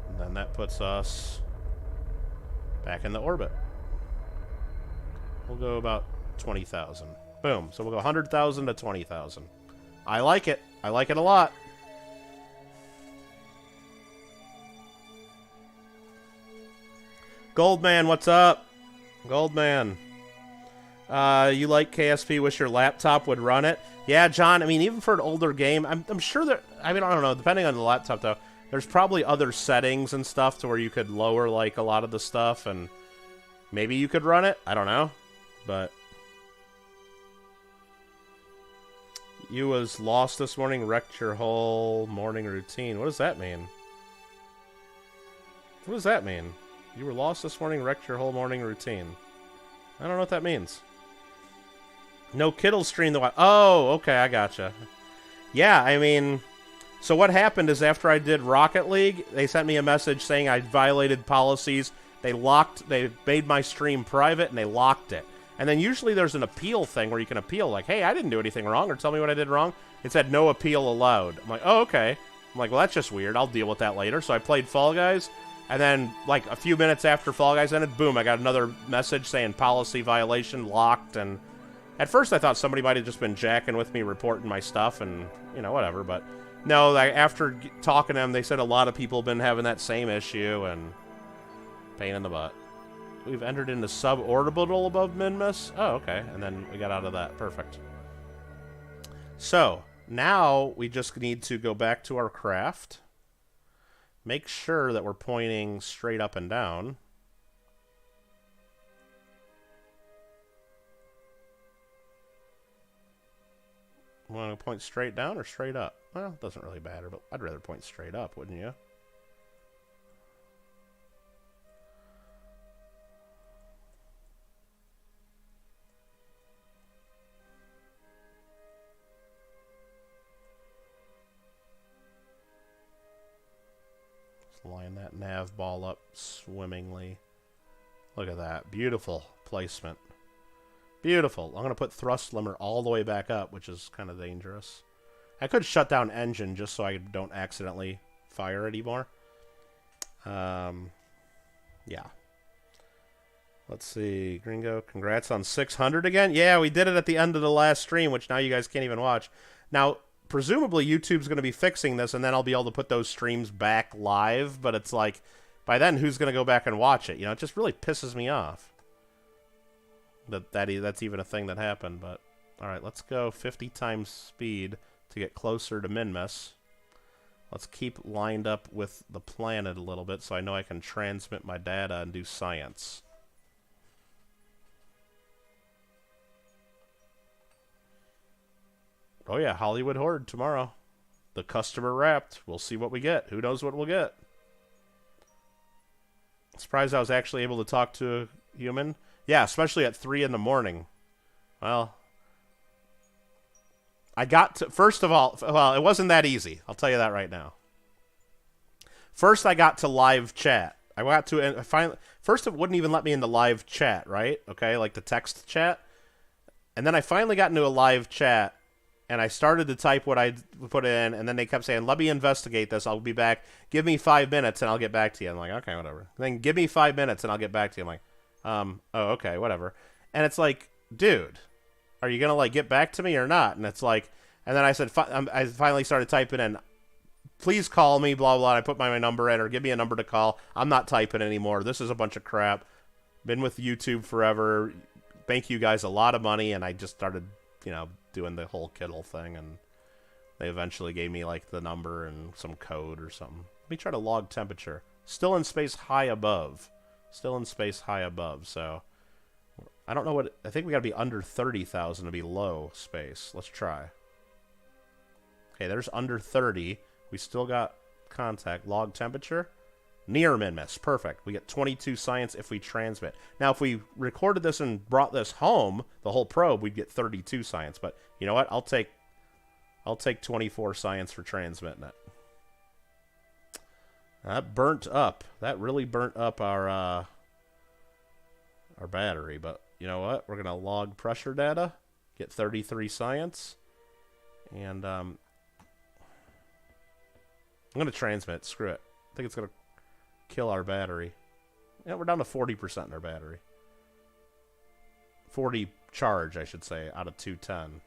And then that puts us back into orbit. We'll go about 20,000. Boom. So we'll go 100,000 to 20,000. I like it. I like it a lot. Goldman, what's up? Goldman. You like KSP, wish your laptop would run it? Yeah, John, I mean, even for an older game, I'm sure that, I mean, I don't know, depending on the laptop, though, there's probably other settings and stuff to where you could lower, like, a lot of the stuff, and maybe you could run it? I don't know, but... You was lost this morning, wrecked your whole morning routine. What does that mean? What does that mean? You were lost this morning, wrecked your whole morning routine. I don't know what that means. No Kittle stream the... Oh, okay, I gotcha. Yeah, I mean... So what happened is after I did Rocket League, they sent me a message saying I violated policies. They made my stream private, and they locked it. And then usually there's an appeal thing where you can appeal, like, hey, I didn't do anything wrong, or tell me what I did wrong. It said no appeal allowed. I'm like, oh, okay. I'm like, well, that's just weird. I'll deal with that later. So I played Fall Guys, and then, like, a few minutes after Fall Guys ended, boom, I got another message saying policy violation, locked, and at first I thought somebody might have just been jacking with me, reporting my stuff, and, you know, whatever, but no, like, after talking to them, they said a lot of people have been having that same issue, and pain in the butt. We've entered into suborbital above Minmus. Oh, okay. And then we got out of that. Perfect. So, now we just need to go back to our craft. Make sure that we're pointing straight up and down. Want to point straight down or straight up? Well, it doesn't really matter, but I'd rather point straight up, wouldn't you? Line that nav ball up swimmingly. Look at that. Beautiful placement. Beautiful. I'm going to put thrust limiter all the way back up, which is kind of dangerous. I could shut down engine just so I don't accidentally fire anymore. Yeah. Let's see. Gringo, congrats on 600 again. Yeah, we did it at the end of the last stream, which now you guys can't even watch. Now, presumably YouTube's going to be fixing this, and then I'll be able to put those streams back live, but it's like, by then, who's going to go back and watch it? You know, it just really pisses me off that's even a thing that happened, but all right, let's go 50 times speed to get closer to Minmus. Let's keep lined up with the planet a little bit so I know I can transmit my data and do science. Oh yeah, Hollywood Horde tomorrow. The customer wrapped. We'll see what we get. Who knows what we'll get. Surprised I was actually able to talk to a human. Yeah, especially at 3 in the morning. Well, I got to... First of all, well, it wasn't that easy. I'll tell you that right now. First, I got to live chat. I got to... Finally, first, it wouldn't even let me into live chat, right? Okay, like the text chat. And then I finally got into a live chat, and I started to type what I put in, and then they kept saying, let me investigate this. I'll be back. Give me 5 minutes, and I'll get back to you. I'm like, okay, whatever. Then give me 5 minutes, and I'll get back to you. I'm like, oh, okay, whatever. And it's like, dude, are you going to, like, get back to me or not? And it's like, and then I said, I finally started typing in, please call me, blah, blah. And I put my number in, or give me a number to call. I'm not typing anymore. This is a bunch of crap. Been with YouTube forever. Thank you guys a lot of money. And I just started, you know, doing the whole Kittle thing. And they eventually gave me, like, the number and some code or something. Let me try to log temperature. Still in space high above. Still in space high above, so I don't know what... I think we got to be under 30,000 to be low space. Let's try. Okay, there's under 30. We still got contact. Log temperature. Near min-miss. Perfect. We get 22 science if we transmit. Now, if we recorded this and brought this home, the whole probe, we'd get 32 science. But you know what? I'll take 24 science for transmitting it. That burnt up. That really burnt up our battery. But you know what? We're going to log pressure data. Get 33 science. And I'm going to transmit. Screw it. I think it's going to kill our battery. Yeah, we're down to 40% in our battery. 40 charge, I should say, out of 210.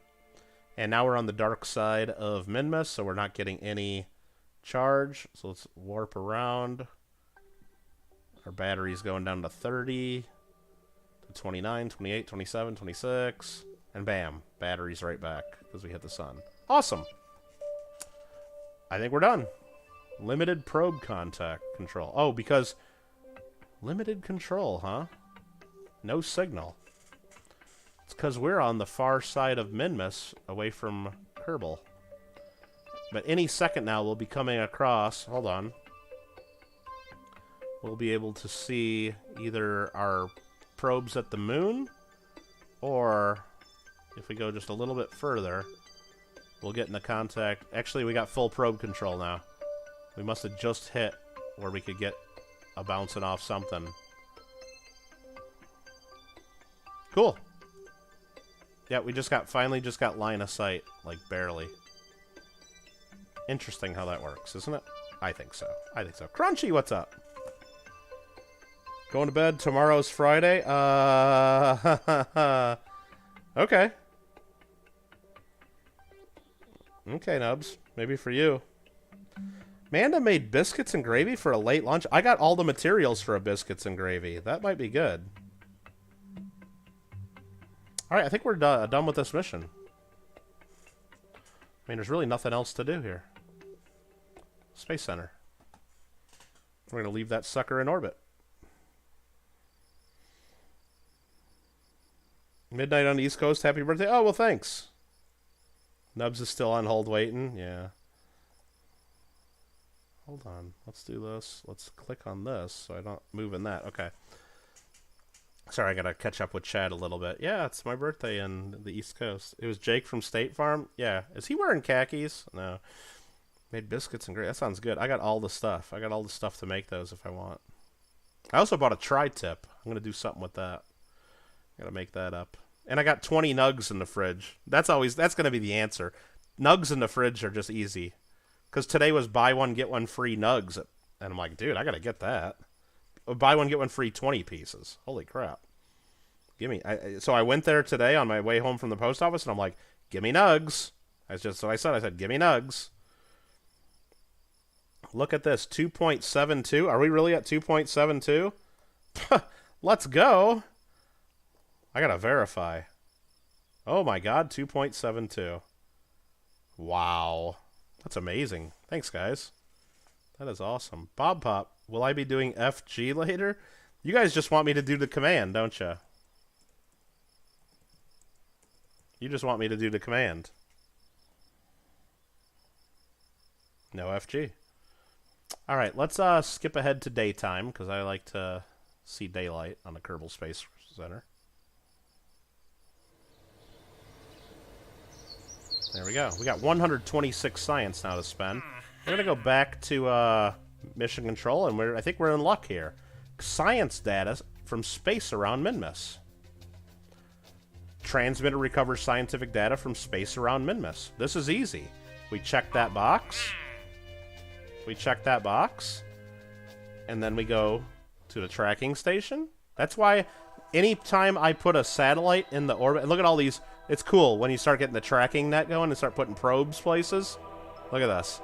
And now we're on the dark side of Minmus, so we're not getting any charge. So let's warp around. Our battery's going down to 30, to 29, 28, 27, 26. And bam, battery's right back because we hit the sun. Awesome. I think we're done. Limited probe contact control. Oh, because limited control, huh? No signal. It's because we're on the far side of Minmus, away from Kerbal. But any second now, we'll be coming across... Hold on. We'll be able to see either our probes at the moon, or if we go just a little bit further, we'll get into contact... Actually, we got full probe control now. We must have just hit where we could get a bouncing off something. Cool. Yeah, we finally just got line of sight, like barely. Interesting how that works, isn't it? I think so. I think so. Crunchy, what's up? Going to bed. Tomorrow's Friday. Okay. Okay, Nubs. Maybe for you. Manda made biscuits and gravy for a late lunch. I got all the materials for a biscuits and gravy. That might be good. Alright, I think we're done with this mission. I mean, there's really nothing else to do here. Space Center. We're going to leave that sucker in orbit. Midnight on the East Coast. Happy birthday. Oh, well, thanks. Nubs is still on hold waiting. Yeah. Hold on. Let's do this. Let's click on this so I don't move in that. Okay. Sorry, I gotta catch up with Chad a little bit. Yeah, it's my birthday in the East Coast. It was Jake from State Farm. Yeah. Is he wearing khakis? No. Made biscuits and gravy. That sounds good. I got all the stuff. I got all the stuff to make those if I want. I also bought a tri-tip. I'm gonna do something with that. Gotta make that up. And I got 20 nugs in the fridge. That's gonna be the answer. Nugs in the fridge are just easy. Because today was buy one, get one free nugs. And I'm like, dude, I got to get that. Buy one, get one free 20 pieces. Holy crap. Give me. So I went there today on my way home from the post office, and I'm like, give me nugs. That's just what I said. I said, give me nugs. Look at this. 2.72. Are we really at 2.72? Let's go. I got to verify. Oh, my God. 2.72. Wow. That's amazing. Thanks, guys. That is awesome. Bob Pop, will I be doing FG later? You guys just want me to do the command, don't you? You just want me to do the command. No FG. Alright, let's skip ahead to daytime, because I like to see daylight on the Kerbal Space Center. There we go. We got 126 science now to spend. We're going to go back to mission control, and I think we're in luck here. Science data from space around Minmus. Transmitter recovers scientific data from space around Minmus. This is easy. We check that box. We check that box. And then we go to the tracking station. That's why anytime I put a satellite in the orbit... And look at all these... It's cool when you start getting the tracking net going and start putting probes places. Look at this.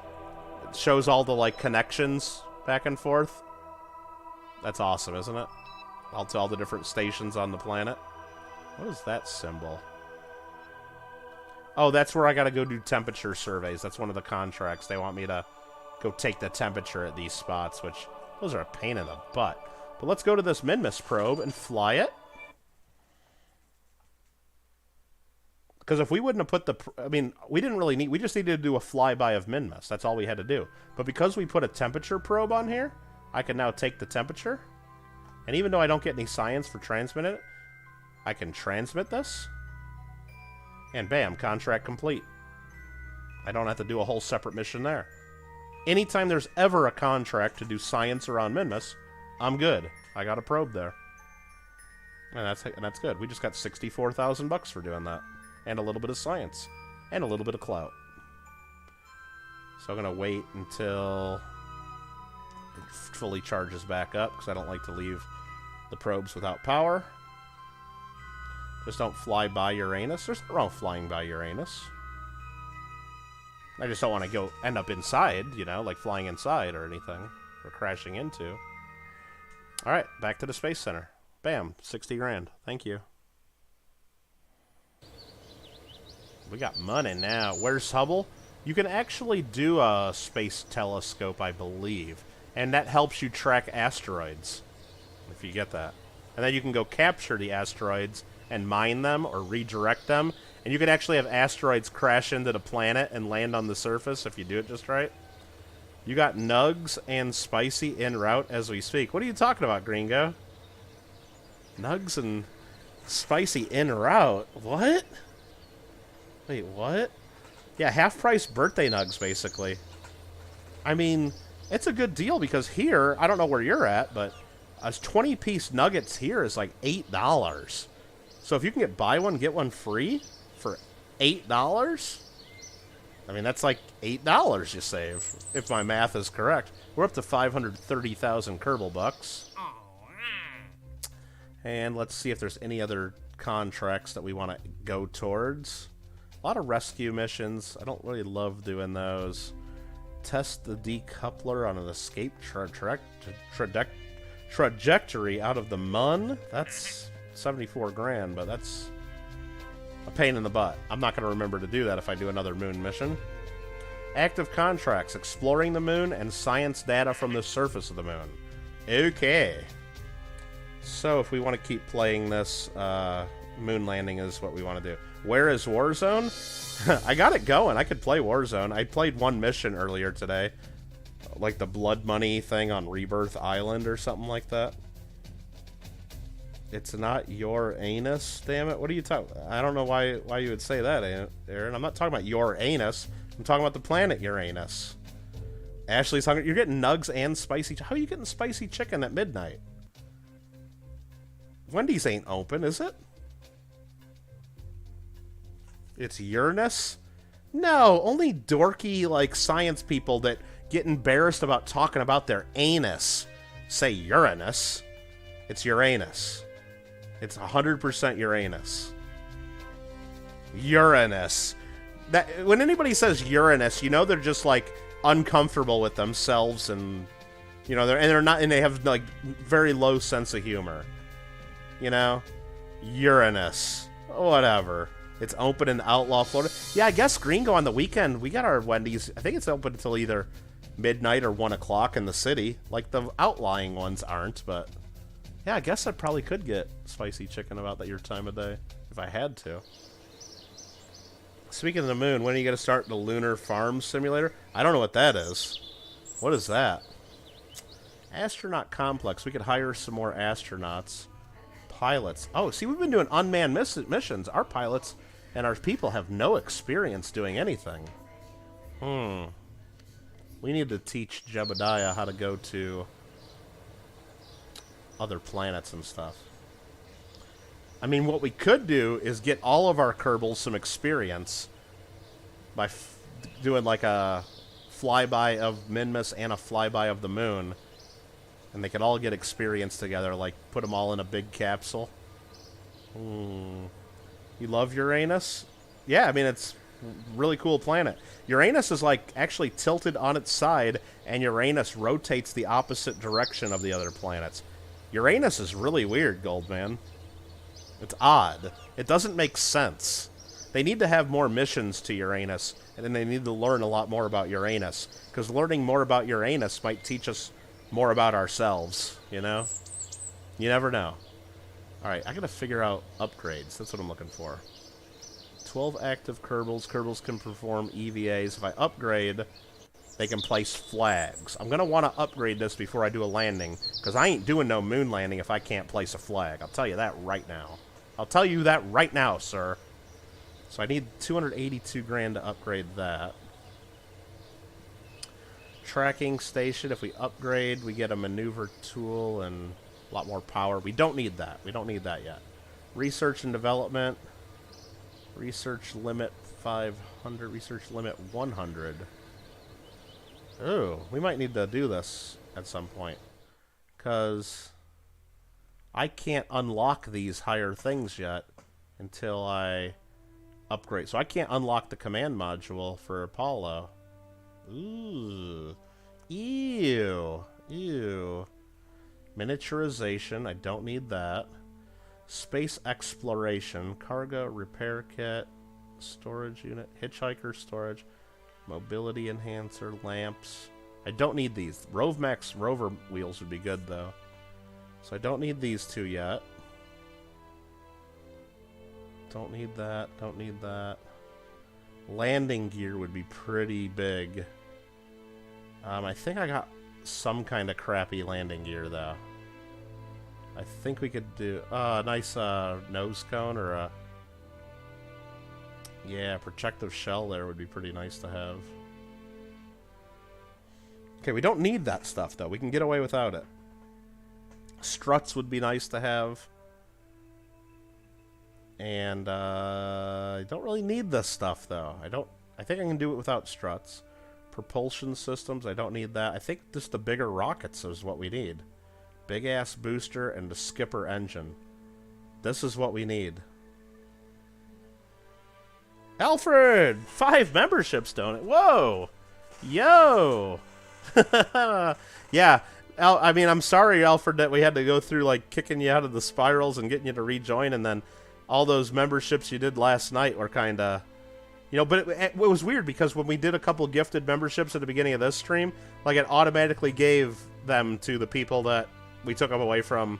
It shows all the, like, connections back and forth. That's awesome, isn't it? All to all the different stations on the planet. What is that symbol? Oh, that's where I gotta go do temperature surveys. That's one of the contracts. They want me to go take the temperature at these spots, which... Those are a pain in the butt. But let's go to this Minmus probe and fly it. Because if we wouldn't have put the... I mean, we didn't really need... We just needed to do a flyby of Minmus. That's all we had to do. But because we put a temperature probe on here, I can now take the temperature. And even though I don't get any science for transmitting it, I can transmit this. And bam, contract complete. I don't have to do a whole separate mission there. Anytime there's ever a contract to do science around Minmus, I'm good. I got a probe there. And that's good. We just got 64,000 bucks for doing that. And a little bit of science. And a little bit of clout. So I'm going to wait until it fully charges back up, because I don't like to leave the probes without power. Just don't fly by Uranus. There's nothing wrong with flying by Uranus. I just don't want to go end up inside, you know, like flying inside or anything. Or crashing into. Alright, back to the Space Center. Bam, 60 grand. Thank you. We got money now. Where's Hubble? You can actually do a space telescope, I believe. And that helps you track asteroids. If you get that. And then you can go capture the asteroids and mine them or redirect them. And you can actually have asteroids crash into the planet and land on the surface if you do it just right. You got Nugs and Spicy en route as we speak. What are you talking about, Gringo? Nugs and Spicy en route? What? Wait, what? Yeah, half-price birthday nugs, basically. I mean, it's a good deal because here, I don't know where you're at, but a 20-piece nuggets here is like $8. So if you can buy one, get one free for $8, I mean, that's like $8 you save, if my math is correct. We're up to 530,000 Kerbal bucks. And let's see if there's any other contracts that we want to go towards. A lot of rescue missions. I don't really love doing those. Test the decoupler on an escape trajectory out of the Mun. That's 74 grand, but that's a pain in the butt. I'm not going to remember to do that if I do another moon mission. Active contracts. Exploring the moon and science data from the surface of the moon. Okay. So if we want to keep playing this, moon landing is what we want to do. Where is Warzone? I got it going. I could play Warzone. I played one mission earlier today. Like the blood money thing on Rebirth Island or something like that. It's not your anus, damn it. What are you talking? I don't know why you would say that, Aaron. I'm not talking about your anus. I'm talking about the planet Uranus. Ashley's hungry. You're getting nugs and spicy. How are you getting spicy chicken at midnight? Wendy's ain't open, is it? It's Uranus? No, only dorky, like, science people that get embarrassed about talking about their anus say Uranus. It's Uranus. It's 100% Uranus. Uranus. That, when anybody says Uranus, you know they're just, like, uncomfortable with themselves and, you know, and they have, like, very low sense of humor. You know? Uranus. Whatever. It's open in Outlaw, Florida. Yeah, I guess Gringo on the weekend, we got our Wendy's. I think it's open until either midnight or 1 o'clock in the city. Like, the outlying ones aren't, but... Yeah, I guess I probably could get spicy chicken about that your time of day, if I had to. Speaking of the moon, when are you going to start the Lunar Farm Simulator? I don't know what that is. What is that? Astronaut Complex. We could hire some more astronauts. Pilots. Oh, see, we've been doing unmanned missions. Our pilots and our people have no experience doing anything. We need to teach Jebediah how to go to other planets and stuff. I mean, what we could do is get all of our Kerbals some experience by doing like a flyby of Minmus and a flyby of the moon. And they could all get experience together, like put them all in a big capsule. You love Uranus? Yeah, I mean, it's a really cool planet. Uranus is like actually tilted on its side, and Uranus rotates the opposite direction of the other planets. Uranus is really weird, Goldman. It's odd. It doesn't make sense. They need to have more missions to Uranus, and then they need to learn a lot more about Uranus. Because learning more about Uranus might teach us more about ourselves, you know? You never know. Alright, I gotta figure out upgrades. That's what I'm looking for. 12 active Kerbals. Kerbals can perform EVAs. If I upgrade, they can place flags. I'm going to want to upgrade this before I do a landing, because I ain't doing no moon landing if I can't place a flag. I'll tell you that right now. I'll tell you that right now, sir. So I need 282 grand to upgrade that. Tracking station, if we upgrade, we get a maneuver tool and a lot more power. We don't need that. We don't need that yet. Research and development. Research limit 500. Research limit 100. Oh, we might need to do this at some point, because I can't unlock these higher things yet until I upgrade. So I can't unlock the command module for Apollo. Ooh. Ew. Ew. Miniaturization. I don't need that. Space exploration. Cargo repair kit. Storage unit. Hitchhiker storage. Mobility enhancer. Lamps. I don't need these. Rovemax rover wheels would be good, though. So I don't need these two yet. Don't need that. Don't need that. Landing gear would be pretty big. I think I got some kind of crappy landing gear, though. I think we could do a nice nose cone or a... Yeah, protective shell there would be pretty nice to have. Okay, we don't need that stuff, though. We can get away without it. Struts would be nice to have. And I don't really need this stuff, though. I think I can do it without struts. Propulsion systems, I don't need that. I think just the bigger rockets is what we need. Big ass booster and the skipper engine. This is what we need. Alfred! 5 memberships, don't it? Whoa! Yo! Yeah. I mean, I'm sorry, Alfred, that we had to go through, like, kicking you out of the spirals and getting you to rejoin, and then all those memberships you did last night were kind of... You know, but it was weird, because when we did a couple gifted memberships at the beginning of this stream, like, it automatically gave them to the people that we took them away from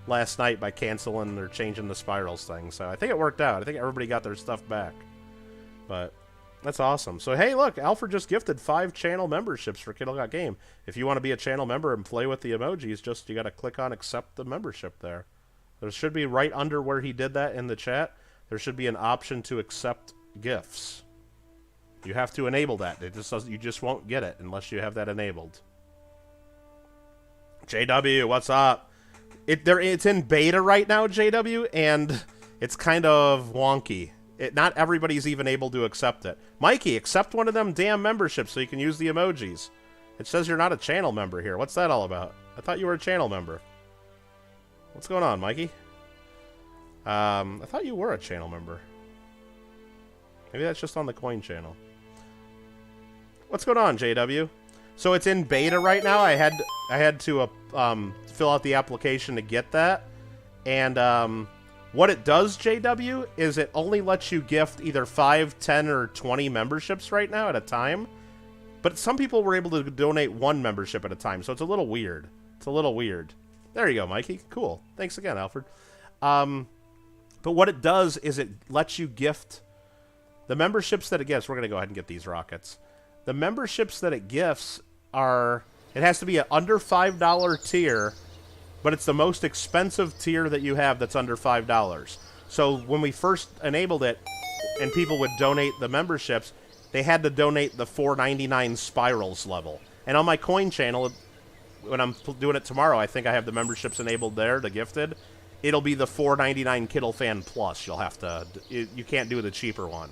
last night by canceling or changing the spirals thing. So I think it worked out. I think everybody got their stuff back. But that's awesome. So, hey, look, Alfred just gifted 5 channel memberships for kittlegotgame. If you want to be a channel member and play with the emojis, you got to click on accept the membership there. There should be right under where he did that in the chat. There should be an option to accept gifts. You have to enable that. You just won't get it unless you have that enabled. JW, what's up? It's in beta right now, JW, and it's kind of wonky. Not everybody's even able to accept it. Mikey, accept one of them damn memberships so you can use the emojis. It says you're not a channel member here. What's that all about? I thought you were a channel member. What's going on, Mikey? I thought you were a channel member. Maybe that's just on the coin channel. What's going on, JW? So it's in beta right now. I had to fill out the application to get that. And what it does, JW, is it only lets you gift either 5, 10, or 20 memberships right now at a time. But some people were able to donate 1 membership at a time, so it's a little weird. It's a little weird. There you go, Mikey. Cool. Thanks again, Alfred. But what it does is it lets you gift the memberships that it gives. We're going to go ahead and get these rockets. The memberships that it gifts are... It has to be an under $5 tier, but it's the most expensive tier that you have that's under $5. So when we first enabled it and people would donate the memberships, they had to donate the $4.99 spirals level. And on my coin channel, when I'm doing it tomorrow, I think I have the memberships enabled there, the gifted. It'll be the $4.99 Kittle Fan Plus. You'll have to... You can't do the cheaper one.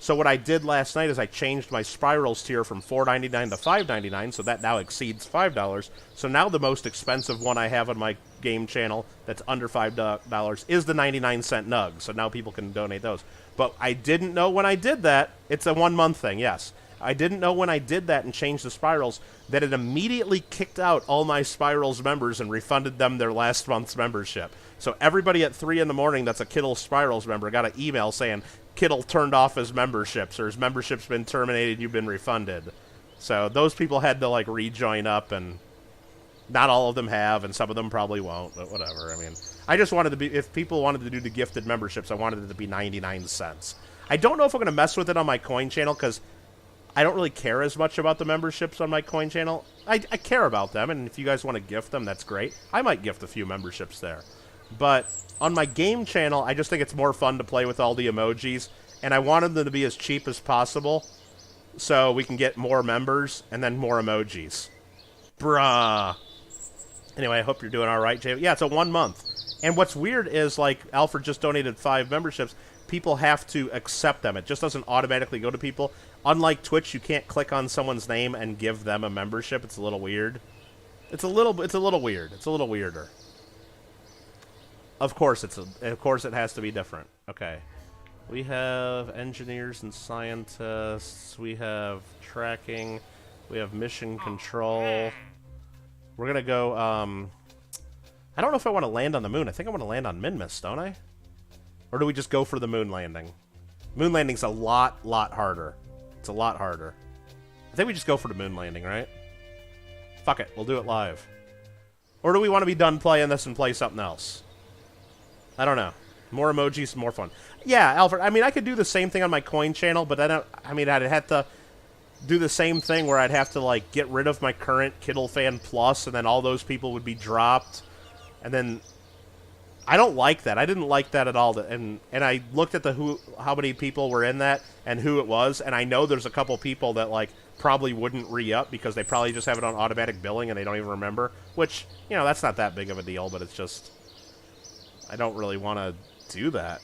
So what I did last night is I changed my spirals tier from $4.99 to $5.99, so that now exceeds $5. So now the most expensive one I have on my game channel that's under $5 is the 99-cent Nug. So now people can donate those. But I didn't know when I did that. It's a 1-month thing, yes. I didn't know when I did that and changed the spirals that it immediately kicked out all my spirals members and refunded them their last month's membership. So everybody at 3 in the morning that's a Kittle Spirals member got an email saying Kittle turned off his memberships, or his membership's been terminated, you've been refunded. So those people had to, like, rejoin up, and not all of them have, and some of them probably won't, but whatever. I mean, I just wanted to be, if people wanted to do the gifted memberships, I wanted it to be 99 cents. I don't know if I'm going to mess with it on my coin channel because I don't really care as much about the memberships on my coin channel. I care about them, and if you guys want to gift them, that's great. I might gift a few memberships there. But on my game channel, I just think it's more fun to play with all the emojis, and I wanted them to be as cheap as possible so we can get more members and then more emojis. Bruh. Anyway, I hope you're doing all right, Jay. Yeah, it's a 1 month. And what's weird is, like, Alfred just donated 5 memberships. People have to accept them. It just doesn't automatically go to people. Unlike Twitch, you can't click on someone's name and give them a membership. It's a little weird. It's a little weird. It's a little weirder. Of course it has to be different. Okay. We have engineers and scientists. We have tracking. We have mission control. We're going to go, I don't know if I want to land on the moon. I think I want to land on Minmus, don't I? Or do we just go for the moon landing? Moon landing's a lot harder. It's a lot harder. I think we just go for the moon landing, right? Fuck it. We'll do it live. Or do we want to be done playing this and play something else? I don't know. More emojis, more fun. Yeah, Alfred, I mean, I could do the same thing on my coin channel, but I mean, I'd have to do the same thing where I'd have to, like, get rid of my current Kittle Fan Plus, and then all those people would be dropped. And then I don't like that. I didn't like that at all. And I looked at how many people were in that and who it was, and I know there's a couple people that, like, probably wouldn't re-up because they probably just have it on automatic billing and they don't even remember. Which, you know, that's not that big of a deal, but it's just, I don't really want to do that.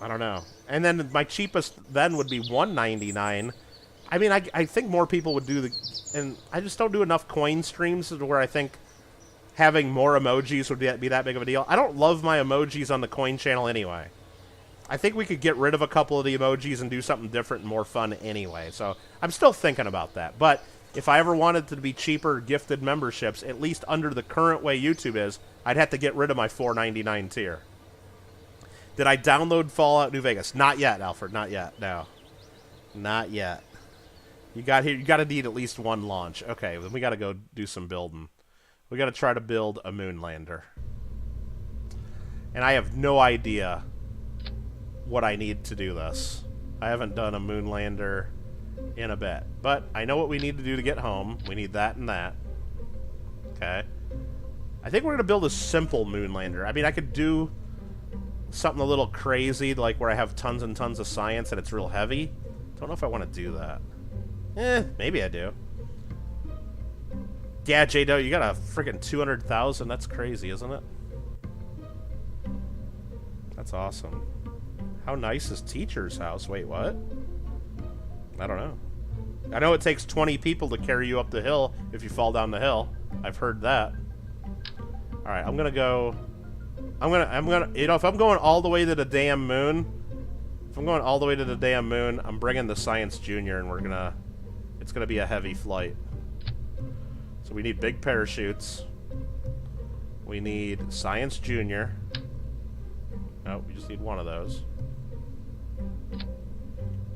I don't know. And then my cheapest then would be $1.99. I mean, I think more people would do and I just don't do enough coin streams to where I think having more emojis would be that big of a deal. I don't love my emojis on the coin channel anyway. I think we could get rid of a couple of the emojis and do something different and more fun anyway. So I'm still thinking about that. But if I ever wanted to be cheaper gifted memberships, at least under the current way YouTube is, I'd have to get rid of my $4.99 tier. Did I download Fallout New Vegas? Not yet, Alfred. Not yet. No. Not yet. You got to need at least one launch. Okay, then we got to go do some building. We got to try to build a moon lander. And I have no idea what I need to do this. I haven't done a moon lander in a bit. But I know what we need to do to get home. We need that and that. Okay. I think we're going to build a simple moon lander. I mean, I could do something a little crazy, like where I have tons and tons of science and it's real heavy. Don't know if I want to do that. Maybe I do. Yeah, J-Do, you got a freaking 200,000. That's crazy, isn't it? That's awesome. How nice is Teacher's house? Wait, what? I don't know. I know it takes 20 people to carry you up the hill if you fall down the hill. I've heard that. All right, I'm gonna go. I'm gonna. You know, if I'm going all the way to the damn moon, I'm bringing the Science Junior, and it's gonna be a heavy flight. So we need big parachutes. We need Science Junior. Oh, we just need one of those.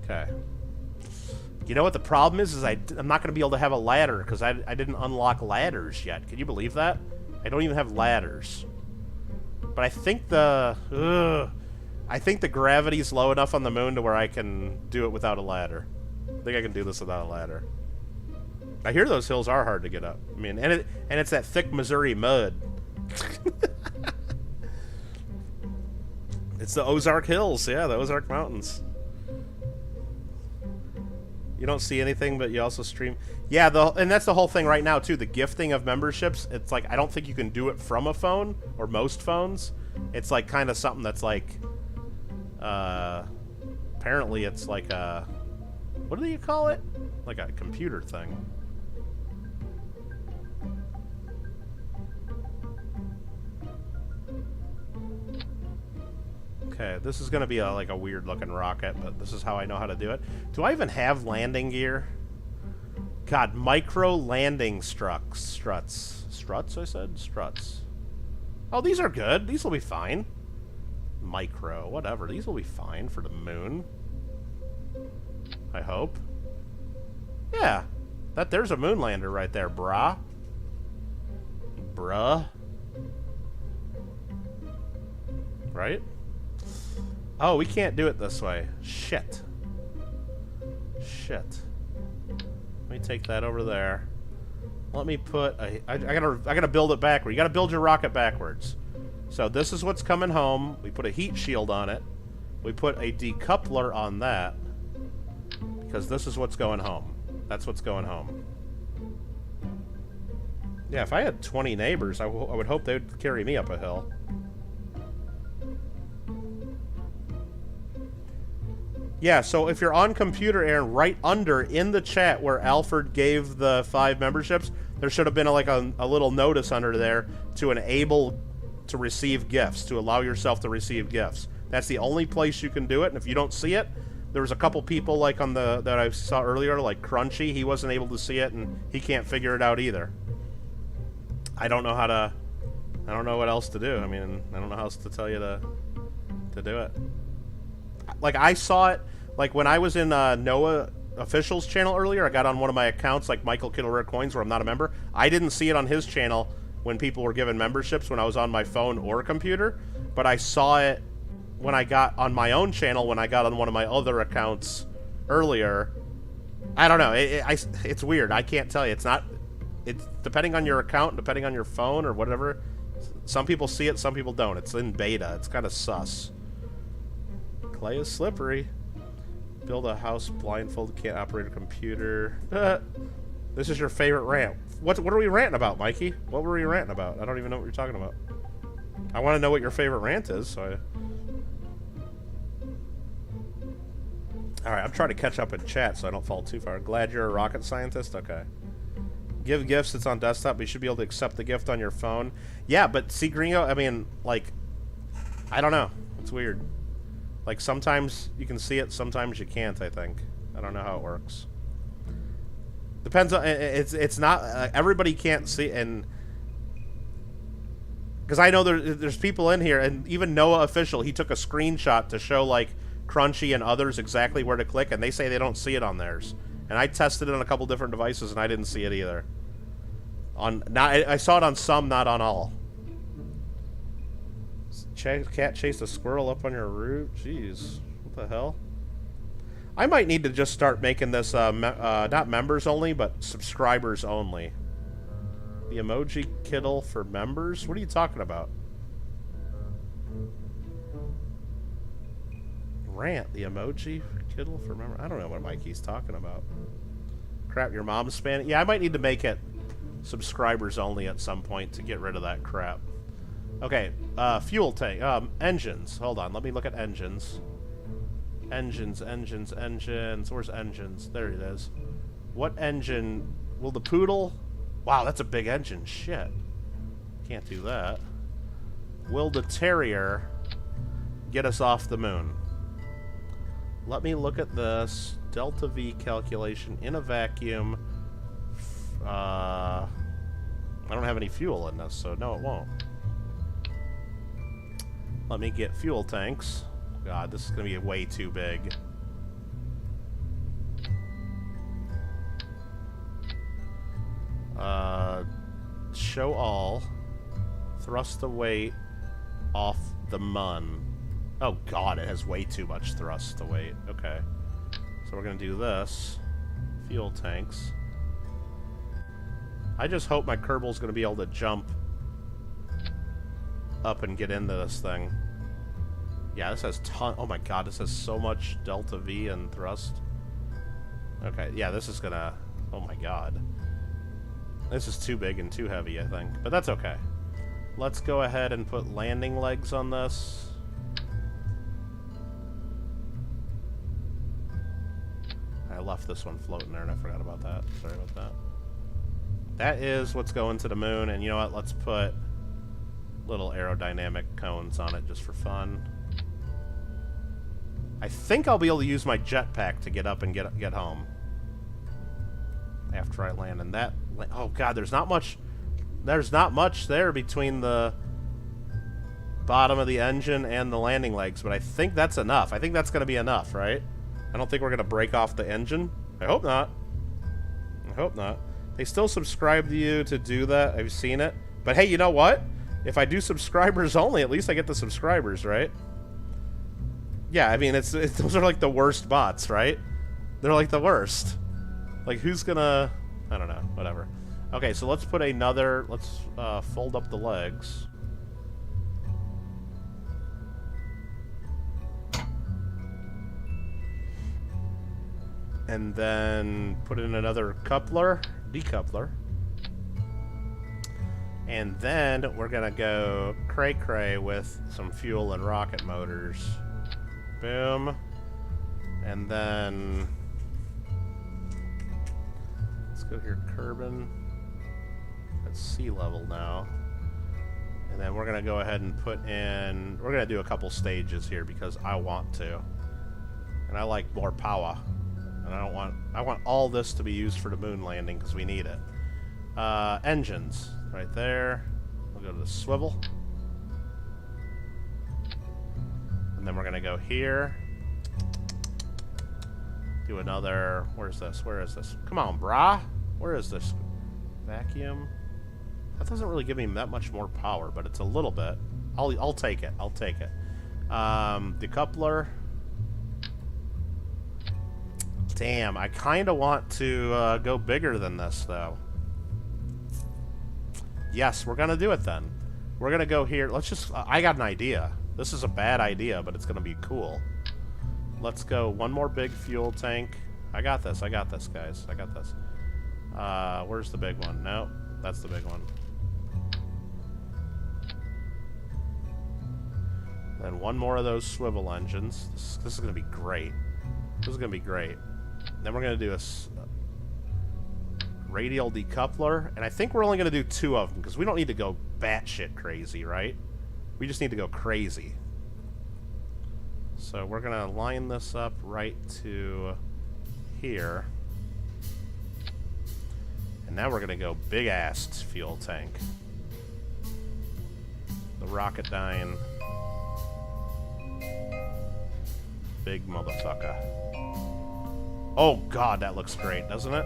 Okay. You know what the problem is I'm not going to be able to have a ladder because I didn't unlock ladders yet. Can you believe that? I don't even have ladders. But I think the gravity's low enough on the moon to where I can do it without a ladder. I think I can do this without a ladder. I hear those hills are hard to get up. I mean, and it's that thick Missouri mud. It's the Ozark Hills, yeah, the Ozark Mountains. You don't see anything, but you also stream. Yeah, and that's the whole thing right now, too. The gifting of memberships, it's like, I don't think you can do it from a phone, or most phones. It's like kind of something that's like, apparently it's like a, what do you call it? Like a computer thing. Okay, this is going to be like a weird-looking rocket, but this is how I know how to do it. Do I even have landing gear? God, micro landing struts. Struts, I said? Struts. Oh, these are good. These will be fine. Micro, whatever. These will be fine for the moon. I hope. Yeah. There's a moon lander right there, brah. Bruh. Right? Oh, we can't do it this way. Shit. Shit. Let me take that over there. Let me put a... I gotta build it backward. You gotta build your rocket backwards. So this is what's coming home. We put a heat shield on it. We put a decoupler on that. Because this is what's going home. That's what's going home. Yeah, if I had 20 neighbors, I would hope they would carry me up a hill. Yeah, so if you're on computer, Aaron, right under in the chat where Alfred gave the 5 memberships, there should have been a little notice under there to enable to receive gifts, to allow yourself to receive gifts. That's the only place you can do it, and if you don't see it, there was a couple people like on the that I saw earlier, like Crunchy, he wasn't able to see it, and he can't figure it out either. I don't know what else to do. I mean, I don't know how else to tell you to do it. Like, I saw it, like, when I was in Noah Official's channel earlier, I got on one of my accounts, like Michael Kittle Rare Coins, where I'm not a member. I didn't see it on his channel when people were given memberships when I was on my phone or computer, but I saw it when I got on my own channel when I got on one of my other accounts earlier. I don't know. It's weird. I can't tell you. It's depending on your account, depending on your phone or whatever. Some people see it, some people don't. It's in beta. It's kind of sus. Clay is slippery. Build a house blindfolded, can't operate a computer. This is your favorite rant. What are we ranting about, Mikey? What were we ranting about? I don't even know what you're talking about. I want to know what your favorite rant is, so Alright, I'm trying to catch up in chat so I don't fall too far. Glad you're a rocket scientist? Okay. Give gifts, it's on desktop, but you should be able to accept the gift on your phone. Yeah, but see, Gringo, I mean, like, I don't know. It's weird. Like, sometimes you can see it, sometimes you can't, I think. I don't know how it works. Depends on... It's not... everybody can't see... and because I know there's people in here, and even Noah Official, he took a screenshot to show, like, Crunchy and others exactly where to click, and they say they don't see it on theirs. And I tested it on a couple different devices, and I didn't see it either. I saw it on some, not on all. Cat chased a squirrel up on your roof? Jeez. What the hell? I might need to just start making this, not members only, but subscribers only. The emoji Kittle for members? What are you talking about? Rant, the emoji Kittle for members? I don't know what Mikey's talking about. Crap, your mom's spanning? Yeah, I might need to make it subscribers only at some point to get rid of that crap. Okay, fuel tank, engines. Hold on, let me look at engines. Engines. Where's engines? There it is. What engine? Will the Poodle? Wow, that's a big engine. Shit. Can't do that. Will the Terrier get us off the moon? Let me look at this. Delta V calculation in a vacuum. I don't have any fuel in this, so no, it won't. Let me get fuel tanks. God, this is going to be way too big. Show all. Thrust the weight off the mun. Oh god, it has way too much thrust to weight. Okay. So we're going to do this. Fuel tanks. I just hope my Kerbal's going to be able to jump up and get into this thing. Yeah, this has oh my god, this has so much delta V and thrust. Okay, yeah, this is gonna... Oh my god. This is too big and too heavy, I think. But that's okay. Let's go ahead and put landing legs on this. I left this one floating there and I forgot about that. Sorry about that. That is what's going to the moon, and you know what? Let's put little aerodynamic cones on it just for fun. I think I'll be able to use my jetpack to get up and get home after I land. And that, oh god, there's not much there between the bottom of the engine and the landing legs, but I think that's enough. I think that's going to be enough, right? I don't think we're going to break off the engine. I hope not. I hope not. They still subscribe to you to do that. I've seen it. But hey, you know what? If I do subscribers only, at least I get the subscribers, right? Yeah, I mean, those are like the worst bots, right? They're like the worst. Like, who's gonna... I don't know. Whatever. Okay, so let's put another... Let's fold up the legs. And then put in another coupler, decoupler. And then we're gonna go cray-cray with some fuel and rocket motors. Boom. And then... Let's go here, Kerbin. At sea level now. And then we're gonna go ahead and put in... We're gonna do a couple stages here because I want to. And I like more power. And I want all this to be used for the moon landing because we need it. Engines, right there. We'll go to the swivel. And then we're gonna go here. Do another, where's this? Where is this? Come on, brah. Where is this? Vacuum. That doesn't really give me that much more power, but it's a little bit. I'll take it. I'll take it. Decoupler. Damn, I kind of want to go bigger than this, though. Yes, we're going to do it then. We're going to go here. Let's just... I got an idea. This is a bad idea, but it's going to be cool. Let's go one more big fuel tank. I got this, guys. I got this. Where's the big one? No, that's the big one. Then one more of those swivel engines. This is going to be great. This is going to be great. Then we're going to do a radial decoupler. And I think we're only going to do 2 of them because we don't need to go batshit crazy, right? We just need to go crazy. So we're going to line this up right to here. And now we're going to go big-ass fuel tank. The Rocketdyne. Big motherfucker. Oh, God, that looks great, doesn't it?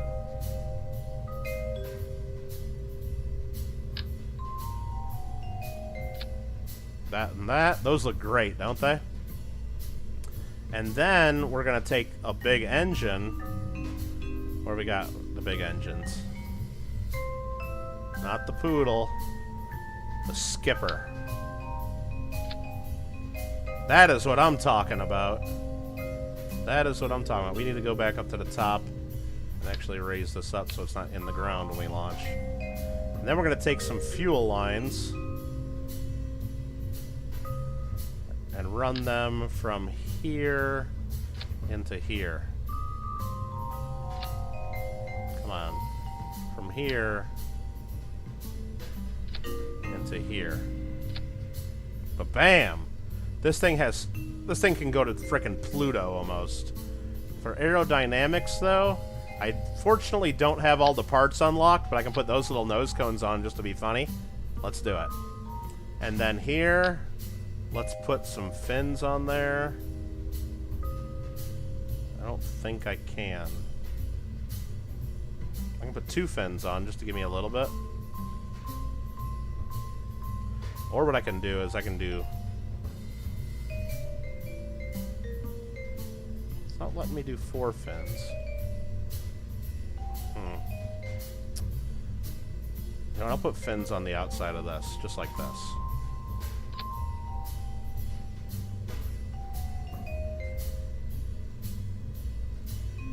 That and that. Those look great, don't they? And then we're going to take a big engine. Where we got the big engines? Not the Poodle. The Skipper. That is what I'm talking about. That is what I'm talking about. We need to go back up to the top and actually raise this up so it's not in the ground when we launch. And then we're going to take some fuel lines and run them from here into here. Come on. From here into here. But bam! This thing can go to frickin' Pluto almost. For aerodynamics though, I fortunately don't have all the parts unlocked, but I can put those little nose cones on just to be funny. Let's do it. And then here, let's put some fins on there. I don't think I can. I can put 2 fins on just to give me a little bit. Or what I can do is I can do... It's not letting me do 4 fins. You know, I'll put fins on the outside of this, just like this.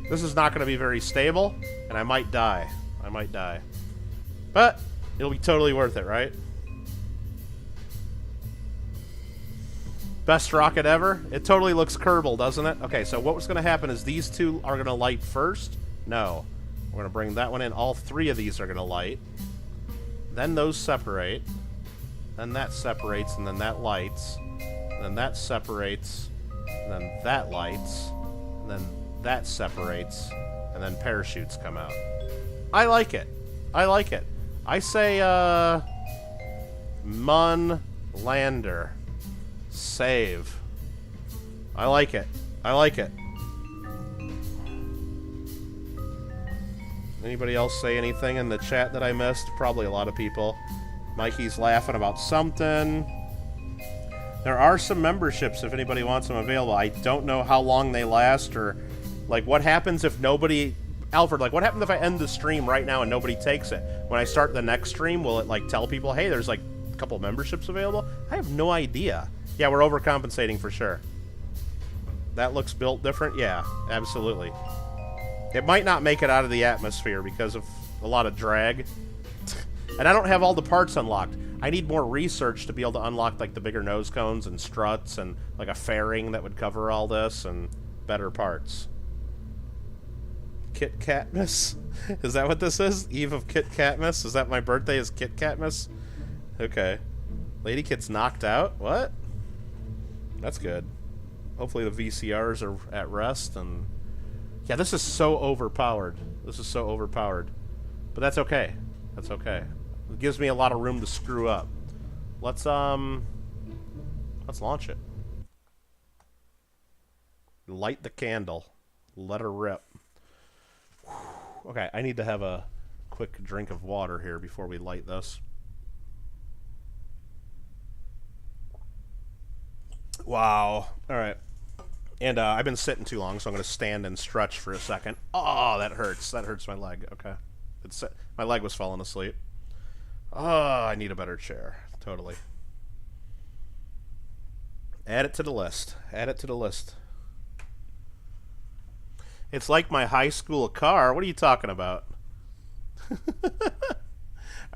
This is not going to be very stable, and I might die. I might die. But it'll be totally worth it, right? Best rocket ever? It totally looks Kerbal, doesn't it? Okay, so what's going to happen is these 2 are going to light first. No. We're going to bring that one in. All 3 of these are going to light. Then those separate. Then that separates, and then that lights. And then that separates. And then that lights. And then that separates. And then parachutes come out. I like it. I like it. I say, Mun Lander. Save. I like it. I like it. Anybody else say anything in the chat that I missed? Probably a lot of people. Mikey's laughing about something. There are some memberships if anybody wants them available. I don't know how long they last or, like, what happens if nobody... Alfred, like, what happens if I end the stream right now and nobody takes it? When I start the next stream, will it, like, tell people, hey, there's, like, a couple memberships available? I have no idea. Yeah, we're overcompensating for sure. That looks built different? Yeah, absolutely. It might not make it out of the atmosphere because of a lot of drag. And I don't have all the parts unlocked. I need more research to be able to unlock, like, the bigger nose cones and struts and, like, a fairing that would cover all this and better parts. Kit Katmas? Is that what this is? Eve of Kit Katmas? Is that my birthday is Kit Katmas? Okay. Lady Kit's knocked out? What? That's good. Hopefully the VCRs are at rest and... Yeah, this is so overpowered. This is so overpowered. But that's okay. That's okay. It gives me a lot of room to screw up. Let's launch it. Light the candle. Let her rip. Okay, I need to have a quick drink of water here before we light this. Wow. All right. And I've been sitting too long, so I'm going to stand and stretch for a second. Oh, that hurts. That hurts my leg. Okay. My leg was falling asleep. Oh, I need a better chair. Totally. Add it to the list. Add it to the list. It's like my high school car. What are you talking about?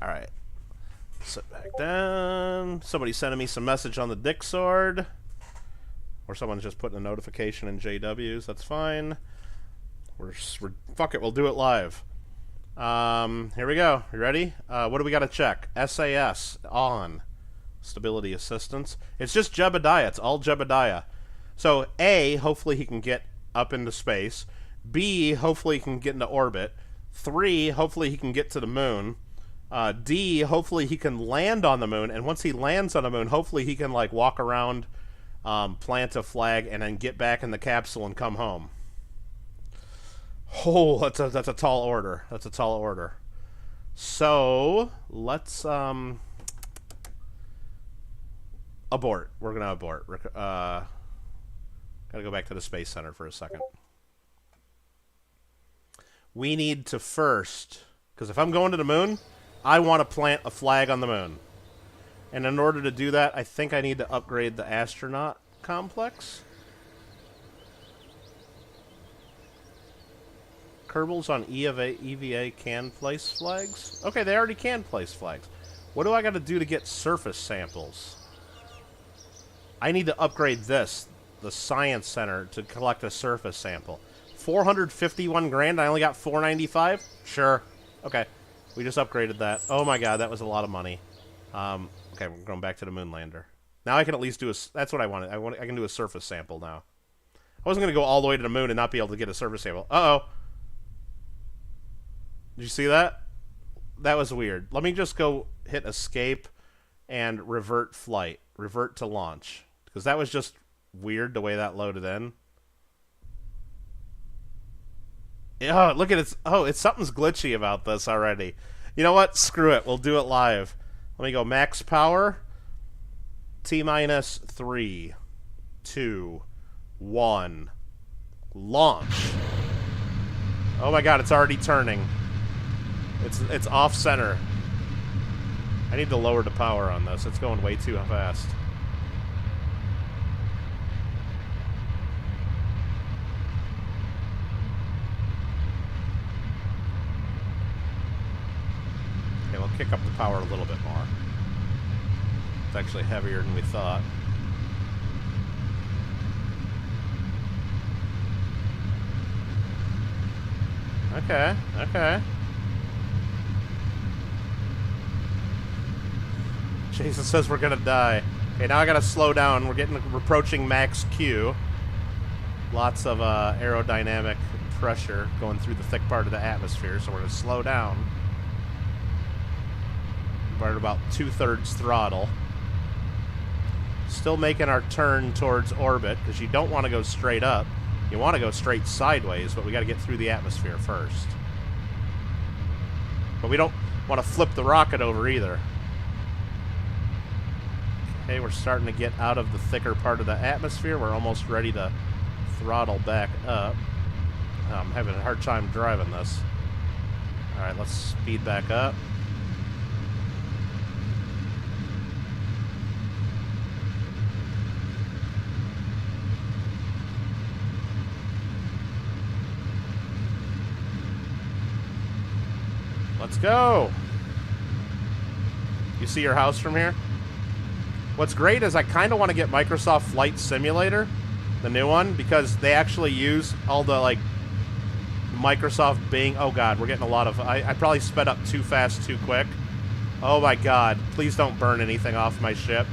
Alright. Sit back down. Somebody's sending me some message on the Dick Sword. Or someone's just putting a notification in JWs. That's fine. Fuck it, we'll do it live. Here we go. You ready? What do we got to check? SAS on. Stability assistance. It's just Jebediah. It's all Jebediah. So A, hopefully he can get up into space. B, hopefully he can get into orbit. 3, hopefully he can get to the moon. D, hopefully he can land on the moon. And once he lands on the moon, hopefully he can, like, walk around, plant a flag, and then get back in the capsule and come home. Oh, that's a tall order. That's a tall order. So, let's, abort. We're gonna abort. Gotta go back to the Space Center for a second. We need to first, because if I'm going to the moon, I want to plant a flag on the moon. And in order to do that, I think I need to upgrade the astronaut complex. Kerbals on EVA can place flags? Okay, they already can place flags. What do I got to do to get surface samples? I need to upgrade this, the Science Center, to collect a surface sample. 451 grand, I only got 495? Sure. Okay. We just upgraded that. Oh my god, that was a lot of money. Okay, we're going back to the moon lander. Now I can at least do a... That's what I wanted. I can do a surface sample now. I wasn't going to go all the way to the moon and not be able to get a surface sample. Uh-oh. Did you see that? That was weird. Let me just go hit escape and revert flight. Revert to launch. Because that was just weird the way that loaded in. Oh, look at it. Oh, it's something's glitchy about this already. You know what? Screw it. We'll do it live. Let me go max power. T-minus 3, 2, 1. Launch. Oh my god, it's already turning. It's off center. I need to lower the power on this. It's going way too fast. Okay, we'll kick up the power a little bit more. It's actually heavier than we thought. Okay, okay. Jason says we're gonna die. Okay, now I gotta slow down. We're approaching max Q. Lots of aerodynamic pressure going through the thick part of the atmosphere, so we're gonna slow down. We're at about 2/3 throttle. Still making our turn towards orbit, because you don't want to go straight up. You want to go straight sideways, but we got to get through the atmosphere first. But we don't want to flip the rocket over either. Okay, we're starting to get out of the thicker part of the atmosphere. We're almost ready to throttle back up. I'm having a hard time driving this. Alright, let's speed back up. Let's go! You see your house from here? What's great is I kind of want to get Microsoft Flight Simulator, the new one, because they actually use all the, like, Microsoft Bing. Oh, God, we're getting a lot of... I probably sped up too fast, too quick. Oh, my God. Please don't burn anything off my ship.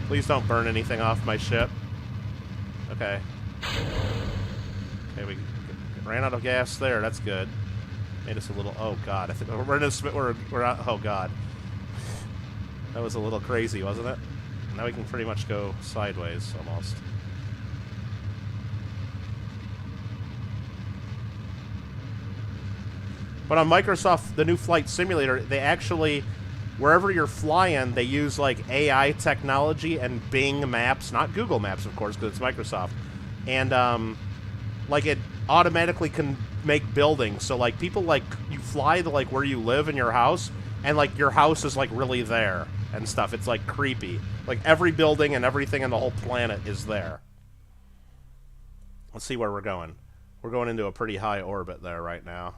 Please don't burn anything off my ship. Okay. Okay, we ran out of gas there. That's good. Made us a little... Oh, God. I think we're in a... We're out... Oh, God. That was a little crazy, wasn't it? Now we can pretty much go sideways, almost. But on Microsoft, the new Flight Simulator, they actually... Wherever you're flying, they use, like, AI technology and Bing Maps. Not Google Maps, of course, because it's Microsoft. And, like, it automatically can make buildings. So, like, people, like, you fly to, like, where you live in your house, and, like, your house is, like, really there and stuff. It's, like, creepy. Like, every building and everything on the whole planet is there. Let's see where we're going. We're going into a pretty high orbit there right now.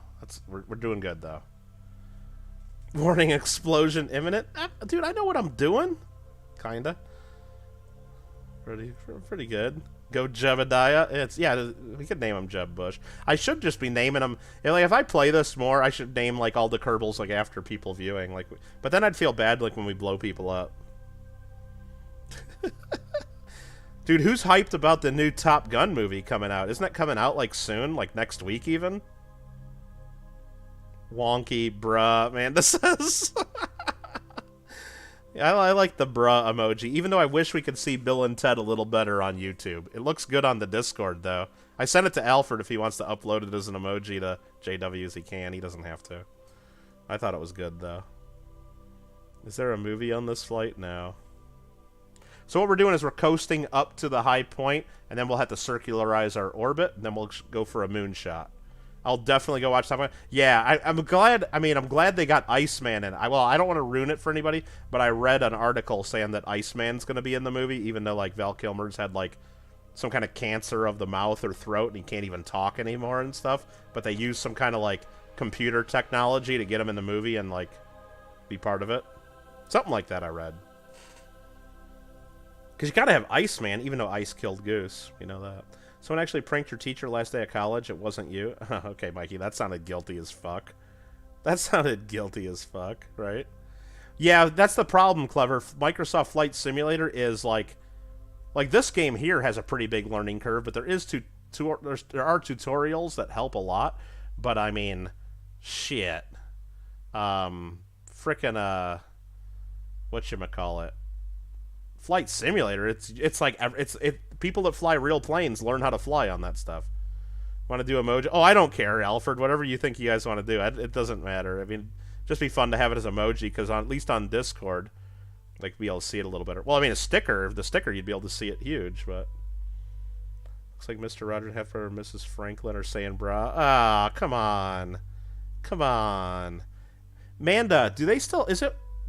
We're doing good, though. Warning, explosion imminent. Dude, I know what I'm doing. Kinda. Pretty good. Go Jebediah. Yeah, we could name him Jeb Bush. I should just be naming him. Like, if I play this more, I should name, like, all the Kerbals, like, after people viewing. Like, but then I'd feel bad, like, when we blow people up. Dude, who's hyped about the new Top Gun movie coming out? Isn't that coming out, like, soon? Like, next week, even? Wonky, bruh. Man, this is... I like the bruh emoji, even though I wish we could see Bill and Ted a little better on YouTube. It looks good on the Discord, though. I sent it to Alfred if he wants to upload it as an emoji to JWs. He can. He doesn't have to. I thought it was good, though. Is there a movie on this flight? No. So what we're doing is we're coasting up to the high point, and then we'll have to circularize our orbit, and then we'll go for a moonshot. I'll definitely go watch that. Yeah, I'm glad. I mean, I'm glad they got Iceman in. Well, I don't want to ruin it for anybody, but I read an article saying that Iceman's going to be in the movie, even though, like, Val Kilmer's had, like, some kind of cancer of the mouth or throat, and he can't even talk anymore and stuff. But they used some kind of, like, computer technology to get him in the movie and, like, be part of it. Something like that I read. Because you gotta have Iceman, even though Ice killed Goose. You know that. Someone actually pranked your teacher last day of college. It wasn't you. Okay, Mikey, that sounded guilty as fuck. That sounded guilty as fuck, right? Yeah, that's the problem, Clever. Microsoft Flight Simulator is like this game here has a pretty big learning curve, but there are tutorials that help a lot. But I mean, shit, frickin' whatchamacallit, Flight Simulator. It's like people that fly real planes learn how to fly on that stuff. Want to do emoji? Oh, I don't care, Alfred. Whatever you think you guys want to do, it doesn't matter. I mean, just be fun to have it as emoji, because at least on Discord, like, be able to see it a little better. Well, I mean, the sticker, you'd be able to see it huge, but looks like Mr. Roger Heffer or Mrs. Franklin are saying brah. Ah, come on. Come on. Manda, do they still,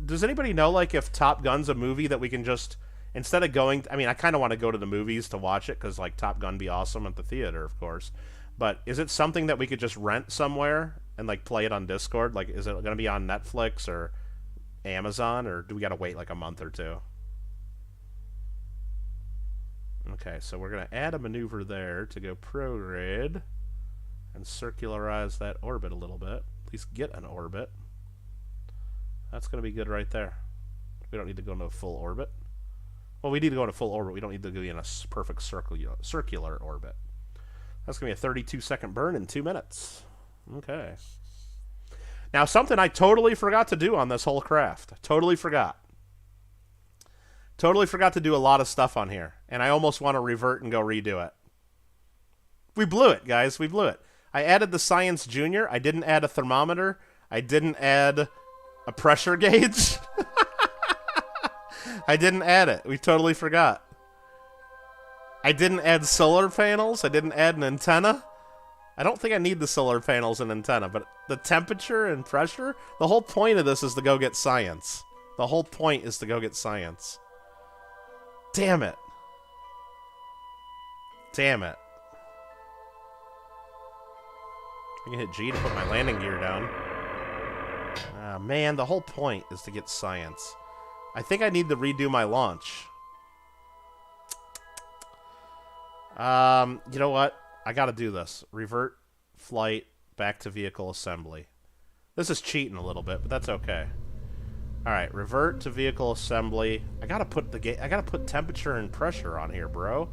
does anybody know, like, if Top Gun's a movie that we can just, instead of going, I mean, I kind of want to go to the movies to watch it, because, like, Top Gun be awesome at the theater, of course. But is it something that we could just rent somewhere and, like, play it on Discord? Like, is it going to be on Netflix or Amazon, or do we got to wait, like, a month or two? Okay, so we're going to add a maneuver there to go prograde and circularize that orbit a little bit. At least get an orbit. That's going to be good right there. We don't need to go into a full orbit. Well, we need to go into full orbit. We don't need to go in a perfect circular orbit. That's going to be a 32-second burn in 2 minutes. Okay. Now, something I totally forgot to do on this whole craft. Totally forgot. Totally forgot to do a lot of stuff on here. And I almost want to revert and go redo it. We blew it, guys. We blew it. I added the Science Junior. I didn't add a thermometer. I didn't add a pressure gauge. I didn't add it. We totally forgot. I didn't add solar panels. I didn't add an antenna. I don't think I need the solar panels and antenna, but the temperature and pressure, the whole point of this is to go get science. The whole point is to go get science. Damn it. Damn it. I can hit G to put my landing gear down. Ah, man, the whole point is to get science. I think I need to redo my launch. You know what? I gotta do this. Revert flight back to vehicle assembly. This is cheating a little bit, but that's okay. Alright, revert to vehicle assembly. I gotta put temperature and pressure on here, bro.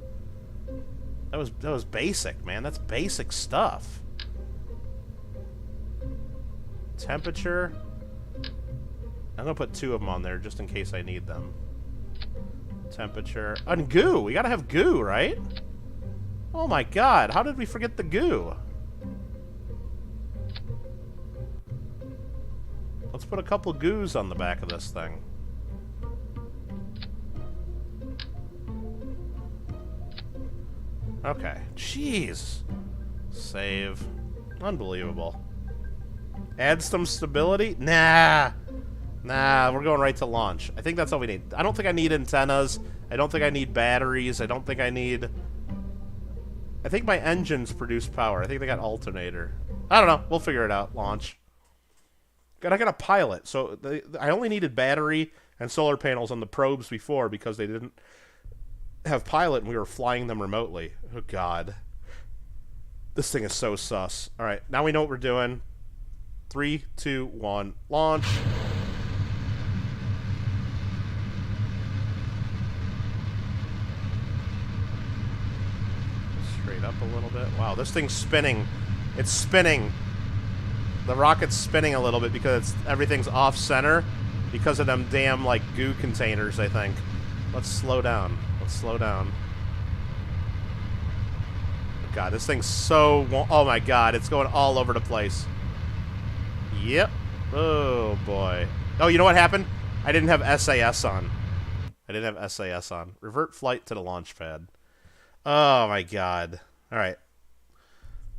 That was basic, man. That's basic stuff. Temperature. I'm gonna put 2 of them on there just in case I need them. Temperature. And goo! We gotta have goo, right? Oh my god, how did we forget the goo? Let's put a couple goos on the back of this thing. Okay. Jeez. Save. Unbelievable. Add some stability? Nah. Nah, we're going right to launch. I think that's all we need. I don't think I need antennas. I don't think I need batteries. I don't think I need... I think my engines produce power. I think they got alternator. I don't know. We'll figure it out. Launch. I got a pilot. So I only needed battery and solar panels on the probes before because they didn't have pilot and we were flying them remotely. Oh, God. This thing is so sus. All right. Now we know what we're doing. 3, 2, 1. Launch. Straight up a little bit. Wow, this thing's spinning. It's spinning. The rocket's spinning a little bit because everything's off center because of them damn like goo containers, I think. Let's slow down. Let's slow down. God, this thing's so... Oh my god, it's going all over the place. Yep. Oh boy. Oh, you know what happened? I didn't have SAS on. I didn't have SAS on. Revert flight to the launch pad. Oh my god. Alright.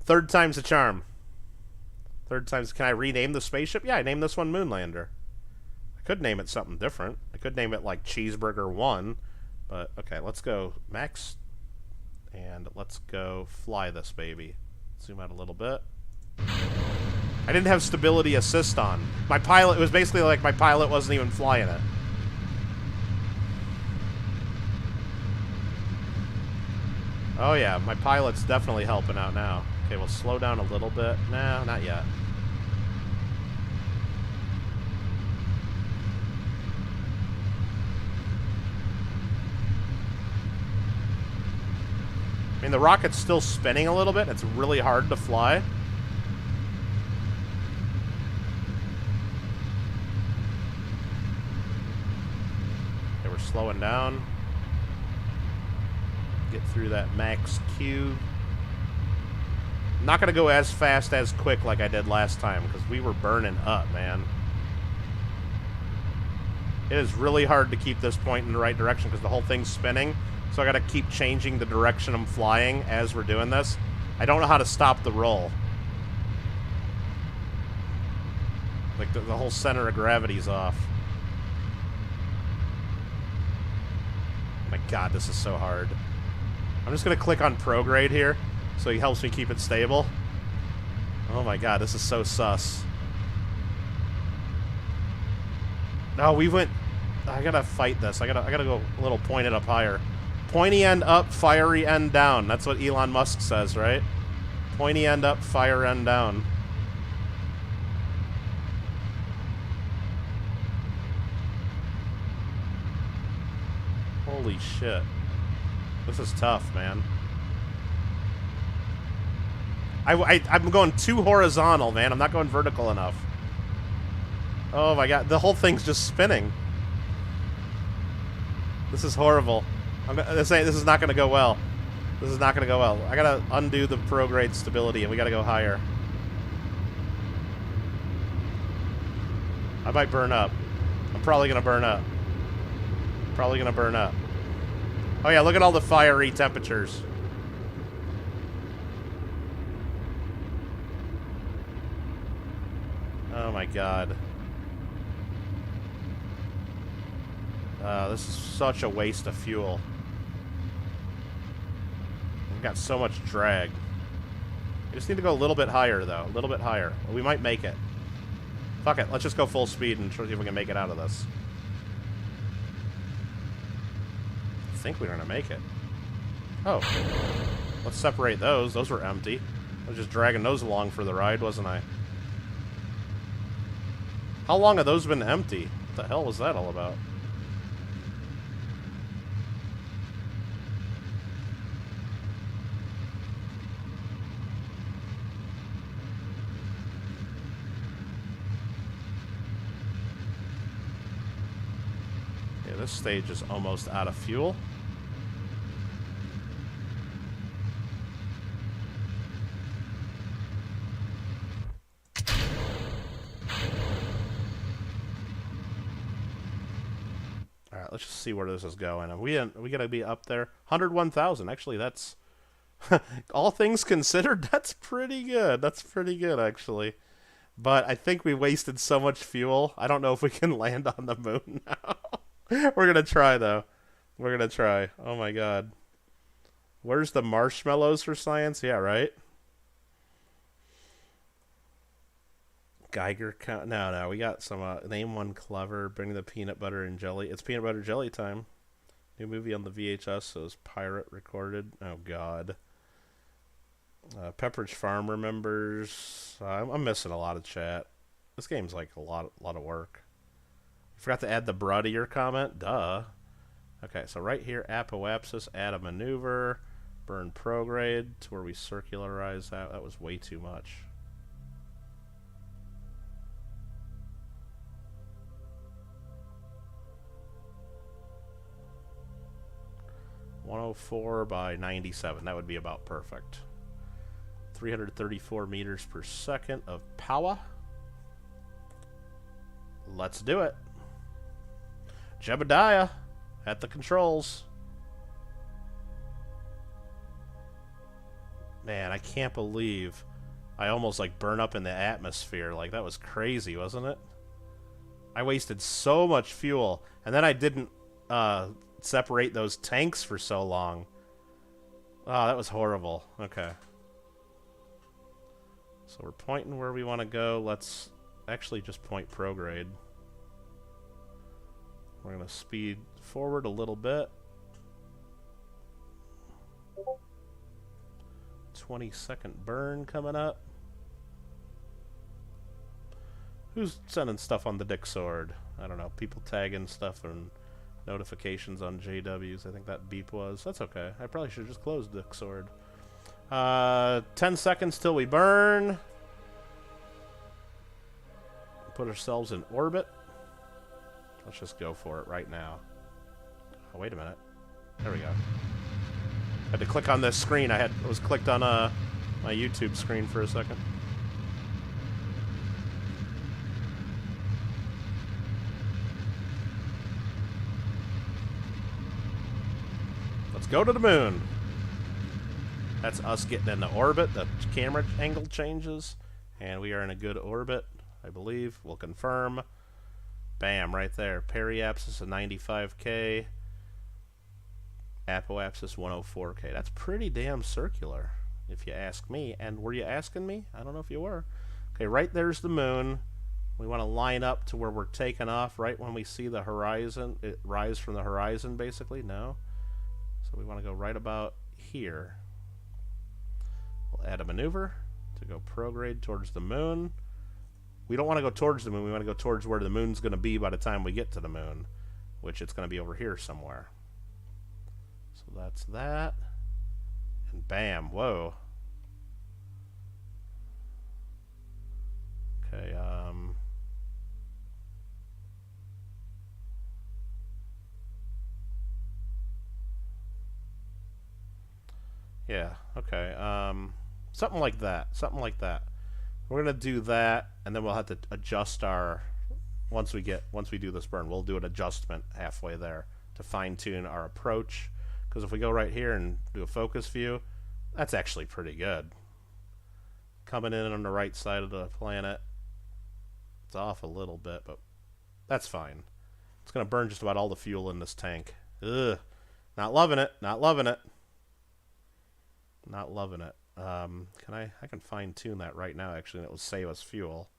Third time's the charm. Third time's... Can I rename the spaceship? Yeah, I named this one Moonlander. I could name it something different. I could name it like Cheeseburger 1. But, okay, let's go Max. And let's go fly this baby. Zoom out a little bit. I didn't have stability assist on. My pilot... It was basically like my pilot wasn't even flying it. Oh yeah, my pilot's definitely helping out now. Okay, we'll slow down a little bit. No, not yet. I mean, the rocket's still spinning a little bit. It's really hard to fly. Okay, we're slowing down. Get through that max Q. I'm not going to go as fast as quick like I did last time because we were burning up, man. It is really hard to keep this point in the right direction because the whole thing's spinning. So I got to keep changing the direction I'm flying as we're doing this. I don't know how to stop the roll. Like the whole center of gravity's off. Oh my god, this is so hard. I'm just going to click on prograde here so he helps me keep it stable. Oh my god, this is so sus. No, we went... I gotta fight this. I gotta go a little pointed up higher. Pointy end up, fiery end down. That's what Elon Musk says, right? Pointy end up, fire end down. Holy shit. This is tough, man. I'm going too horizontal, man. I'm not going vertical enough. Oh my god, the whole thing's just spinning. This is horrible. This is not going to go well. This is not going to go well. I got to undo the prograde stability, and we got to go higher. I might burn up. I'm probably going to burn up. Probably gonna burn up. Oh yeah, look at all the fiery temperatures. Oh my god. This is such a waste of fuel. We've got so much drag. We just need to go a little bit higher, though. A little bit higher. We might make it. Fuck it. Let's just go full speed and try to see if we can make it out of this. I think we're going to make it. Oh. Let's separate those. Those were empty. I was just dragging those along for the ride, wasn't I? How long have those been empty? What the hell was that all about? This stage is almost out of fuel. All right, let's just see where this is going. Are we gonna be up there? 101,000. Actually, that's all things considered. That's pretty good. That's pretty good, actually. But I think we wasted so much fuel. I don't know if we can land on the moon now. We're gonna try, though. We're gonna try. Oh my god. Where's the marshmallows for science? Yeah, right? Geiger count. No, we got some, name one clever. Bring the peanut butter and jelly. It's peanut butter jelly time. New movie on the VHS, so it's pirate recorded. Oh god. Pepperidge Farm remembers. I'm missing a lot of chat. This game's like a lot of work. Forgot to add the bra to your comment. Duh. Okay, so right here, apoapsis, add a maneuver, burn prograde to where we circularize that. That was way too much. (104 by 97). That would be about perfect. 334 meters per second of power. Let's do it. Jebediah at the controls. Man, I can't believe I almost like burn up in the atmosphere. Like, that was crazy, wasn't it? I wasted so much fuel, and then I didn't separate those tanks for so long. Oh, that was horrible. Okay. So we're pointing where we want to go. Let's actually just point prograde. We're going to speed forward a little bit. 20-second burn coming up. Who's sending stuff on the Dick Sword? I don't know. People tagging stuff and notifications on JWs. I think that beep was. That's okay. I probably should have just closed Dick Sword. 10 seconds till we burn. Put ourselves in orbit. Let's just go for it right now. Oh, wait a minute. There we go. I had to click on this screen. I was clicked on my YouTube screen for a second. Let's go to the moon. That's us getting into orbit. The camera angle changes, and we are in a good orbit, I believe. We'll confirm. Bam, right there. Periapsis at 95K. Apoapsis 104K. That's pretty damn circular, if you ask me. And were you asking me? I don't know if you were. Okay, right there's the moon. We want to line up to where we're taking off right when we see the horizon. It rise from the horizon, basically. No. So we want to go right about here. We'll add a maneuver to go prograde towards the moon. We don't want to go towards the moon. We want to go towards where the moon's going to be by the time we get to the moon, which it's going to be over here somewhere. So that's that. And bam. Whoa. Okay, yeah, okay. Something like that. Something like that. We're gonna do that, and then we'll have to adjust our once we do this burn. We'll do an adjustment halfway there. to fine-tune our approach. Because if we go right here and do a focus view, that's actually pretty good. Coming in on the right side of the planet. It's off a little bit, but that's fine. It's going to burn just about all the fuel in this tank. Ugh. Not loving it. Not loving it. Not loving it. I can fine-tune that right now, actually, and it will save us fuel.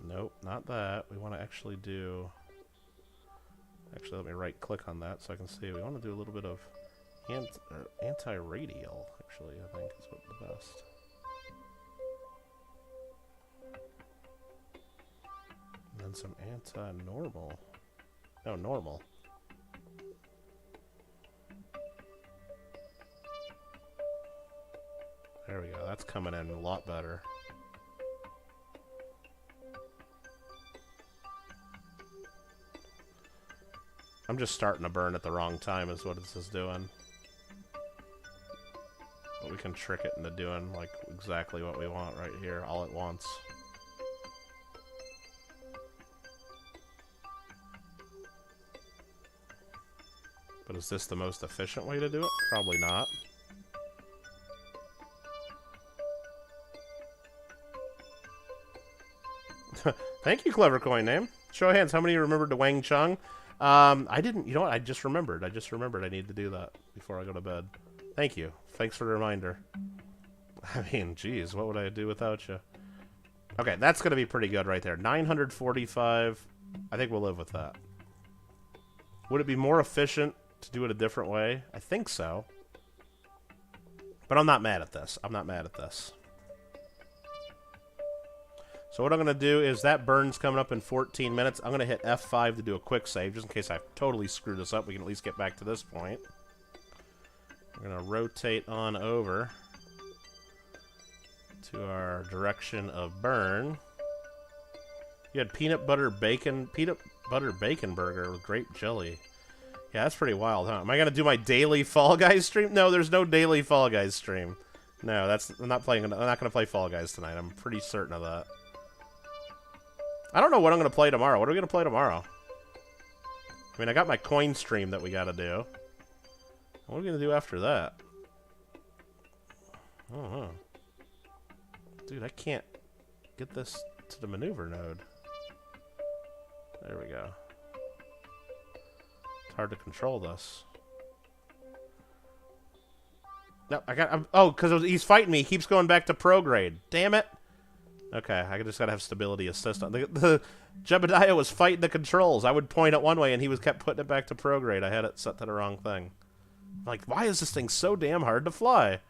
Nope, not that. We want to actually do... Actually, let me right-click on that so I can see. We want to do a little bit of anti-radial, actually, I think is what the best. And then some anti-normal. No, normal. There we go. That's coming in a lot better. I'm just starting to burn at the wrong time is what this is doing. But we can trick it into doing like exactly what we want right here all at once. But is this the most efficient way to do it? Probably not. Thank you, Clever Coin Name. Show of hands, how many remembered the Wang Chung? I didn't. You know what? I just remembered. I need to do that before I go to bed. Thank you. Thanks for the reminder. I mean, geez, what would I do without you? Okay, that's going to be pretty good right there. 945. I think we'll live with that. Would it be more efficient to do it a different way? I think so. But I'm not mad at this. I'm not mad at this. So what I'm going to do is that burn's coming up in 14 minutes. I'm going to hit F5 to do a quick save, just in case I totally screw this up. We can at least get back to this point. We're going to rotate on over to our direction of burn. You had peanut butter bacon burger with grape jelly. Yeah, that's pretty wild, huh? Am I going to do my daily Fall Guys stream? No, there's no daily Fall Guys stream. No, I'm not going to play Fall Guys tonight. I'm pretty certain of that. I don't know what I'm going to play tomorrow. What are we going to play tomorrow? I mean, I got my coin stream that we got to do. What are we going to do after that? I don't know. Dude, I can't get this to the maneuver node. There we go. It's hard to control this. No, oh, because he's fighting me. He keeps going back to prograde. Damn it. Okay, I just gotta have stability assist on. The Jebediah was fighting the controls. I would point it one way, and he kept putting it back to prograde. I had it set to the wrong thing. Like, why is this thing so damn hard to fly?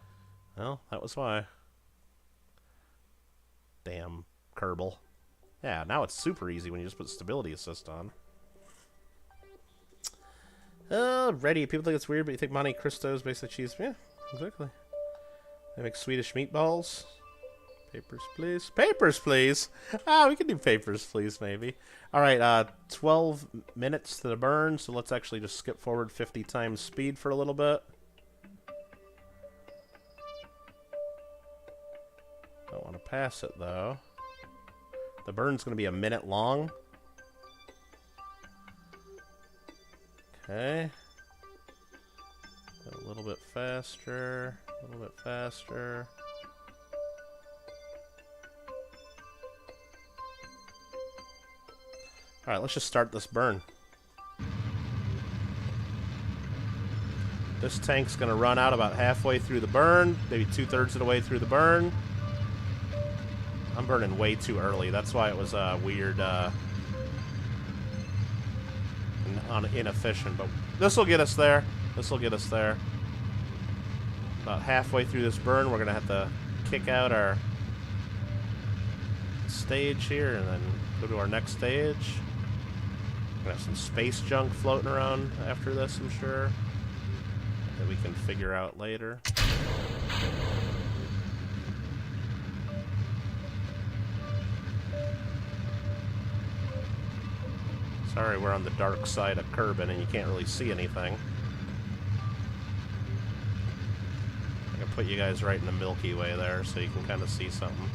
Well, that was why. Damn Kerbal. Yeah, now it's super easy when you just put stability assist on. Ready. People think it's weird, but you think Monte Cristo's basically cheese. Yeah, exactly. They make Swedish meatballs. Papers, please. Papers, please. Ah, we can do papers, please, maybe. All right, 12 minutes to the burn, so let's actually just skip forward 50 times speed for a little bit. Don't want to pass it, though. The burn's going to be a minute long. Okay. Go a little bit faster. A little bit faster. Alright, let's just start this burn. This tank's going to run out about halfway through the burn, maybe 2/3 of the way through the burn. I'm burning way too early. That's why it was weird, inefficient. But this will get us there. This will get us there. About halfway through this burn, we're going to have to kick out our stage here and then go to our next stage. We're going to have some space junk floating around after this, I'm sure, that we can figure out later. Sorry, we're on the dark side of Kerbin and you can't really see anything. I can put you guys right in the Milky Way there so you can kind of see something.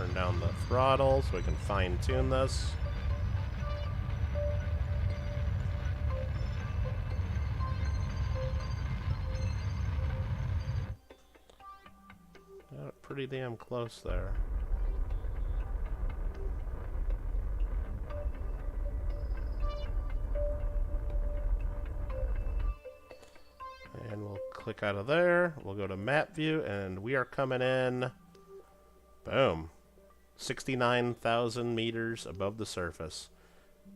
Turn down the throttle so we can fine-tune this. Got it pretty damn close there. And we'll click out of there. We'll go to map view, and we are coming in. Boom. 69,000 meters above the surface.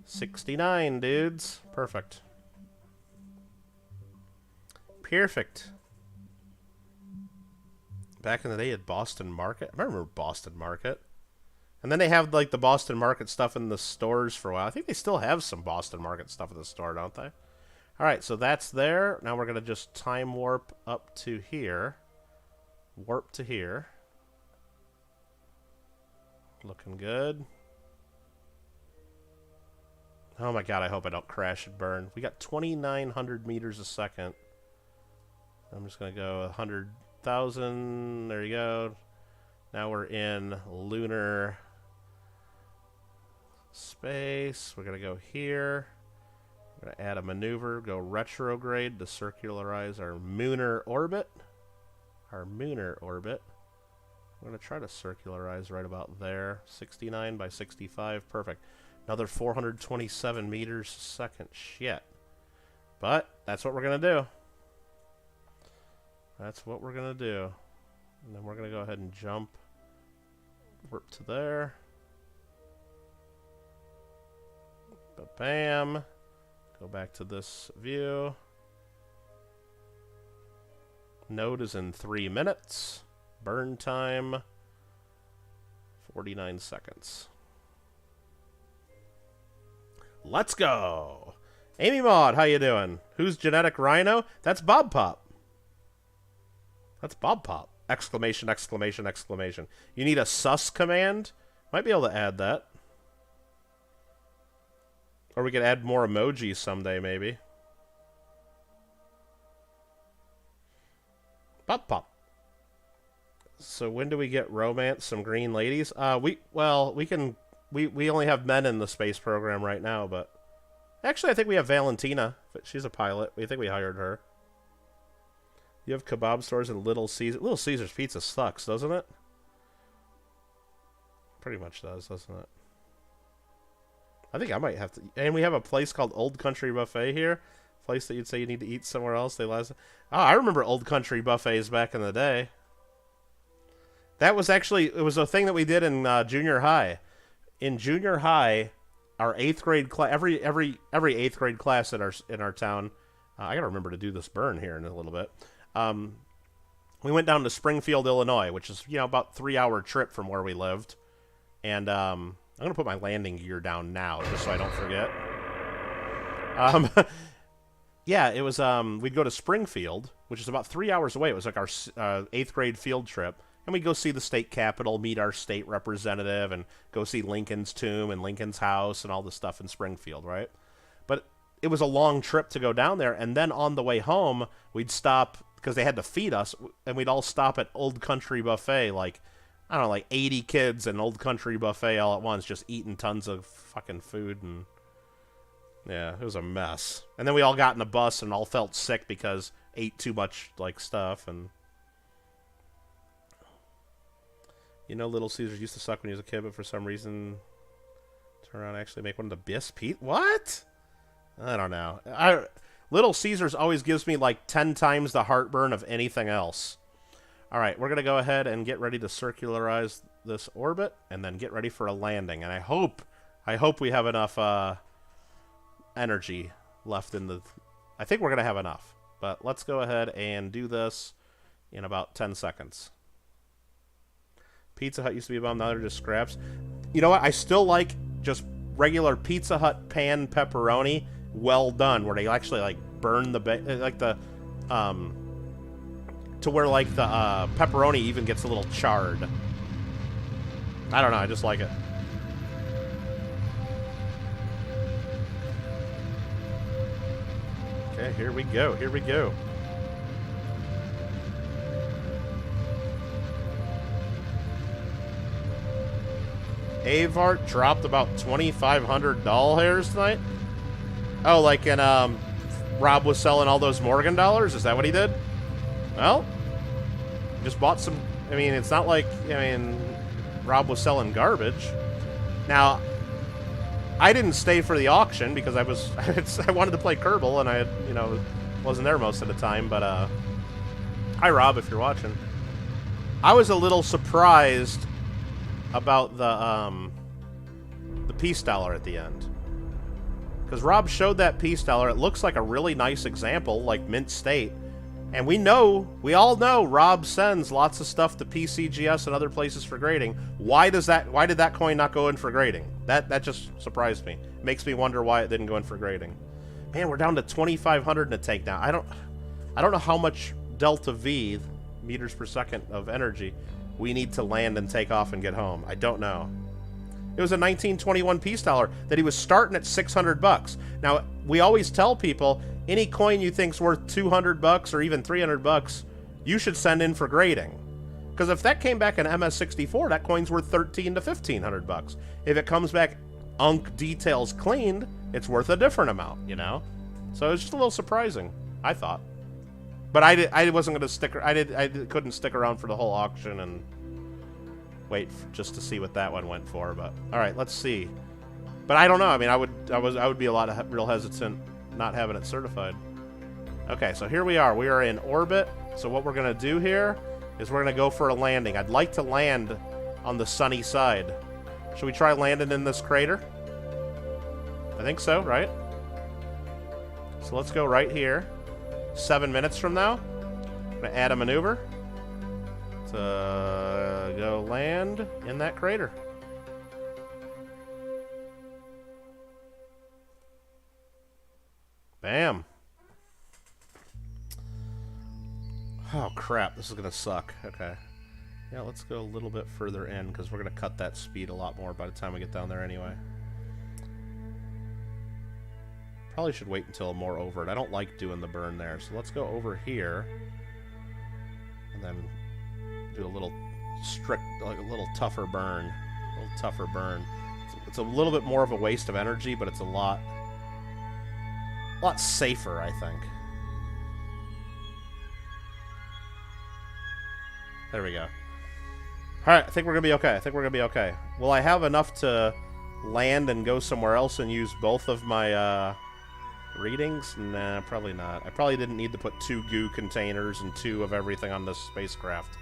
69, dudes. Perfect. Perfect. Back in the day at Boston Market. I remember Boston Market. And then they have like the Boston Market stuff in the stores for a while. I think they still have some Boston Market stuff in the store, don't they? Alright, so that's there. Now we're going to just time warp up to here. Warp to here. Looking good. Oh my god, I hope I don't crash and burn. We got 2,900 meters a second. I'm just going to go 100,000. There you go. Now we're in lunar space. We're going to go here. We're going to add a maneuver, go retrograde to circularize our mooner orbit. Our mooner orbit. We're going to try to circularize right about there. 69 by 65. Perfect. Another 427 meters a second. Shit. But that's what we're going to do. That's what we're going to do. And then we're going to go ahead and jump. Warp to there. Ba-bam. Go back to this view. Node is in 3 minutes. Burn time 49 seconds. Let's go. Amy Maud, how you doing? Who's Genetic Rhino? That's Bob Pop. That's Bob Pop. Exclamation, exclamation, exclamation. You need a sus command? Might be able to add that. Or we could add more emojis someday, maybe. Pop pop. So when do we get romance? Some green ladies? we only have men in the space program right now, but actually I think we have Valentina. She's a pilot. We think we hired her. You have kebab stores in Little Caesars. Little Caesars pizza sucks, doesn't it? Pretty much does, doesn't it? I think I might have to. And we have a place called Old Country Buffet here. Place that you'd say you need to eat somewhere else. They last. Oh, I remember Old Country buffets back in the day. That was actually, it was a thing that we did in junior high. In junior high, our 8th grade class, every 8th grade class in our town. I gotta remember to do this burn here in a little bit. We went down to Springfield, Illinois, which is about 3-hour trip from where we lived, and I'm going to put my landing gear down now, just so I don't forget. Yeah, it was, we'd go to Springfield, which is about 3 hours away. It was like our 8th grade field trip. And we'd go see the state capitol, meet our state representative, and go see Lincoln's tomb and Lincoln's house and all the stuff in Springfield, right? But it was a long trip to go down there. And then on the way home, we'd stop, because they had to feed us, and we'd all stop at Old Country Buffet, like, I don't know, like 80 kids in Old Country Buffet all at once, just eating tons of fucking food, and yeah, it was a mess. And then we all got in a bus and all felt sick because ate too much, like, stuff, and Little Caesars used to suck when you was a kid, but for some reason, turn around and actually make one of the best pizza. What? I don't know. Little Caesars always gives me like 10 times the heartburn of anything else. All right, we're going to go ahead and get ready to circularize this orbit and then get ready for a landing. And I hope we have enough energy left in the... I think we're going to have enough. But let's go ahead and do this in about 10 seconds. Pizza Hut used to be a bomb, now they're just scraps. You know what? I still like just regular Pizza Hut pan pepperoni, well done, where they actually like burn the like the to where like the pepperoni even gets a little charred. I don't know, I just like it. Okay, here we go. Here we go. Avart dropped about 2,500 doll hairs tonight. Oh, like in, Rob was selling all those Morgan dollars? Is that what he did? Well, just bought some. I mean, it's not like, Rob was selling garbage. Now, I didn't stay for the auction because I wanted to play Kerbal, and I had, wasn't there most of the time. But hi Rob, if you're watching. I was a little surprised about the peace dollar at the end, because Rob showed that peace dollar. It looks like a really nice example, like mint state, and we all know Rob sends lots of stuff to PCGS and other places for grading. Why did that coin not go in for grading? That just surprised me. It makes me wonder why it didn't go in for grading. Man, we're down to 2,500 in a tank now. I don't know how much delta V, meters per second of energy, we need to land and take off and get home. I don't know. It was a 1921 peace dollar that he was starting at 600 bucks. Now, we always tell people, any coin you think's worth 200 bucks or even 300 bucks, you should send in for grading. Because if that came back in MS64, that coin's worth 1,300 to 1,500 bucks. If it comes back Unk details cleaned, it's worth a different amount, So it's just a little surprising, I thought. But I wasn't going to stick. I couldn't stick around for the whole auction and wait just to see what that one went for. But all right, let's see. But I don't know. I mean, I would be a lot of real hesitant not having it certified. Okay, so here we are. We are in orbit. So what we're going to do here is we're going to go for a landing. I'd like to land on the sunny side. Should we try landing in this crater? I think so, right? So let's go right here. 7 minutes from now, I'm going to add a maneuver to go land in that crater. Bam. Oh, crap. This is going to suck. Okay. Yeah, let's go a little bit further in because we're going to cut that speed a lot more by the time we get down there anyway. Probably should wait until more over it. I don't like doing the burn there. So let's go over here. And then do a little like a little tougher burn. A little tougher burn. It's a little bit more of a waste of energy, but it's a lot safer, I think. There we go. Alright, I think we're going to be okay. Will I have enough to land and go somewhere else and use both of my readings? Nah, probably not. I probably didn't need to put 2 goo containers and 2 of everything on this spacecraft.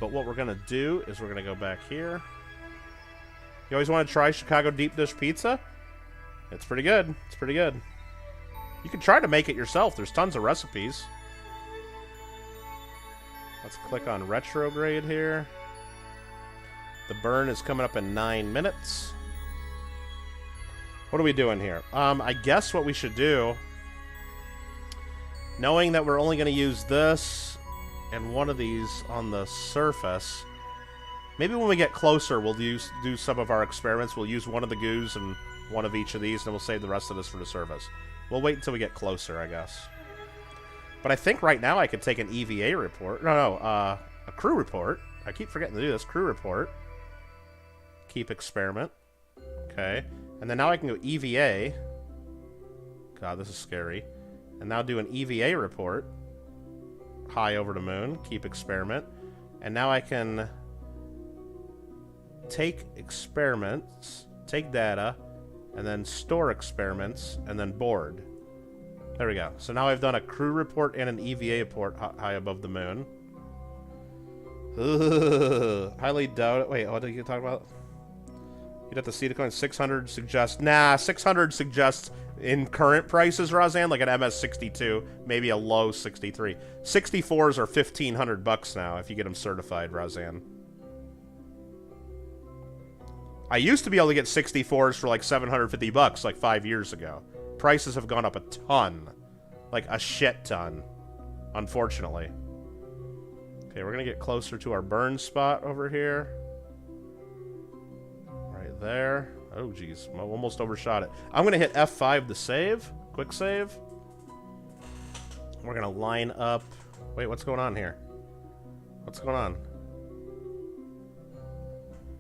But what we're going to do is we're going to go back here. You always want to try Chicago deep dish pizza? It's pretty good. It's pretty good. You can try to make it yourself. There's tons of recipes. Let's click on retrograde here. The burn is coming up in 9 minutes. What are we doing here? I guess what we should do, knowing that we're only going to use this and one of these on the surface, maybe when we get closer we'll do some of our experiments. We'll use one of the goos and one of each of these, and we'll save the rest of this for the surface. We'll wait until we get closer, I guess. But I think right now I could take an EVA report. No, a crew report. I keep forgetting to do this. Crew report. Keep experiment. Okay. And then now I can go EVA. God, this is scary. And now do an EVA report. High over the moon. Keep experiment. And now I can take experiments, take data, and then store experiments, and then board. There we go. So now I've done a crew report and an EVA report high above the moon. Ugh, highly doubt it. Wait, what did you talk about? You'd have to see the coin. 600 suggests. Nah, 600 suggests in current prices, Roseanne, like an MS62, maybe a low 63. 64s are 1,500 bucks now if you get them certified, Roseanne. I used to be able to get 64s for like 750 bucks like 5 years ago. Prices have gone up a ton. Like a shit ton. Unfortunately. Okay, we're going to get closer to our burn spot over here. Right there. Oh, geez. Almost overshot it. I'm going to hit F5 to save. Quick save. We're going to line up. Wait, what's going on here? What's going on?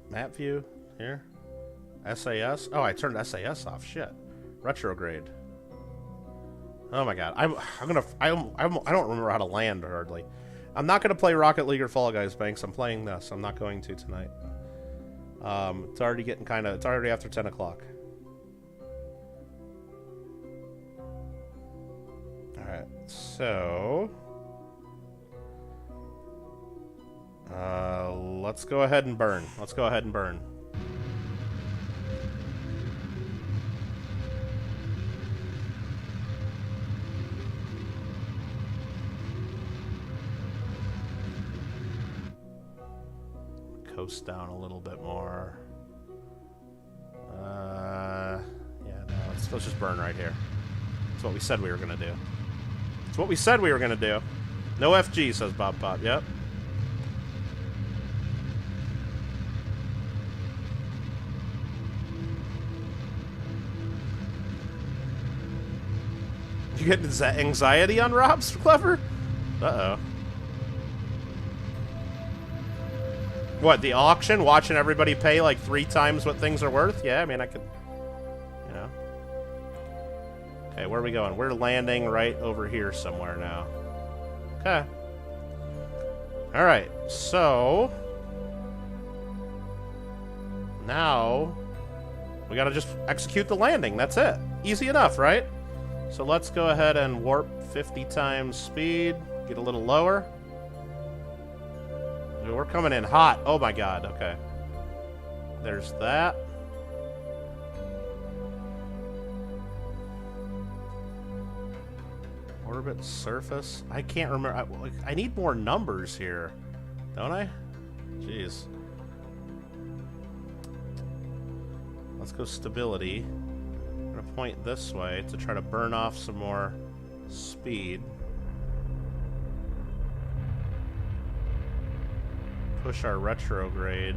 Map view. Here. SAS? Oh, I turned SAS off. Shit. Retrograde. Oh my god. I don't remember how to land hardly. I'm not gonna play Rocket League or Fall Guys, Banks. I'm playing this. I'm not going to tonight. It's already getting it's already after 10 o'clock. Alright, so... let's go ahead and burn. Let's go ahead and burn. Coast down a little bit more. Yeah, no, let's just burn right here. That's what we said we were gonna do. It's what we said we were gonna do. No FG, says Bob Pop. Yep. You getting anxiety on Rob's Clever? Uh-oh. What, the auction? Watching everybody pay like 3 times what things are worth? Yeah, I mean, I could, you know. Okay, where are we going? We're landing right over here somewhere now. Okay. Alright, so... now... we gotta just execute the landing. That's it. Easy enough, right? So let's go ahead and warp 50 times speed. Get a little lower. We're coming in hot. Oh my god. Okay. There's that. Orbit surface. I can't remember. I need more numbers here. Don't I? Jeez. Let's go stability. I'm going to point this way to try to burn off some more speed. Push our retrograde.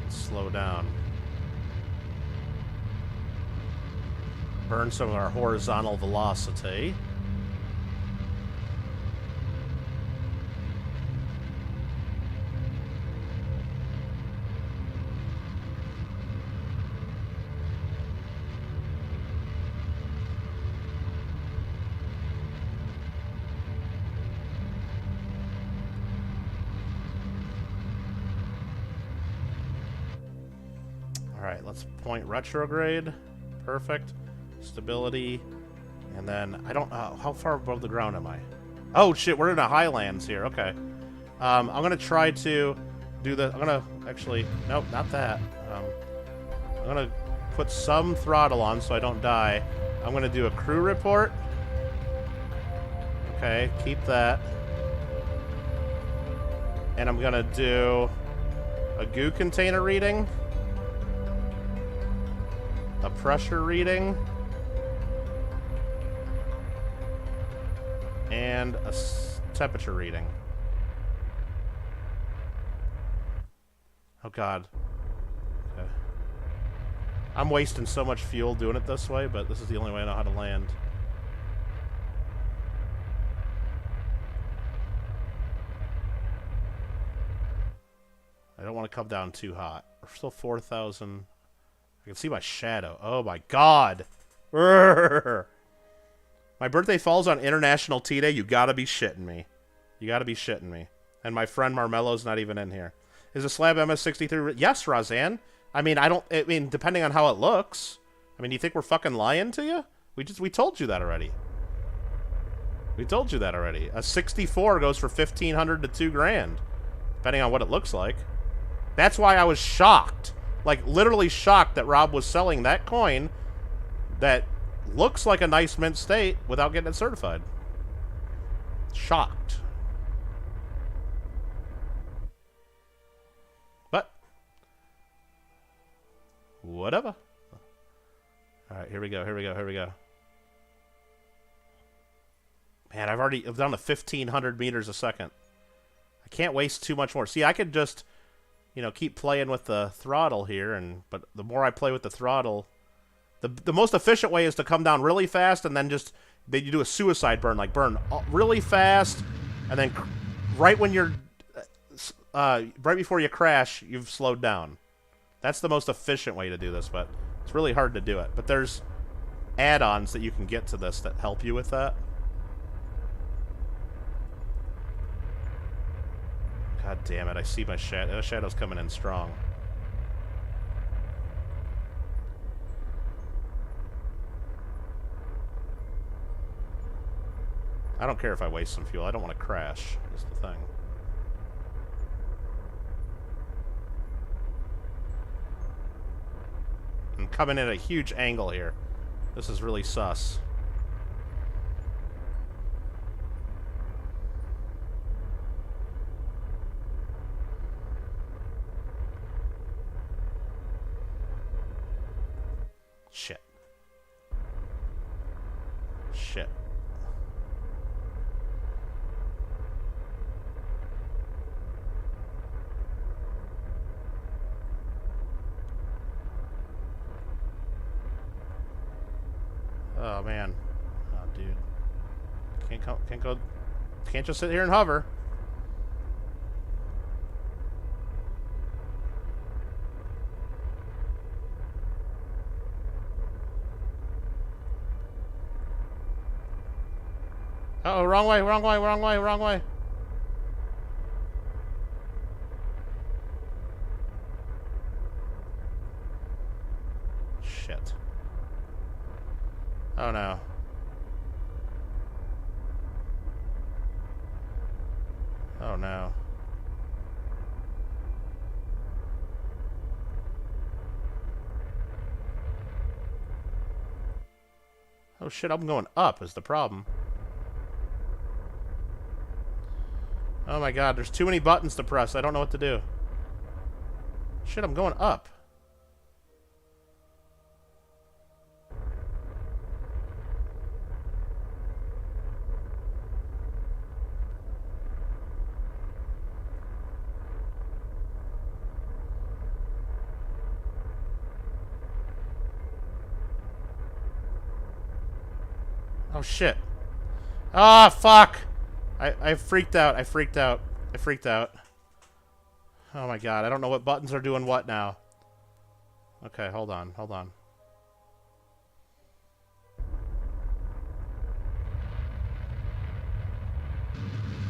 Slow down. Burn some of our horizontal velocity. Alright, let's point retrograde. Perfect. Stability. And then, I don't... how far above the ground am I? Oh, shit, we're in the highlands here. Okay. I'm going to try to do the... I'm going to... actually... nope, not that. I'm going to put some throttle on so I don't die. I'm going to do a crew report. Okay, keep that. And I'm going to do a goo container reading. A pressure reading. And a temperature reading. Oh god. Okay. I'm wasting so much fuel doing it this way, but this is the only way I know how to land. I don't want to come down too hot. We're still 4,000. I can see my shadow. Oh my god. Urgh. My birthday falls on International Tea Day. You gotta be shitting me. You gotta be shitting me. And my friend Marmelo's not even in here. Is a slab MS63? Yes, Rozanne. I mean, depending on how it looks. I mean, do you think we're fucking lying to you? We told you that already. We told you that already. A 64 goes for 1,500 to $2,000. Depending on what it looks like. That's why I was shocked. Like, literally shocked that Rob was selling that coin that looks like a nice mint state without getting it certified. Shocked. But whatever. Alright, here we go, here we go, here we go. Man, I've done to 1,500 meters a second. I can't waste too much more. See, I could just, you know, keep playing with the throttle here, but the more I play with the throttle, the most efficient way is to come down really fast and then you do a suicide burn, like burn really fast, and then right when you're right before you crash, you've slowed down. That's the most efficient way to do this, but it's really hard to do it. But there's add-ons that you can get to this that help you with that. God damn it, I see my shadow. The shadow's coming in strong. I don't care if I waste some fuel. I don't want to crash, is the thing. I'm coming at a huge angle here. This is really sus. Shit. Shit. Oh man. Oh dude. Can't just sit here and hover. Uh-oh, wrong way, wrong way, wrong way, wrong way. Shit. Oh no. Oh no. Oh shit, I'm going up is the problem. Oh my god, there's too many buttons to press. I don't know what to do. Shit, I'm going up. Oh shit. Ah, fuck! I freaked out. I freaked out. I freaked out. Oh my god, I don't know what buttons are doing what now. Okay, hold on, hold on.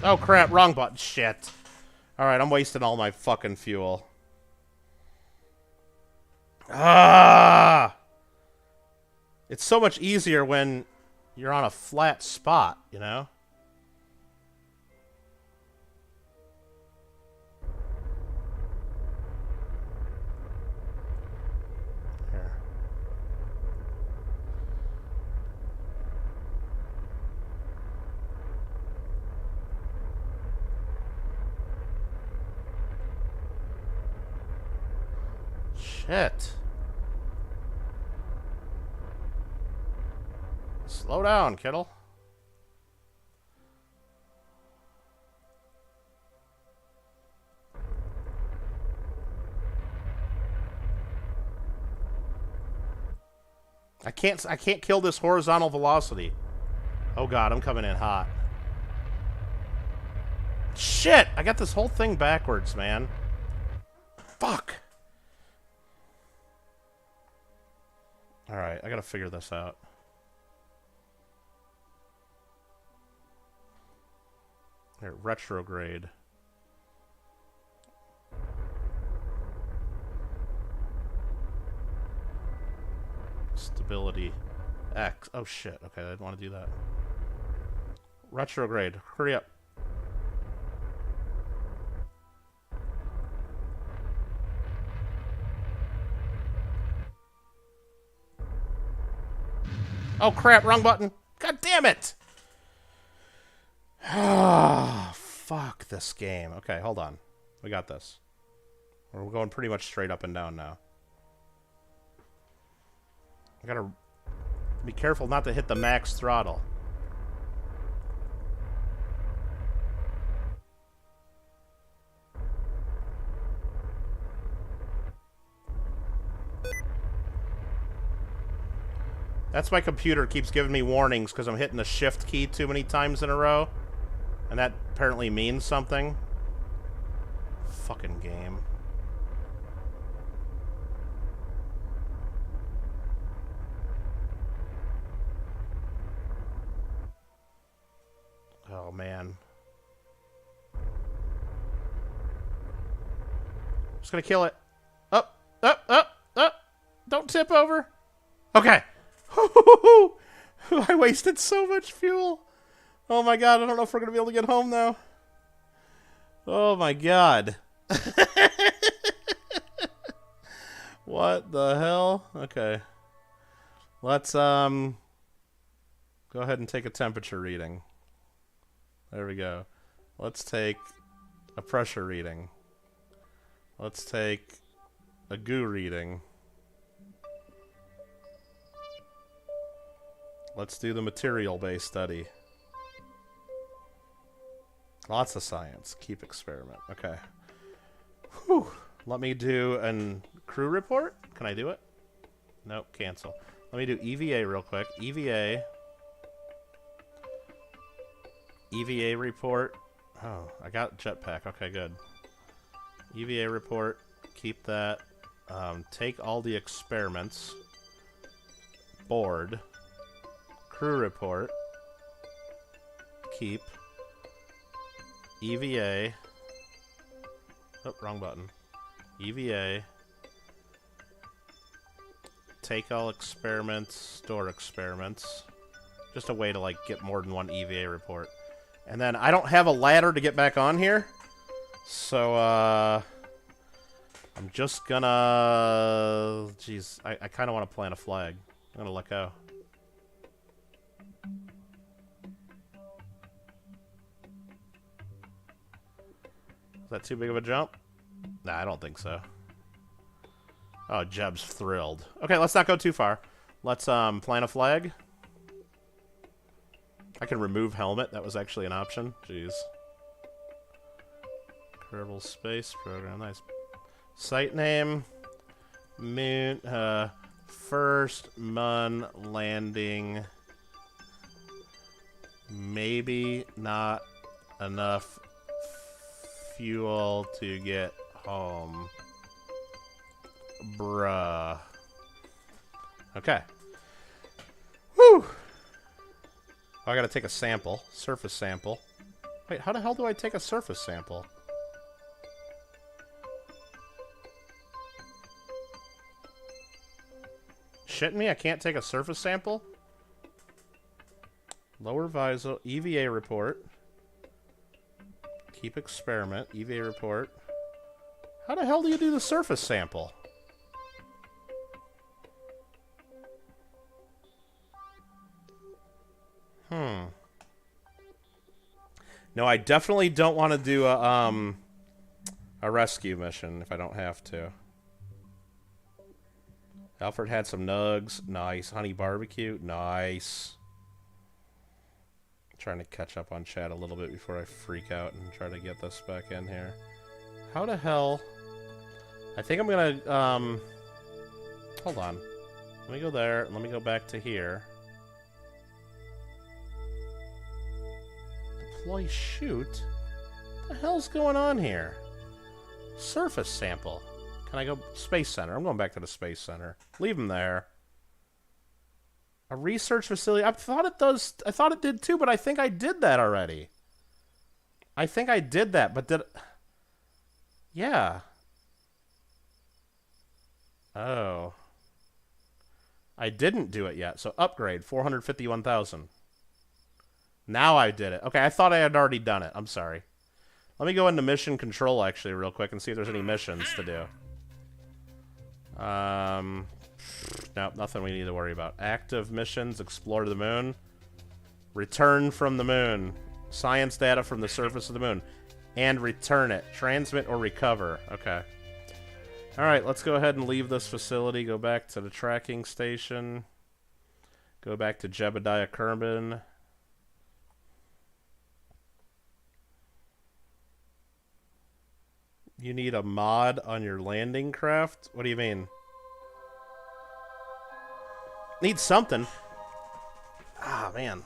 Oh crap, wrong button. Shit. Alright, I'm wasting all my fucking fuel. Ah! It's so much easier when you're on a flat spot, you know? Here. Shit. Slow down, Kittle. I can't kill this horizontal velocity. Oh god, I'm coming in hot. Shit! I got this whole thing backwards, man. Fuck. Alright, I gotta figure this out. Here, retrograde. Stability X. Oh shit. Okay, I didn't want to do that. Retrograde. Hurry up. Oh crap, wrong button. God damn it. Ah, fuck this game. Okay, hold on. We got this. We're going pretty much straight up and down now. I gotta be careful not to hit the max throttle. That's my computer keeps giving me warnings because I'm hitting the shift key too many times in a row. And that apparently means something. fucking game. Oh, man. Just gonna kill it. Up, up, up, up. Don't tip over. Okay. I wasted so much fuel. Oh my god, I don't know if we're gonna be able to get home now. Oh my god. What the hell? Okay. Let's go ahead and take a temperature reading. There we go. Let's take a pressure reading. Let's take a goo reading. Let's do the material-based study. Lots of science. Keep experiment. Okay. Whew. Let me do a crew report. Can I do it? Nope, cancel. Let me do EVA real quick. EVA. EVA report. Oh, I got jetpack. Okay, good. EVA report. Keep that. Take all the experiments. Board. Crew report. Keep. EVA. Oh, wrong button. EVA. Take all experiments. Store experiments. Just a way to, like, get more than one EVA report. And then I don't have a ladder to get back on here. So, I'm just gonna... Jeez, I kind of want to plant a flag. I'm gonna let go. Is that too big of a jump? Nah, I don't think so. Oh, Jeb's thrilled. Okay, let's not go too far. Let's plant a flag. I can remove helmet. That was actually an option. Jeez. Kerbal Space Program. Nice. Site name. Moon. First Mun landing. Maybe not enough fuel to get home. Bruh. Okay. Whew. Oh, I gotta take a sample. Surface sample. Wait, how the hell do I take a surface sample? Shitting me? I can't take a surface sample? Lower visor. EVA report. Keep experiment. EVA report. How the hell do you do the surface sample? No, I definitely don't want to do a rescue mission if I don't have to. Alfred had some nugs. Nice. Honey barbecue. Nice. Trying to catch up on chat a little bit before I freak out and try to get this back in here. How the hell? I think I'm gonna, hold on. Let me go there. Let me go back to here. Deploy shoot? What the hell's going on here? Surface sample. Can I go Space Center? I'm going back to the Space Center. Leave them there. A research facility. I thought it does. I thought it did too, but I think I did that already. I think I did that, but did... Yeah. Oh. I didn't do it yet. So upgrade, 451,000. Now I did it. Okay, I thought I had already done it. I'm sorry. Let me go into mission control actually real quick and see if there's any missions to do. Nope, nothing we need to worry about. Active missions, explore the moon. Return from the moon. Science data from the surface of the moon. And return it. Transmit or recover. Okay. Alright, let's go ahead and leave this facility. Go back to the tracking station. Go back to Jebediah Kerbin. You need a mod on your landing craft? What do you mean? Need something. Ah, man.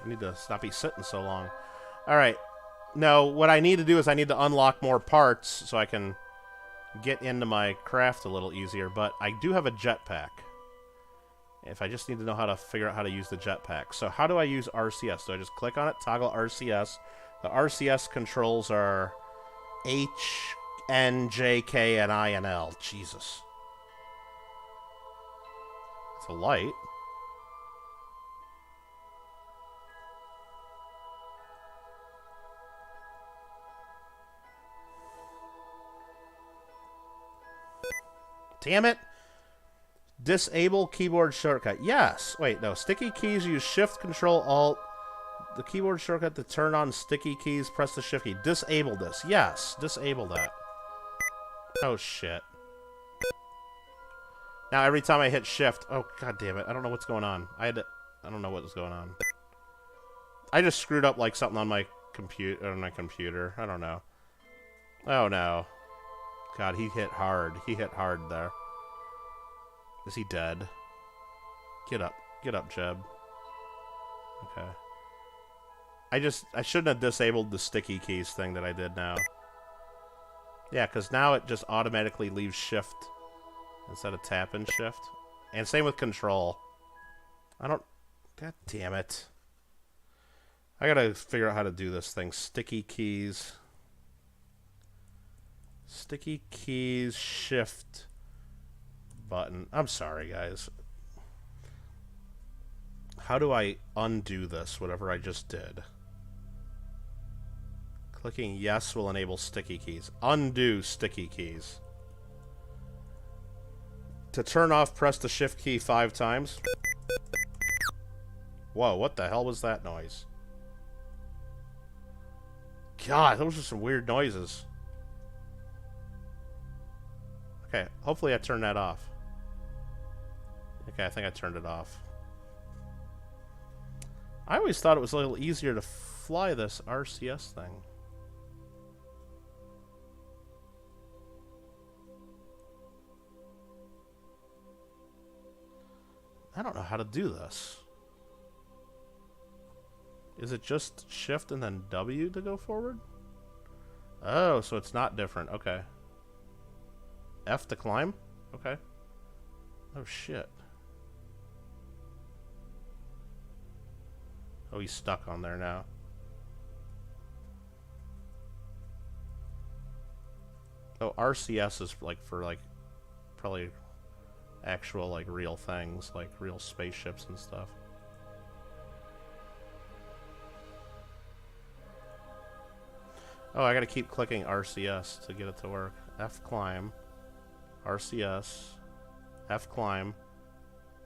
I need to stop be sitting so long. Alright. No, what I need to do is I need to unlock more parts so I can get into my craft a little easier, but I do have a jetpack. If I just need to know how to figure out how to use the jetpack. So how do I use RCS? Do I just click on it, toggle RCS? The RCS controls are H, N, J, K, and I, and L. Jesus. It's a light. Damn it. Disable keyboard shortcut. Yes. Wait, no. Sticky keys use Shift, Control, Alt. The keyboard shortcut to turn on sticky keys, press the Shift key. Disable this. Yes. Disable that. Oh, shit. Now, every time I hit Shift... Oh, god damn it. I don't know what's going on. I don't know what was going on. I just screwed up, like, something on my computer. I don't know. Oh, no. God, he hit hard. He hit hard there. Is he dead? Get up. Get up, Jeb. Okay. I shouldn't have disabled the sticky keys thing that I did now. Yeah, because now it just automatically leaves Shift instead of tap and Shift. And same with Control. I don't... God damn it. I gotta figure out how to do this thing. Sticky keys. Sticky keys, Shift... button. I'm sorry, guys. How do I undo this, whatever I just did? Clicking yes will enable sticky keys. Undo sticky keys. To turn off, press the Shift key 5 times. Whoa, what the hell was that noise? God, those are some weird noises. Okay, hopefully I turned that off. Okay, I think I turned it off. I always thought it was a little easier to fly this RCS thing. I don't know how to do this. Is it just Shift and then W to go forward? Oh, so it's not different. Okay. F to climb? Okay. Oh, shit. Oh, he's stuck on there now. Oh, RCS is like for like probably actual like real things, like real spaceships and stuff. Oh, I gotta keep clicking RCS to get it to work. F climb. RCS. F climb.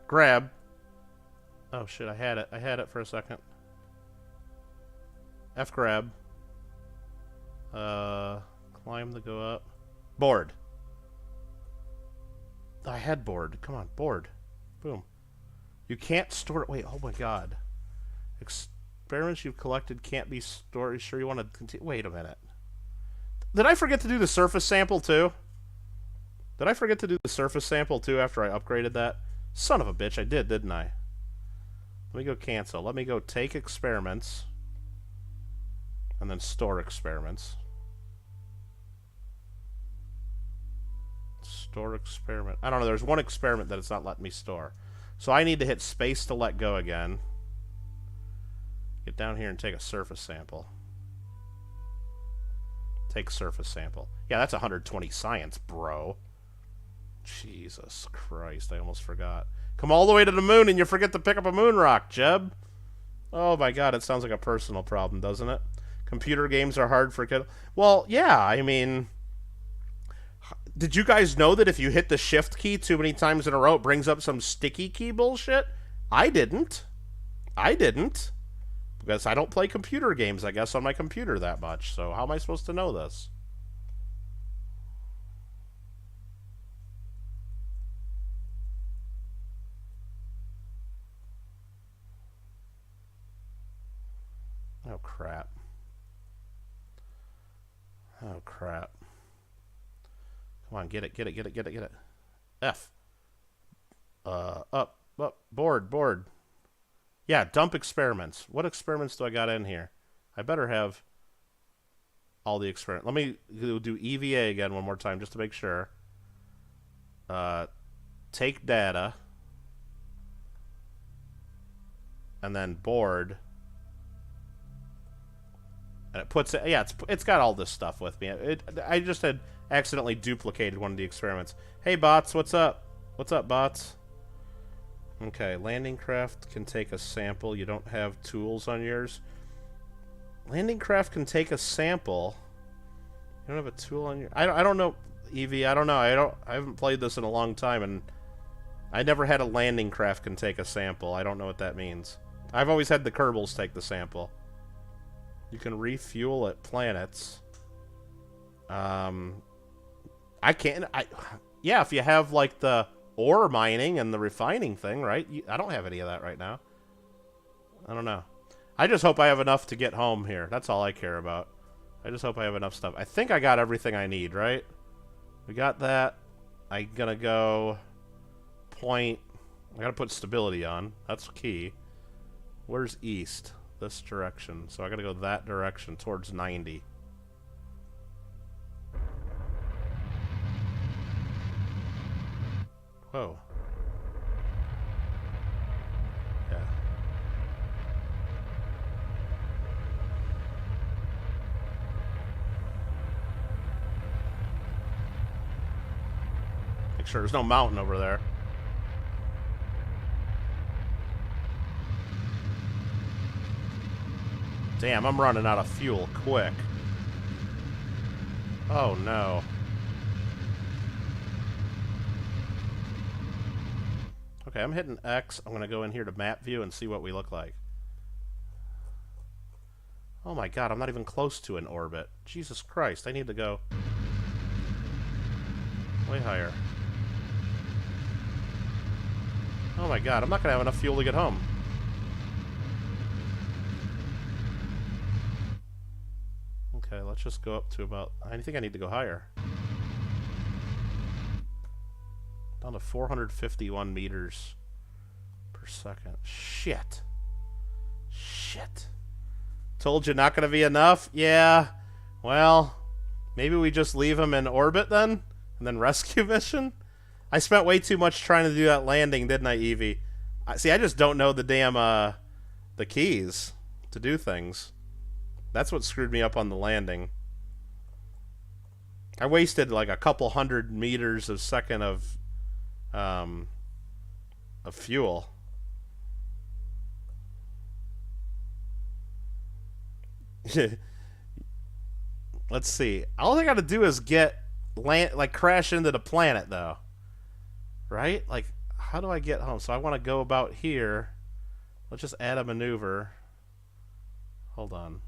Grab. Oh shit, I had it. I had it for a second. F grab. Climb to go up. Board. I had board. Come on, board. Boom. You can't store it. Wait, oh my god. Experiments you've collected can't be stored. Are you sure you want to continue? Wait a minute. Did I forget to do the surface sample too? Did I forget to do the surface sample too after I upgraded that? Son of a bitch, I did, didn't I? Let me go cancel. Let me go take experiments. And then store experiments. Store experiment. I don't know, there's one experiment that it's not letting me store. So I need to hit space to let go again. Get down here and take a surface sample. Take surface sample. Yeah, that's 120 science, bro. Jesus Christ, I almost forgot. Come all the way to the moon and you forget to pick up a moon rock, Jeb. Oh my god, it sounds like a personal problem, doesn't it? Computer games are hard for kids. Well, yeah, I mean... Did you guys know that if you hit the Shift key too many times in a row, it brings up some sticky key bullshit? I didn't. I didn't. Because I don't play computer games, I guess, on my computer that much. So how am I supposed to know this? Oh, crap. Oh, crap. Come on, get it, get it, get it, get it, get it. F. Up, board. Yeah, dump experiments. What experiments do I got in here? I better have... all the experiments. Let me do EVA again one more time just to make sure. Take data. And then board. And it puts it, yeah, it's got all this stuff with me. I just had accidentally duplicated one of the experiments. Hey, bots, what's up? What's up, bots? Okay, landing craft can take a sample. You don't have tools on yours. Landing craft can take a sample. You don't have a tool on your... I don't know, Evie. I don't know. I haven't played this in a long time, and I never had a landing craft can take a sample. I don't know what that means. I've always had the Kerbals take the sample. You can refuel at planets. I can't... Yeah, if you have, like, the ore mining and the refining thing, right? I don't have any of that right now. I don't know. I just hope I have enough to get home here. That's all I care about. I just hope I have enough stuff. I think I got everything I need, right? We got that. I'm gonna go... point... I gotta put stability on. That's key. Where's east? This direction. So I gotta go that direction towards 90. Whoa. Yeah. Make sure there's no mountain over there. Damn, I'm running out of fuel quick. Oh no. Okay, I'm hitting X. I'm gonna go in here to map view and see what we look like. Oh my god, I'm not even close to an orbit. Jesus Christ, I need to go way higher. Oh my god, I'm not gonna have enough fuel to get home. Okay, let's just go up to about... I think I need to go higher. Down to 451 meters per second. Shit. Shit. Told you not going to be enough? Yeah. Well, maybe we just leave him in orbit then? And then rescue mission? I spent way too much trying to do that landing, didn't I, Evie? See, I just don't know the damn, the keys to do things. That's what screwed me up on the landing. I wasted like a couple hundred meters a second of fuel. Let's see. All I got to do is crash into the planet, though. Right? Like, how do I get home? So I want to go about here. Let's just add a maneuver. Hold on.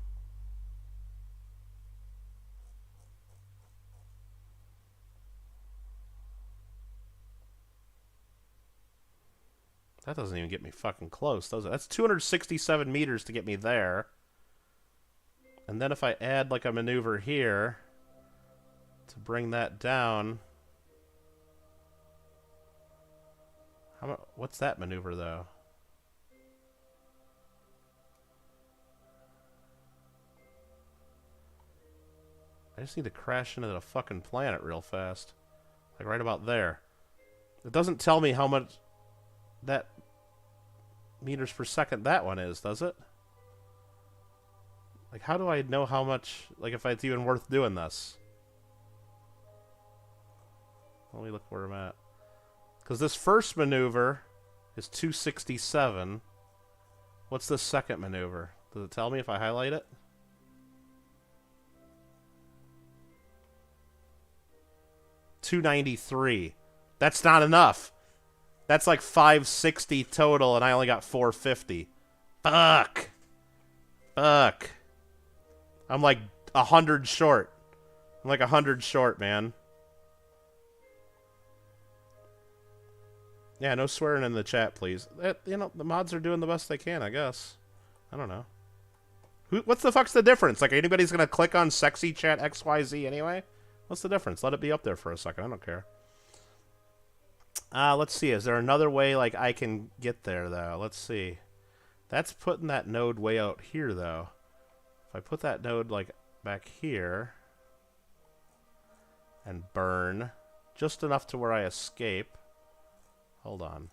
That doesn't even get me fucking close, does it? That's 267 meters to get me there. And then if I add like a maneuver here to bring that down... what's that maneuver, though? I just need to crash into the fucking planet real fast. Like right about there. It doesn't tell me how much that meters per second that one is, does it? Like, how do I know how much, like, if it's even worth doing this? Let me look where I'm at. Because this first maneuver is 267. What's the second maneuver? Does it tell me if I highlight it? $293. That's not enough. That's like 560 total, and I only got 450. Fuck. Fuck. I'm like 100 short. I'm like 100 short, man. Yeah, no swearing in the chat, please. You know, the mods are doing the best they can, I guess. I don't know. What's the fuck's the difference? Like, anybody's gonna click on sexy chat XYZ anyway? What's the difference? Let it be up there for a second. I don't care. Let's see. Is there another way, like, I can get there, though? Let's see. That's putting that node way out here, though. If I put that node, like, back here and burn just enough to where I escape. Hold on.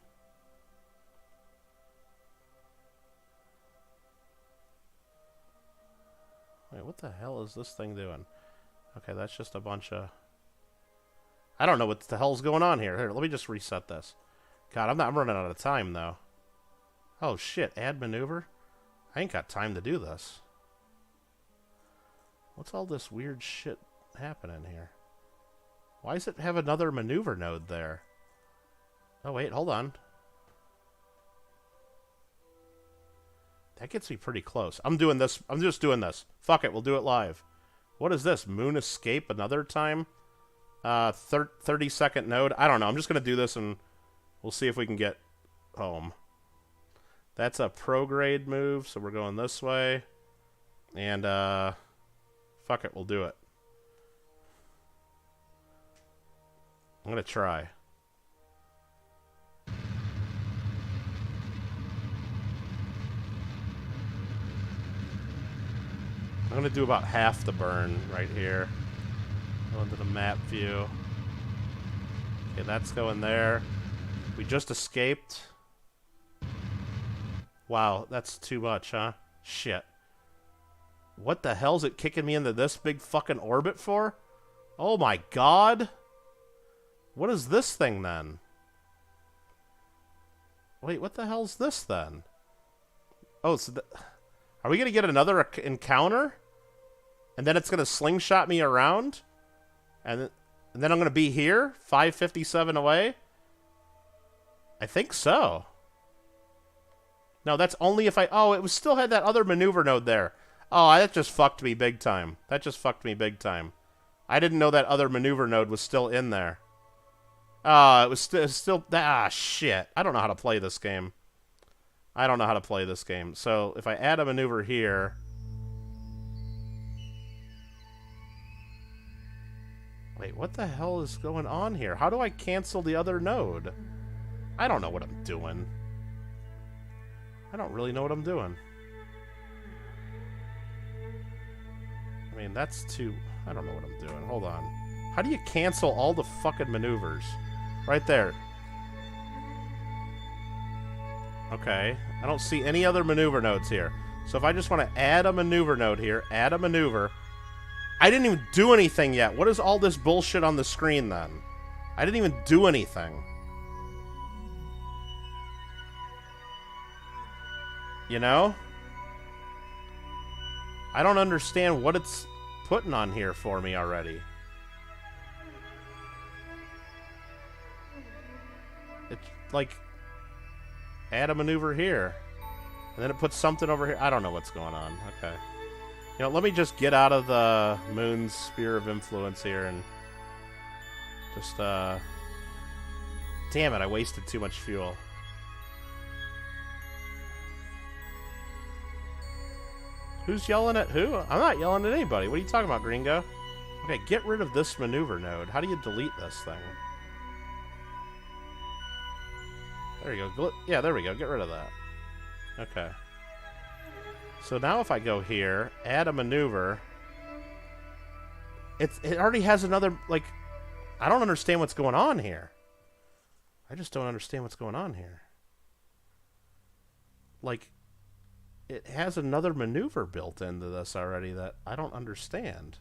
Wait, what the hell is this thing doing? Okay, that's just a bunch of... I don't know what the hell's going on here. Here, let me just reset this. God, I'm running out of time, though. Oh, shit. Add maneuver? I ain't got time to do this. What's all this weird shit happening here? Why does it have another maneuver node there? Oh, wait, hold on. That gets me pretty close. I'm doing this. I'm just doing this. Fuck it, we'll do it live. What is this? Moon escape another time? 30-second node? I don't know. I'm just going to do this and we'll see if we can get home. That's a prograde move, so we're going this way. And, fuck it, we'll do it. I'm going to try. I'm going to do about half the burn right here. Go into the map view. Okay, that's going there. We just escaped. Wow, that's too much, huh? Shit. What the hell's it kicking me into this big fucking orbit for? Oh my god. What is this thing then? Wait, what the hell's this then? Oh, so are we going to get another encounter? And then it's going to slingshot me around? And then I'm going to be here? 557 away? I think so. No, that's only if I... Oh, it was still had that other maneuver node there. Oh, that just fucked me big time. That just fucked me big time. I didn't know that other maneuver node was still in there. It was still... Ah, shit. I don't know how to play this game. I don't know how to play this game. So, if I add a maneuver here... Wait, what the hell is going on here? How do I cancel the other node? I don't know what I'm doing. I don't really know what I'm doing. I mean, that's too... I don't know what I'm doing. Hold on. How do you cancel all the fucking maneuvers? Right there. Okay. I don't see any other maneuver nodes here. So if I just want to add a maneuver node here, add a maneuver... I didn't even do anything yet. What is all this bullshit on the screen then? I didn't even do anything. You know? I don't understand what it's putting on here for me already. It's like... Add a maneuver here. And then it puts something over here. I don't know what's going on. Okay. You know, let me just get out of the moon's sphere of influence here and just, damn it, I wasted too much fuel. Who's yelling at who? I'm not yelling at anybody. What are you talking about, Gringo? Okay, get rid of this maneuver node. How do you delete this thing? There you go. Yeah, there we go. Get rid of that. Okay. So now if I go here, add a maneuver, it already has another, like, I don't understand what's going on here. I just don't understand what's going on here. Like, it has another maneuver built into this already that I don't understand.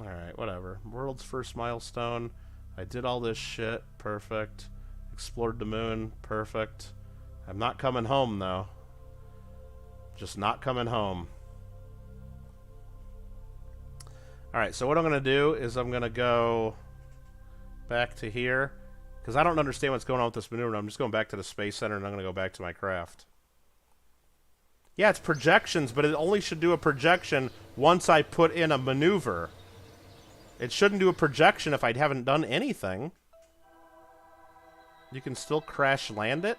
Alright, whatever. World's first milestone. I did all this shit. Perfect. Explored the moon. Perfect. I'm not coming home, though. Just not coming home. Alright, so what I'm going to do is I'm going to go back to here. Because I don't understand what's going on with this maneuver. I'm just going back to the Space Center and I'm going to go back to my craft. Yeah, it's projections, but it only should do a projection once I put in a maneuver. It shouldn't do a projection if I haven't done anything. You can still crash land it?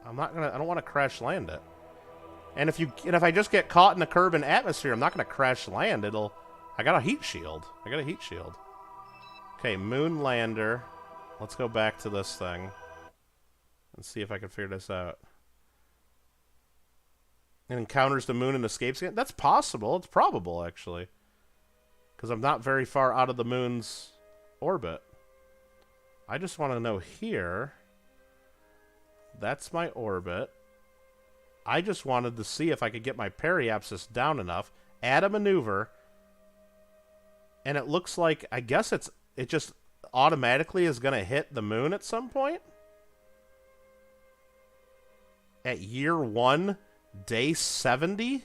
I don't want to crash land it. And if I just get caught in the Kerbal atmosphere, I'm not going to crash land. I got a heat shield. Okay, moon lander. Let's go back to this thing and see if I can figure this out. and encounters the moon and escapes again? That's possible. It's probable, actually. Because I'm not very far out of the moon's orbit. I just want to know here. That's my orbit. I just wanted to see if I could get my periapsis down enough, add a maneuver, and it looks like, I guess it just automatically is going to hit the moon at some point. At year 1, day 70?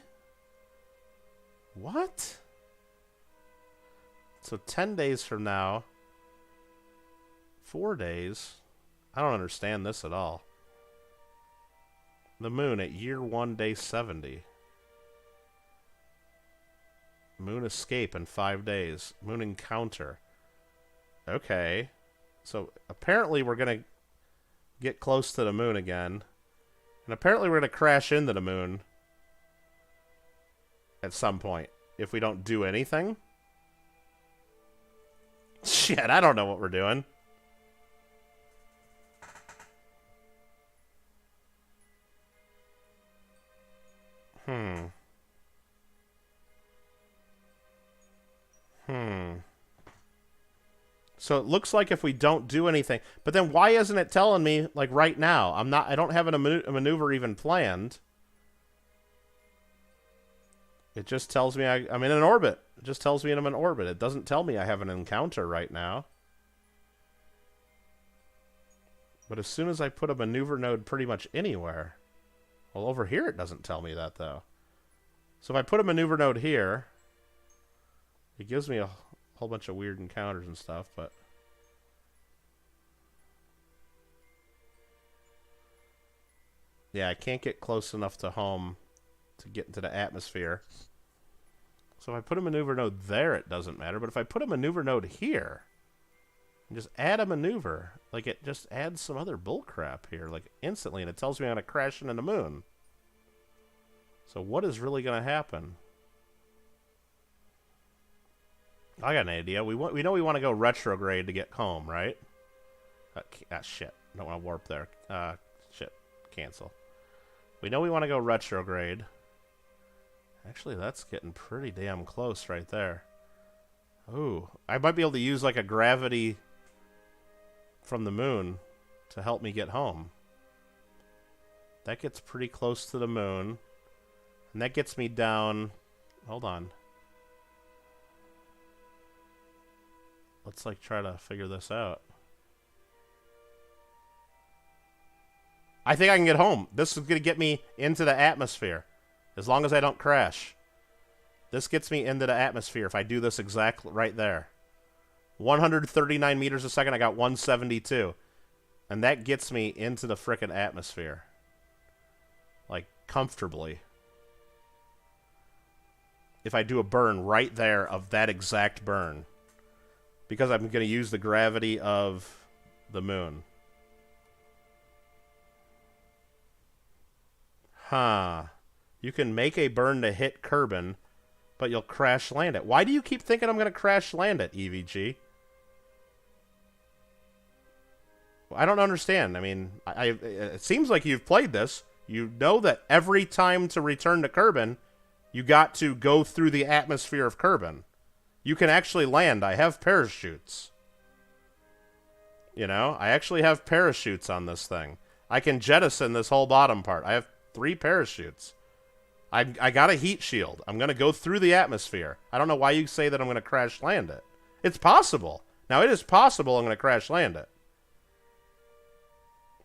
What? So 10 days from now, 4 days. I don't understand this at all. The moon at year 1, day 70. Moon escape in 5 days. Moon encounter. Okay. So apparently we're going to get close to the moon again. And apparently we're going to crash into the moon at some point if we don't do anything. Shit, I don't know what we're doing. So it looks like if we don't do anything, but then why isn't it telling me like right now? I don't have a maneuver even planned. It just tells me I'm in an orbit. It just tells me I'm in an orbit. It doesn't tell me I have an encounter right now. But as soon as I put a maneuver node pretty much anywhere, well, over here it doesn't tell me that though. So if I put a maneuver node here, it gives me a whole bunch of weird encounters and stuff, but yeah, I can't get close enough to home to get into the atmosphere. So if I put a maneuver node there, it doesn't matter. But if I put a maneuver node here, and just add a maneuver, like it just adds some other bullcrap here, like instantly, and it tells me I'm going to crash into the moon. So what is really going to happen? I got an idea. We know we want to go retrograde to get home, right? Shit. Don't want to warp there. Shit. Cancel. We know we want to go retrograde. Actually, that's getting pretty damn close right there. Ooh. I might be able to use like a gravity from the moon to help me get home. That gets pretty close to the moon. And that gets me down... Hold on. Let's like try to figure this out. I think I can get home. This is going to get me into the atmosphere. As long as I don't crash. This gets me into the atmosphere if I do this exactly right there. 139 meters a second. I got 172. And that gets me into the frickin' atmosphere. Like, comfortably. If I do a burn right there of that exact burn. Because I'm going to use the gravity of the moon. Huh. You can make a burn to hit Kerbin, but you'll crash land it. Why do you keep thinking I'm going to crash land it, EVG? Well, I don't understand. I mean, it seems like you've played this. You know that every time to return to Kerbin, you got to go through the atmosphere of Kerbin. You can actually land. I have parachutes. You know, I actually have parachutes on this thing. I can jettison this whole bottom part. I have 3 parachutes. I got a heat shield. I'm going to go through the atmosphere. I don't know why you say that I'm going to crash land it. It's possible. Now, it is possible I'm going to crash land it.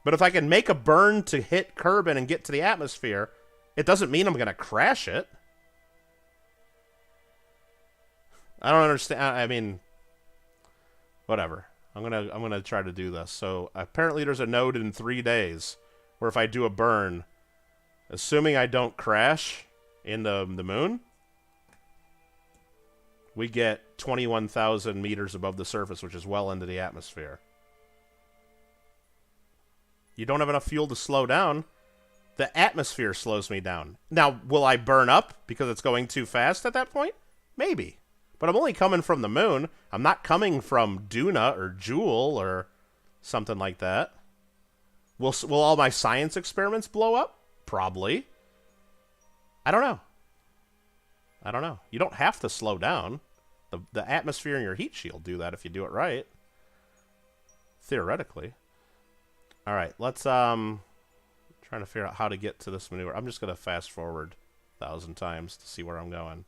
But if I can make a burn to hit Kerbin and get to the atmosphere, it doesn't mean I'm going to crash it. I don't understand. I mean, whatever. I'm gonna try to do this. So apparently there's a node in 3 days where if I do a burn, assuming I don't crash in the moon, we get 21,000 meters above the surface, which is well into the atmosphere. You don't have enough fuel to slow down. The atmosphere slows me down. Now, will I burn up because it's going too fast at that point? Maybe. But I'm only coming from the moon. I'm not coming from Duna or Joule or something like that. Will all my science experiments blow up? Probably. I don't know. I don't know. You don't have to slow down. The atmosphere and your heat shield do that if you do it right. Theoretically. All right, let's trying to figure out how to get to this maneuver. I'm just going to fast forward 1,000 times to see where I'm going.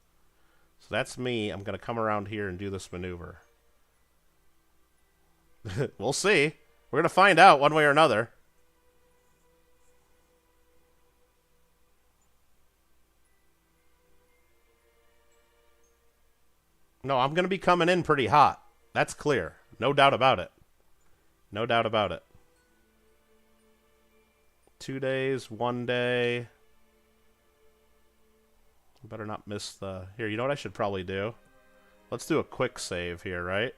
So that's me. I'm going to come around here and do this maneuver. We'll see. We're going to find out one way or another. No, I'm going to be coming in pretty hot. That's clear. No doubt about it. No doubt about it. 2 days, 1 day. Better not miss the... Here, you know what I should probably do? Let's do a quick save here, right?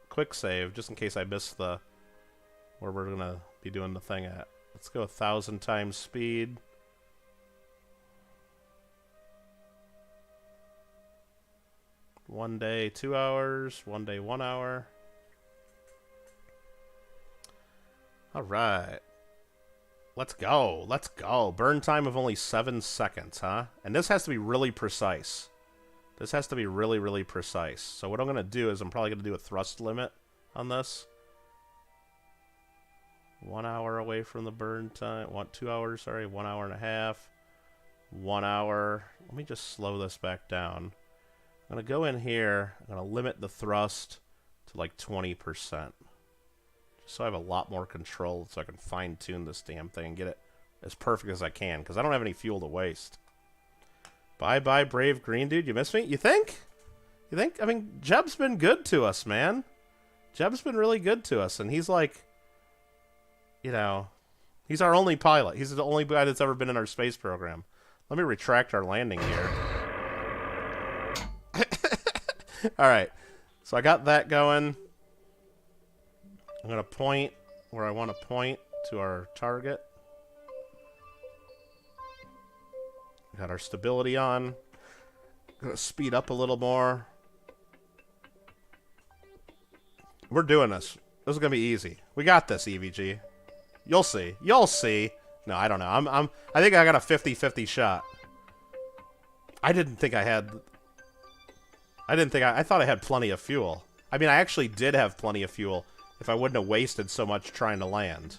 Quick save, just in case I miss the... where we're going to be doing the thing at. Let's go 1,000 times speed. One day, 2 hours. 1 day, 1 hour. All right. Let's go. Let's go. Burn time of only 7 seconds, huh? And this has to be really precise. This has to be really, really precise. So what I'm going to do is I'm probably going to do a thrust limit on this. 1 hour away from the burn time. 2 hours, sorry. 1 hour and a half. 1 hour. Let me just slow this back down. I'm going to go in here. I'm going to limit the thrust to like 20%. Just so I have a lot more control so I can fine-tune this damn thing and get it as perfect as I can. Because I don't have any fuel to waste. Bye-bye, brave green dude. You miss me? You think? You think? I mean, Jeb's been good to us, man. Jeb's been really good to us. And he's like, you know, he's our only pilot. He's the only guy that's ever been in our space program. Let me retract our landing here. Alright, so I got that going. I'm going to point where I want to point to our target. Got our stability on. Going to speed up a little more. We're doing this. This is going to be easy. We got this, EVG. You'll see. You'll see. No, I don't know. I think I got a 50-50 shot. I didn't think I had... I thought I had plenty of fuel. I mean, I actually did have plenty of fuel if I wouldn't have wasted so much trying to land.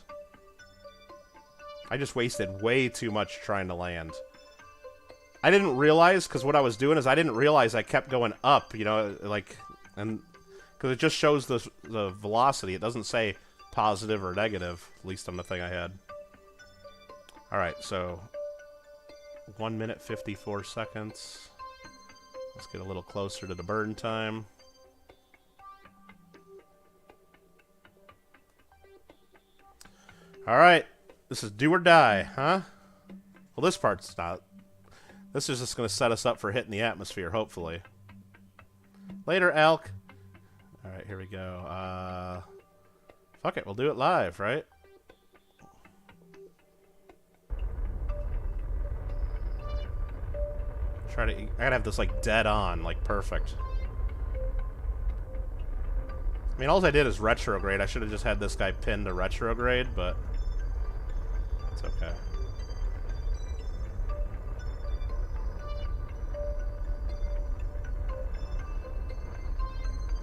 I just wasted way too much trying to land. I didn't realize, because what I was doing is I didn't realize I kept going up, you know, like, and because it just shows the velocity. It doesn't say positive or negative, at least on the thing I had. Alright, so 1 minute 54 seconds. Let's get a little closer to the burn time. Alright. This is do or die, huh? Well, this part's not. This is just going to set us up for hitting the atmosphere, hopefully. Later, Elk. Alright, here we go. Fuck it, we'll do it live, right? I gotta have this, like, dead on, like, perfect. I mean, all I did is retrograde. I should have just had this guy pinned to retrograde, but it's okay.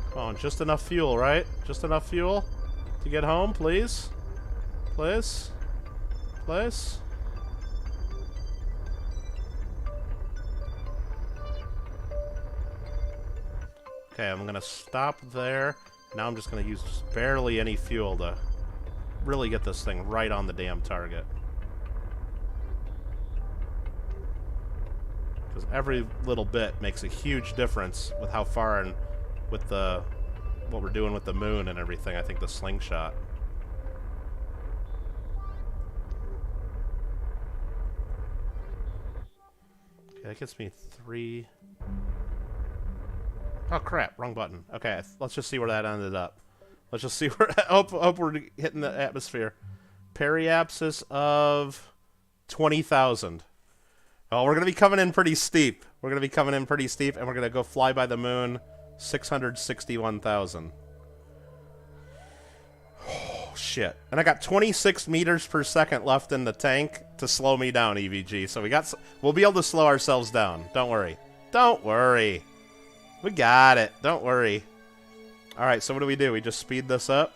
Come on, just enough fuel, right? Just enough fuel to get home, please? Please? Please? Okay, I'm going to stop there. Now I'm just going to use just barely any fuel to really get this thing right on the damn target. Because every little bit makes a huge difference with how far and with the what we're doing with the moon and everything. I think the slingshot. Okay, that gets me 3... Oh crap, wrong button. Okay, let's just see where that ended up. Let's just see where... hope we're hitting the atmosphere. Periapsis of 20,000. Oh, we're going to be coming in pretty steep. We're going to be coming in pretty steep, and we're going to go fly by the moon 661,000. Oh, shit. And I got 26 meters per second left in the tank to slow me down, EVG. So we'll be able to slow ourselves down. Don't worry. Don't worry. We got it. Don't worry. All right, so what do? We just speed this up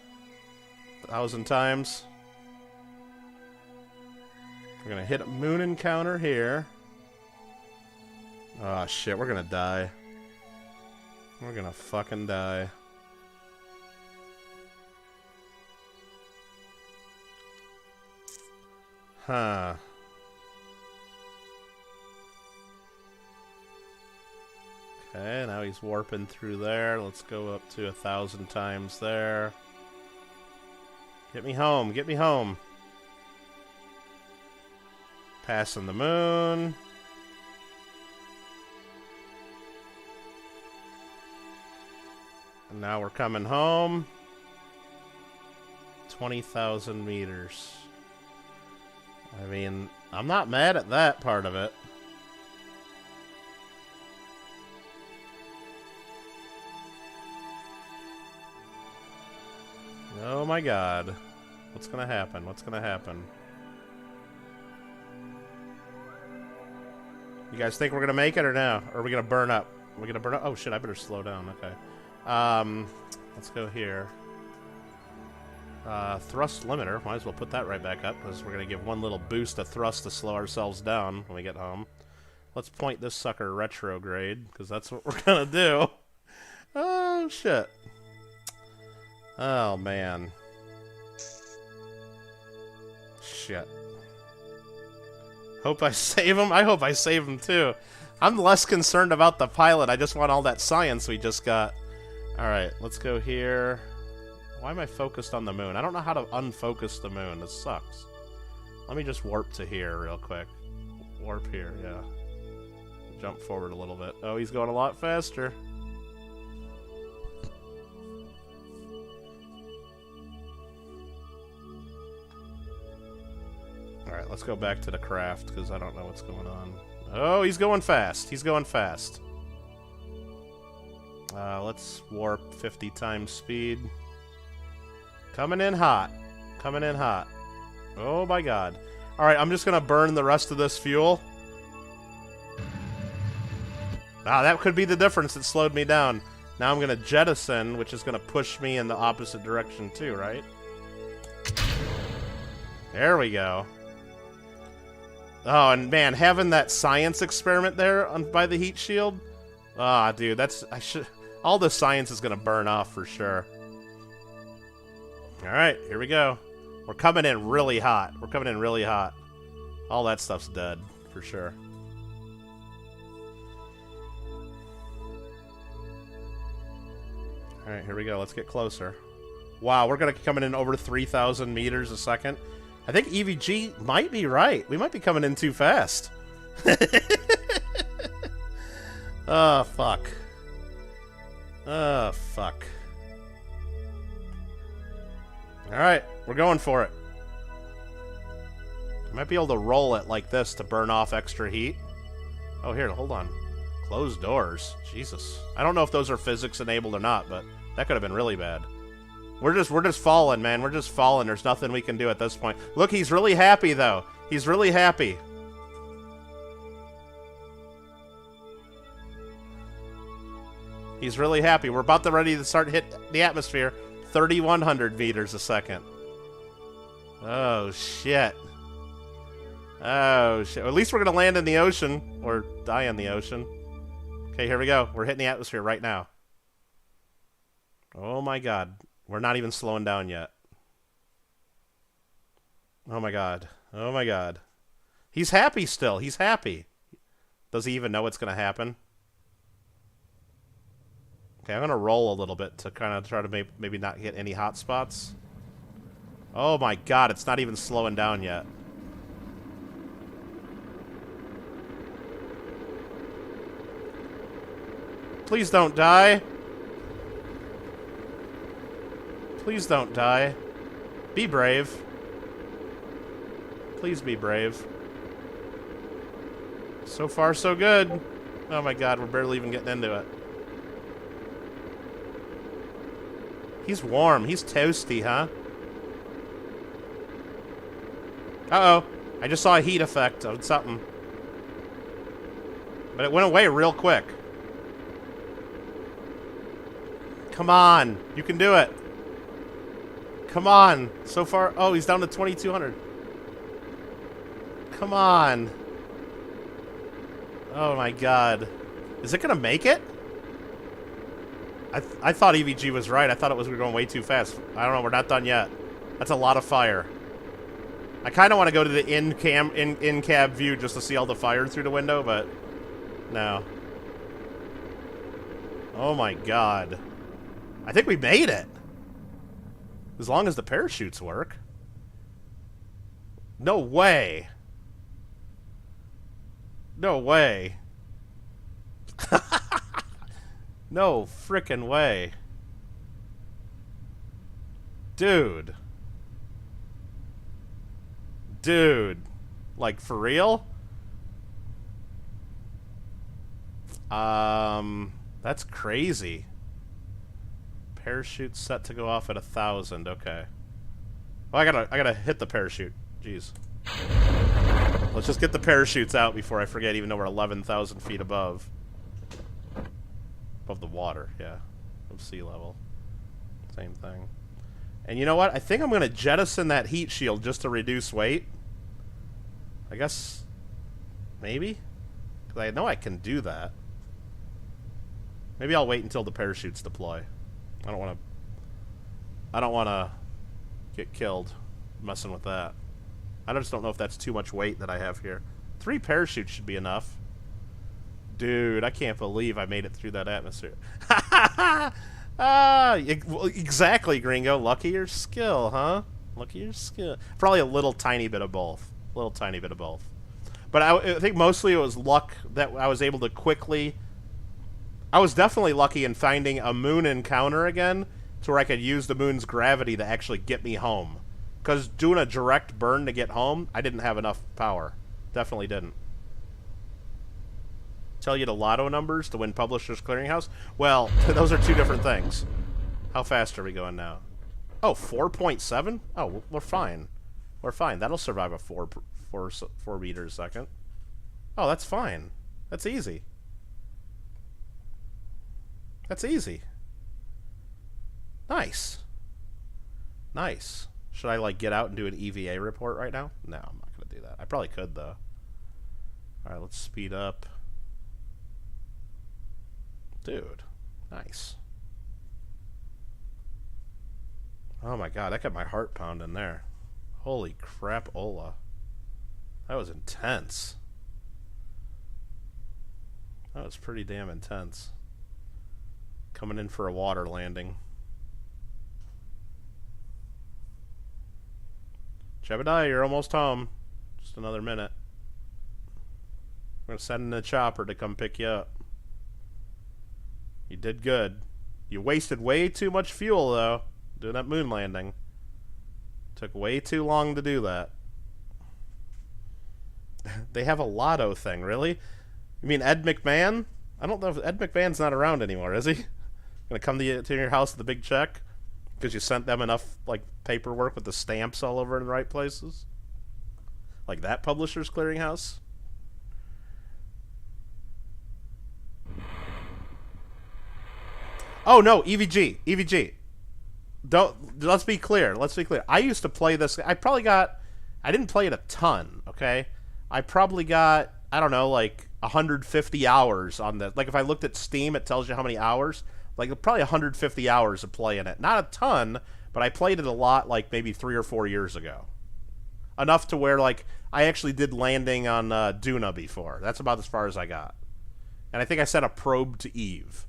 1,000 times. We're going to hit a moon encounter here. Oh, shit. We're going to die. We're going to fucking die. Huh. Okay, now he's warping through there. Let's go up to 1,000 times there. Get me home. Get me home. Passing the moon. And now we're coming home. 20,000 meters. I mean, I'm not mad at that part of it. Oh my god. What's gonna happen? What's gonna happen? You guys think we're gonna make it or no? Or are we gonna burn up? Are we gonna burn up? Oh shit, I better slow down. Okay. Let's go here. Thrust limiter. Might as well put that right back up, because we're going to give one little boost of thrust to slow ourselves down when we get home. Let's point this sucker retrograde, because that's what we're going to do. Oh, shit. Oh, man. Shit. Hope I save him. I hope I save him, too. I'm less concerned about the pilot. I just want all that science we just got. Alright, let's go here. Why am I focused on the moon? I don't know how to unfocus the moon. This sucks. Let me just warp to here real quick. Warp here, yeah. Jump forward a little bit. Oh, he's going a lot faster. Alright, let's go back to the craft, because I don't know what's going on. Oh, he's going fast. He's going fast. Let's warp 50 times speed. Coming in hot. Coming in hot. Oh my god. Alright, I'm just gonna burn the rest of this fuel. Ah, that could be the difference that slowed me down. Now I'm gonna jettison, which is gonna push me in the opposite direction too, right? There we go. Oh, and man, having that science experiment there by the heat shield. Ah, dude, all the science is gonna burn off for sure. Alright, here we go. We're coming in really hot. We're coming in really hot. All that stuff's dead, for sure. Alright, here we go. Let's get closer. Wow, we're going to be coming in over 3,000 meters a second. I think EVG might be right. We might be coming in too fast. Oh, fuck. Oh, fuck. Alright, we're going for it. I might be able to roll it like this to burn off extra heat. Oh, here, hold on. Closed doors. Jesus. I don't know if those are physics enabled or not, but that could have been really bad. We're just falling, man. We're just falling. There's nothing we can do at this point. Look, he's really happy, though. He's really happy. He's really happy. We're about to ready to start hit the atmosphere. 3,100 meters a second. Oh, shit. Oh, shit. Well, at least we're going to land in the ocean. Or die in the ocean. Okay, here we go. We're hitting the atmosphere right now. Oh, my God. We're not even slowing down yet. Oh, my God. Oh, my God. He's happy still. He's happy. Does he even know what's going to happen? Okay, I'm going to roll a little bit to kind of try to maybe not hit any hot spots. Oh my god, it's not even slowing down yet. Please don't die. Please don't die. Be brave. Please be brave. So far, so good. Oh my god, we're barely even getting into it. He's warm. He's toasty, huh? Uh-oh. I just saw a heat effect of something. But it went away real quick. Come on. You can do it. Come on. So far. Oh, he's down to 2,200. Come on. Oh, my God. Is it going to make it? I thought EVG was right. I thought it was going way too fast. I don't know. We're not done yet. That's a lot of fire. I kind of want to go to the in-cab view just to see all the fire through the window, but no. Oh, my God. I think we made it. As long as the parachutes work. No way. No way. No frickin' way. Dude. Dude. Like, for real? That's crazy. Parachute set to go off at 1,000. Okay. Oh, I gotta hit the parachute. Jeez. Let's just get the parachutes out before I forget, even though we're 11,000 feet above. Above the water, yeah. Of sea level. Same thing. And you know what? I think I'm gonna jettison that heat shield just to reduce weight. I guess... maybe? Because I know I can do that. Maybe I'll wait until the parachutes deploy. I don't want to get killed messing with that. I just don't know if that's too much weight that I have here. 3 parachutes should be enough. Dude, I can't believe I made it through that atmosphere. Exactly, Gringo. Lucky your skill, huh? Lucky your skill. Probably a little tiny bit of both. A little tiny bit of both. But I think mostly it was luck that I was able to quickly... I was definitely lucky in finding a moon encounter again to where I could use the moon's gravity to actually get me home. Because doing a direct burn to get home, I didn't have enough power. Definitely didn't. Tell you the lotto numbers to win Publishers Clearinghouse? Well, those are 2 different things. How fast are we going now? Oh, 4.7? Oh, we're fine. We're fine. That'll survive a 4 meters a second. Oh, that's fine. That's easy. That's easy. Nice. Nice. Should I, like, get out and do an EVA report right now? No, I'm not going to do that. I probably could, though. Alright, let's speed up. Dude. Nice. Oh, my God. That got my heart pounding there. Holy crap, Ola. That was intense. That was pretty damn intense. Coming in for a water landing. Jebediah, you're almost home. Just another minute. I'm going to send in a chopper to come pick you up. You did good. You wasted way too much fuel, though, doing that moon landing. Took way too long to do that. They have a lotto thing, really? You mean Ed McMahon? I don't know if Ed McMahon's not around anymore, is he? Gonna come to your house with a big check? Because you sent them enough, like, paperwork with the stamps all over in the right places? Like that Publishers Clearinghouse? Oh, no, EVG. EVG. Let's be clear. Let's be clear. I used to play this. I didn't play it a ton, okay? I probably got, I don't know, like 150 hours on the, like if I looked at Steam, it tells you how many hours. Like probably 150 hours of playing it. Not a ton, but I played it a lot, like maybe 3 or 4 years ago. Enough to where, like, I actually did landing on Duna before. That's about as far as I got. And I think I sent a probe to Eve.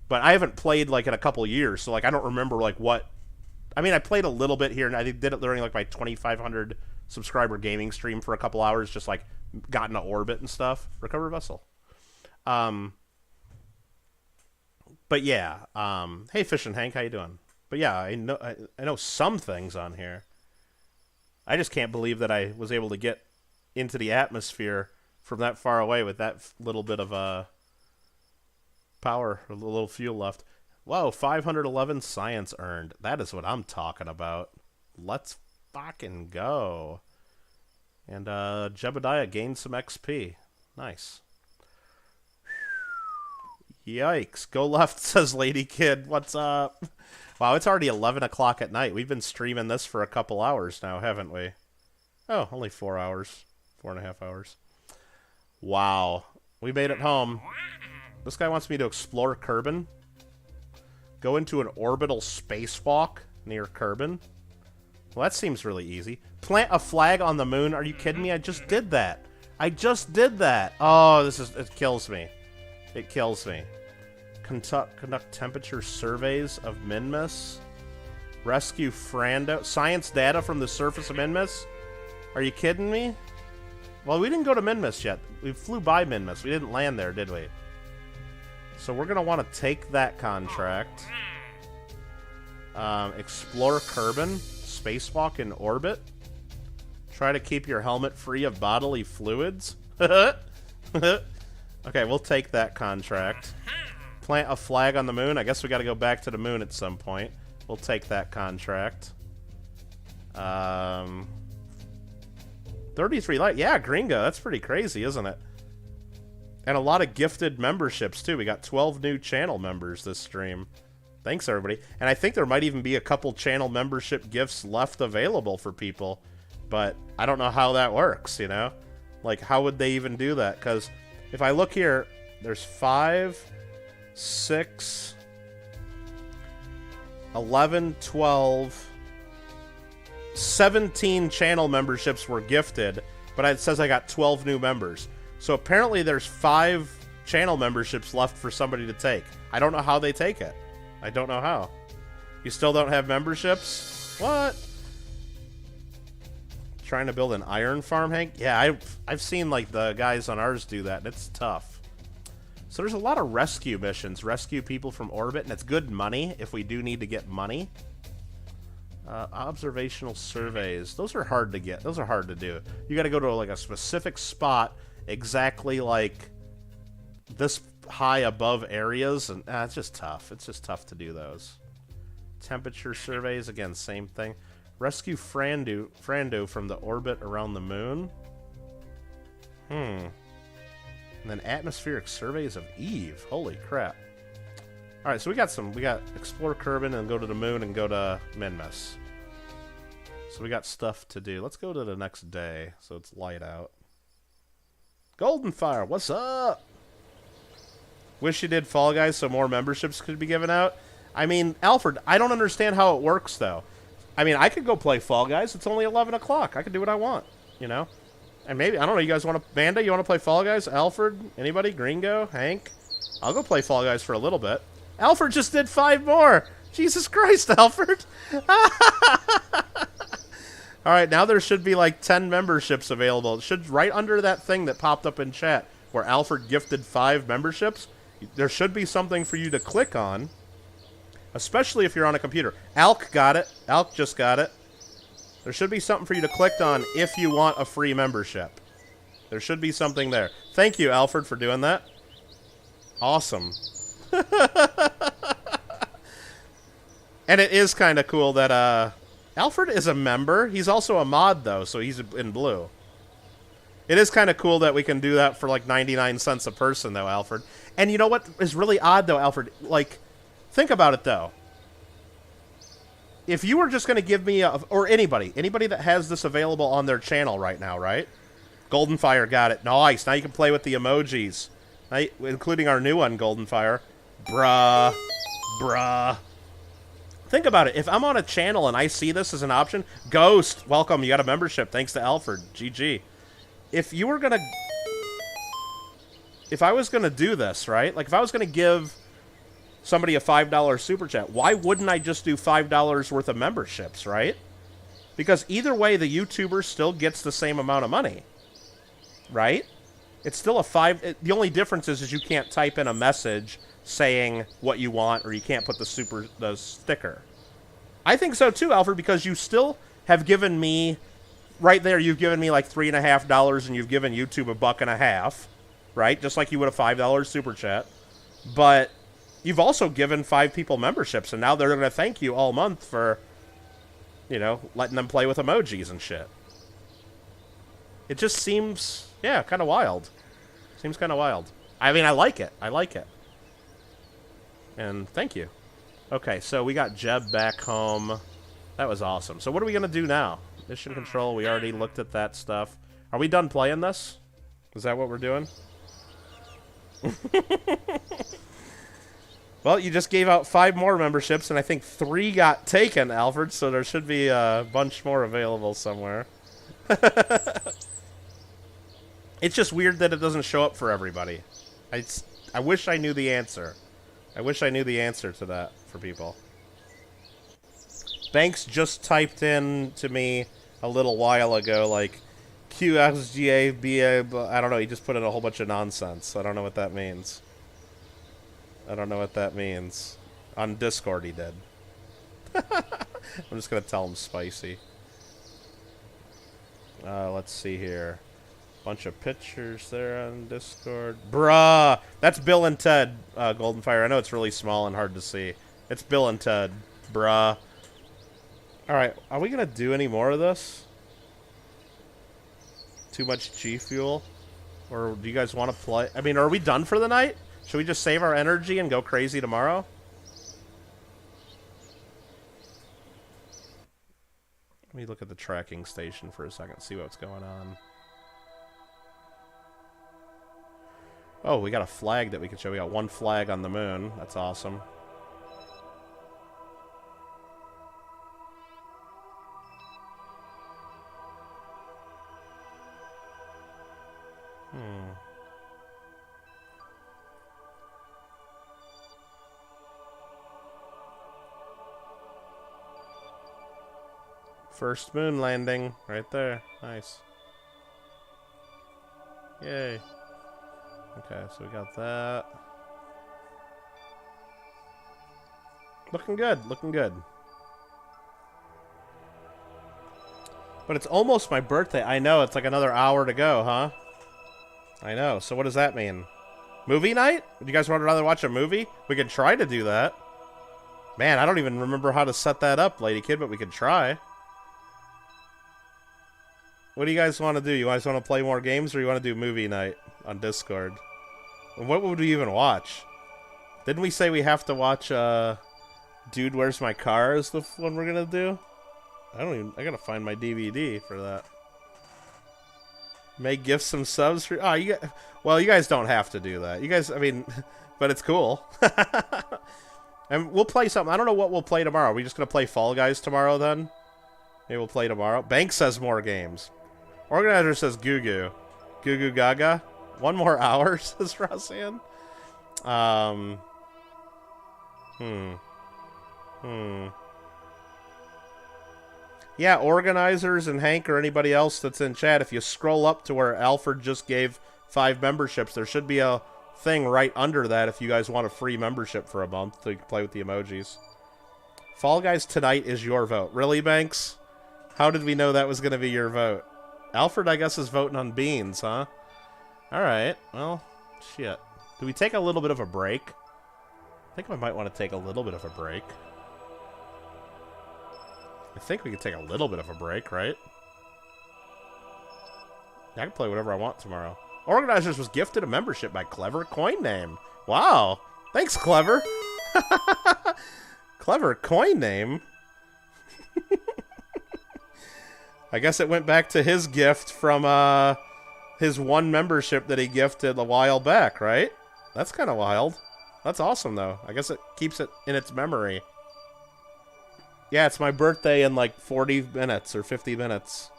But I haven't played, like, in a couple years, so, like, I don't remember, like, what... I mean, I played a little bit here, and I did it during, like, my 2,500 subscriber gaming stream for a couple hours, just, like, got into orbit and stuff. Recover vessel. But, yeah. Hey, Fish and Hank, how you doing? But, yeah, I know some things on here. I just can't believe that I was able to get into the atmosphere from that far away with that little bit of power, a little fuel left. Whoa, 511 science earned. That is what I'm talking about. Let's fucking go. And Jebediah gained some XP. Nice. Yikes. Go left, says Lady Kid. What's up? Wow, it's already 11 o'clock at night. We've been streaming this for a couple hours now, haven't we? Oh, only 4 hours. 4.5 hours. Wow. We made it home. This guy wants me to explore Kerbin. Go into an orbital spacewalk near Kerbin. Well, that seems really easy. Plant a flag on the moon. Are you kidding me? I just did that. I just did that. Oh, it kills me. It kills me. Conduct temperature surveys of Minmus. Rescue Frando. Science data from the surface of Minmus. Are you kidding me? Well, we didn't go to Minmus yet. We flew by Minmus. We didn't land there, did we? So we're going to want to take that contract. Explore Kerbin. Spacewalk in orbit. Try to keep your helmet free of bodily fluids. Okay, we'll take that contract. Plant a flag on the moon. I guess we got to go back to the moon at some point. We'll take that contract. 33 light. Yeah, Gringo. That's pretty crazy, isn't it? And a lot of gifted memberships, too. We got 12 new channel members this stream. Thanks, everybody. And I think there might even be a couple channel membership gifts left available for people. But I don't know how that works, you know? Like, how would they even do that? Because if I look here, there's 5, 6, 11, 12, 17 channel memberships were gifted, but it says I got 12 new members. So apparently there's 5 channel memberships left for somebody to take. I don't know how they take it. I don't know how. You still don't have memberships? What? Trying to build an iron farm, Hank? Yeah, I've seen like the guys on ours do that, and it's tough. So there's a lot of rescue missions. Rescue people from orbit, and it's good money if we do need to get money. Observational surveys. Those are hard to get. Those are hard to do. You got to go to like a specific spot exactly like this high above areas, and it's just tough. It's just tough to do those. Temperature surveys, again, same thing. Rescue Frando from the orbit around the moon. And then atmospheric surveys of Eve. Holy crap. Alright, so we got explore Kerbin and go to the moon and go to Minmus. So we got stuff to do. Let's go to the next day so it's light out. Goldenfire, what's up? Wish you did Fall Guys so more memberships could be given out. I mean, Alfred, I don't understand how it works, though. I mean, I could go play Fall Guys. It's only 11 o'clock. I can do what I want, you know? And maybe, I don't know, you guys want to... Banda, you want to play Fall Guys? Alfred? Anybody? Gringo? Hank? I'll go play Fall Guys for a little bit. Alfred just did 5 more! Jesus Christ, Alfred! Alright, now there should be like 10 memberships available. It should, right under that thing that popped up in chat, where Alfred gifted 5 memberships, there should be something for you to click on, especially if you're on a computer. Alk got it. Alk just got it. There should be something for you to click on if you want a free membership. There should be something there. Thank you, Alfred, for doing that. Awesome. And it is kind of cool that Alfred is a member. He's also a mod, though, so he's in blue. It is kind of cool that we can do that for like 99 cents a person, though, Alfred. And you know what is really odd, though, Alfred? Like, think about it, though. If you were just going to give me, or anybody that has this available on their channel right now, right? Goldenfire got it. Nice. Now you can play with the emojis. Now, including our new one, Goldenfire. Bruh. Think about it. If I'm on a channel and I see this as an option, Ghost, welcome. You got a membership. Thanks to Alfred. GG. If you were going to... If I was going to do this, right? Like, if I was going to give somebody a $5 super chat, why wouldn't I just do $5 worth of memberships, right? Because either way, the YouTuber still gets the same amount of money, right? It's still a the only difference is you can't type in a message saying what you want, or you can't put the sticker. I think so too, Alfred, because you still have given me, right there, you've given me like $3.50, and you've given YouTube $1.50, right? Just like you would a $5 super chat. But you've also given 5 people memberships, and now they're going to thank you all month for, you know, letting them play with emojis and shit. It just seems, yeah, kind of wild. Seems kind of wild. I mean, I like it. I like it. And thank you. Okay, so we got Jeb back home. That was awesome. So what are we going to do now? Mission control, we already looked at that stuff. Are we done playing this? Is that what we're doing? Well, you just gave out 5 more memberships, and I think 3 got taken, Alfred, so there should be a bunch more available somewhere. It's just weird that it doesn't show up for everybody. I wish I knew the answer. I wish I knew the answer to that for people. Banks just typed in to me a little while ago, like, QXGA, I don't know, he just put in a whole bunch of nonsense. I don't know what that means. I don't know what that means. On Discord he did. I'm just gonna tell him spicy. Let's see here. Bunch of pictures there on Discord. Bruh! That's Bill and Ted, Golden Fire. I know it's really small and hard to see. It's Bill and Ted. Bruh. Alright, are we gonna do any more of this? Too much G Fuel? Or do you guys want to play? I mean, are we done for the night? Should we just save our energy and go crazy tomorrow? Let me look at the tracking station for a second, see what's going on. Oh, we got a flag that we can show. We got 1 flag on the moon. That's awesome. First moon landing, right there. Nice. Yay. Okay, so we got that. Looking good, looking good. But it's almost my birthday. I know, it's like another hour to go, huh? I know, so what does that mean? Movie night? Would you guys want to rather watch a movie? We could try to do that. Man, I don't even remember how to set that up, Lady Kid, but we could try. What do you guys want to do? You guys want to play more games, or you want to do movie night on Discord? And what would we even watch? Didn't we say we have to watch, Dude, Where's My Car is the one we're gonna do? I gotta find my DVD for that. May gift some subs for... Oh, well, you guys don't have to do that. You guys, I mean, but it's cool. And we'll play something. I don't know what we'll play tomorrow. Are we just gonna play Fall Guys tomorrow, then? Maybe we'll play tomorrow. Bank says more games. Organizer says Goo Goo. Goo Goo Gaga. 1 more hour, says Roseanne. Yeah, organizers and Hank or anybody else that's in chat, if you scroll up to where Alfred just gave 5 memberships, there should be a thing right under that if you guys want a free membership for a month so you can play with the emojis. Fall Guys tonight is your vote. Really, Banks? How did we know that was going to be your vote? Alfred, I guess, is voting on beans, huh? Alright, well, shit. Do we take a little bit of a break? I think I might want to take a little bit of a break. I think we could take a little bit of a break, right? Yeah, I can play whatever I want tomorrow. Organizers was gifted a membership by Clever Coin Name. Wow. Thanks, Clever. Clever Coin Name. I guess it went back to his gift from his 1 membership that he gifted a while back, right? That's kind of wild. That's awesome, though. I guess it keeps it in its memory. Yeah, it's my birthday in like 40 minutes or 50 minutes.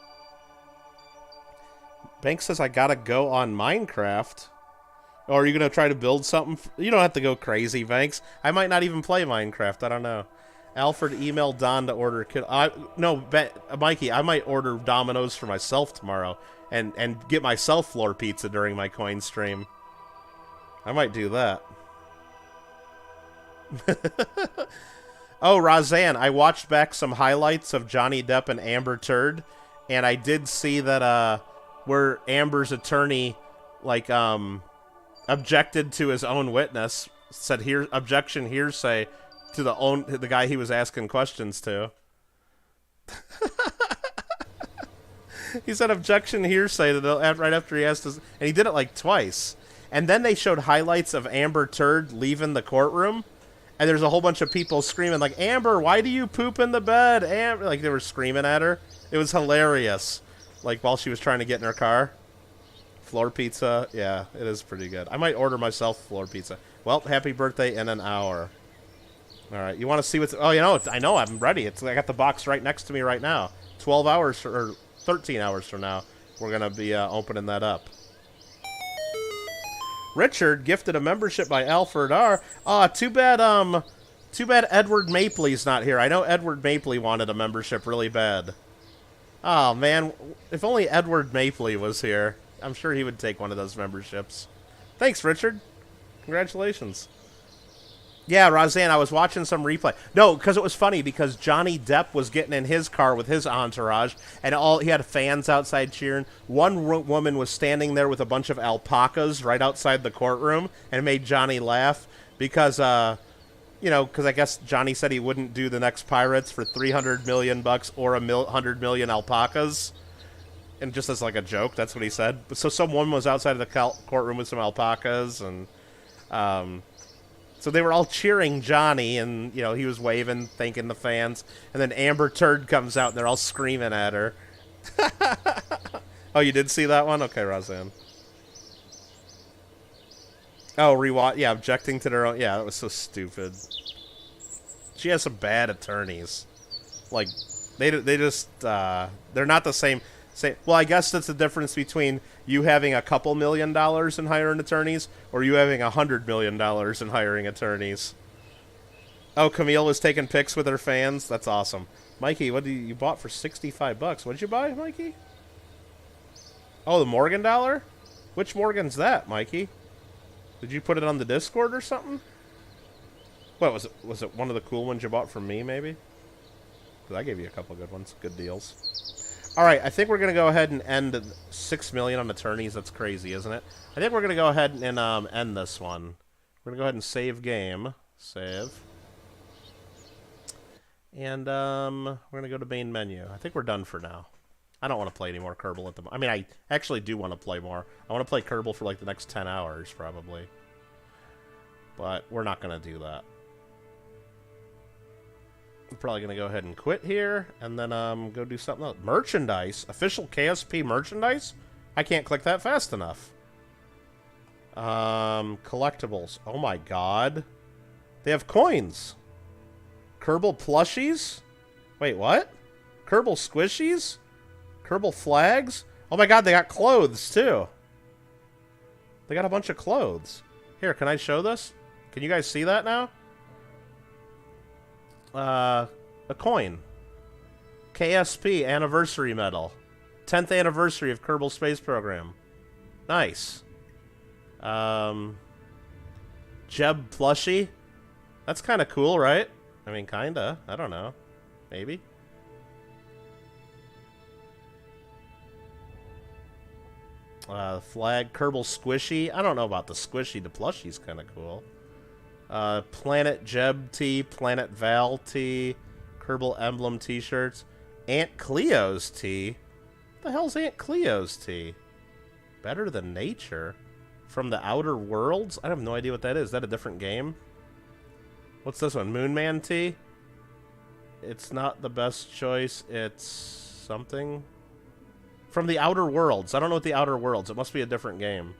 Bank says I gotta go on Minecraft. Or are you gonna try to build something? You don't have to go crazy, Banks. I might not even play Minecraft. I don't know. Alfred emailed Don to order Kittle. No, Mikey, I might order Domino's for myself tomorrow and get myself floor pizza during my coin stream. I might do that. Oh, Roseanne, I watched back some highlights of Johnny Depp and Amber Turd, and I did see that where Amber's attorney like objected to his own witness, said here objection hearsay to the guy he was asking questions to. He said objection hearsay right after he asked us, and he did it like twice. And then they showed highlights of Amber Turd leaving the courtroom, and there's a whole bunch of people screaming like, "Amber, why do you poop in the bed?" Amber, like they were screaming at her. It was hilarious. Like while she was trying to get in her car. Floor pizza, yeah, it is pretty good. I might order myself floor pizza. Well, happy birthday in an hour. All right, you want to see what's? Oh, you know, I know, I'm ready. I got the box right next to me right now. 12 hours or 13 hours from now, we're gonna be opening that up. Richard gifted a membership by Alfred R. Aw, too bad Edward Mapley's not here. I know Edward Mapley wanted a membership really bad. Oh man, if only Edward Mapley was here. I'm sure he would take one of those memberships. Thanks, Richard. Congratulations. Yeah, Roseanne, I was watching some replay. No, because it was funny because Johnny Depp was getting in his car with his entourage, and he had fans outside cheering. One woman was standing there with a bunch of alpacas right outside the courtroom, and it made Johnny laugh because, you know, because I guess Johnny said he wouldn't do the next Pirates for $300 million or 100 million alpacas. And just as like a joke, that's what he said. So someone was outside of the courtroom with some alpacas, and so they were all cheering Johnny, and you know he was waving, thanking the fans. And then Amber Turd comes out, and they're all screaming at her. Oh, you did see that one? Okay, Roseanne. Oh, rewatch. Yeah, objecting to their own. Yeah, that was so stupid. She has some bad attorneys. Like they just they're not the same. Well, I guess that's the difference between you having a couple $1 million in hiring attorneys or you having $100 million in hiring attorneys. Oh, Camille was taking pics with her fans. That's awesome. Mikey, what did you bought for $65? What did you buy, Mikey? Oh, the Morgan dollar? Which Morgan's that, Mikey? Did you put it on the Discord or something? What was it? Was it one of the cool ones you bought from me, maybe? Because I gave you a couple good ones, good deals. All right, I think we're going to go ahead and end 6 million on attorneys. That's crazy, isn't it? I think we're going to go ahead and end this one. We're going to go ahead and save game. Save. And we're going to go to main menu. I think we're done for now. I don't want to play any more Kerbal at the moment. I mean, I actually do want to play more. I want to play Kerbal for like the next 10 hours, probably. But we're not going to do that. I'm probably going to go ahead and quit here, and then go do something else. Merchandise? Official KSP merchandise? I can't click that fast enough. Collectibles. Oh my god. They have coins. Kerbal plushies? Wait, what? Kerbal squishies? Kerbal flags? Oh my god, they got clothes, too. They got a bunch of clothes. Here, can I show this? Can you guys see that now? A coin. KSP anniversary medal. 10th anniversary of Kerbal Space Program. Nice. Jeb plushie. That's kind of cool, right? I mean, kinda. I don't know. Maybe. Flag. Kerbal squishy. I don't know about the squishy. The plushie's kind of cool. Planet Jeb tee, Planet Val tee, Kerbal Emblem t-shirts, Aunt Cleo's tee. What the hell's Aunt Cleo's tee? Better Than Nature? From the Outer Worlds? I have no idea what that is. Is that a different game? What's this one? Moonman tee? It's not the best choice. It's something. From the Outer Worlds. I don't know what the Outer Worlds. It must be a different game.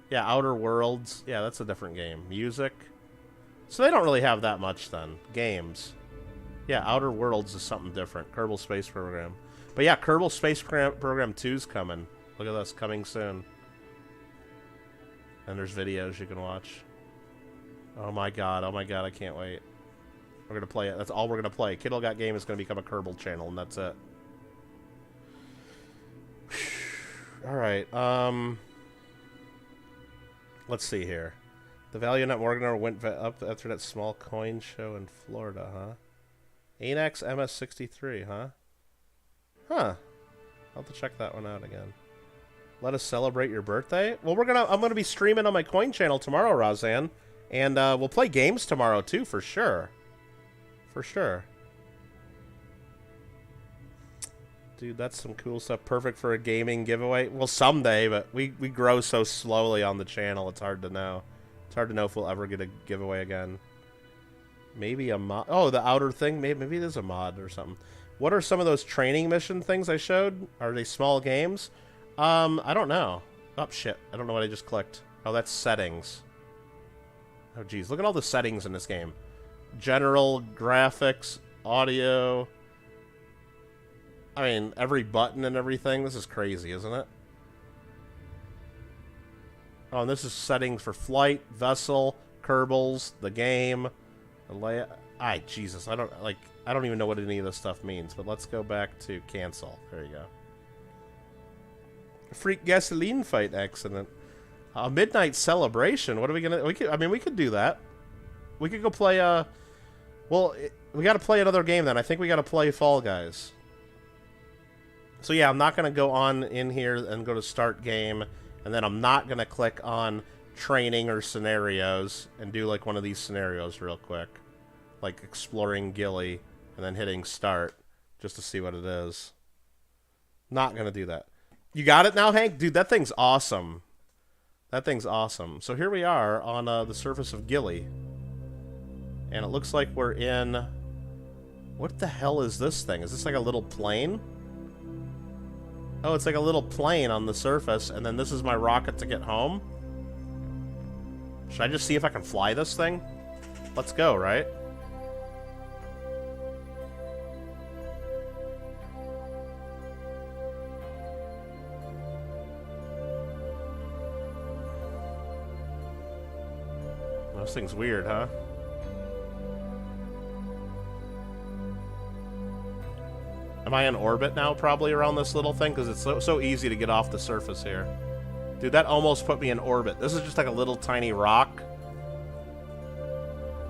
Yeah, Outer Worlds. Yeah, that's a different game. Music. So they don't really have that much then. Games. Yeah, Outer Worlds is something different. Kerbal Space Program. But yeah, Kerbal Space Program 2's coming. Look at this. Coming soon. And there's videos you can watch. Oh my god. Oh my god. I can't wait. We're going to play it. That's all we're going to play. Kittlegotgame is going to become a Kerbal channel, and that's it. Alright. Let's see here. The value of net Morgan went up after that small coin show in Florida, huh? Anax MS63, huh? Huh. I'll have to check that one out again. Let us celebrate your birthday? Well, I'm gonna be streaming on my coin channel tomorrow, Roseanne. And we'll play games tomorrow too, for sure. For sure. Dude, that's some cool stuff. Perfect for a gaming giveaway. Well, someday, but we grow so slowly on the channel, it's hard to know. It's hard to know if we'll ever get a giveaway again. Maybe a mod. Oh, the outer thing? Maybe it is a mod or something. What are some of those training mission things I showed? Are they small games? I don't know. Oh, shit. I don't know what I just clicked. Oh, that's settings. Oh, geez. Look at all the settings in this game. General, graphics, audio. I mean, every button and everything. This is crazy, isn't it? Oh, and this is settings for flight, vessel, Kerbals, the game, the layout. Jesus, I don't even know what any of this stuff means. But let's go back to cancel. There you go. Freak gasoline fight accident. A midnight celebration. What are we gonna? We could do that. We could go play. Well, we got to play another game then. I think we got to play Fall Guys. So yeah, I'm not gonna go on in here and go to start game, and then I'm not gonna click on training or scenarios and do like one of these scenarios real quick, like exploring Gilly and then hitting start just to see what it is. Not gonna do that. You got it now, Hank? Dude, that thing's awesome. That thing's awesome. So here we are on the surface of Gilly. And it looks like we're in... What the hell is this thing? Is this like a little plane? Oh, it's like a little plane on the surface, and then this is my rocket to get home? Should I just see if I can fly this thing? Let's go, right? This thing's weird, huh? Am I in orbit now, probably, around this little thing? Because it's so easy to get off the surface here. Dude, that almost put me in orbit. This is just like a little tiny rock.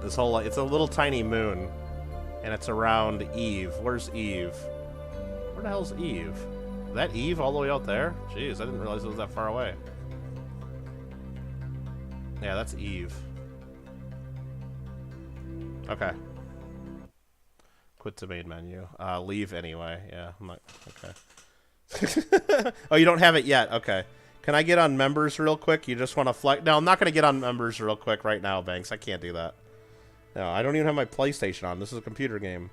It's a little tiny moon. And it's around Eve. Where's Eve? Where the hell's Eve? Is that Eve all the way out there? Jeez, I didn't realize it was that far away. Yeah, that's Eve. Okay. Quit the main menu. Leave anyway. Yeah, I'm not... Okay. Oh, you don't have it yet? Okay. Can I get on members real quick? You just want to flex... No, I'm not going to get on members real quick right now, Banks. I can't do that. No, I don't even have my PlayStation on. This is a computer game.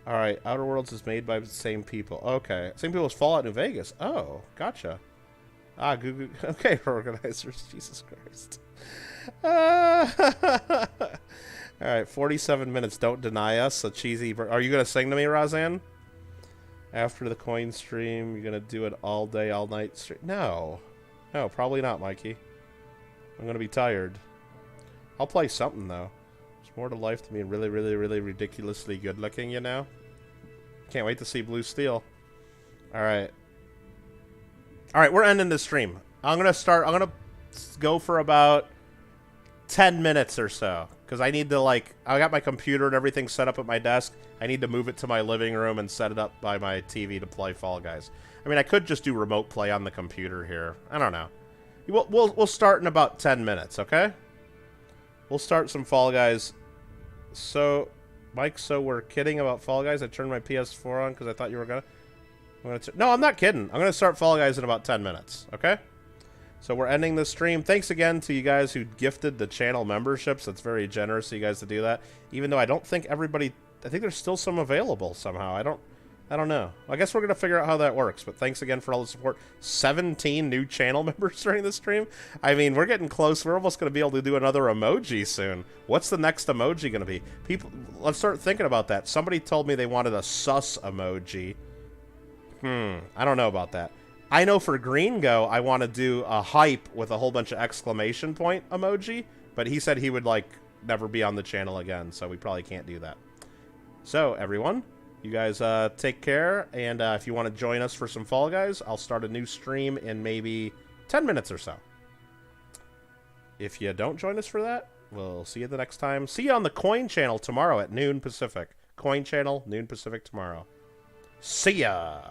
Alright, Outer Worlds is made by the same people. Okay. Same people as Fallout New Vegas. Oh, gotcha. Ah, Google... Okay, organizers. Jesus Christ. Alright, 47 minutes. Don't deny us. A cheesy... Are you going to sing to me, Rozanne? After the coin stream, you're going to do it all day, all night stream? No. No, probably not, Mikey. I'm going to be tired. I'll play something, though. There's more to life than being really, really, really ridiculously good looking, you know? Can't wait to see Blue Steel. Alright. Alright, we're ending the stream. I'm going to go for about 10 minutes or so. Because I need to, like, I got my computer and everything set up at my desk. I need to move it to my living room and set it up by my TV to play Fall Guys. I mean, I could just do remote play on the computer here. I don't know. We'll start in about 10 minutes, okay? We'll start some Fall Guys. So, Mike, so we're kidding about Fall Guys? I turned my PS4 on because I thought you were going to... No, I'm not kidding. I'm going to start Fall Guys in about 10 minutes, okay? So we're ending this stream. Thanks again to you guys who gifted the channel memberships. That's very generous of you guys to do that. Even though I don't think everybody... I think there's still some available somehow. I don't know. I guess we're going to figure out how that works. But thanks again for all the support. 17 new channel members during the stream. I mean, we're getting close. We're almost going to be able to do another emoji soon. What's the next emoji going to be? People, let's start thinking about that. Somebody told me they wanted a sus emoji. I don't know about that. I know for Gringo, I want to do a hype with a whole bunch of exclamation point emoji, but he said he would, like, never be on the channel again, so we probably can't do that. So, everyone, you guys take care, and if you want to join us for some Fall Guys, I'll start a new stream in maybe 10 minutes or so. If you don't join us for that, we'll see you the next time. See you on the Coin Channel tomorrow at noon Pacific. Coin Channel, noon Pacific tomorrow. See ya!